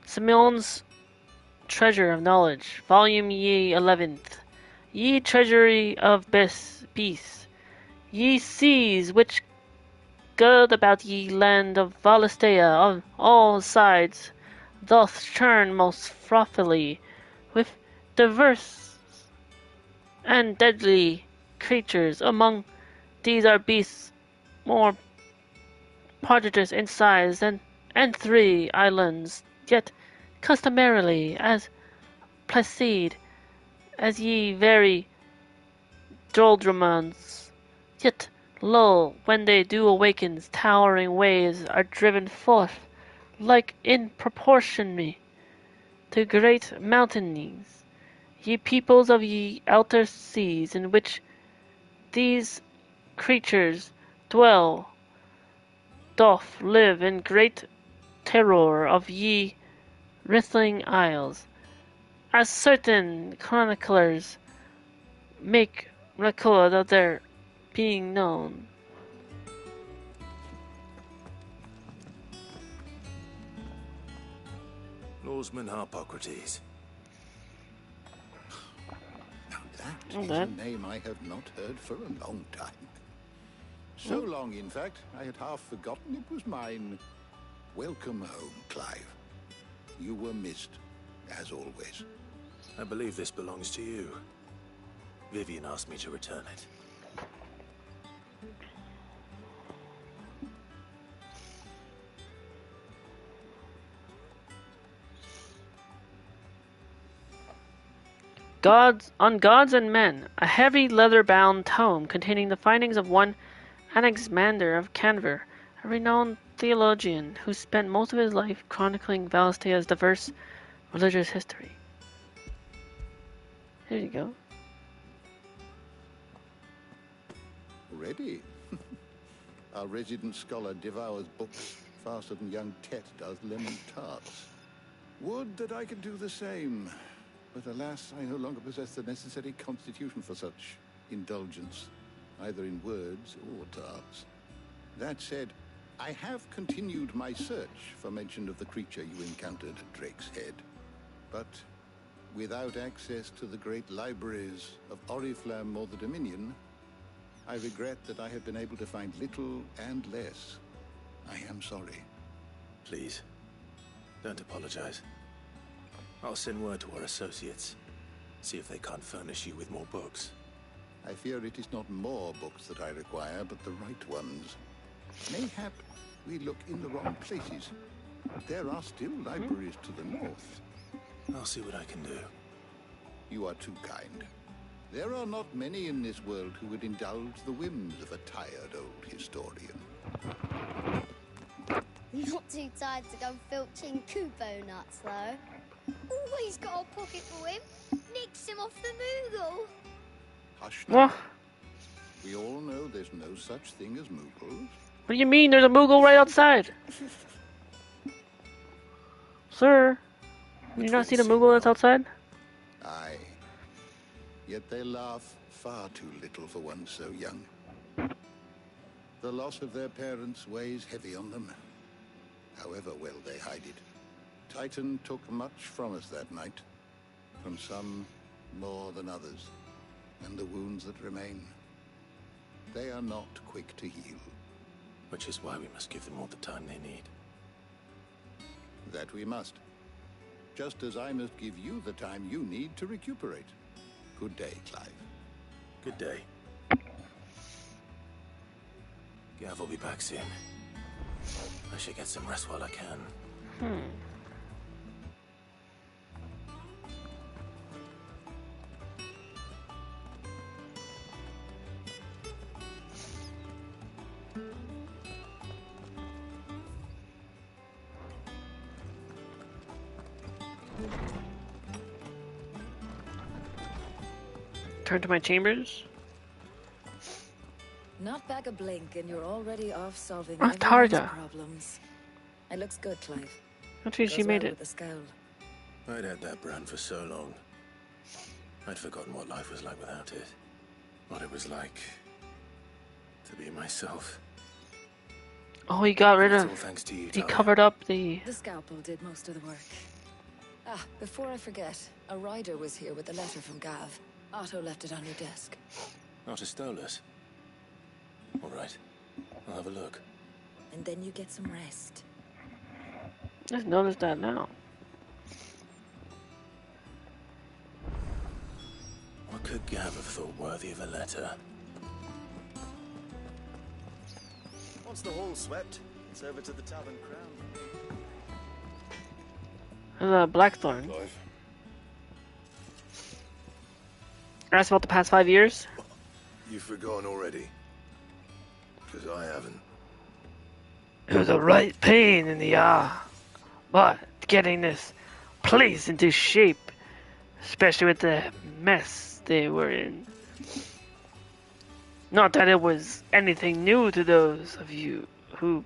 Simeon's Treasure of Knowledge, Volume ye 11th. Ye treasury of beasts, ye seas which gird about ye land of Valistea on all sides, doth churn most frothily with diverse and deadly creatures. Among these are beasts more prodigious in size and 3 islands, yet customarily as placid as ye very doldrums, yet lo, when they do awaken, towering waves are driven forth, like in proportion to great mountains. Ye peoples of ye outer seas, in which these creatures dwell, doth live in great terror of ye wrestling isles, as certain chroniclers make record of their being known. Lawsman Hippocrates. That is a name I have not heard for a long time. So long, in fact, I had half forgotten it was mine. Welcome home, Clive. You were missed, as always. I believe this belongs to you. Vivian asked me to return it. On Gods and Men, a heavy leather-bound tome containing the findings of one Anaximander of Canver, a renowned theologian who spent most of his life chronicling Valistea's diverse religious history. Here you go. Ready? Our resident scholar devours books faster than young Tet does lemon tarts. Would that I could do the same. But alas, I no longer possess the necessary constitution for such indulgence, either in words or tarts. That said, I have continued my search for mention of the creature you encountered at Drake's Head. But without access to the great libraries of Oriflamme or the Dominion, I regret that I have been able to find little and less. I am sorry. Please, Don't apologize. I'll send word to our associates. See if they can't furnish you with more books. I fear it is not more books that I require, but the right ones. Mayhap we look in the wrong places. There are still libraries to the north. I'll see what I can do. You are too kind. There are not many in this world who would indulge the whims of a tired old historian. Not too tired to go filching Kubo nuts, though. Always got a pocket for him. Nicks him off the Moogle. Hush What? now. We all know there's no such thing as Moogles. What do you mean? There's a Moogle right outside. Sir, did you not see the Moogle that's outside? Aye. Yet they laugh far too little for one so young. The loss of their parents weighs heavy on them, however well they hide it. Titan took much from us that night, from some more than others, and the wounds that remain, they are not quick to heal. Which is why we must give them all the time they need. That we must. Just as I must give you the time you need to recuperate. Good day, Clive. Good day. Gav will be back soon. I should get some rest while I can. Turn to my chambers. Not back a blink, and you're already off solving Ah, everyone's Tarja. problems. It looks good, Clive. Actually, she Goes made well it. with the scowl. I'd had that brand for so long. I'd forgotten what life was like without it. What it was like to be myself. Oh, he got rid It's of. all thanks to you, He Tarja. covered up the. The scalpel did most of the work. Ah, before I forget, a rider was here with a letter from Gav. Otto left it on your desk. Not a stolus. All right. I'll have a look. And then you get some rest. Just noticed that now. What could Gav have thought worthy of a letter? Once the hall swept, it's over to the Tavern Crown. There's a Blackthorn. Asked about the past 5 years. You've forgotten already? Because I haven't. It was a right pain in the but getting this place into shape, especially with the mess they were in. Not that it was anything new to those of you who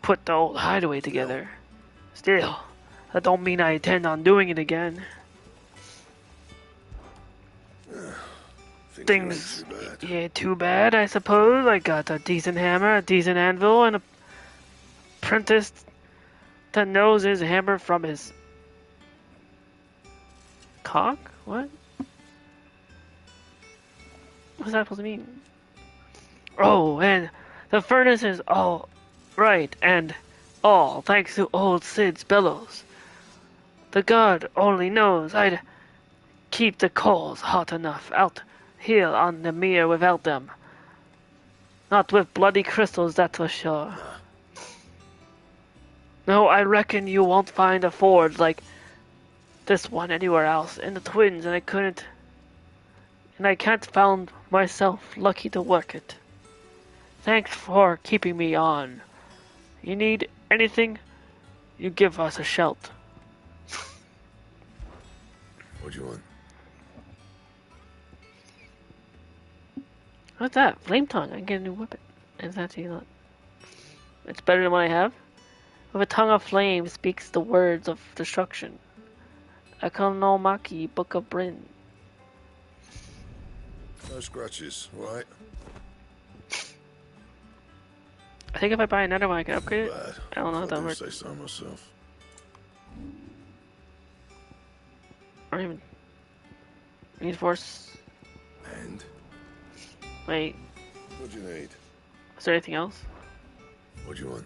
put the old hideaway together. Still, that don't mean I intend on doing it again. Things ain't too bad, I suppose. I got a decent hammer, a decent anvil, and a apprentice that knows his hammer from his cock? What? What's that supposed to mean? Oh, and the furnace is all right, and all thanks to old Sid's bellows. The god only knows I'd keep the coals hot enough out here on the mere without them. Not with bloody crystals, that's for sure. No, I reckon you won't find a forge like this one anywhere else in the Twins, and I can't found myself lucky to work it. Thanks for keeping me on. You need anything, you give us a shout. What do you want? What's that? Flame tongue. I can get a new weapon. Is that you? It's better than what I have. With a tongue of flame speaks the words of destruction. Economaki, Book of Bryn. No scratches, right? I think if I buy another one, I can upgrade it. Bad. I don't know how If that I do works. say so myself. Or even need force. And? What Wait, do you need? is there anything else? What do you want?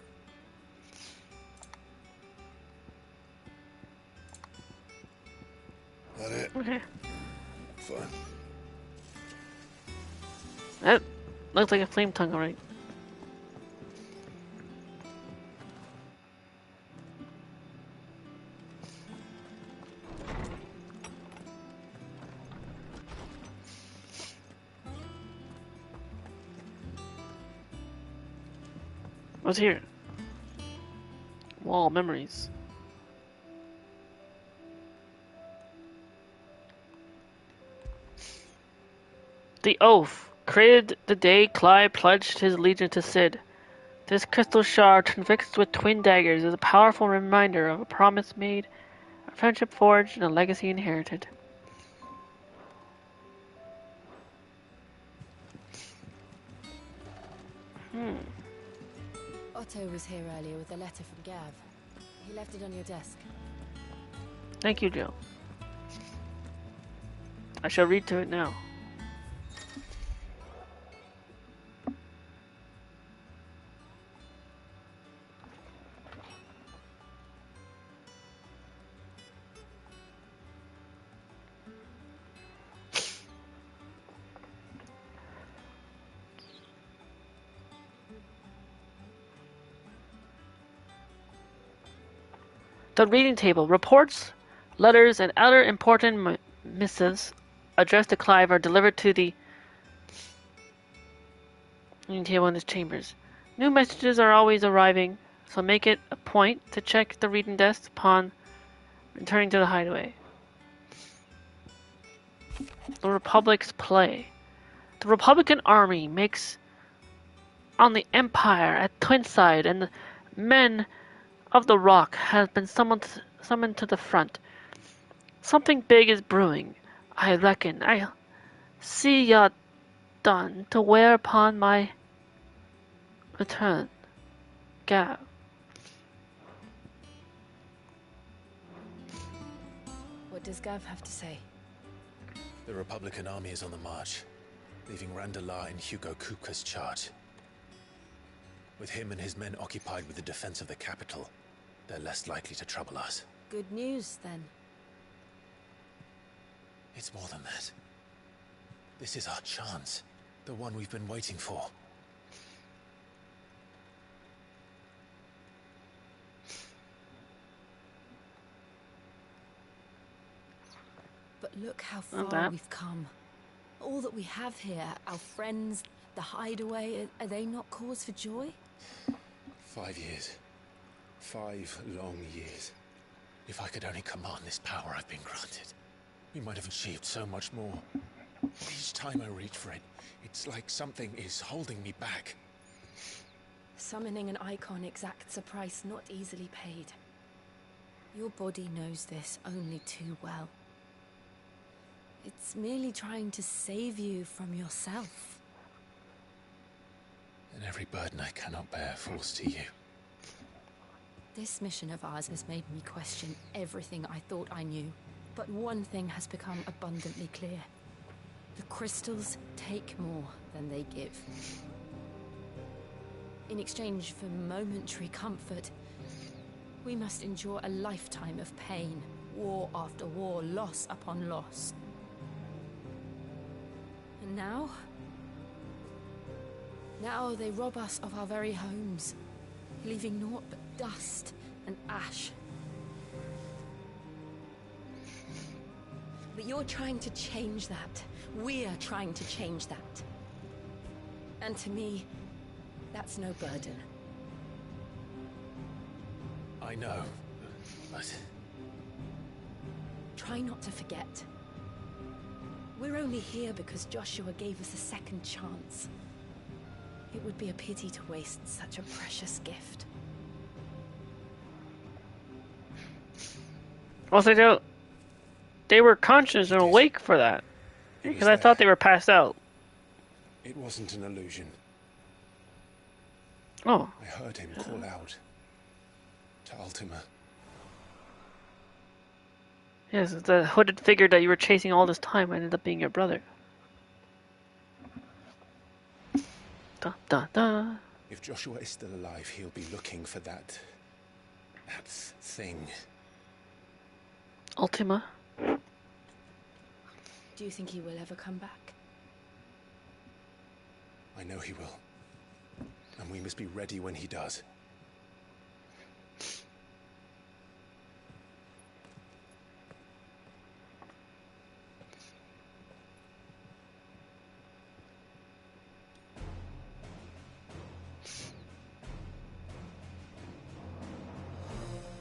That it? Okay. Fine. That looks like a flame tongue, alright. What's here? Wall memories. The oath, created the day Clive pledged his allegiance to Cid. This crystal shard, transfixed with twin daggers, is a powerful reminder of a promise made, a friendship forged, and a legacy inherited. Otto was here earlier with a letter from Gav. He left it on your desk. Thank you, Jill. I shall read to it now. The reading table. Reports, letters, and other important missives addressed to Clive are delivered to the reading table in his chambers. New messages are always arriving, so make it a point to check the reading desk upon returning to the hideaway. The Republic's play. The Republican army makes on the Empire at Twinside, and the men of the Rock has been summoned to the front. Something big is brewing, I reckon. I'll see ya done to wear upon my return. Gav. What does Gav have to say? The Republican army is on the march, leaving Randalar in Hugo Kupka's charge. With him and his men occupied with the defense of the capital, they're less likely to trouble us. Good news, then. It's more than that. This is our chance, the one we've been waiting for. But look how far we've come. All that we have here, our friends, the hideaway, are they not cause for joy? 5 years. 5 long years. If I could only command this power I've been granted, we might have achieved so much more. Each time I reach for it, it's like something is holding me back. Summoning an icon exacts a price not easily paid. Your body knows this only too well. It's merely trying to save you from yourself. And every burden I cannot bear falls to you. This mission of ours has made me question everything I thought I knew. But one thing has become abundantly clear. The crystals take more than they give. In exchange for momentary comfort, we must endure a lifetime of pain, war after war, loss upon loss. And now they rob us of our very homes, leaving naught but dust and ash. But you're trying to change that. We're trying to change that. And to me, that's no burden. I know, but... Try not to forget. We're only here because Joshua gave us a second chance. It would be a pity to waste such a precious gift. Also, they were conscious and awake for that. Because I thought they were passed out. It wasn't an illusion. Oh. I heard him call out to Ultima. Yes, the hooded figure that you were chasing all this time ended up being your brother. Da, da, da. If Joshua is still alive, he'll be looking for that thing. Ultima? Do you think he will ever come back? I know he will. And we must be ready when he does.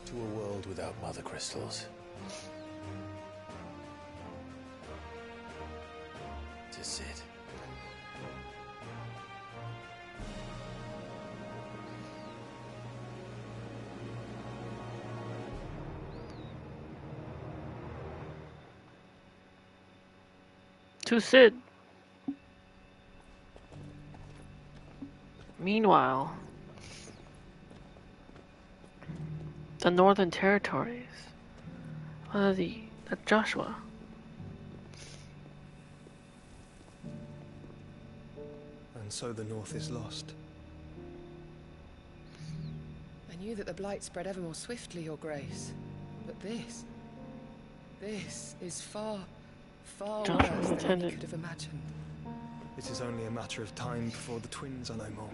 To a world without mother crystals. To Sid. To Sid. Meanwhile, the Northern Territories. That Joshua. And so the North is lost. I knew that the Blight spread ever more swiftly, Your Grace. But this is far, far worse than any could have imagined. It is only a matter of time before the twins are no more.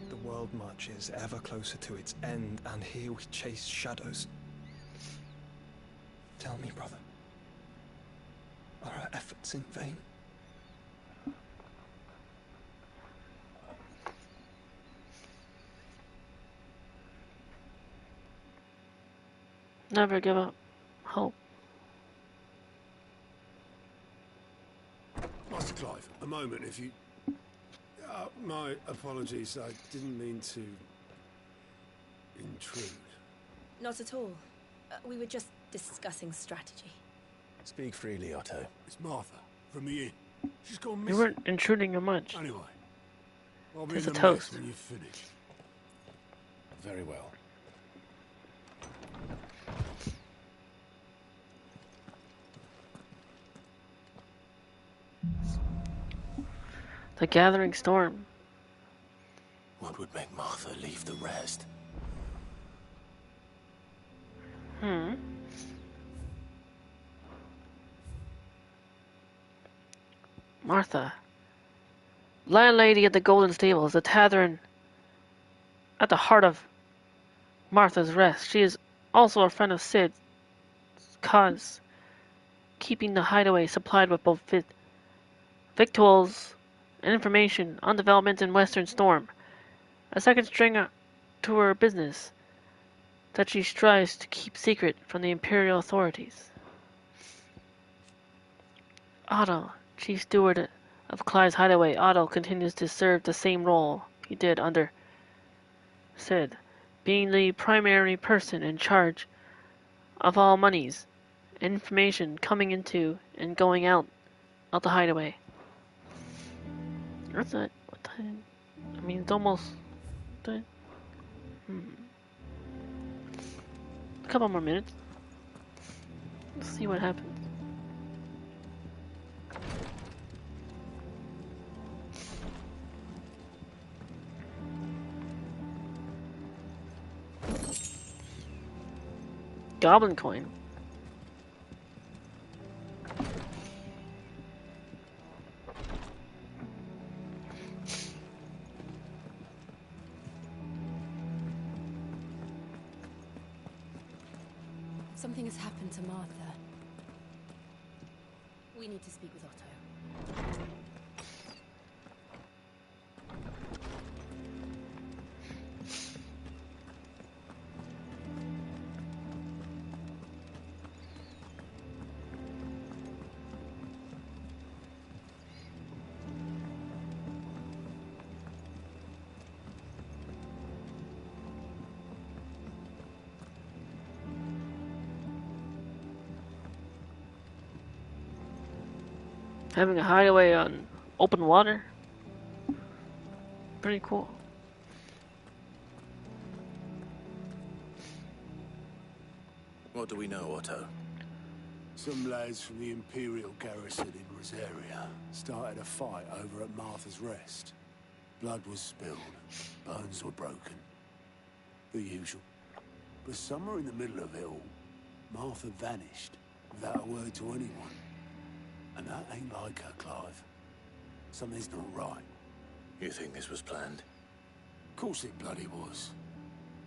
The world marches ever closer to its end, and here we chase shadows. Tell me, brother, are our efforts in vain? Never give up hope. Master Clive, a moment, if you... my apologies, I didn't mean to... intrude. Not at all. We were just discussing strategy. Speak freely, Otto. It's Martha, from the inn. She's gone You missing. weren't intruding on much. Anyway, I'll be Just in a the toast. mess when you finish. Very well. The gathering storm. What would make Martha leave the rest? Martha. Landlady at the Golden Stables, the tavern at the heart of Martha's Rest. She is also a friend of Sid's cause, keeping the hideaway supplied with both victuals and information on developments in Western Storm. A second string to her business that she strives to keep secret from the Imperial authorities. Otto, Chief Steward of Clive's Hideaway. Otto continues to serve the same role he did under Sid, being the primary person in charge of all monies and information coming into and going out of the Hideaway. That's it. What time? I mean, it's almost... A couple more minutes. Let's see what happens. Goblin coin. Something has happened to Martha. We need to speak with Otto. Having a hideaway on open water. Pretty cool. What do we know, Otto? Some lads from the Imperial garrison in Rosaria started a fight over at Martha's Rest. Blood was spilled, bones were broken. The usual. But somewhere in the middle of it all, Martha vanished without a word to anyone. And that ain't like her, Clive. Something's not right. You think this was planned? Of course it bloody was.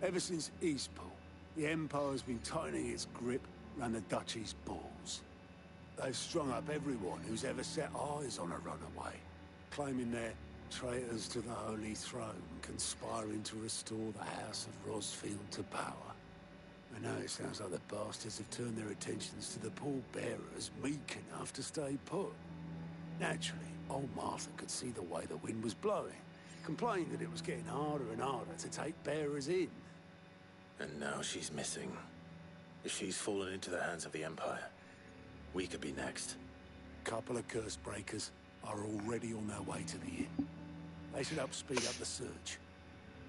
Ever since Eastpool, the Empire's been tightening its grip round the Duchy's balls. They've strung up everyone who's ever set eyes on a runaway, claiming they're traitors to the Holy Throne, conspiring to restore the House of Rosfield to power. And now it sounds like the bastards have turned their attentions to the pallbearers meek enough to stay put. Naturally, old Martha could see the way the wind was blowing, complained that it was getting harder and harder to take bearers in. And now she's missing. If she's fallen into the hands of the Empire, we could be next. Couple of curse breakers are already on their way to the inn. They should help speed up the search.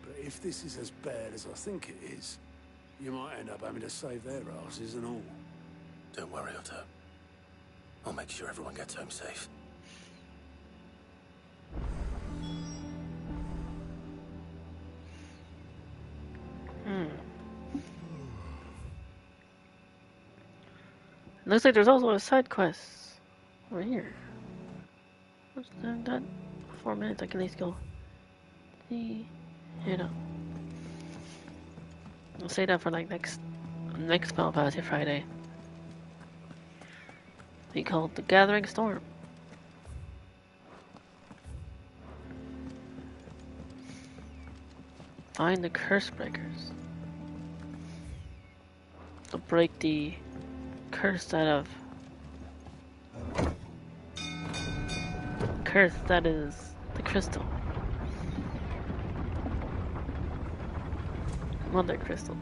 But if this is as bad as I think it is, you might end up having to save their asses and all. Don't worry, Otto. I'll make sure everyone gets home safe. Looks like there's also a side quest over here. What's that? 4 minutes, I can at least go see it up. I'll say that for like next Final Fantasy Friday. Be called the Gathering Storm. Find the curse breakers. To break the curse that is the crystal. Mother crystals.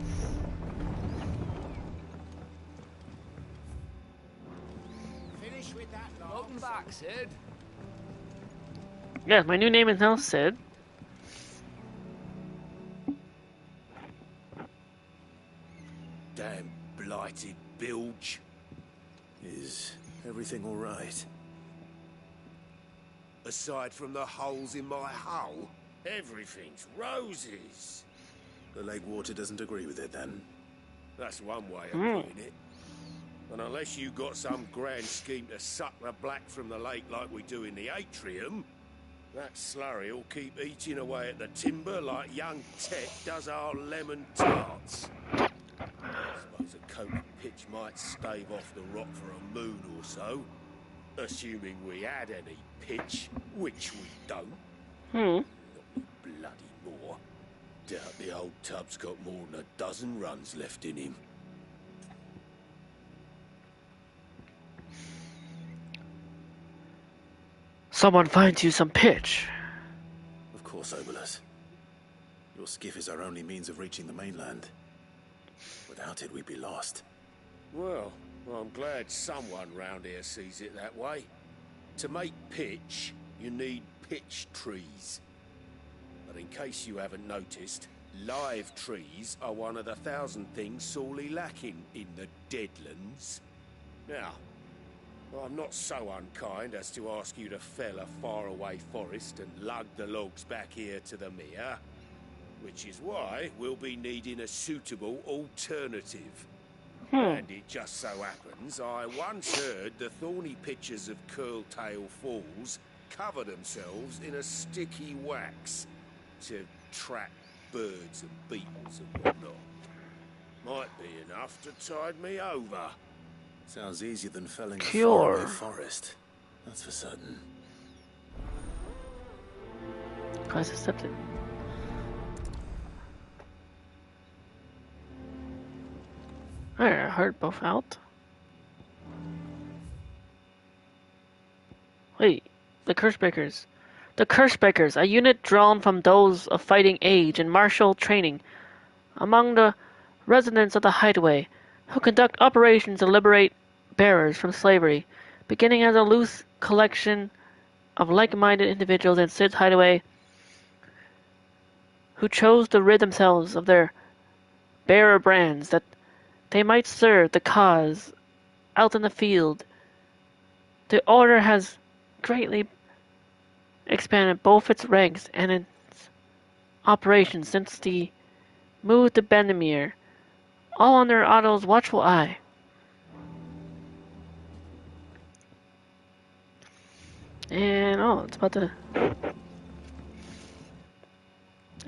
Finish with that. Welcome back, Sid. Yes, my new name is now Sid. Damn blighted bilge. Is everything all right? Aside from the holes in my hull, everything's roses. The lake water doesn't agree with it, then? That's one way of putting it. And unless you got some grand scheme to suck the black from the lake like we do in the atrium, that slurry will keep eating away at the timber like young Tet does our lemon tarts. I suppose a coat of pitch might stave off the rock for a moon or so, assuming we had any pitch, which we don't. Not bloody more. Doubt the old tub's got more than a dozen runs left in him. Someone finds you some pitch. Of course, Obolus. Your skiff is our only means of reaching the mainland. Without it, we'd be lost. Well, I'm glad someone round here sees it that way. To make pitch, you need pitch trees. But in case you haven't noticed, live trees are one of the 1,000 things sorely lacking in the Deadlands. Now, I'm not so unkind as to ask you to fell a faraway forest and lug the logs back here to the mere, which is why we'll be needing a suitable alternative. And it just so happens I once heard the thorny pitchers of Curltail Falls cover themselves in a sticky wax to trap birds and beetles and whatnot. Might be enough to tide me over. Sounds easier than felling a Cure. faraway forest. That's for certain. Class accepted. Alright, I heard both out. Wait, the Curse Breakers. The Curse Breakers, a unit drawn from those of fighting age and martial training among the residents of the Hideaway, who conduct operations to liberate bearers from slavery, beginning as a loose collection of like-minded individuals in Sid's Hideaway who chose to rid themselves of their bearer brands that they might serve the cause out in the field. The Order has greatly expanded both its ranks and its operations since the Move to Benamir, all under Otto's watchful eye. And it's about to.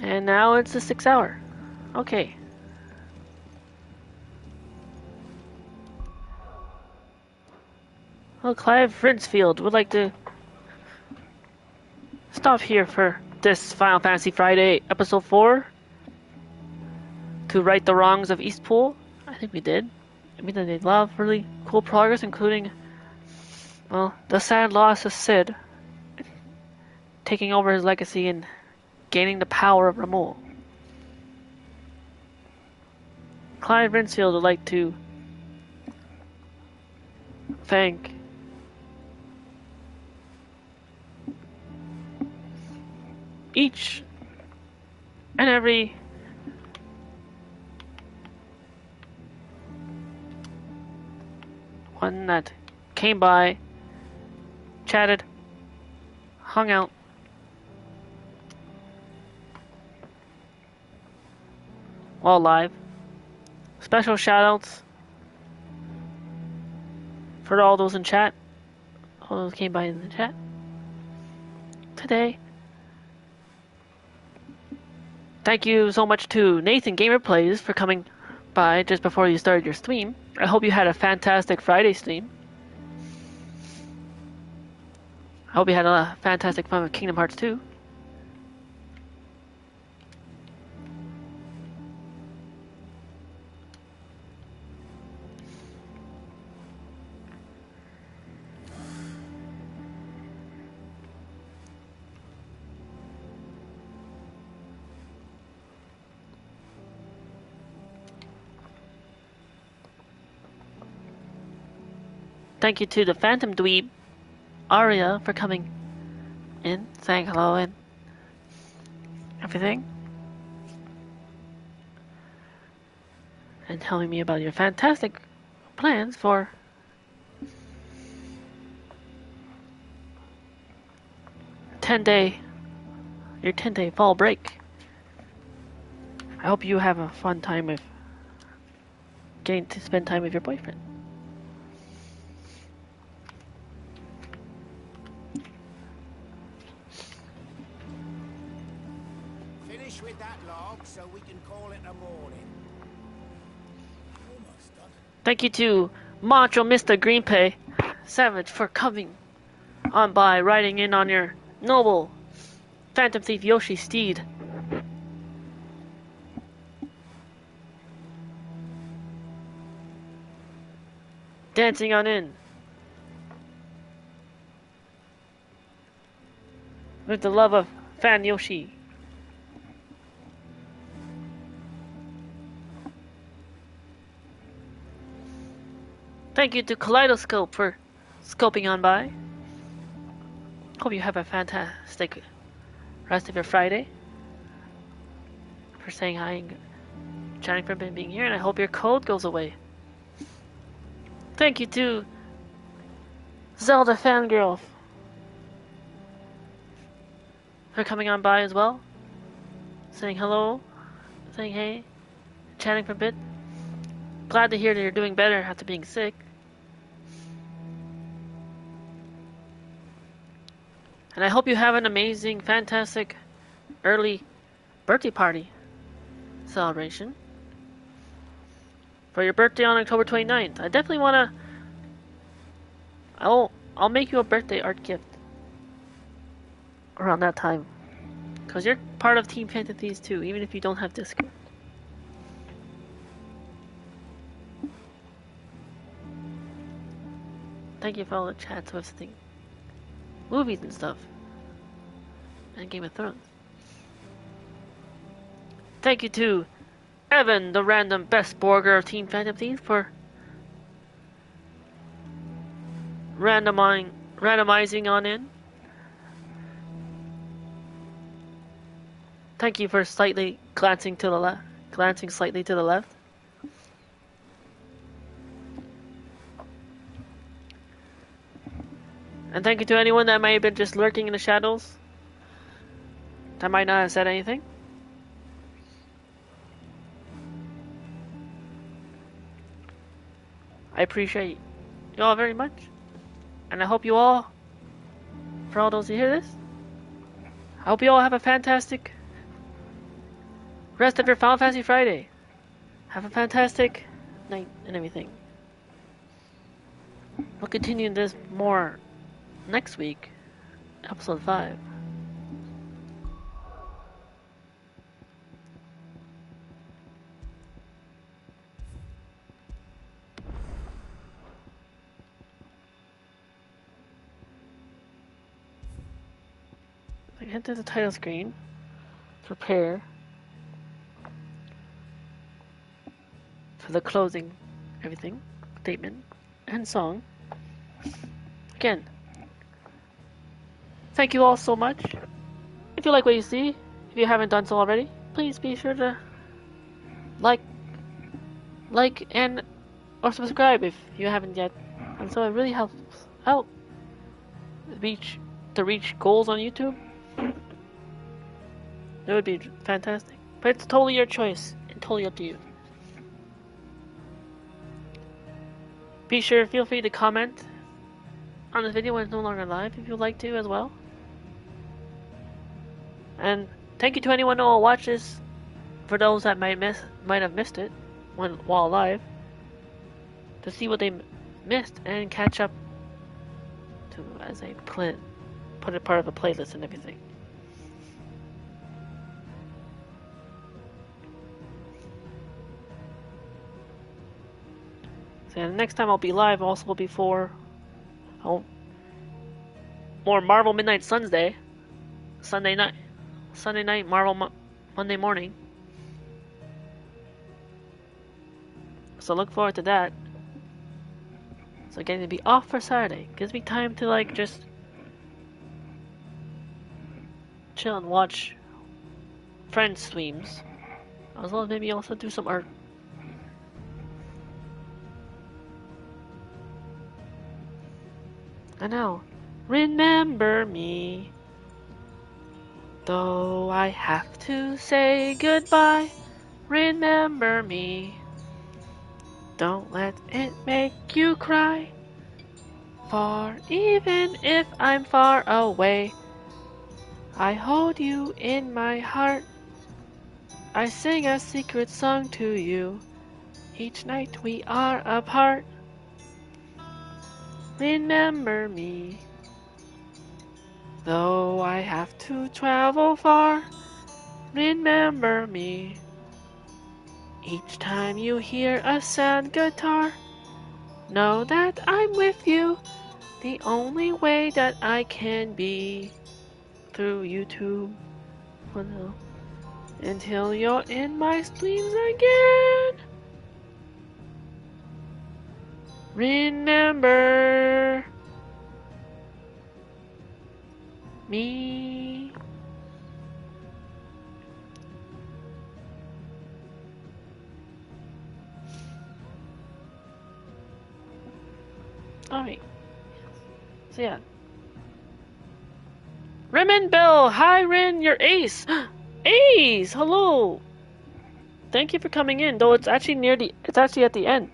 And now it's the 6th hour. Okay. Well, Clive Rinsfield would like to stop here for this Final Fantasy Friday episode 4 to right the wrongs of Eastpool. I think we did. We did a lot of really cool progress, including, well, the sad loss of Cid, taking over his legacy and gaining the power of Ramul. Clive Rinsfield would like to thank each and every one that came by, chatted, hung out, while live. Special shoutouts for all those in chat, all those came by in the chat today. Thank you so much to Nathan Gamer Plays for coming by just before you started your stream. I hope you had a fantastic Friday stream. I hope you had a fantastic fun with Kingdom Hearts 2. Thank you to the Phantom Dweeb, Aria, for coming in, saying hello and everything. And telling me about your fantastic plans for your 10-day fall break. I hope you have a fun time with getting to spend time with your boyfriend. With that log so we can call it a morning. Thank you to Macho Mr. Greenpay Savage for coming on by, riding in on your noble Phantom Thief Yoshi steed. Dancing on in with the love of Fan Yoshi. Thank you to Kaleidoscope for scoping on by. Hope you have a fantastic rest of your Friday. For saying hi and chatting for being here, and I hope your cold goes away. Thank you to Zelda Fangirl for coming on by as well. Saying hello, saying hey, chatting for a bit. Glad to hear that you're doing better after being sick. And I hope you have an amazing, fantastic, early birthday party celebration for your birthday on October 29th. I definitely want to... I'll make you a birthday art gift around that time. Because you're part of Team Phantom Thieves too, even if you don't have Discord. Thank you for all the chats with the movies and stuff. And Game of Thrones. Thank you to Evan, the random best Borger of Team Phantom Thieves, for randomizing on in. Thank you for slightly glancing slightly to the left. And thank you to anyone that may have been just lurking in the shadows, that might not have said anything. I appreciate you all very much. And I hope you all, for all those who hear this, I hope you all have a fantastic rest of your Final Fantasy Friday. Have a fantastic night and everything. We'll continue this more next week, episode 5. I head to the title screen, prepare for the closing, everything, statement, and song. Again, thank you all so much. If you like what you see, if you haven't done so already, please be sure to like and or subscribe if you haven't yet. And so it really helps out to reach goals on YouTube. It would be fantastic. But it's totally your choice and totally up to you. Be sure, feel free to comment on this video when it's no longer live if you'd like to as well. And thank you to anyone who will watch this, for those that might have missed it while live, to see what they missed and catch up to as a put it part of a playlist and everything. So the next time I'll be live also will be for more Marvel Midnight Sunday, Sunday night Marvel Monday morning. So look forward to that. So getting to be off for Saturday gives me time to like just chill and watch friends streams, as well as maybe also do some art. I know. Remember me, though I have to say goodbye. Remember me, don't let it make you cry. For even if I'm far away, I hold you in my heart. I sing a secret song to you each night we are apart. Remember me, though I have to travel far. Remember me, each time you hear a sad guitar. Know that I'm with you, the only way that I can be, through YouTube, until you're in my streams again. Remember me. Alright. So yeah. Rim and Bell! Hi Rin, you're Ace! Ace! Hello! Thank you for coming in, though it's actually at the end.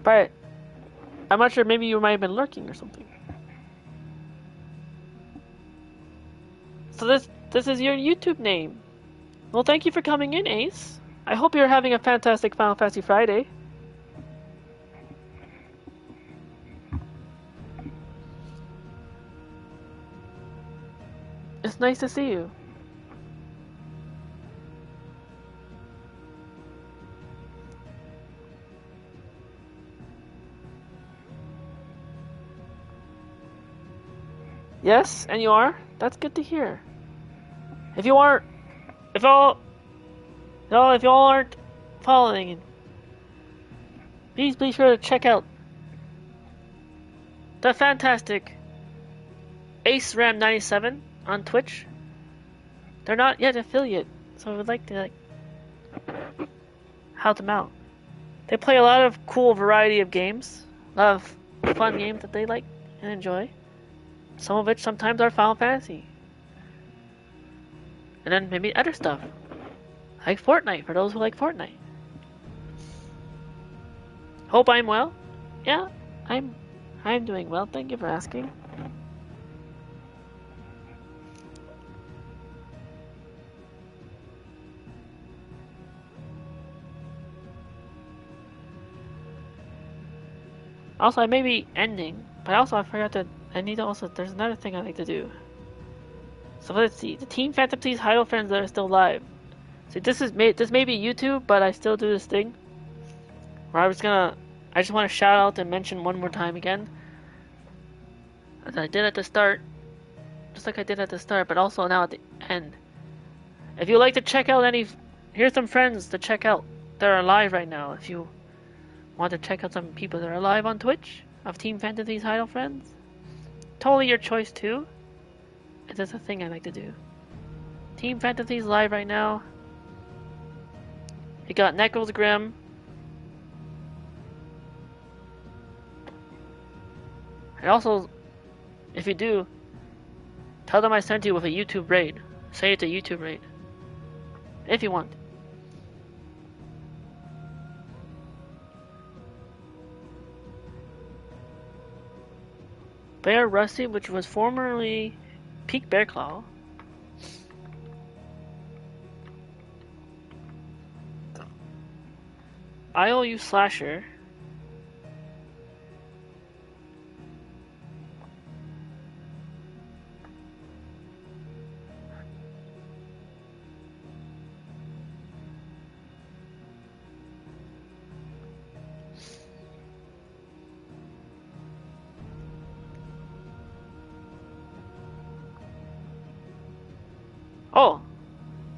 But I'm not sure, maybe you might have been lurking or something. So this is your YouTube name. Well, thank you for coming in, Ace. I hope you're having a fantastic Final Fantasy Friday. It's nice to see you. Yes, and you are? That's good to hear. If you all aren't following, please be sure to check out the fantastic Ace Ram 97 on Twitch. They're not yet affiliate, so I would like to help them out. They play a lot of cool variety of games, a lot of fun games that they like and enjoy. Some of which sometimes are Final Fantasy. And then maybe other stuff. Like Fortnite, for those who like Fortnite. Hope I'm well. Yeah, I'm doing well. Thank you for asking. Also, I may be ending, but also I forgot that I need to also. There's another thing I like to do. So let's see. The Team Phantom Thieves Hydro friends that are still live. See, this may be YouTube, but I still do this thing where I just want to shout out and mention one more time again, as I did at the start, just like I did at the start, but also now at the end. If you like to check out here's some friends to check out that are live right now. If you want to check out some people that are live on Twitch of Team Phantom Thieves Hydro friends, totally your choice too. It's just a thing I like to do. Team Phantom Thieves live right now. You got Necro's Grim. And also, if you do, tell them I sent you with a YouTube raid. Say it's a YouTube raid. If you want. Bear Rusty, which was formerly Peak Bear Claw. IOU Slasher. Oh,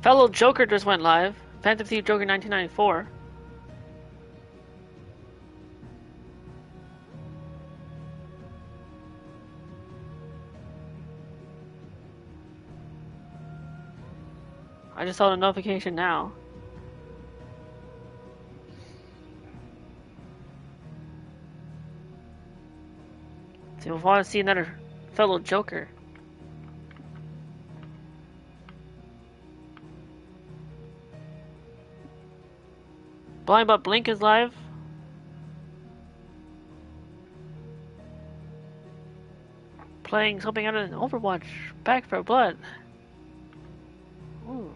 fellow Joker just went live. Phantom Thief Joker 1994. I just saw the notification now. So if you want to see another fellow Joker, Blind But Blink is live. Playing something out of Overwatch. Back for Blood. Ooh.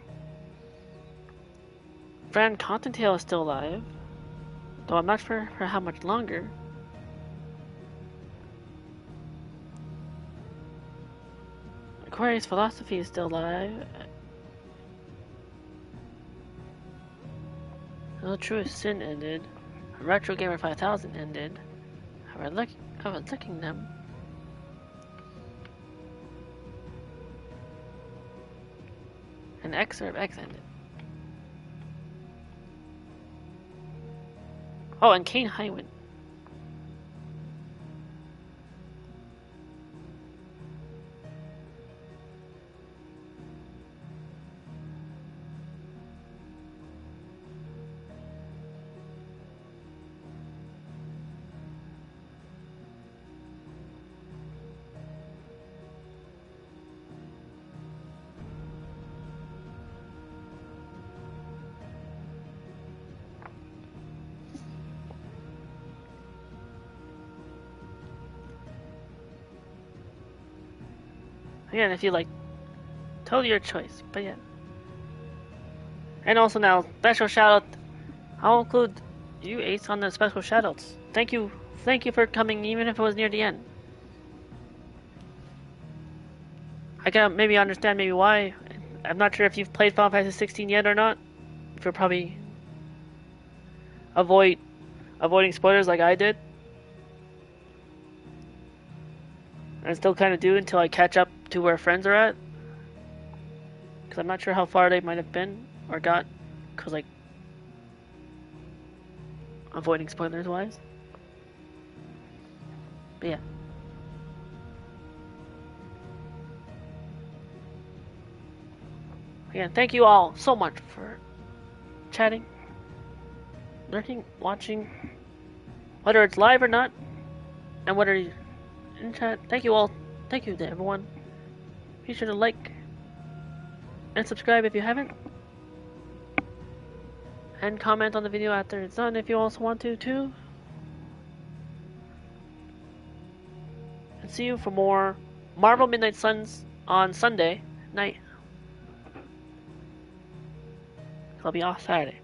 Friend Cottontail is still alive, though I'm not sure for how much longer. Aquarius Philosophy is still alive. No Truest Sin ended. Retro Gamer 5000 ended. I was looking them. And Xrf X ended. Oh, and Kane Highwind. Again, if you like, totally your choice, but yeah. And also now, special shout out. I'll include you, Ace, on the special shout outs. Thank you for coming, even if it was near the end. I can maybe understand maybe why. I'm not sure if you've played Final Fantasy 16 yet or not. If you're probably avoiding spoilers like I did. I still kind of do until I catch up to where friends are at. Because I'm not sure how far they might have been or got. Because, like, avoiding spoilers wise. But yeah. Again, thank you all so much for chatting, lurking, watching, whether it's live or not, and whether you're in chat. Thank you all. Thank you to everyone. Be sure to like and subscribe if you haven't. And comment on the video after it's done if you also want to too. And see you for more Marvel Midnight Suns on Sunday night. I'll be off Saturday.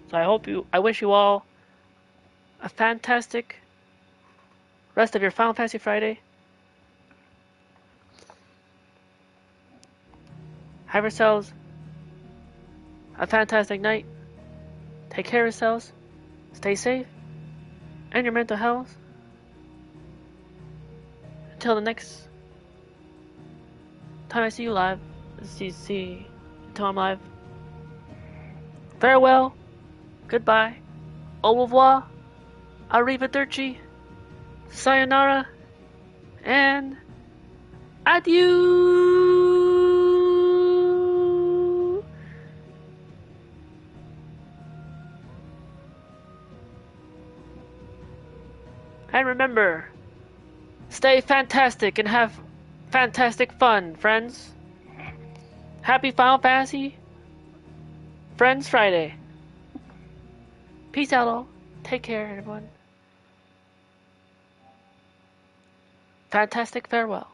So I wish you all a fantastic rest of your Final Fantasy Friday. Have yourselves a fantastic night. Take care of yourselves. Stay safe. And your mental health. Until the next time I see you live. Until I'm live. Farewell. Goodbye. Au revoir. Arrivederci. Sayonara. And adieu. And remember, stay fantastic and have fantastic fun, friends. Happy Final Fantasy Friends Friday. Peace out all. Take care, everyone. Fantastic farewell.